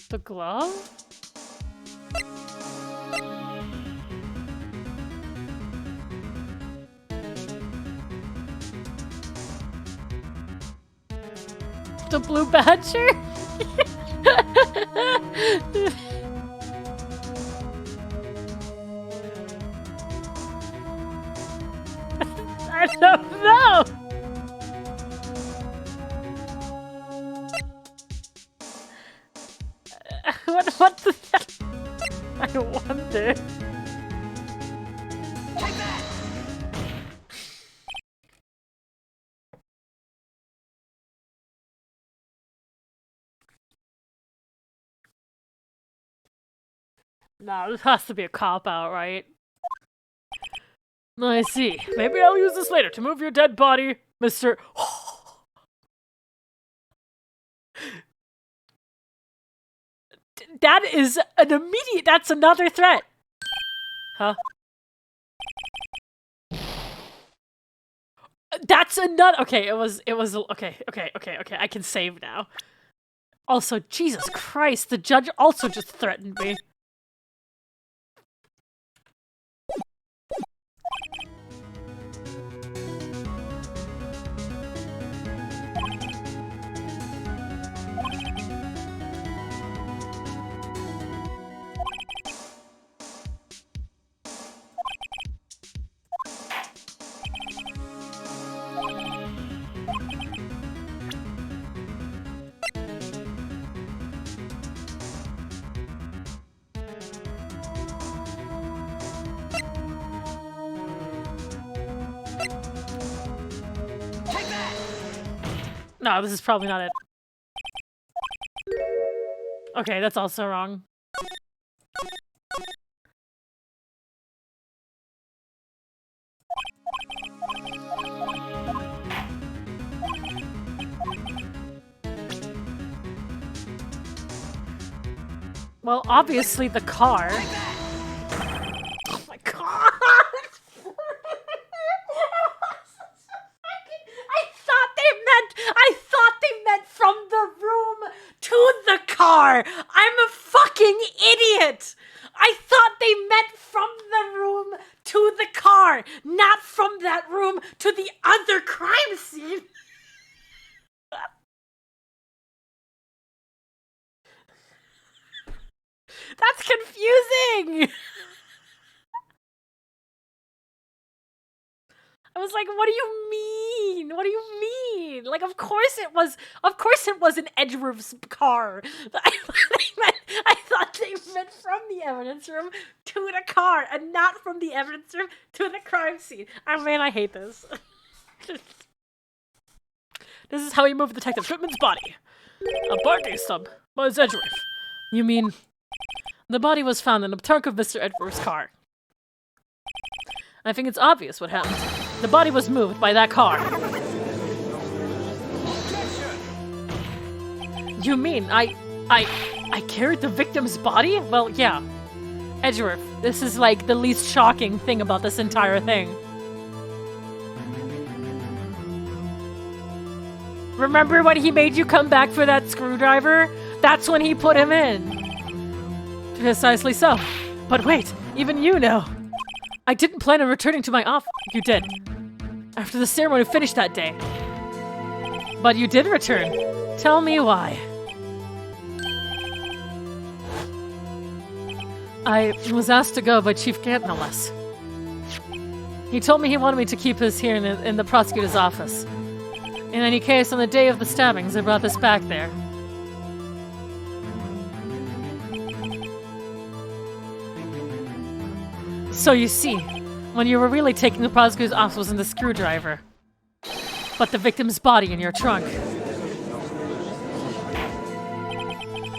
The glove? The blue badger? I don't know! What the I wonder. Take that! Nah, this has to be a cop-out, right? I see. Maybe I'll use this later to move your dead body, Mr. That is an immediate. That's another threat. Huh? That's another. Okay, it was. Okay. I can save now. Also, Jesus Christ, the judge also just threatened me. No, this is probably not it. Okay, that's also wrong. Well, obviously the car. Oh my god! I thought they meant from the room to the car. I'm a fucking idiot. I thought they meant from the room to the car, not from that room to the other crime scene. That's confusing. I was like, what do you mean? What do you mean? Like, of course it was an Edgeworth's car. I thought they meant from the evidence room to the car and not from the evidence room to the crime scene. Oh man, I hate this. This is how he moved Detective Shipman's body. A parking stub by Edgeworth. You mean, the body was found in the trunk of Mr. Edgeworth's car. I think it's obvious what happened. The body was moved by that car. You mean I carried the victim's body? Well, yeah. Edgeworth, this is like the least shocking thing about this entire thing. Remember when he made you come back for that screwdriver? That's when he put him in. Precisely so. But wait, even you know. I didn't plan on returning to my office. You did. After the ceremony finished that day. But you did return. Tell me why. I was asked to go by Chief Gant, no less. He told me he wanted me to keep this here in the prosecutor's office. In any case, on the day of the stabbings, I brought this back there. So you see, when you were really taking the prosecutor's office was in the screwdriver. But the victim's body in your trunk.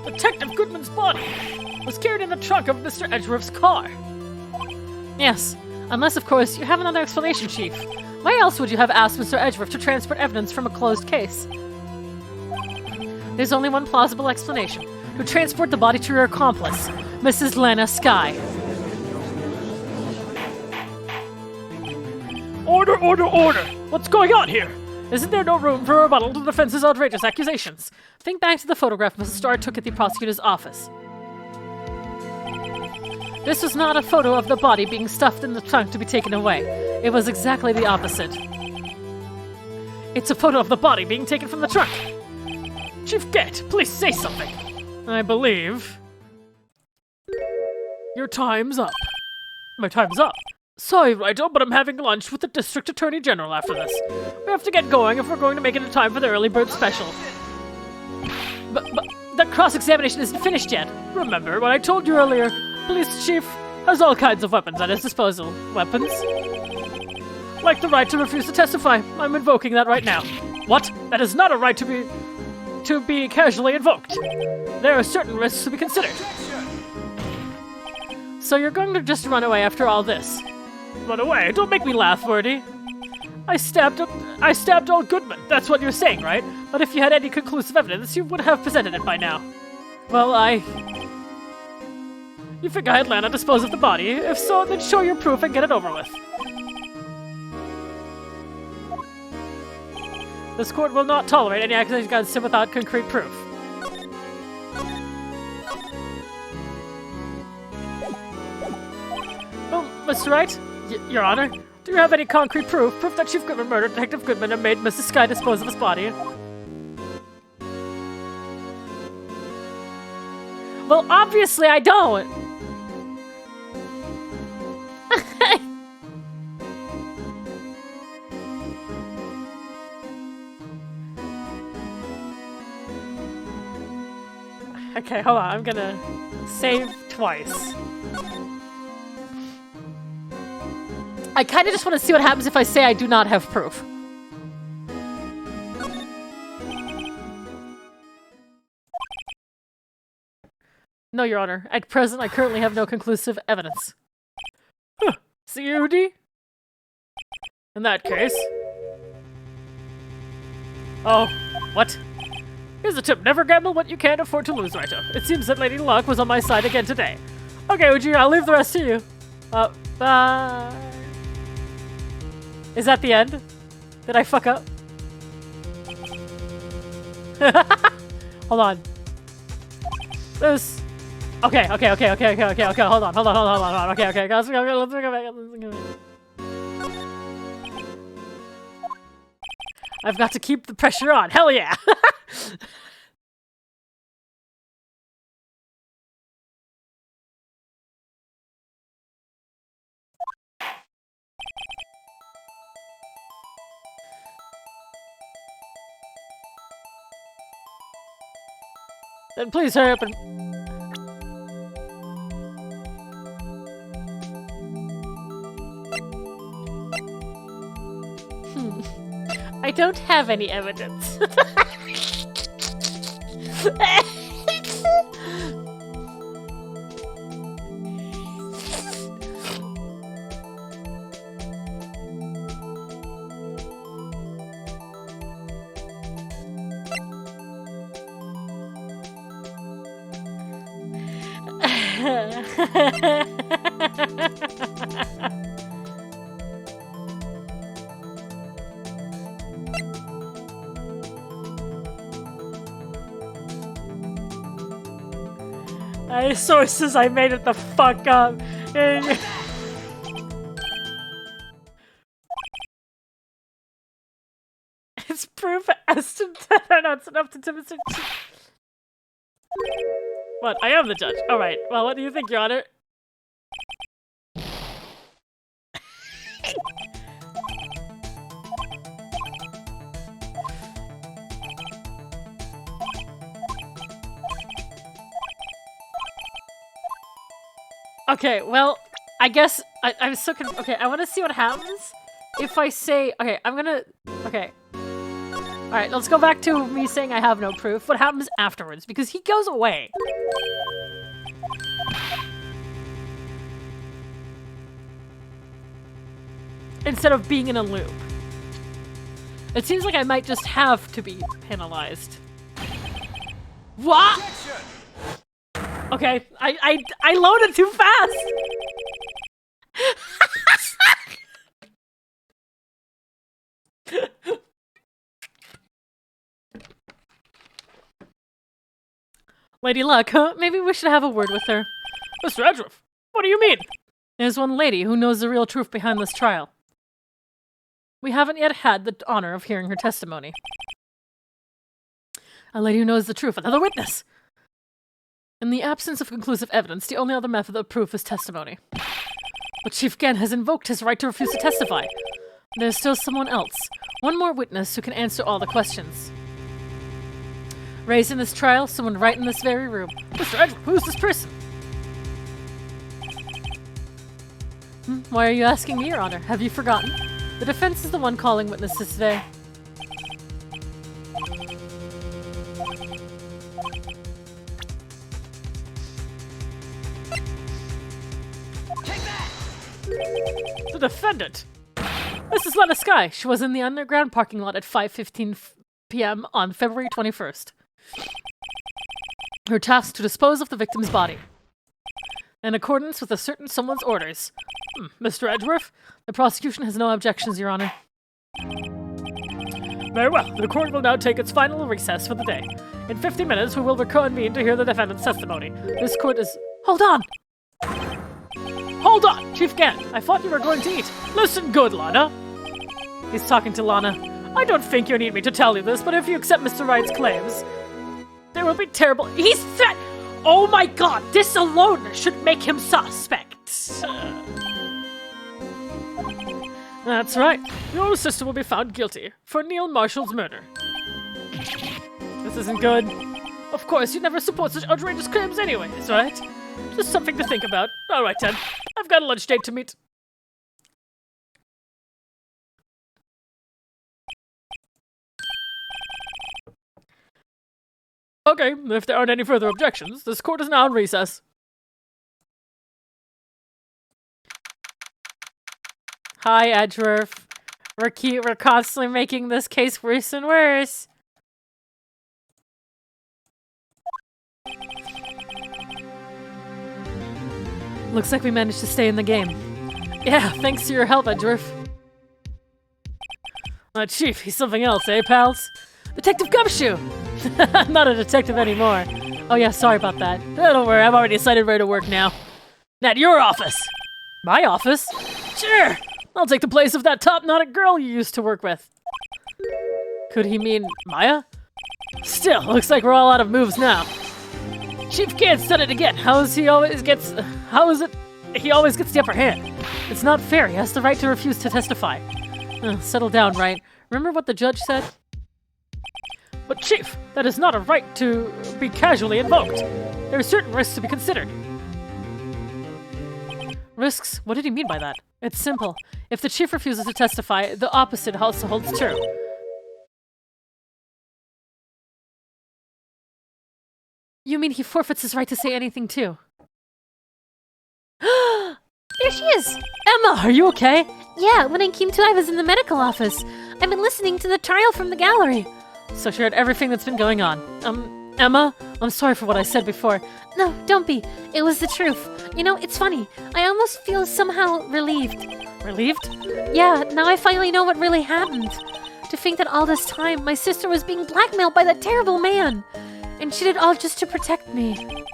Detective Goodman's body was carried in the trunk of Mr. Edgeworth's car. Yes, unless, of course, you have another explanation, Chief. Why else would you have asked Mr. Edgeworth to transport evidence from a closed case? There's only one plausible explanation. To transport the body to your accomplice, Mrs. Lana Skye. Order, order, order! What's going on here? Isn't there no room for a rebuttal to the defense's outrageous accusations? Think back to the photograph Mrs. Starr took at the prosecutor's office. This was not a photo of the body being stuffed in the trunk to be taken away. It was exactly the opposite. It's a photo of the body being taken from the trunk. Chief Gant, please say something. I believe... your time's up. My time's up. Sorry, Wright, but I'm having lunch with the District Attorney General after this. We have to get going if we're going to make it in time for the early bird special. But that cross-examination isn't finished yet. Remember what I told you earlier? Police chief has all kinds of weapons at his disposal. Weapons? Like the right to refuse to testify. I'm invoking that right now. What? That is not a right to be casually invoked. There are certain risks to be considered. So you're going to just run away after all this? Run away? Don't make me laugh, Wordy. I stabbed old Goodman. That's what you're saying, right? But if you had any conclusive evidence, you would have presented it by now. Well, you think I had Lana dispose of the body? If so, then show your proof and get it over with. This court will not tolerate any accusations against him without concrete proof. Oh, Mr. Wright? Your Honor? Do you have any concrete proof that Chief Goodman murdered Detective Goodman and made Mrs. Skye dispose of his body? Well, obviously I don't! Okay, hold on, I'm gonna save twice. I kinda just want to see what happens if I say I do not have proof. No, Your Honor. At present, I currently have no conclusive evidence. Huh. COD? In that case... Oh, what? Here's a tip. Never gamble what you can't afford to lose, Righto. It seems that Lady Luck was on my side again today. Okay, Uji, I'll leave the rest to you. Bye. Is that the end? Did I fuck up? Hold on. This... Okay, hold on. Okay, let's go back. I've got to keep the pressure on. Hell yeah! Then please hurry up and... I don't have any evidence. Sources, I made it the fuck up. It's proof as to that's enough to demonstrate. What? I am the judge. All right. Well, what do you think, Your Honor? Okay, well, I guess I'm so okay, I want to see what happens if I say, okay, I'm gonna, okay. Alright, let's go back to me saying I have no proof. What happens afterwards? Because he goes away. Instead of being in a loop. It seems like I might just have to be penalized. What? Okay, I loaded too fast! Lady Luck, huh? Maybe we should have a word with her. Mr. Edgeworth, what do you mean? There's one lady who knows the real truth behind this trial. We haven't yet had the honor of hearing her testimony. A lady who knows the truth, another witness! In the absence of conclusive evidence, the only other method of proof is testimony. But Chief Gant has invoked his right to refuse to testify. There's still someone else, one more witness who can answer all the questions. Raised in this trial, someone right in this very room. Mr. Edgeworth, who's this person? Why are you asking me, Your Honor? Have you forgotten? The defense is the one calling witnesses today. The defendant! This is Lana Sky. She was in the underground parking lot at 5:15 p.m. on February 21st. Her task to dispose of the victim's body. In accordance with a certain someone's orders. Mr. Edgeworth? The prosecution has no objections, Your Honor. Very well. The court will now take its final recess for the day. In 50 minutes, we will reconvene to hear the defendant's testimony. This court is... Hold on! Hold on! Chief Gant, I thought you were going to eat. Listen good, Lana. He's talking to Lana. I don't think you need me to tell you this, but if you accept Mr. Wright's claims, there will be terrible... He's threat... Oh my god! This alone should make him suspect! That's right. Your sister will be found guilty for Neil Marshall's murder. This isn't good. Of course, you never support such outrageous claims anyways, right? Just something to think about. Alright then. I've got a lunch date to meet. Okay, if there aren't any further objections, this court is now in recess. Hi, Edgeworth. We're constantly making this case worse and worse. Looks like we managed to stay in the game. Yeah, thanks to your help, Edgeworth. Chief, he's something else, eh, pals? Detective Gumshoe! I'm not a detective anymore. Oh yeah, sorry about that. Don't worry, I'm already decided where to work now. At your office. My office? Sure! I'll take the place of that top-knotted girl you used to work with. Could he mean Maya? Still, looks like we're all out of moves now. Chief Gant's done it again. He always gets the upper hand? It's not fair. He has the right to refuse to testify. Settle down, Wright. Remember what the judge said? But Chief, that is not a right to be casually invoked. There are certain risks to be considered. Risks? What did he mean by that? It's simple. If the chief refuses to testify, the opposite also holds true. You mean he forfeits his right to say anything too? There she is! Emma, are you okay? Yeah, when I came to, I was in the medical office. I've been listening to the trial from the gallery. So she heard everything that's been going on. Emma, I'm sorry for what I said before. No, don't be. It was the truth. You know, it's funny. I almost feel somehow relieved. Relieved? Yeah, now I finally know what really happened. To think that all this time, my sister was being blackmailed by that terrible man. And she did all just to protect me.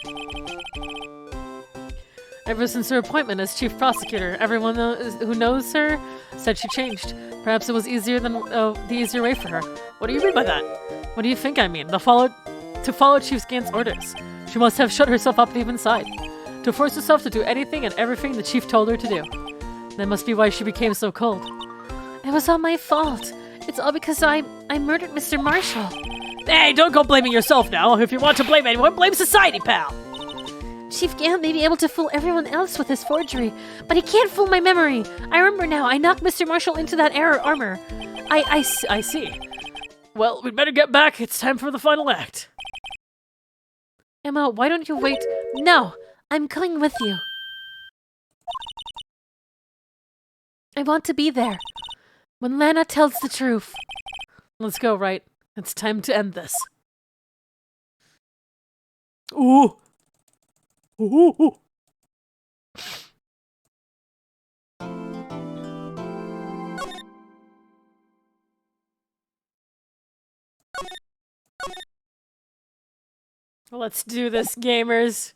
Ever since her appointment as chief prosecutor, everyone who knows her said she changed. Perhaps it was easier than the easier way for her. What do you mean by that? What do you think I mean? To follow Chief Gant's orders. She must have shut herself up deep inside. To force herself to do anything and everything the chief told her to do. That must be why she became so cold. It was all my fault. It's all because I murdered Mr. Marshall. Hey, don't go blaming yourself now. If you want to blame anyone, blame society, pal. Chief Gant may be able to fool everyone else with his forgery, but he can't fool my memory. I remember now. I knocked Mr. Marshall into that armor. I see. Well, we'd better get back. It's time for the final act. Emma, why don't you wait? No, I'm coming with you. I want to be there when Lana tells the truth. Let's go, Wright. It's time to end this. Ooh. Ooh. Let's do this, gamers.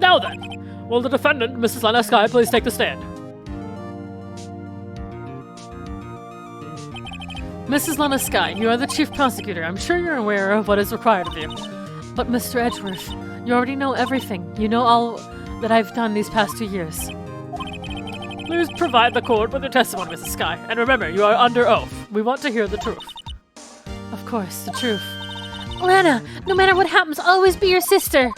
Now then, will the defendant, Mrs. Lana Sky, please take the stand? Mrs. Lana Sky, you are the chief prosecutor. I'm sure you're aware of what is required of you. But Mr. Edgeworth, you already know everything. You know all that I've done these past 2 years. Please provide the court with your testimony, Mrs. Sky. And remember, you are under oath. We want to hear the truth. Of course, the truth. Lana, no matter what happens, I'll always be your sister.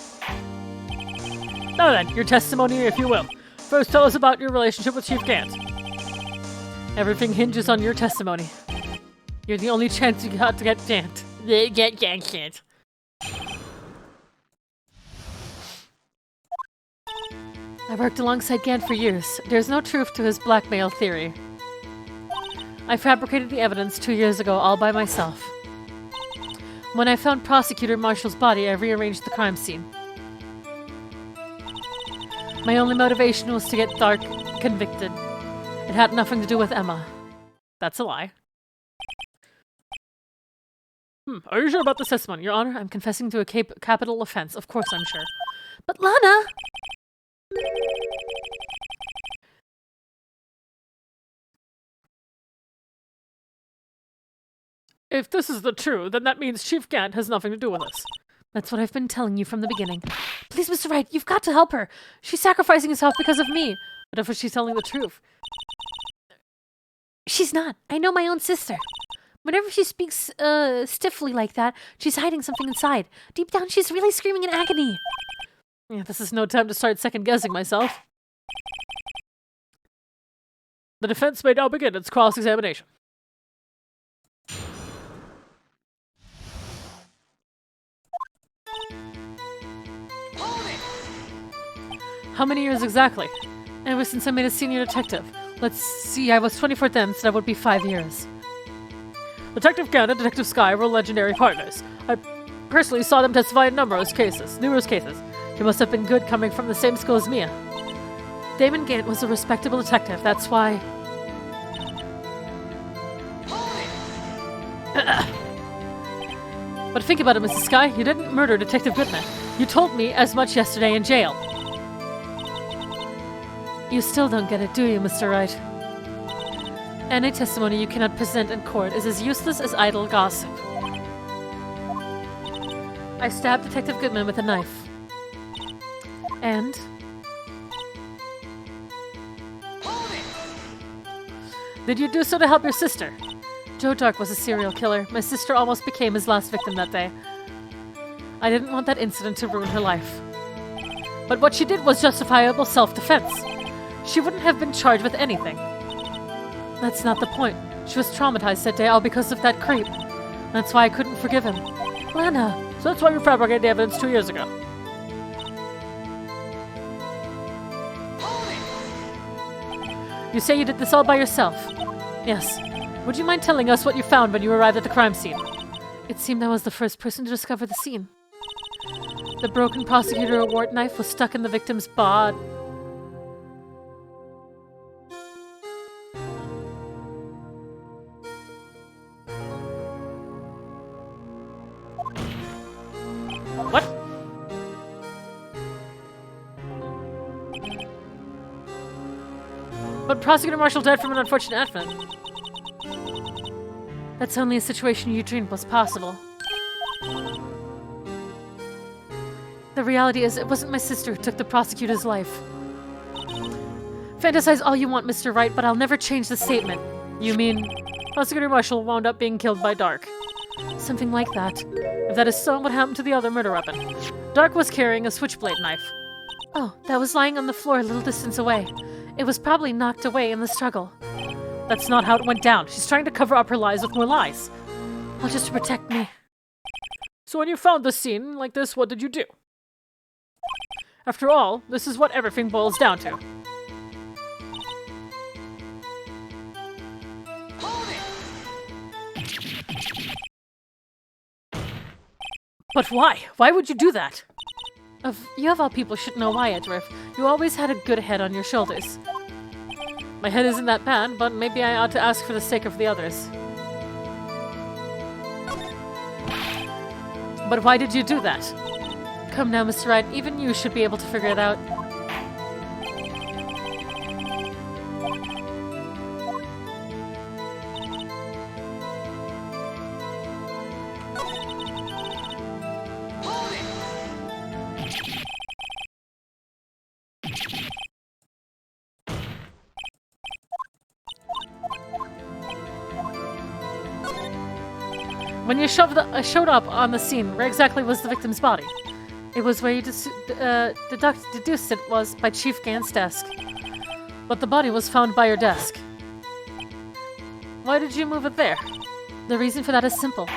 Now then, your testimony, if you will. First, tell us about your relationship with Chief Gant. Everything hinges on your testimony. You're the only chance you got to get Gant. Get Gant. I worked alongside Gant for years. There's no truth to his blackmail theory. I fabricated the evidence 2 years ago all by myself. When I found Prosecutor Marshall's body, I rearranged the crime scene. My only motivation was to get Dark convicted. It had nothing to do with Emma. That's a lie. Are you sure about this testimony, Your Honor? I'm confessing to a capital offense. Of course I'm sure. But Lana! If this is the truth, then that means Chief Gant has nothing to do with us. That's what I've been telling you from the beginning. Please, Mr. Wright, you've got to help her. She's sacrificing herself because of me. What if she's telling the truth? She's not. I know my own sister. Whenever she speaks stiffly like that, she's hiding something inside. Deep down, she's really screaming in agony. Yeah, this is no time to start second-guessing myself. The defense may now begin its cross-examination. How many years exactly? Ever since I made a senior detective. Let's see, I was 24 then, so that would be 5 years. Detective Gant and Detective Sky were legendary partners. I personally saw them testify in numerous cases. He must have been good coming from the same school as Mia. Damon Gant was a respectable detective, that's why... But think about it, Mrs. Sky. You didn't murder Detective Goodman. You told me as much yesterday in jail. You still don't get it, do you, Mr. Wright? Any testimony you cannot present in court is as useless as idle gossip. I stabbed Detective Goodman with a knife. And... Did you do so to help your sister? Joe Dark was a serial killer. My sister almost became his last victim that day. I didn't want that incident to ruin her life. But what she did was justifiable self-defense. She wouldn't have been charged with anything. That's not the point. She was traumatized that day all because of that creep. That's why I couldn't forgive him. Lana! So that's why you fabricated the evidence 2 years ago. You say you did this all by yourself? Yes. Would you mind telling us what you found when you arrived at the crime scene? It seemed I was the first person to discover the scene. The broken prosecutor award knife was stuck in the victim's bod. What? But Prosecutor Marshall died from an unfortunate accident. That's only a situation you dreamed was possible. The reality is, it wasn't my sister who took the prosecutor's life. Fantasize all you want, Mr. Wright, but I'll never change the statement. You mean Prosecutor Marshall wound up being killed by Dark? Something like that. If that is so, what happened to the other murder weapon? Dark was carrying a switchblade knife. Oh, that was lying on the floor a little distance away. It was probably knocked away in the struggle. That's not how it went down. She's trying to cover up her lies with more lies. All just to protect me. So when you found the scene like this, what did you do? After all, this is what everything boils down to. But why? Why would you do that? You of all people should know why, Edriff. You always had a good head on your shoulders. My head isn't that bad, but maybe I ought to ask for the sake of the others. But why did you do that? Come now, Mr. Wright. Even you should be able to figure it out. When you showed up on the scene, where exactly was the victim's body? It was where you deduced it was by Chief Gant's desk. But the body was found by your desk. Why did you move it there? The reason for that is simple.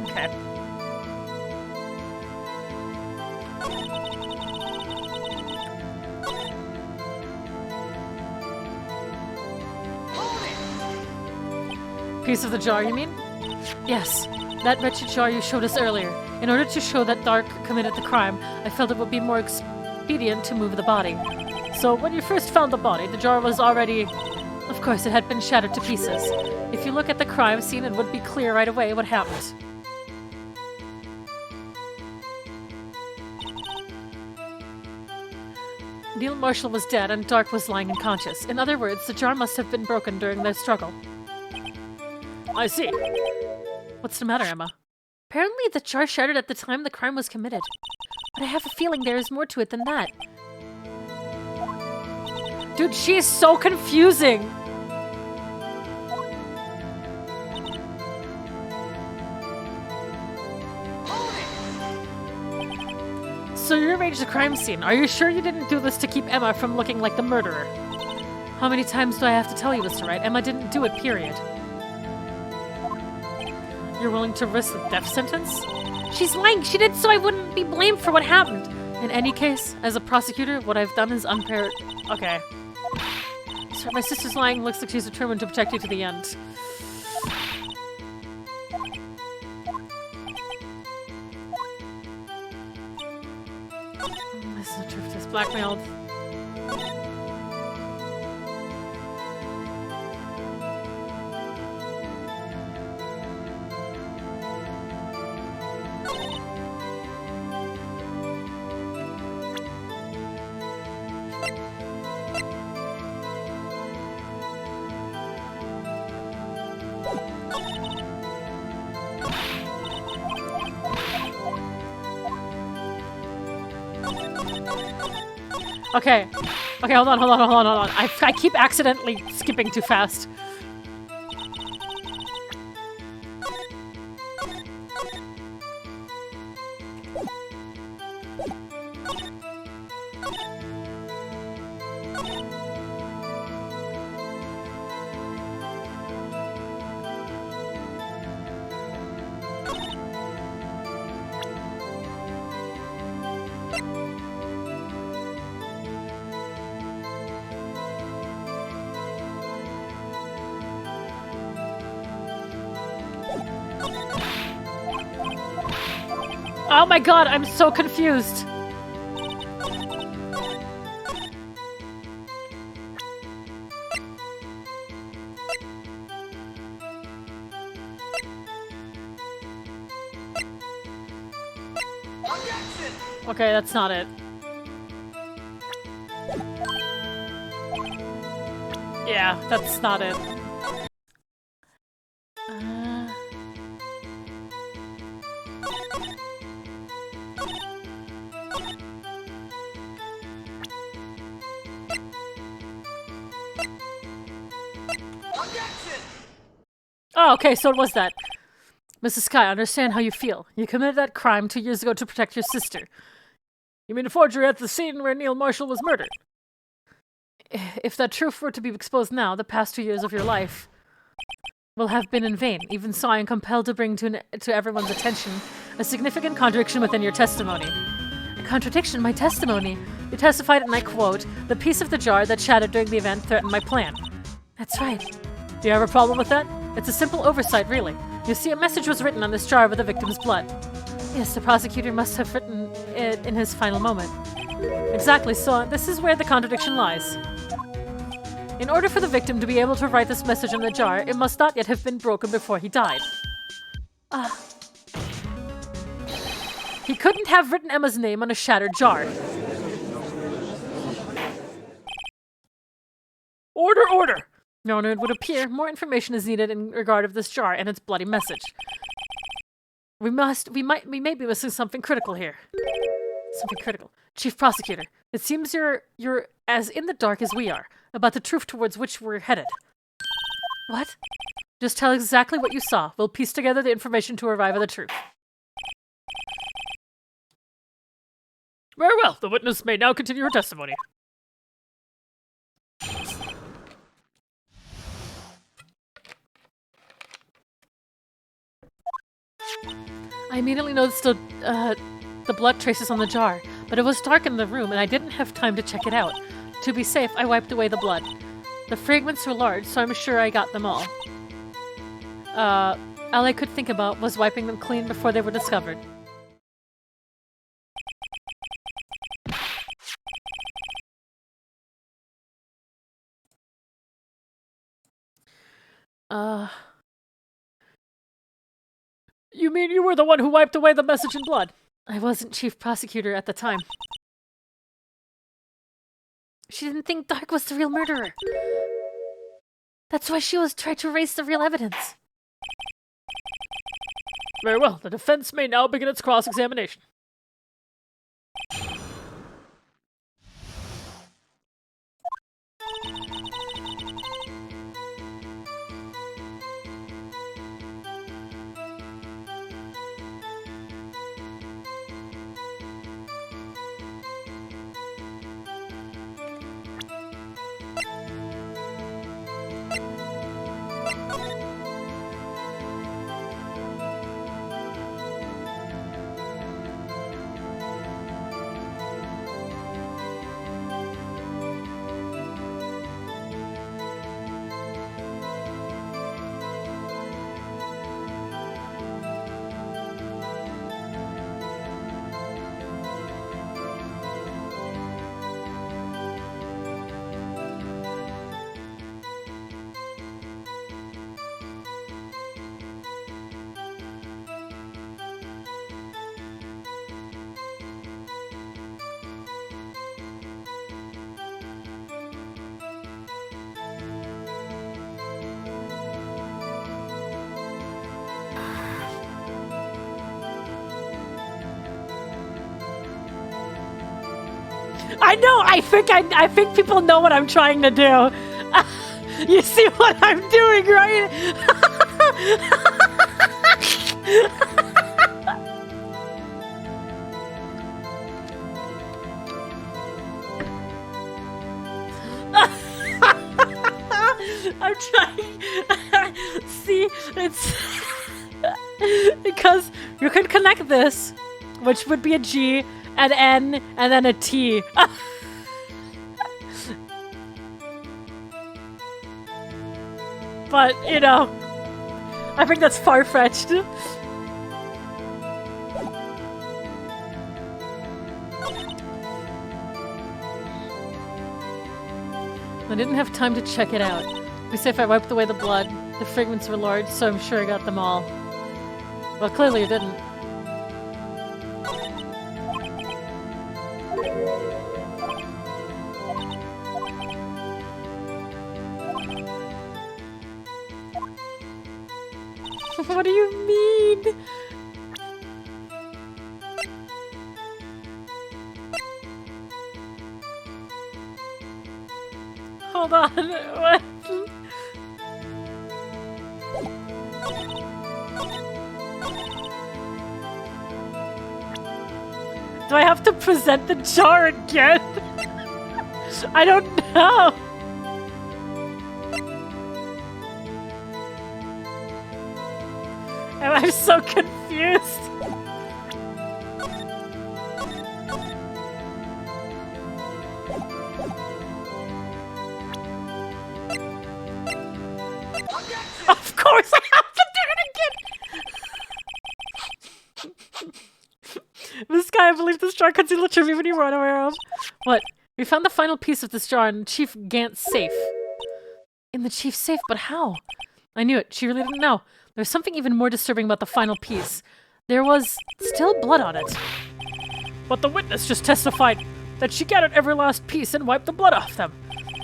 Okay. Piece of the jar, you mean? Yes, that wretched jar you showed us earlier. In order to show that Dark committed the crime, I felt it would be more expedient to move the body. So when you first found the body, the jar was already... Of course, it had been shattered to pieces. If you look at the crime scene, it would be clear right away what happened. Neil Marshall was dead and Dark was lying unconscious. In other words, the jar must have been broken during their struggle. I see. What's the matter, Emma? Apparently the jar shattered at the time the crime was committed. But I have a feeling there is more to it than that. Dude, she is so confusing! So you arranged the crime scene. Are you sure you didn't do this to keep Emma from looking like the murderer? How many times do I have to tell you, Mr. Wright? Emma didn't do it, period. You're willing to risk the death sentence? She's lying. She did so I wouldn't be blamed for what happened. In any case, as a prosecutor, what I've done is unfair. Okay. So my sister's lying. Looks like she's determined to protect you to the end. This is a truth test. Blackmailed. Okay. Okay, hold on. I keep accidentally skipping too fast. Oh my god, I'm so confused. Objection! Okay, that's not it. Yeah, that's not it. Objection! Oh, okay, so it was that. Mrs. Sky, I understand how you feel. You committed that crime 2 years ago to protect your sister. You mean a forgery at the scene where Neil Marshall was murdered? If that truth were to be exposed now, the past 2 years of your life will have been in vain. Even so, I am compelled to bring to everyone's attention a significant contradiction within your testimony. A contradiction? My testimony? You testified, and I quote, "The piece of the jar that shattered during the event threatened my plan." That's right. Do you have a problem with that? It's a simple oversight, really. You see, a message was written on this jar with the victim's blood. Yes, the prosecutor must have written it in his final moment. Exactly, so this is where the contradiction lies. In order for the victim to be able to write this message in the jar, it must not yet have been broken before he died. He couldn't have written Emma's name on a shattered jar. Order, order! No, it would appear more information is needed in regard of this jar and its bloody message. We may be missing something critical here. Something critical. Chief Prosecutor, it seems you're as in the dark as we are about the truth towards which we're headed. What? Just tell exactly what you saw. We'll piece together the information to arrive at the truth. Very well. The witness may now continue her testimony. I immediately noticed the blood traces on the jar, but it was dark in the room and I didn't have time to check it out. To be safe, I wiped away the blood. The fragments were large, so I'm sure I got them all. All I could think about was wiping them clean before they were discovered. You mean you were the one who wiped away the message in blood? I wasn't chief prosecutor at the time. She didn't think Dark was the real murderer. That's why she was trying to erase the real evidence. Very well. The defense may now begin its cross-examination. I know. I think people know what I'm trying to do. You see what I'm doing, right? I'm trying. See, it's because you can connect this, which would be a G, an N, and then a T. But, you know, I think that's far-fetched. I didn't have time to check it out. We say if I wiped away the blood, the fragments were large, so I'm sure I got them all. Well, clearly you didn't. What do you mean? Hold on. What? Do I have to present the jar again? I don't know. I'm so confused. Of course I have to do it again! This guy, I believe this jar concealed a truth even you were unaware of. What? We found the final piece of this jar in Chief Gant's safe. In the chief's safe? But how? I knew it. She really didn't know. There's something even more disturbing about the final piece. There was still blood on it. But the witness just testified that she gathered every last piece and wiped the blood off them.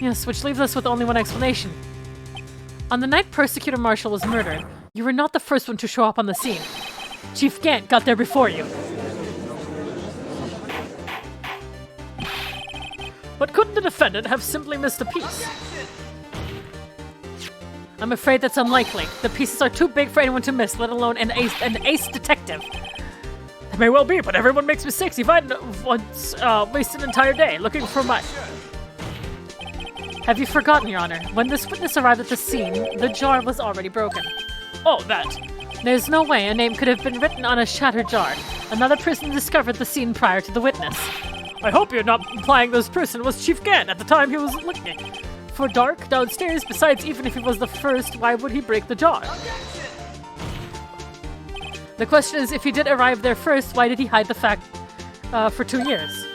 Yes, which leaves us with only one explanation. On the night Persecutor Marshall was murdered, you were not the first one to show up on the scene. Chief Gant got there before you. But couldn't the defendant have simply missed a piece? I'm afraid that's unlikely. The pieces are too big for anyone to miss, let alone an ace detective. It may well be, but everyone makes mistakes. If I'd once wasted an entire day looking for my... Have you forgotten, Your Honor? When this witness arrived at the scene, the jar was already broken. Oh, that. There's no way a name could have been written on a shattered jar. Another person discovered the scene prior to the witness. I hope you're not implying this person was Chief Gant at the time he was looking. For Dark downstairs, besides, even if he was the first, why would he break the jar? The question is, if he did arrive there first, why did he hide the fact for 2 years?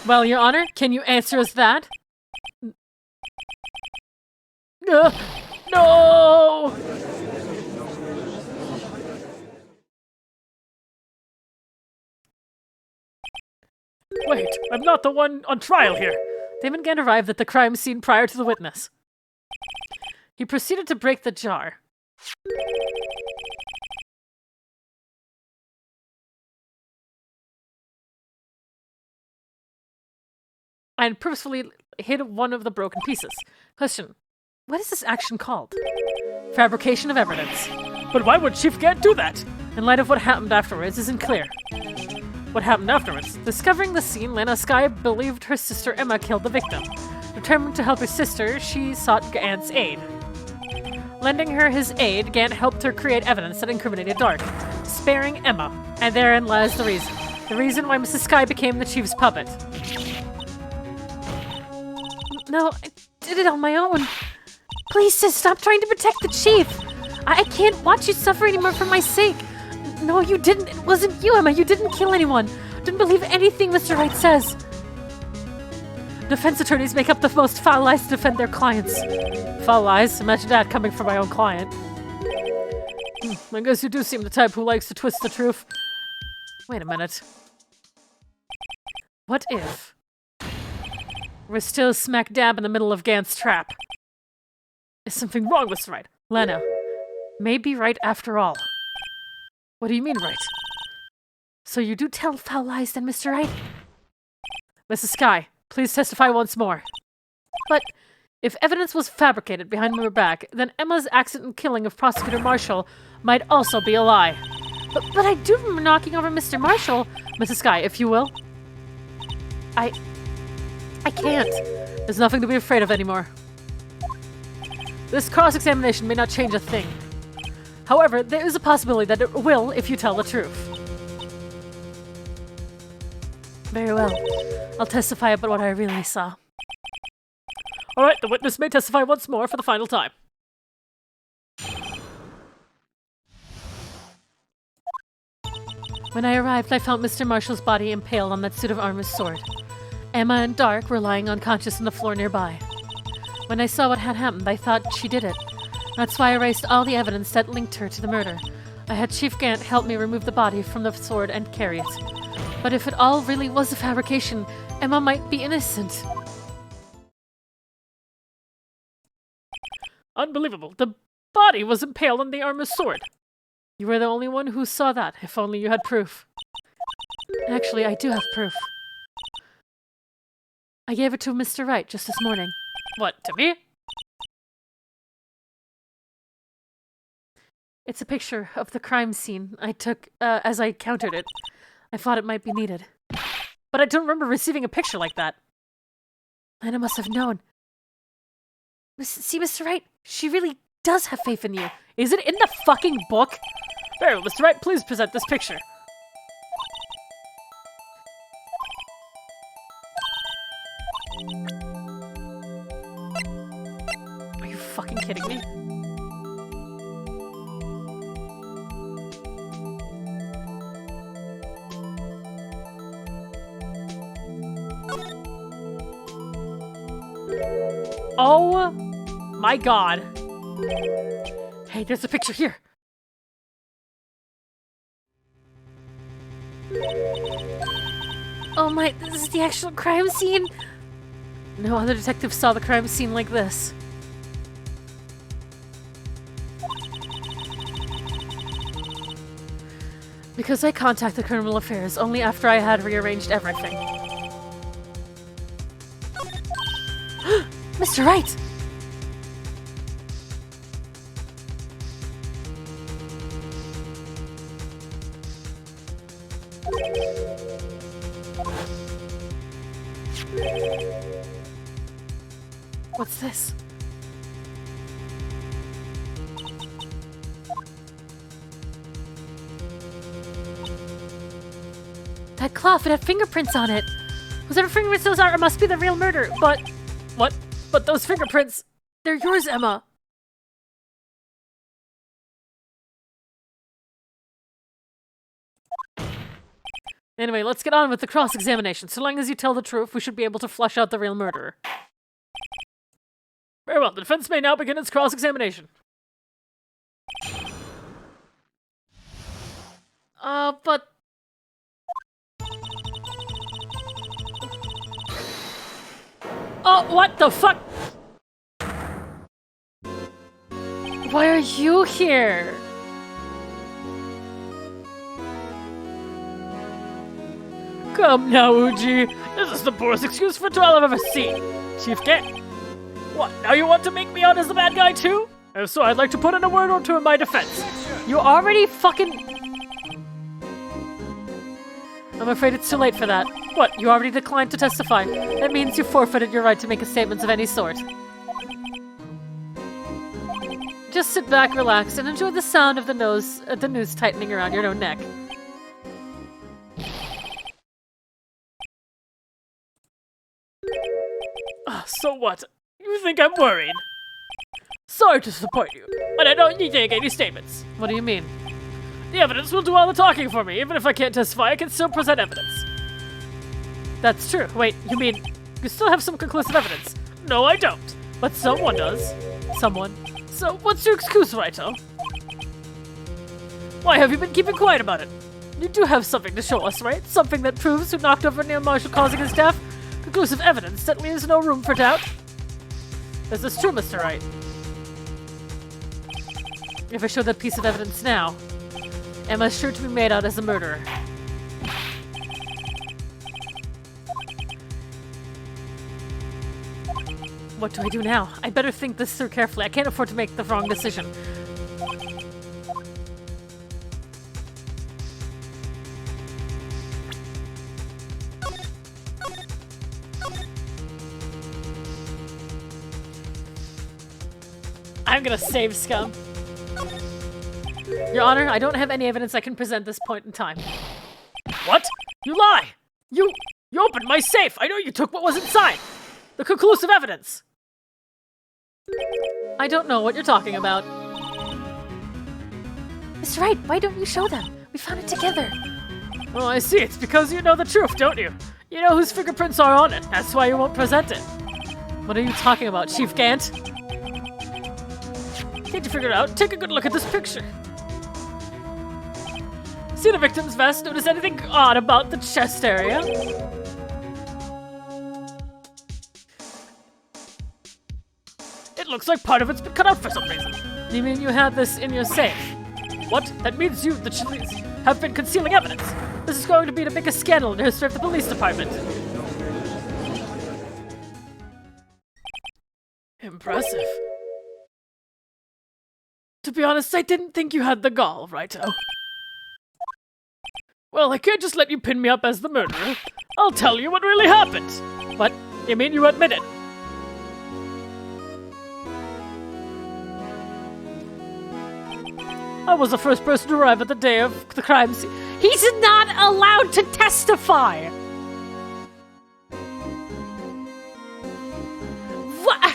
Well, Your Honor, can you answer us that? No! Wait, I'm not the one on trial here. Damon Gant arrived at the crime scene prior to the witness. He proceeded to break the jar. And purposefully hid one of the broken pieces. Question. What is this action called? Fabrication of evidence. But why would Chief Gant do that? In light of what happened afterwards isn't clear. What happened afterwards? Discovering the scene, Lana Sky believed her sister Emma killed the victim. Determined to help her sister, she sought Gant's aid. Lending her his aid, Gant helped her create evidence that incriminated Dark, sparing Emma. And therein lies the reason. The reason why Mrs. Sky became the chief's puppet. No, I did it on my own. Please, sis, stop trying to protect the chief. I can't watch you suffer anymore for my sake. No, you didn't. It wasn't you, Emma. You didn't kill anyone. Didn't believe anything Mr. Wright says. Defense attorneys make up the most foul lies to defend their clients. Foul lies? Imagine that coming from my own client. I guess you do seem the type who likes to twist the truth. Wait a minute. What if we're still smack dab in the middle of Gant's trap? Is something wrong, Mr. Wright? Lana, may be right after all. What do you mean, right? So you do tell foul lies then, Mr. Wright? Mrs. Sky, please testify once more. But if evidence was fabricated behind my back, then Emma's accident killing of Prosecutor Marshall might also be a lie. But I do remember knocking over Mr. Marshall. Mrs. Sky, if you will. I can't. There's nothing to be afraid of anymore. This cross-examination may not change a thing. However, there is a possibility that it will if you tell the truth. Very well. I'll testify about what I really saw. Alright, the witness may testify once more for the final time. When I arrived, I found Mr. Marshall's body impaled on that suit of armor's sword. Emma and Dark were lying unconscious on the floor nearby. When I saw what had happened, I thought she did it. That's why I erased all the evidence that linked her to the murder. I had Chief Gant help me remove the body from the sword and carry it. But if it all really was a fabrication, Emma might be innocent. Unbelievable. The body was impaled on the armor's sword. You were the only one who saw that. If only you had proof. Actually, I do have proof. I gave it to Mr. Wright just this morning. What, to me? It's a picture of the crime scene I took as I countered it. I thought it might be needed. But I don't remember receiving a picture like that. Lana must have known. See, Mr. Wright, she really does have faith in you. Is it in the fucking book? Very well, Mr. Wright, please present this picture. Are you fucking kidding me? Oh my god. Hey, there's a picture here. Oh my, this is the actual crime scene? No other detective saw the crime scene like this. Because I contacted Criminal Affairs only after I had rearranged everything. Mr. Wright! What's this? That cloth, it had fingerprints on it. Whatever fingerprints those are, it must be the real murder. But, what? But those fingerprints, they're yours, Emma. Anyway, let's get on with the cross-examination. So long as you tell the truth, we should be able to flush out the real murderer. Very well, the defense may now begin its cross-examination. But... Oh, what the fuck? Why are you here? Come now, Uji. This is the poorest excuse for trial I've ever seen. Chief Gant. What, now you want to make me out as the bad guy too? If so, I'd like to put in a word or two in my defense. You already fucking... I'm afraid it's too late for that. What, you already declined to testify? That means you forfeited your right to make statements of any sort. Just sit back, relax, and enjoy the sound of the noose tightening around your own neck. So what? You think I'm worried? Sorry to disappoint you, but I don't need to make any statements. What do you mean? The evidence will do all the talking for me. Even if I can't testify, I can still present evidence. That's true. Wait, you mean you still have some conclusive evidence? No, I don't. But someone does. Someone. So, what's your excuse, Raito? Why have you been keeping quiet about it? You do have something to show us, right? Something that proves who knocked over Neil Marshall causing his death? Conclusive evidence that leaves no room for doubt? Is this true, Mr. Wright? If I show that piece of evidence now, Emma's sure to be made out as a murderer. What do I do now? I better think this through carefully. I can't afford to make the wrong decision. I'm gonna save scum. Your Honor, I don't have any evidence I can present this point in time. What? You lie! You opened my safe! I know you took what was inside! The conclusive evidence! I don't know what you're talking about. Mr. Wright, why don't you show them? We found it together. Oh, I see. It's because you know the truth, don't you? You know whose fingerprints are on it. That's why you won't present it. What are you talking about, Chief Gant? Can't you figure it out? Take a good look at this picture. See the victim's vest? Notice anything odd about the chest area? It looks like part of it's been cut out for some reason. You mean you had this in your safe? What? That means you, the Chilis, have been concealing evidence. This is going to be the biggest scandal in the history of the police department. Impressive. To be honest, I didn't think you had the gall, Righto. Well, I can't just let you pin me up as the murderer. I'll tell you what really happened. What? You mean you admit it? I was the first person to arrive at the day of the crime scene. He's not allowed to testify! What?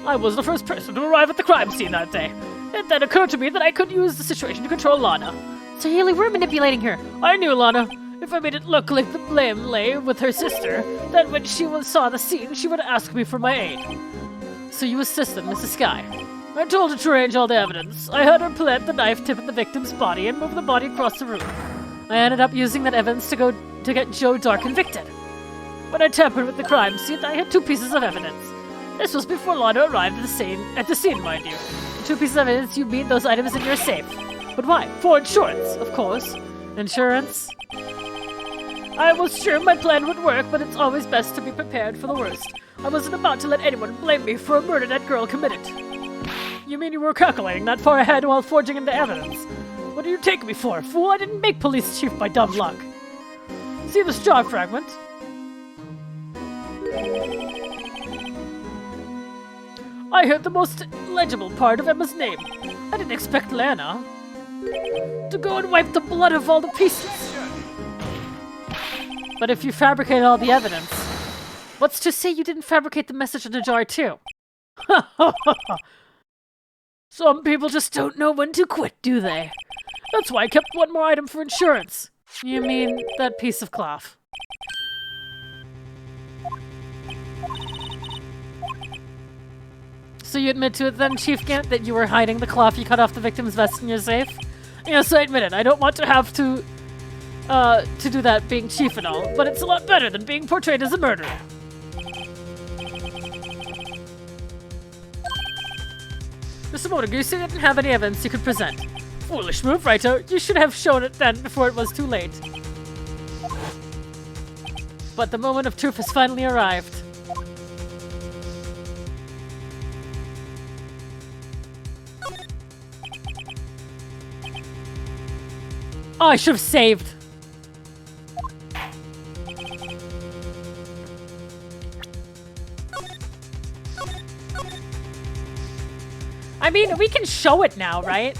I was the first person to arrive at the crime scene that day. It then occurred to me that I could use the situation to control Lana. So you really were manipulating her. I knew Lana. If I made it look like the blame lay with her sister, then when she saw the scene, she would ask me for my aid. So you assisted Mrs. Sky. I told her to arrange all the evidence. I had her plant the knife tip in the victim's body and move the body across the room. I ended up using that evidence to get Joe Dark convicted. When I tampered with the crime scene, I had 2 pieces of evidence. This was before Lana arrived at the scene, mind you. 2 pieces of evidence, you mean those items in your safe. But why? For insurance, of course. Insurance? I was sure my plan would work, but it's always best to be prepared for the worst. I wasn't about to let anyone blame me for a murder that girl committed. You mean you were calculating that far ahead while forging in the evidence? What do you take me for? Fool, I didn't make police chief by dumb luck. See the straw fragment? I heard the most legible part of Emma's name. I didn't expect Lana to go and wipe the blood of all the pieces. But if you fabricated all the evidence, what's to say you didn't fabricate the message in the jar too? Some people just don't know when to quit, do they? That's why I kept 1 more item for insurance. You mean that piece of cloth? So you admit to it then, Chief Gant, that you were hiding the cloth you cut off the victim's vest in your safe? Yes, I admit it. I don't want to have to do that being chief and all, but it's a lot better than being portrayed as a murderer. Mr. Montague, you didn't have any evidence you could present. Foolish move, Righto. You should have shown it then before it was too late. But the moment of truth has finally arrived. Oh, I should have saved. I mean, we can show it now, right?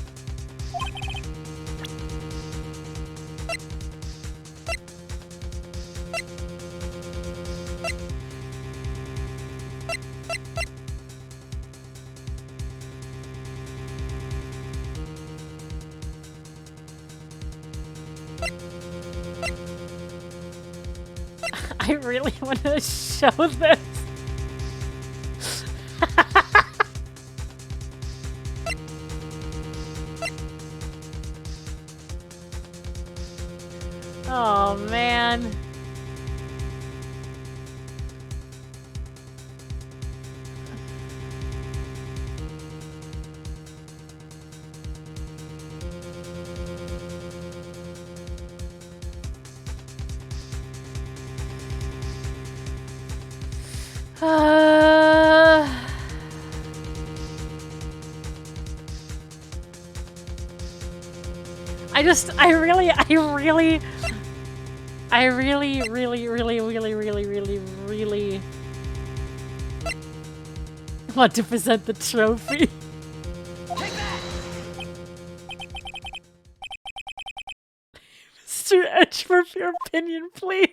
I really want to show this. Oh, man. I really want to present the trophy. Mr. Edgeworth, your opinion, please.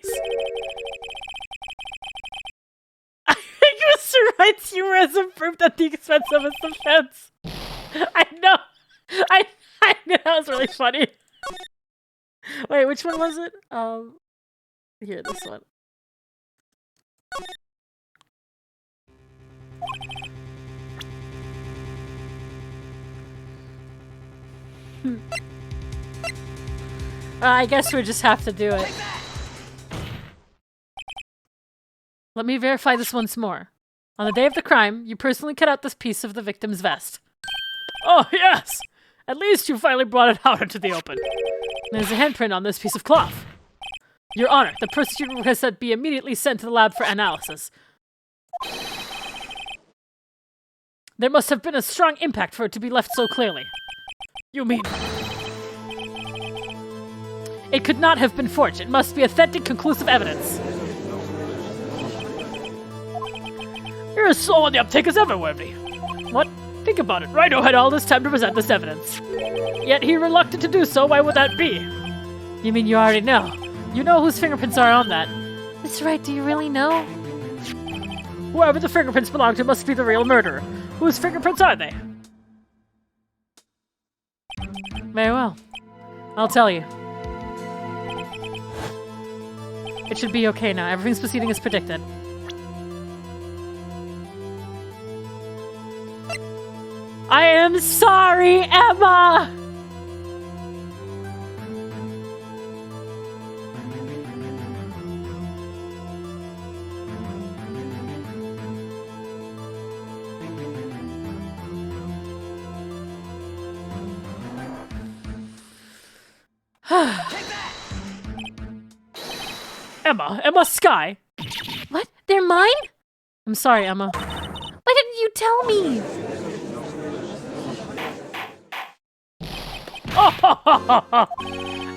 I think Mr. Wright's humor has improved at the expense of his defense. I know. I knew that was really funny. Wait, which one was it? Here, this one. I guess we just have to do it. Let me verify this once more. On the day of the crime, you personally cut out this piece of the victim's vest. Oh, yes! At least you finally brought it out into the open. There's a handprint on this piece of cloth. Your Honor, the prosecutor requests that be immediately sent to the lab for analysis. There must have been a strong impact for it to be left so clearly. You mean... It could not have been forged. It must be authentic, conclusive evidence. You're as slow on the uptake as ever, Worthy. What? Think about it. Rhino had all this time to present this evidence. Yet he reluctant to do so. Why would that be? You mean you already know? You know whose fingerprints are on that. That's right, do you really know? Whoever the fingerprints belong to must be the real murderer. Whose fingerprints are they? Very well. I'll tell you. It should be okay now. Everything's proceeding as predicted. I am sorry, Emma! Emma Sky. What? They're mine? I'm sorry, Emma. Why didn't you tell me?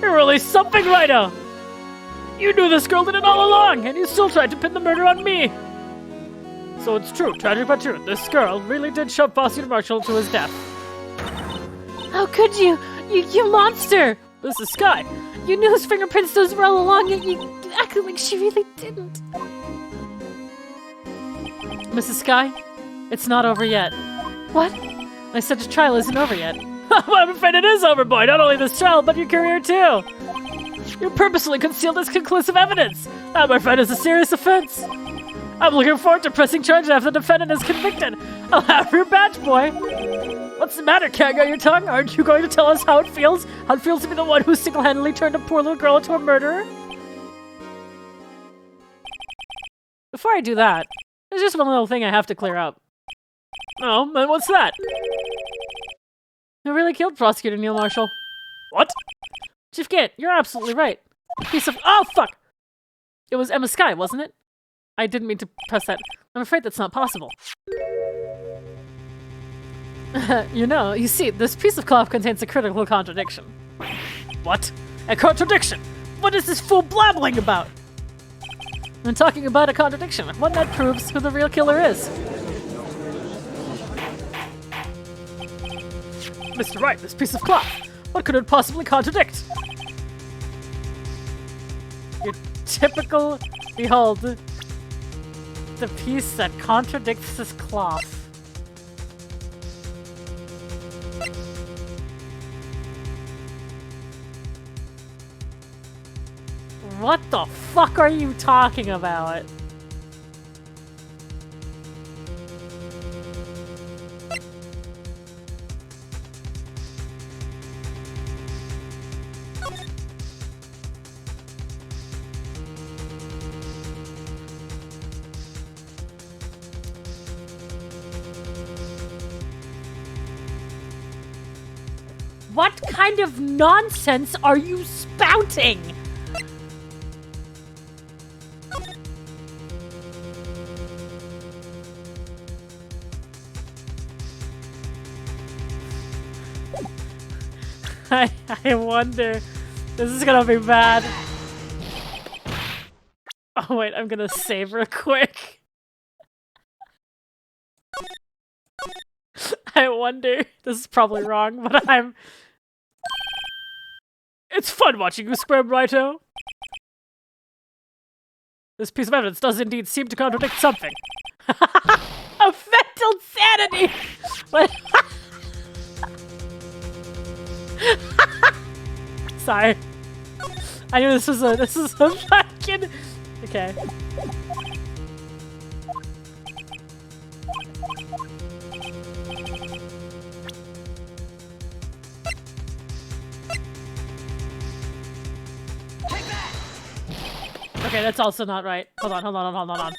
You're really something, Rhino! You knew this girl did it all along, and you still tried to pin the murder on me! So it's true, tragic but true, this girl really did shove Prosecutor Marshall to his death. How could you? You monster! This is Sky. You knew whose fingerprints those were all along, yet you acted like she really didn't. Mrs. Sky, it's not over yet. What? I said the trial isn't over yet. I'm afraid it is over, boy. Not only this trial, but your career, too. You purposely concealed this conclusive evidence. That, my friend, is a serious offense. I'm looking forward to pressing charges after the defendant is convicted. I'll have your badge, boy. What's the matter? Can't get your tongue? Aren't you going to tell us how it feels? How it feels to be the one who single-handedly turned a poor little girl into a murderer? Before I do that, there's just one little thing I have to clear up. Oh, and what's that? Who really killed Prosecutor Neil Marshall? What? Chief Gant, you're absolutely right. Piece of— oh, fuck! It was Emma Sky, wasn't it? I didn't mean to press that. I'm afraid that's not possible. You see, this piece of cloth contains a critical contradiction. What? A contradiction? What is this fool blabbling about? I'm talking about a contradiction, one that proves who the real killer is. Mr. Wright, this piece of cloth. What could it possibly contradict? Your typical— behold, the piece that contradicts this cloth. What the fuck are you talking about? What kind of nonsense are you spouting? I wonder. This is gonna be bad. Oh wait, I'm gonna save real quick. I wonder. This is probably wrong, but I'm— It's fun watching you squirm, Righto. This piece of evidence does indeed seem to contradict something. a mental sanity! What? Sorry. I knew this is a fucking— okay. Okay, that's also not right. Hold on.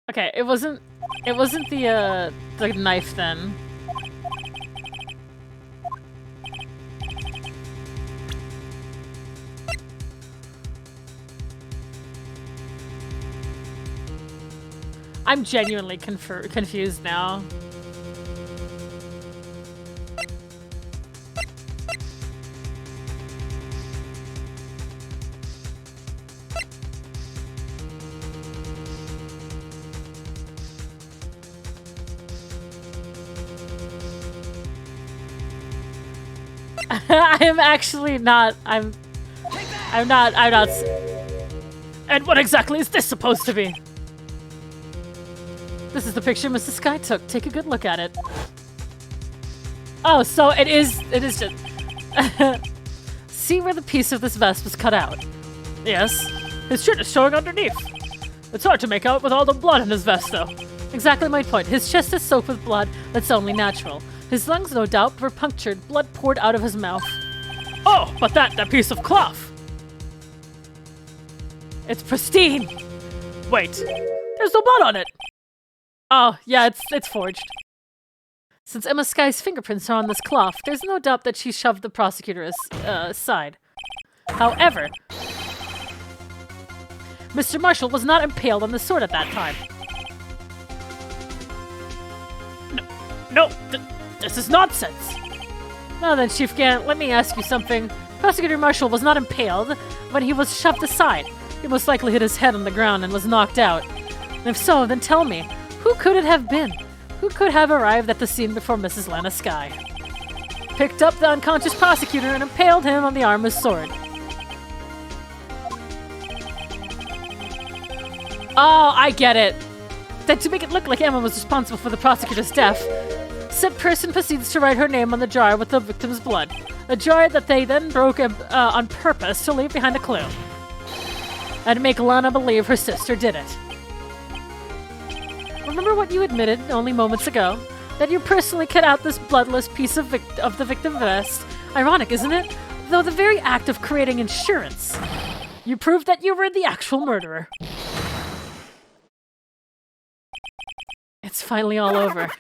Okay, it wasn't the knife then. I'm genuinely confused now. I'm actually not. I'm not. And what exactly is this supposed to be? This is the picture Mrs. Sky took. Take a good look at it. Oh, so it is just... See where the piece of this vest was cut out? Yes. His shirt is showing underneath. It's hard to make out with all the blood in his vest, though. Exactly my point. His chest is soaked with blood that's only natural. His lungs, no doubt, were punctured. Blood poured out of his mouth. Oh, but that piece of cloth! It's pristine! Wait, there's no blood on it! Oh, yeah, it's forged. Since Emma Sky's fingerprints are on this cloth, there's no doubt that she shoved the prosecutor aside. However, Mr. Marshall was not impaled on the sword at that time. No, this is nonsense! Now then, Chief Gant, let me ask you something. Prosecutor Marshall was not impaled when he was shoved aside. He most likely hit his head on the ground and was knocked out. And if so, then tell me, who could it have been? Who could have arrived at the scene before Mrs. Lana Sky? Picked up the unconscious prosecutor and impaled him on the arm with sword. Oh, I get it. Then to make it look like Emma was responsible for the prosecutor's death, said person proceeds to write her name on the jar with the victim's blood. A jar that they then broke on purpose to leave behind a clue. And make Lana believe her sister did it. Remember what you admitted only moments ago? That you personally cut out this bloodless piece of the victim vest. Ironic, isn't it? Though the very act of creating insurance. You proved that you were the actual murderer. It's finally all over.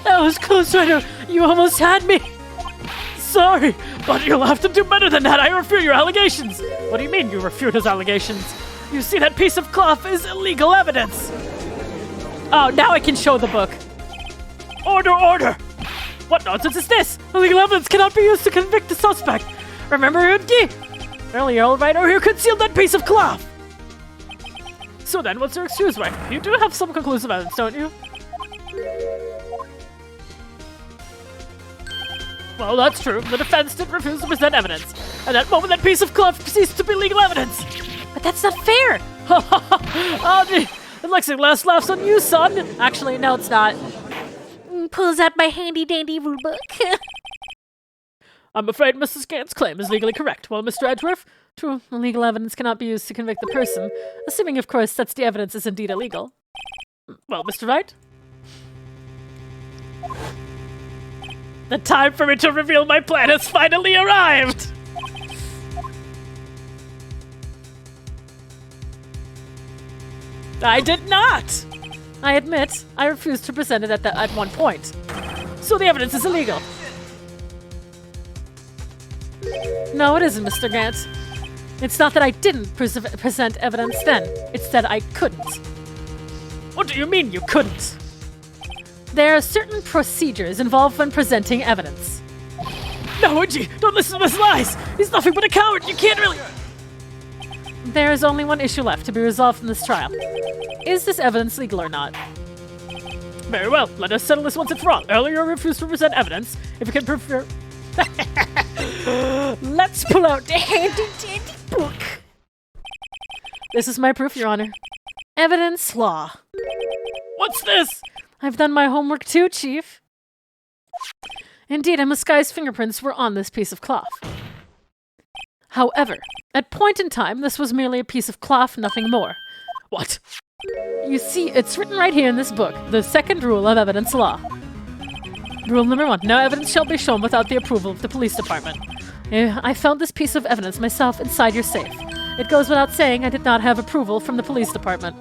That was close, Ryder. You almost had me. Sorry, but you'll have to do better than that. I refute your allegations. What do you mean you refute his allegations? You see, that piece of cloth is illegal evidence. Oh, now I can show the book. Order, order. What nonsense is this? Illegal evidence cannot be used to convict the suspect. Remember, Unmasking? Earlier, old Wright, who concealed that piece of cloth. So then, what's your excuse, Wright? You do have some conclusive evidence, don't you? Well, that's true. The defense did refuse to present evidence. At that moment, that piece of cloth ceased to be legal evidence. But that's not fair! Oh, gee. Alexi, last laughs on you, son. Actually, no, it's not. Pulls out my handy-dandy rule book. I'm afraid Mrs. Gant's claim is legally correct. Well, Mr. Edgeworth, true, illegal evidence cannot be used to convict the person, assuming, of course, that the evidence is indeed illegal. Well, Mr. Wright? The time for me to reveal my plan has finally arrived! I did not! I admit, I refused to present it at one point. So the evidence is illegal. No, it isn't, Mr. Gant. It's not that I didn't present evidence then. It's that I couldn't. What do you mean you couldn't? There are certain procedures involved when presenting evidence. No, Uji, don't listen to his lies! He's nothing but a coward! You can't really... There is only one issue left to be resolved in this trial. Is this evidence legal or not? Very well, let us settle this once and for all. Earlier you refused to present evidence. If you can prove your... Let's pull out the handy-dandy book. This is my proof, Your Honor. Evidence law. What's this? I've done my homework too, Chief. Indeed, Emma Sky's fingerprints were on this piece of cloth. However, at point in time, this was merely a piece of cloth, nothing more. What? You see, it's written right here in this book, the second rule of evidence law. Rule number 1, no evidence shall be shown without the approval of the police department. I found this piece of evidence myself inside your safe. It goes without saying I did not have approval from the police department.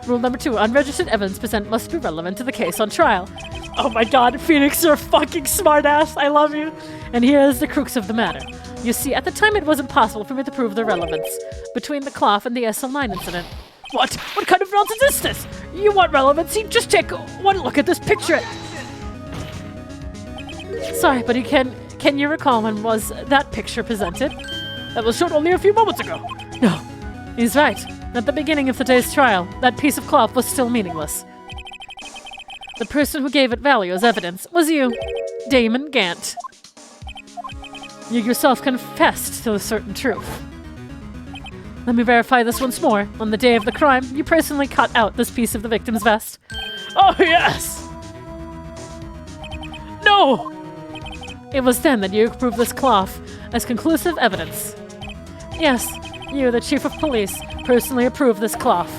Rule number 2, unregistered evidence present must be relevant to the case on trial. Oh my god, Phoenix, you're a fucking smartass. I love you. And here is the crux of the matter. You see, at the time it wasn't possible for me to prove the relevance between the cloth and the SL9 incident. What? What kind of nonsense is this? You want relevancy? Just take one look at this picture. Sorry, buddy, can you recall when was that picture presented? That was shown only a few moments ago. No, he's right. At the beginning of the day's trial, that piece of cloth was still meaningless. The person who gave it value as evidence was you, Damon Gant. You yourself confessed to a certain truth. Let me verify this once more. On the day of the crime, you personally cut out this piece of the victim's vest. Oh, yes! No! It was then that you proved this cloth as conclusive evidence. Yes, you, the chief of police, personally approved this cloth.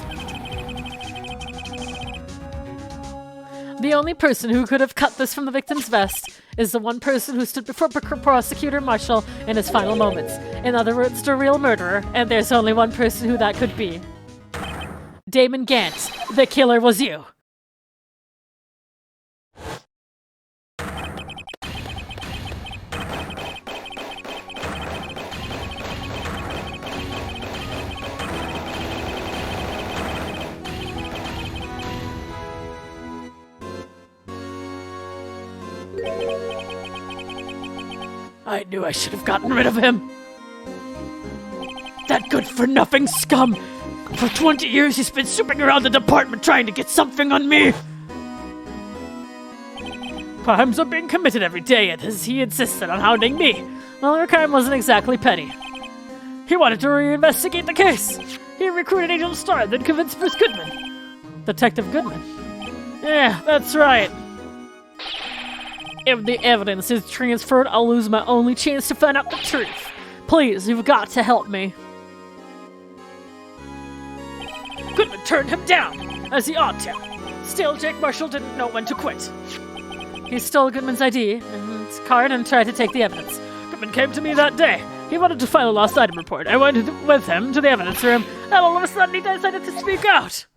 The only person who could have cut this from the victim's vest is the one person who stood before Prosecutor Marshall in his final moments. In other words, the real murderer, and there's only one person who that could be. Damon Gant, the killer was you. I knew I should have gotten rid of him. That good-for-nothing scum! For 20 years he's been snooping around the department trying to get something on me! Crimes are being committed every day, and as he insisted on hounding me, well, the crime wasn't exactly petty. He wanted to reinvestigate the case. He recruited Angel Star, then convinced Bruce Goodman. Detective Goodman. Yeah, that's right. If the evidence is transferred, I'll lose my only chance to find out the truth. Please, you've got to help me. Goodman turned him down, as he ought to. Still, Jake Marshall didn't know when to quit. He stole Goodman's ID and his card and tried to take the evidence. Goodman came to me that day. He wanted to file a lost item report. I went with him to the evidence room, and all of a sudden he decided to speak out.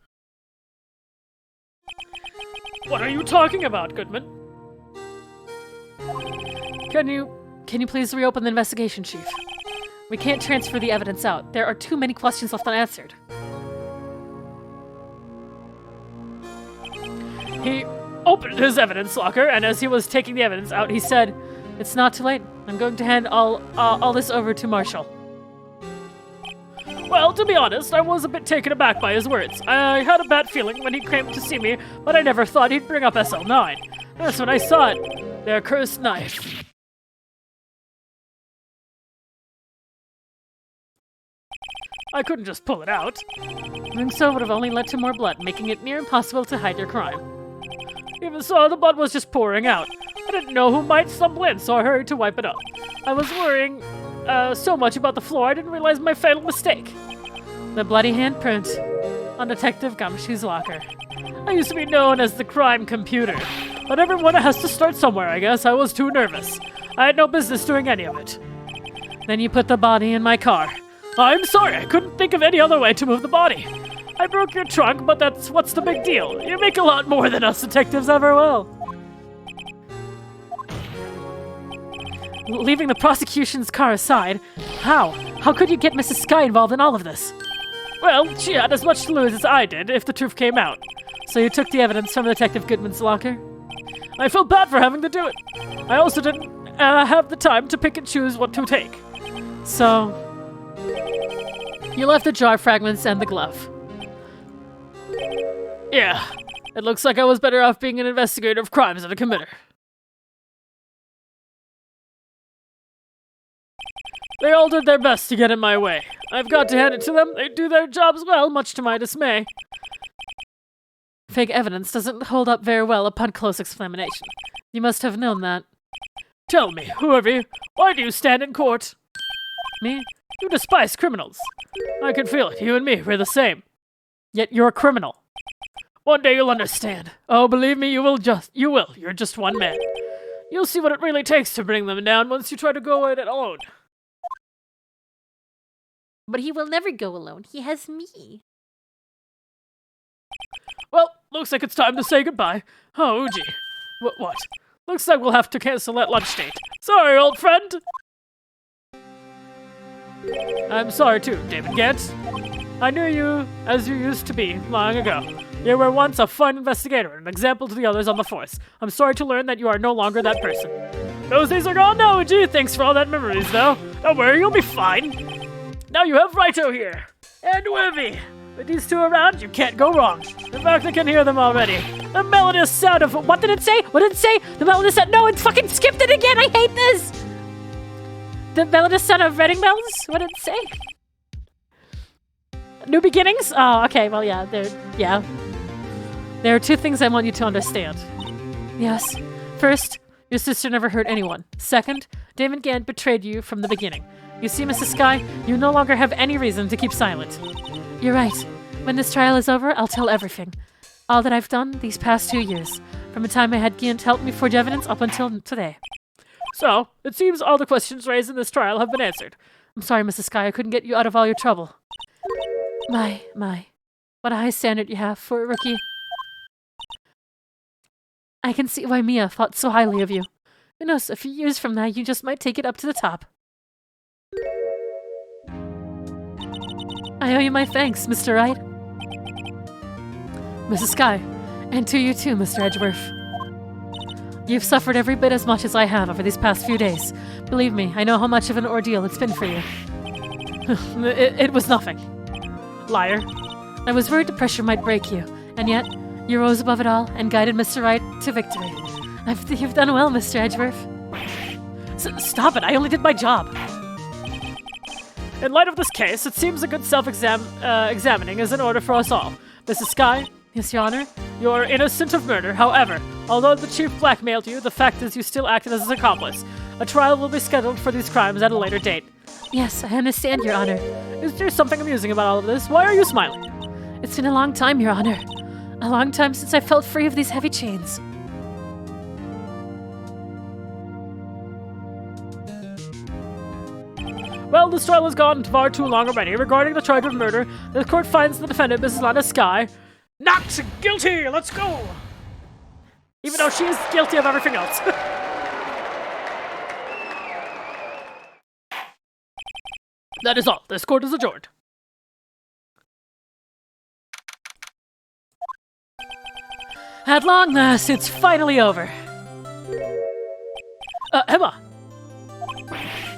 What are you talking about, Goodman? Can you please reopen the investigation, Chief? We can't transfer the evidence out. There are too many questions left unanswered. He opened his evidence locker, and as he was taking the evidence out, he said, "It's not too late. I'm going to hand all this over to Marshall." Well, to be honest, I was a bit taken aback by his words. I had a bad feeling when he came to see me, but I never thought he'd bring up SL9. That's when I saw it. Their cursed knife. I couldn't just pull it out. Doing so would have only led to more blood, making it near impossible to hide your crime. Even so, the blood was just pouring out. I didn't know who might stumble in, so I hurried to wipe it up. I was worrying so much about the floor, I didn't realize my fatal mistake. The bloody handprint on Detective Gumshoe's locker. I used to be known as the crime computer, but everyone has to start somewhere, I guess. I was too nervous. I had no business doing any of it. Then you put the body in my car. I'm sorry, I couldn't think of any other way to move the body. I broke your trunk, but what's the big deal? You make a lot more than us detectives ever will. Leaving the prosecution's car aside, how could you get Mrs. Sky involved in all of this? Well, she had as much to lose as I did if the truth came out. So you took the evidence from Detective Goodman's locker? I felt bad for having to do it. I also didn't have the time to pick and choose what to take. So you left the jar fragments and the glove. Yeah, it looks like I was better off being an investigator of crimes than a committer. They all did their best to get in my way. I've got to hand it to them. They do their jobs well, much to my dismay. Fake evidence doesn't hold up very well upon close examination. You must have known that. Tell me, who are you? Why do you stand in court? Me? You despise criminals. I can feel it. You and me, we're the same. Yet you're a criminal. One day you'll understand. Oh, believe me, you will. You're just one man. You'll see what it really takes to bring them down once you try to go it alone. But he will never go alone. He has me. looks like it's time to say goodbye. Oh, gee. What? Looks like we'll have to cancel that lunch date. Sorry, old friend! I'm sorry too, David Gant. I knew you as you used to be long ago. You were once a fine investigator, an example to the others on the force. I'm sorry to learn that you are no longer that person. Those days are gone now, gee. Thanks for all that memories, though. Don't worry, you'll be fine. Now you have Wrighto here. And Webby. With these two around, you can't go wrong. In fact, I can hear them already. The melodious sound of... What did it say? What did it say? The melodious sound... No, it fucking skipped it again! I hate this! The melodious sound of wedding bells? What did it say? New beginnings? Oh, okay, well, yeah. There are two things I want you to understand. Yes. First, your sister never hurt anyone. Second, David Gant betrayed you from the beginning. You see, Mrs. Sky, you no longer have any reason to keep silent. You're right. When this trial is over, I'll tell everything. All that I've done these past 2 years, from the time I had Gant help me forge evidence up until today. So, it seems all the questions raised in this trial have been answered. I'm sorry, Mrs. Sky, I couldn't get you out of all your trouble. My. What a high standard you have for a rookie. I can see why Mia thought so highly of you. Who knows, a few years from now, you just might take it up to the top. I owe you my thanks, Mr. Wright. Mrs. Sky, and to you too, Mr. Edgeworth. You've suffered every bit as much as I have over these past few days. Believe me, I know how much of an ordeal it's been for you. it was nothing. Liar. I was worried the pressure might break you, and yet, you rose above it all and guided Mr. Wright to victory. You've done well, Mr. Edgeworth. Stop it, I only did my job. In light of this case, it seems a good self-examining is in order for us all. Mrs. Sky, yes, Your Honor, you are innocent of murder. However, although the chief blackmailed you, the fact is you still acted as his accomplice. A trial will be scheduled for these crimes at a later date. Yes, I understand, Your Honor. Is there something amusing about all of this? Why are you smiling? It's been a long time, Your Honor. A long time since I felt free of these heavy chains. Well, this trial has gone far too long already. Regarding the charge of murder, the court finds the defendant, Mrs. Lana Sky, not guilty! Let's go! Even though she is guilty of everything else. That is all. This court is adjourned. At long last, it's finally over. Emma!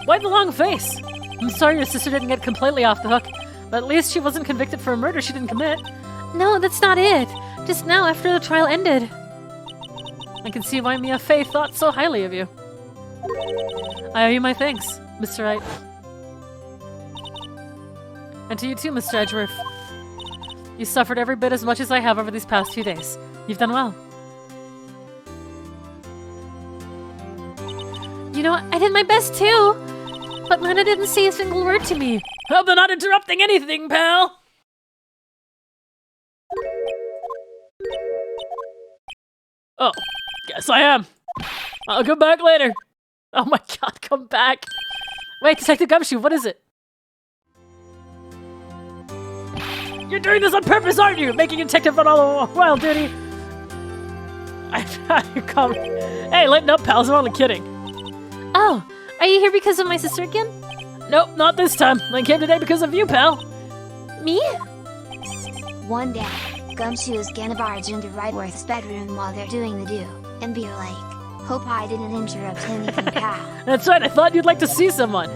Why the long face? I'm sorry your sister didn't get completely off the hook, but at least she wasn't convicted for a murder she didn't commit. No, that's not it. Just now, after the trial ended. I can see why Mia Fey thought so highly of you. I owe you my thanks, Mr. Wright. And to you too, Mr. Edgeworth. You suffered every bit as much as I have over these past few days. You've done well. You know, I did my best too. But Lana didn't say a single word to me. Well, they're not interrupting anything, pal! Oh, guess I am. I'll come back later. Oh my god, come back. Wait, Detective Gumshoe, what is it? You're doing this on purpose, aren't you? Making a detective run all the wild duty. You call me. Hey, lighten up, pals. I'm only kidding. Oh, are you here because of my sister again? Nope, not this time. I came today because of you, pal. Me? One day, Gumshoe is gonna barge into Wrightworth's bedroom while they're doing the do, and be like, hope I didn't interrupt anything, pal. That's right, I thought you'd like to see someone.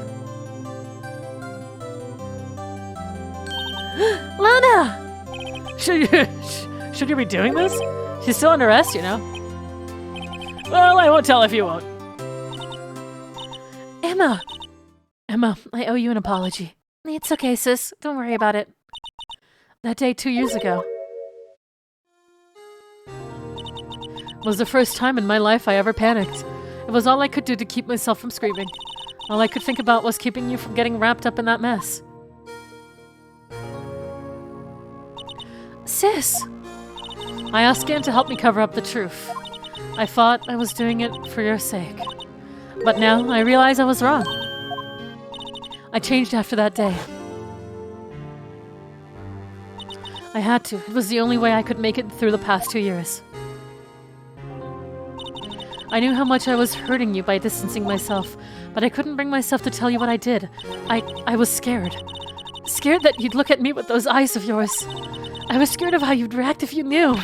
Lana! Should you be doing this? She's still under arrest, you know. Well, I won't tell if you won't. Emma, I owe you an apology. It's okay, sis. Don't worry about it. That day 2 years ago was the first time in my life I ever panicked. It was all I could do to keep myself from screaming. All I could think about was keeping you from getting wrapped up in that mess. Sis! I asked Gant to help me cover up the truth. I thought I was doing it for your sake. But now I realize I was wrong. I changed after that day. I had to. It was the only way I could make it through the past 2 years. I knew how much I was hurting you by distancing myself, but I couldn't bring myself to tell you what I did. I was scared. Scared that you'd look at me with those eyes of yours. I was scared of how you'd react if you knew.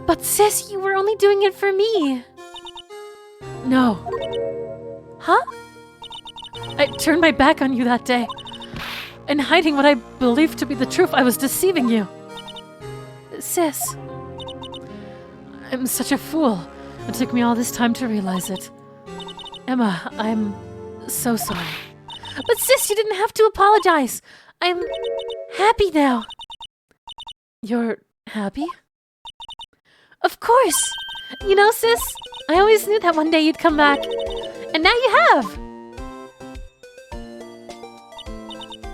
But sis, you were only doing it for me. No. Huh? I turned my back on you that day. In hiding what I believed to be the truth, I was deceiving you. Sis. I'm such a fool. It took me all this time to realize it. Emma, I'm so sorry. But sis, you didn't have to apologize. I'm happy now. You're happy? Of course. You know, sis, I always knew that one day you'd come back. And now you have.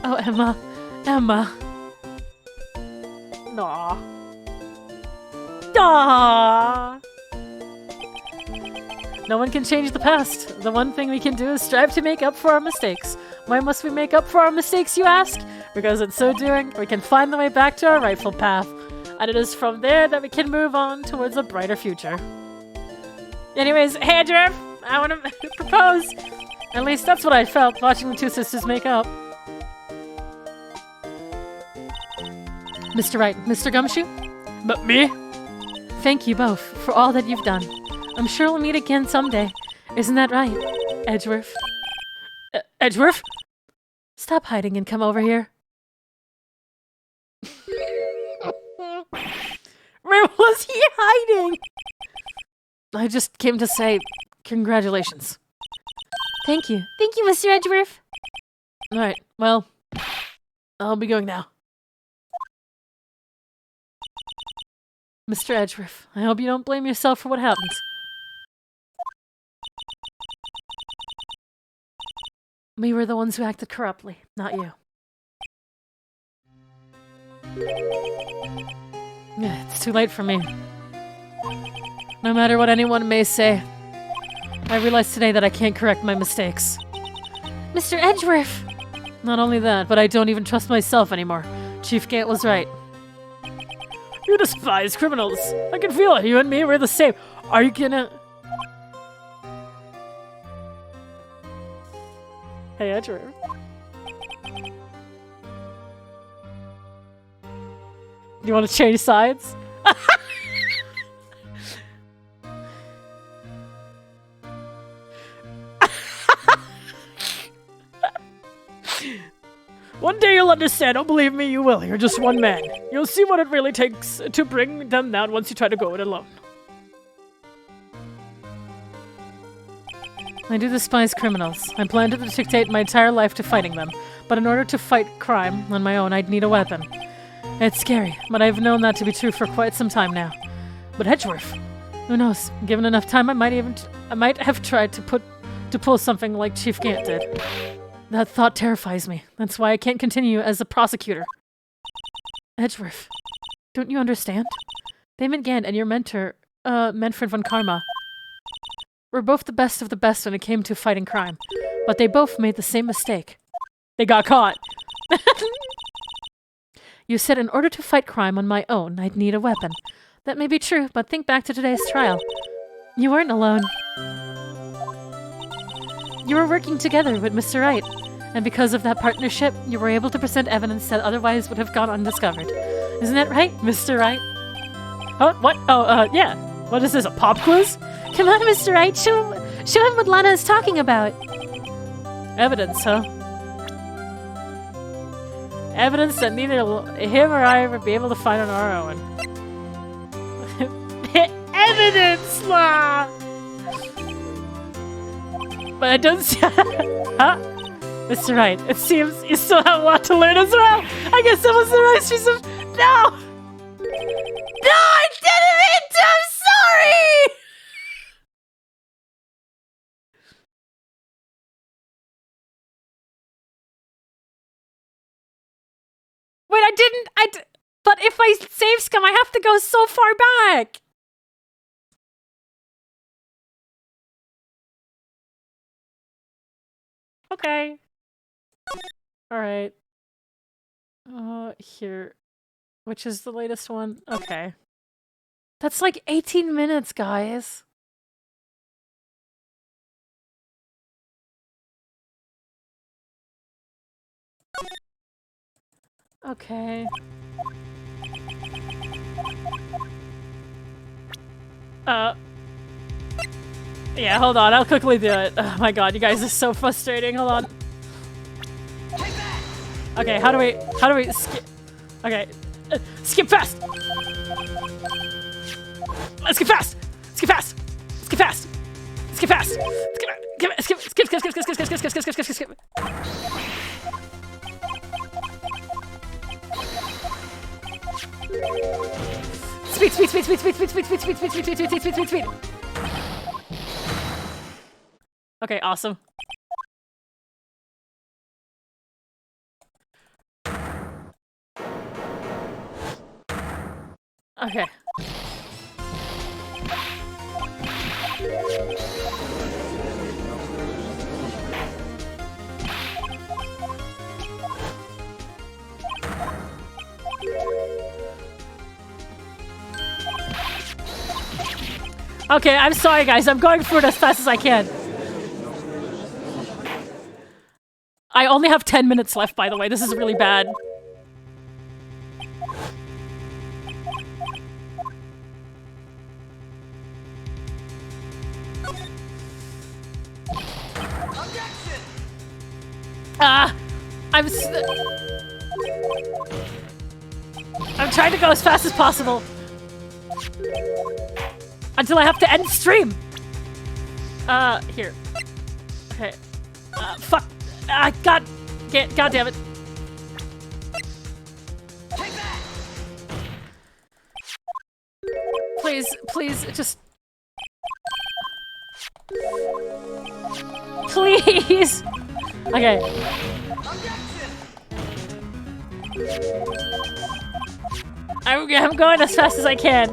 Oh, Emma. Emma. Aw. Aw. No one can change the past. The one thing we can do is strive to make up for our mistakes. Why must we make up for our mistakes, you ask? Because in so doing, we can find the way back to our rightful path. And it is from there that we can move on towards a brighter future. Anyways, hey, Jeff, I want to propose. At least that's what I felt watching the two sisters make up. Mr. Wright, Mr. Gumshoe? But me? Thank you both for all that you've done. I'm sure we'll meet again someday. Isn't that right, Edgeworth? Edgeworth? Stop hiding and come over here. Where was he hiding? I just came to say congratulations. Thank you. Thank you, Mr. Edgeworth. Alright, well, I'll be going now. Mr. Edgeworth, I hope you don't blame yourself for what happened. We were the ones who acted corruptly, not you. Yeah, it's too late for me. No matter what anyone may say, I realize today that I can't correct my mistakes. Mr. Edgeworth! Not only that, but I don't even trust myself anymore. Chief Gant was right. You despise criminals. I can feel it. You and me, we're the same. Are you gonna... Hey, Edgeworth. You want to change sides? One day you'll understand. Don't believe me, you will. You're just one man. You'll see what it really takes to bring them down once you try to go it alone. I do despise criminals. I plan to dedicate my entire life to fighting them. But in order to fight crime on my own, I'd need a weapon. It's scary, but I've known that to be true for quite some time now. But Edgeworth, who knows? Given enough time, I might have tried to pull something like Chief Gant did. That thought terrifies me. That's why I can't continue as a prosecutor. Edgeworth, don't you understand? BMat Gant and your mentor, Manfred von Karma, were both the best of the best when it came to fighting crime. But they both made the same mistake. They got caught. You said in order to fight crime on my own, I'd need a weapon. That may be true, but think back to today's trial. You weren't alone. You were working together with Mr. Wright, and because of that partnership, you were able to present evidence that otherwise would have gone undiscovered. Isn't that right, Mr. Wright? Oh, what? Oh, yeah. What is this, a pop quiz? Come on, Mr. Wright, show him what Lana is talking about. Evidence, huh? Evidence that neither him or I would be able to find on our own. Evidence, law! But I don't see... Huh? Mr. Wright, it seems you still have a lot to learn as well. I guess that was the right piece of... No! No, I didn't mean to! I'm sorry! Wait, I didn't... But if I save scum, I have to go so far back! Okay. Alright. Here. Which is the latest one? Okay. That's like 18 minutes, guys. Okay. Yeah, hold on. I'll quickly do it. Oh my god, you guys are so frustrating. Hold on. Okay, how do we skip? Okay. Skip fast! Let's skip fast! Skip fast! Skip fast! Skip fast! Skip. Speed. Okay, awesome. Okay. Okay, I'm sorry guys, I'm going through it as fast as I can. I only have 10 minutes left, by the way. This is really bad. Objection! I'm trying to go as fast as possible. Until I have to end stream. Here. Okay. Fuck. God damn it. Take that! Please, just... Please! Okay. Objection! I'm going as fast as I can.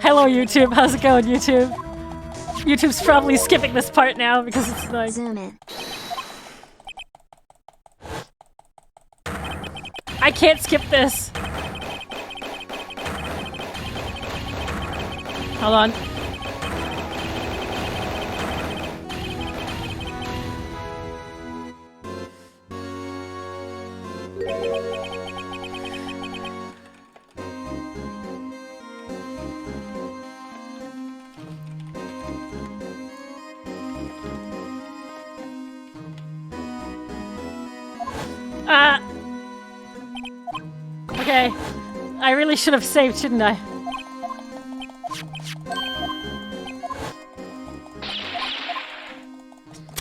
Hello, YouTube. How's it going, YouTube? YouTube's probably skipping this part now because it's like... Zoom in. I can't skip this. Hold on. Okay. I really should have saved, shouldn't I?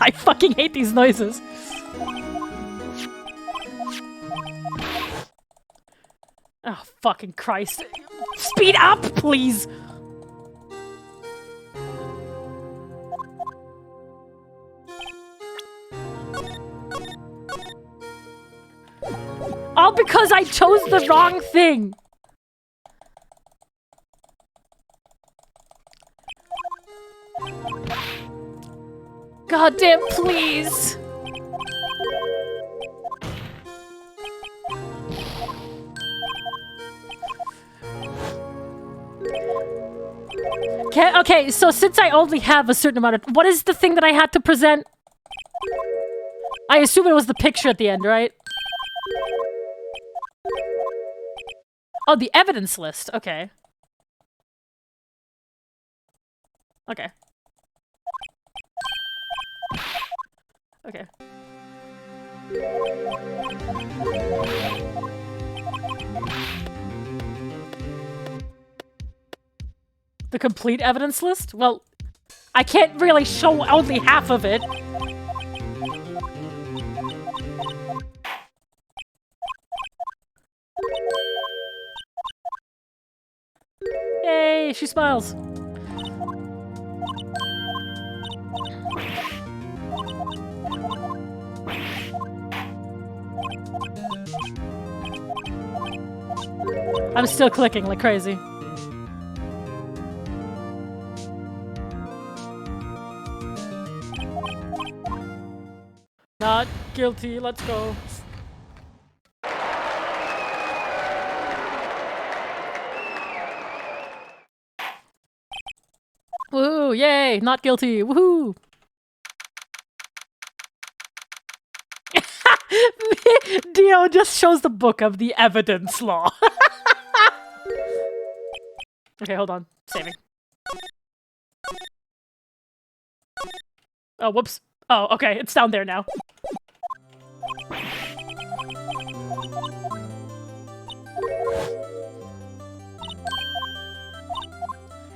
I fucking hate these noises. Oh, fucking Christ. Speed up, please! All because I chose the wrong thing! Goddamn, please! Okay, so since I only have a certain amount of... What is the thing that I had to present? I assume it was the picture at the end, right? Oh, the evidence list. Okay. Okay. Okay. The complete evidence list? Well, I can't really show only half of it. Yay, she smiles. I'm still clicking like crazy. Not guilty. Let's go. Woo! Yay! Not guilty. Woohoo! Dio just shows the book of the evidence law. Okay, hold on. Saving. Oh, whoops. Oh, okay. It's down there now.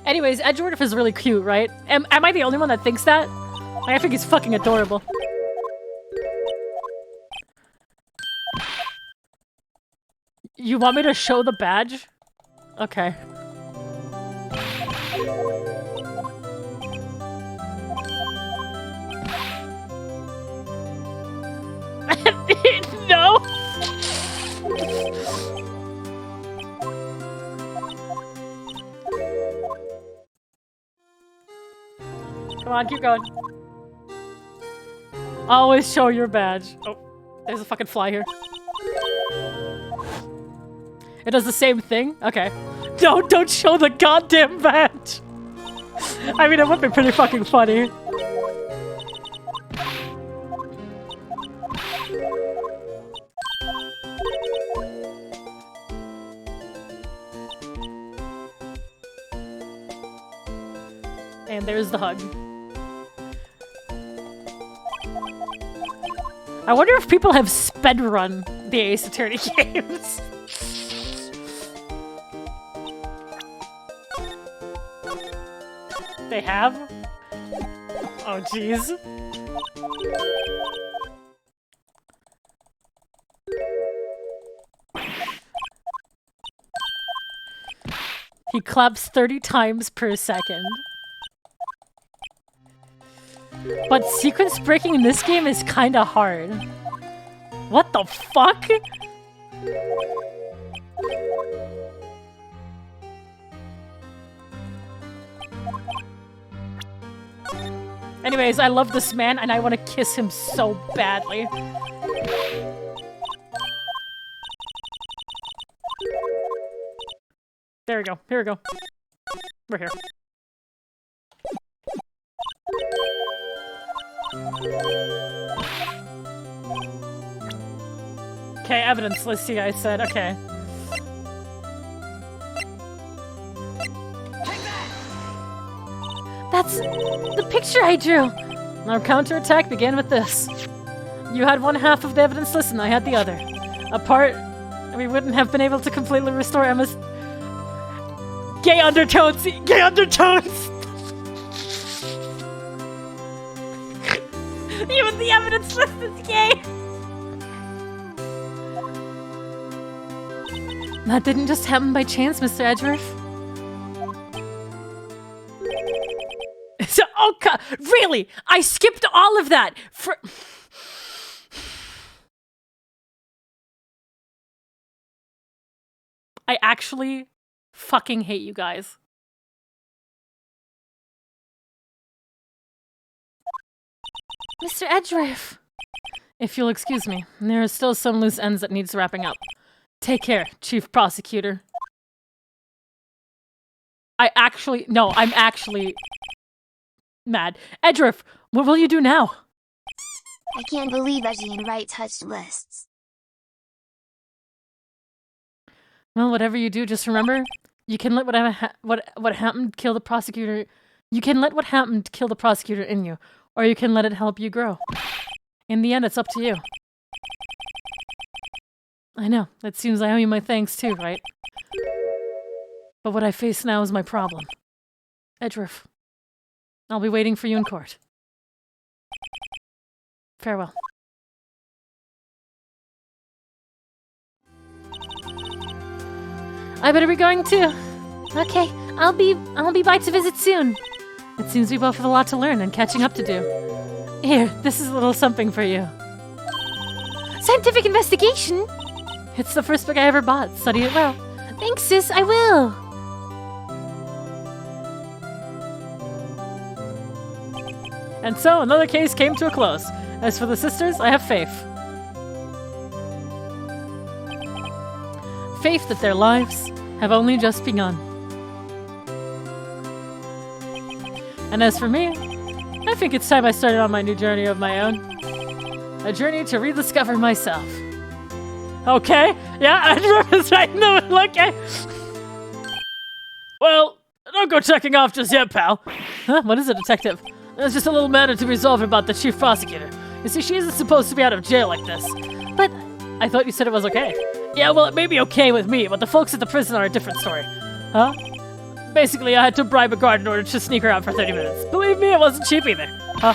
Anyways, Edgeworth is really cute, right? Am I the only one that thinks that? I think he's fucking adorable. You want me to show the badge? Okay. No! Come on, keep going. Always show your badge. Oh, there's a fucking fly here. It does the same thing? Okay. Don't show the goddamn badge! I mean, it would be pretty fucking funny. And there's the hug. I wonder if people have sped run the Ace Attorney games. They have? Oh, jeez. He claps 30 times per second. But sequence breaking in this game is kinda hard. What the fuck? Anyways, I love this man and I want to kiss him so badly. There we go. Here we go. We're here. Okay, evidence. Let's see. I said, okay. That's the picture I drew. Our counterattack began with this. You had one half of the evidence list and I had the other. Apart, we wouldn't have been able to completely restore Emma's... Gay undertones! Gay undertones! Even the evidence list is gay! That didn't just happen by chance, Mr. Edgeworth. So, oh god, really? I skipped all of that for... I actually fucking hate you guys. Mr. Edgeworth. If you'll excuse me, there are still some loose ends that needs wrapping up. Take care, Chief Prosecutor. I'm actually mad. Edgeworth, what will you do now? I can't believe Edgy and Wright touched lists. Well, whatever you do, just remember, you can let what happened kill the prosecutor. You can let what happened kill the prosecutor in you, or you can let it help you grow. In the end, it's up to you. I know, it seems I owe you my thanks too, right? But what I face now is my problem. Edgeworth, I'll be waiting for you in court. Farewell. I better be going too. Okay, I'll be by to visit soon. It seems we both have a lot to learn and catching up to do. Here, this is a little something for you. Scientific investigation? It's the first book I ever bought. Study it well. Thanks, sis, I will. And so another case came to a close. As for the sisters, I have faith. Faith that their lives have only just begun. And as for me, I think it's time I started on my new journey of my own. A journey to rediscover myself. Okay, yeah, Andrew's right in the middle, okay. Well, don't go checking off just yet, pal. Huh? What is it, detective? There's just a little matter to resolve about the chief prosecutor. You see, she isn't supposed to be out of jail like this. But I thought you said it was okay. Yeah, well, it may be okay with me, but the folks at the prison are a different story. Huh? Basically, I had to bribe a guard in order to sneak her out for 30 minutes. Believe me, it wasn't cheap either. Huh?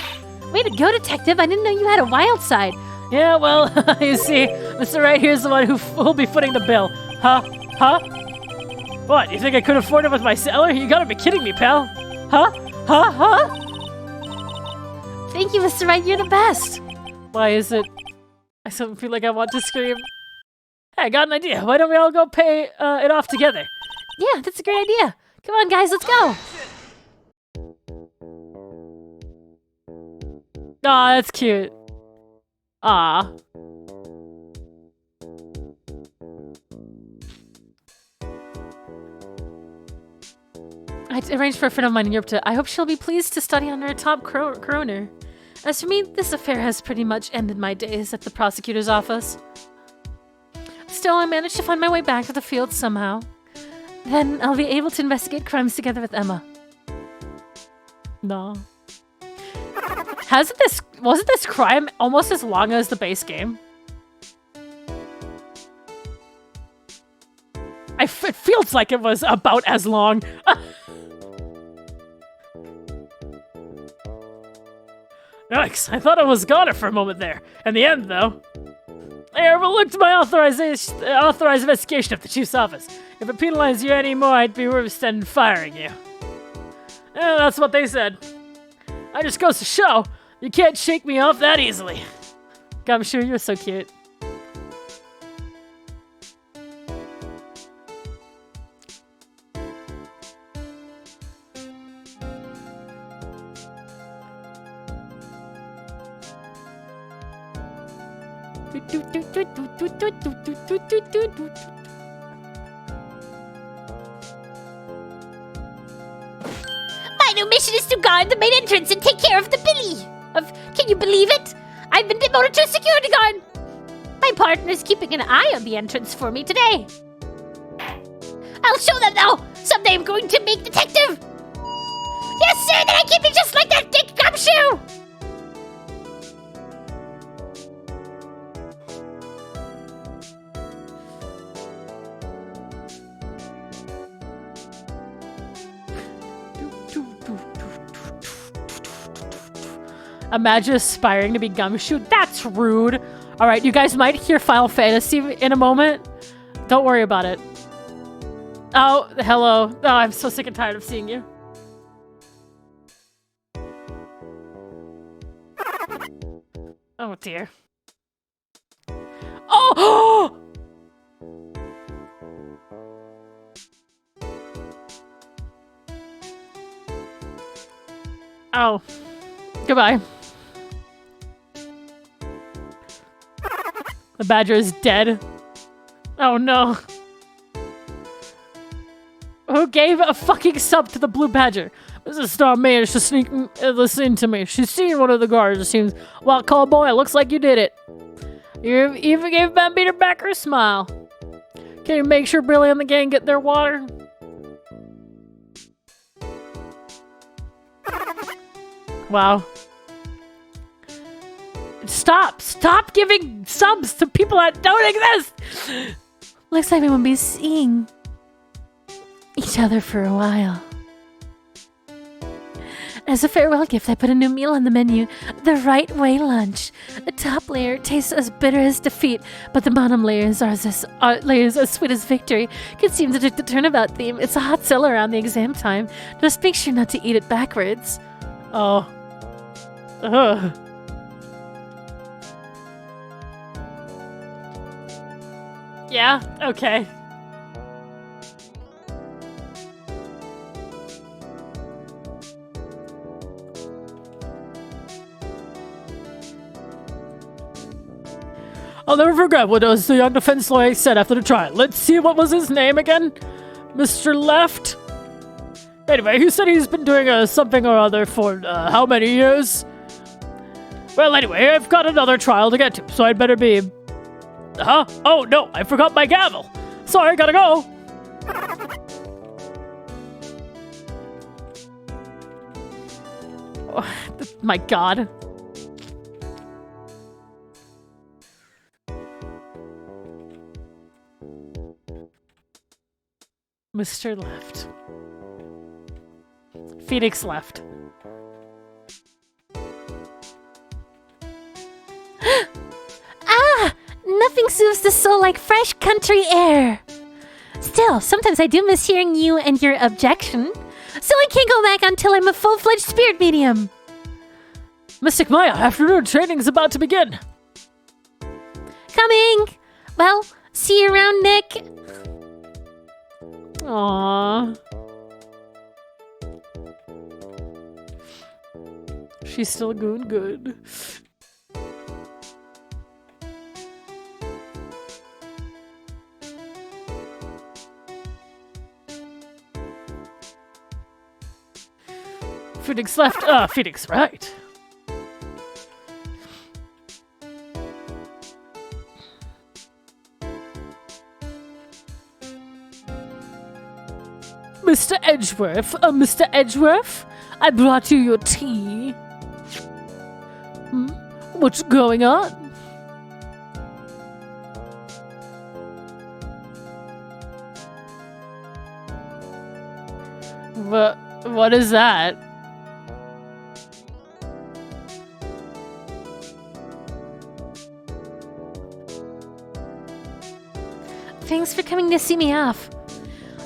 Way to go, detective. I didn't know you had a wild side. Yeah, well, you see, Mr. Wright here's the one who'll be footing the bill. Huh? Huh? What, you think I could afford it with my cellar? You gotta be kidding me, pal. Huh? Huh? Huh? Thank you, Mr. Wright. You're the best. Why is it? I suddenly feel like I want to scream. Hey, I got an idea. Why don't we all go pay it off together? Yeah, that's a great idea. Come on, guys, let's go. Aw, that's cute. Aw. I arranged for a friend of mine in Europe to. I hope she'll be pleased to study under a top coroner. As for me, this affair has pretty much ended my days at the prosecutor's office. Still, I managed to find my way back to the field somehow. Then I'll be able to investigate crimes together with Emma. No. Wasn't this crime almost as long as the base game? It feels like it was about as long. Yikes, I thought I was goner for a moment there. In the end, though, I overlooked my authorized investigation of the chief's office. If it penalized you anymore, I'd be worse than firing you. Yeah, that's what they said. I just goes to show, you can't shake me off that easily. Gumshoe, you're so cute. My new mission is to guard the main entrance and take care of the Billy. Can you believe it? I've been demoted to a security guard. My partner is keeping an eye on the entrance for me today. I'll show them though. Someday I'm going to make detective. Yes, sir. Then I keep it just like that dick gumshoe. Imagine aspiring to be Gumshoe. That's rude. All right, you guys might hear Final Fantasy in a moment. Don't worry about it. Oh, hello. Oh, I'm so sick and tired of seeing you. Oh, dear. Oh! Oh. Goodbye. The badger is dead. Oh no. Who gave a fucking sub to the blue badger? Mrs. Star managed to sneak this into me. She's seen one of the guards, it seems. Well, cowboy, it looks like you did it. You even gave Van Beater back her smile. Can you make sure Brilly and the gang get their water? Wow. Stop giving subs to people that don't exist! Looks like we won't be seeing each other for a while. As a farewell gift, I put a new meal on the menu. The Right Way lunch. The top layer tastes as bitter as defeat, but the bottom layers are as sweet as victory. Could seem to take the turnabout theme. It's a hot seller around the exam time. Just make sure not to eat it backwards. Oh. Ugh. Yeah, okay. I'll never forget what the young defense lawyer said after the trial. Let's see, what was his name again? Mr. Left? Anyway, he said he's been doing something or other for how many years? Well, anyway, I've got another trial to get to, so I'd better be... Huh? Oh, no, I forgot my gavel. Sorry, gotta go. Oh, my God. Mr. Left. Phoenix left. Ah! Nothing soothes the soul like fresh country air. Still, sometimes I do miss hearing you and your objection. So I can't go back until I'm a full-fledged spirit medium. Mystic Maya, afternoon training's about to begin. Coming! Well, see you around, Nick. Aww. She's still going good. Phoenix left. Phoenix right. Mr. Edgeworth, Mr. Edgeworth, I brought you your tea. What's going on? What is that? Thanks for coming to see me off.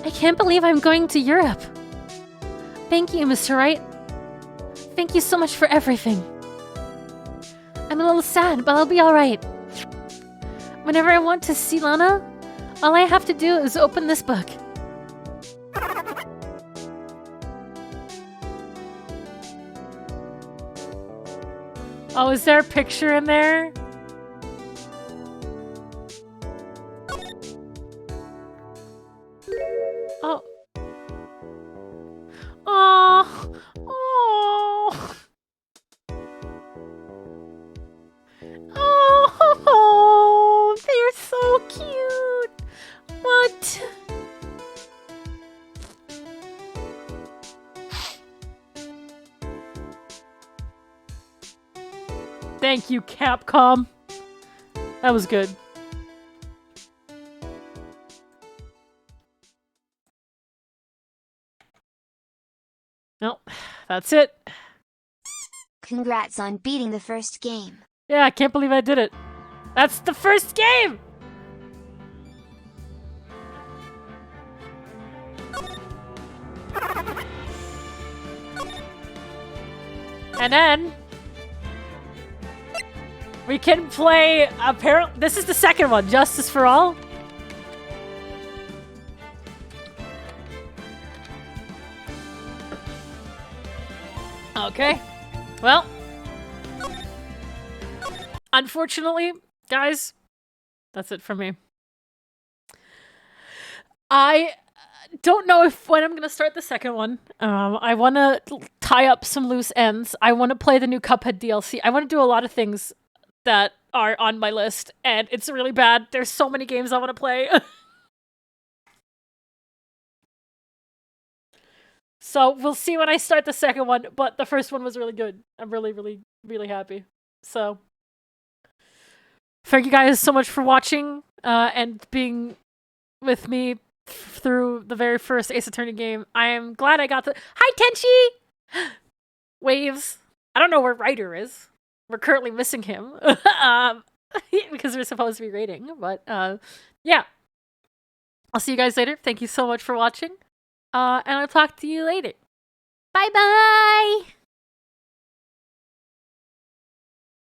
I can't believe I'm going to Europe. Thank you, Mr. Wright. Thank you so much for everything. I'm a little sad, but I'll be alright. Whenever I want to see Lana, all I have to do is open this book. Oh, is there a picture in there? Oh. Oh. Oh. Oh, they're so cute. What? Thank you, Capcom. That was good. Nope, that's it. Congrats on beating the first game. Yeah, I can't believe I did it. That's the first game! And then we can play apparently this is the second one, Justice for All. Okay. Well, unfortunately, guys, that's it for me. I don't know when I'm gonna start the second one. I want to tie up some loose ends. I want to play the new Cuphead DLC. I want to do a lot of things that are on my list, and it's really bad. There's so many games I want to play. So we'll see when I start the second one, but the first one was really good. I'm really, really, really happy. So thank you guys so much for watching and being with me through the very first Ace Attorney game. I am glad I got the... Hi, Tenchi! Waves. I don't know where Ryder is. We're currently missing him. Because we're supposed to be raiding. But, yeah. I'll see you guys later. Thank you so much for watching. And I'll talk to you later. Bye-bye!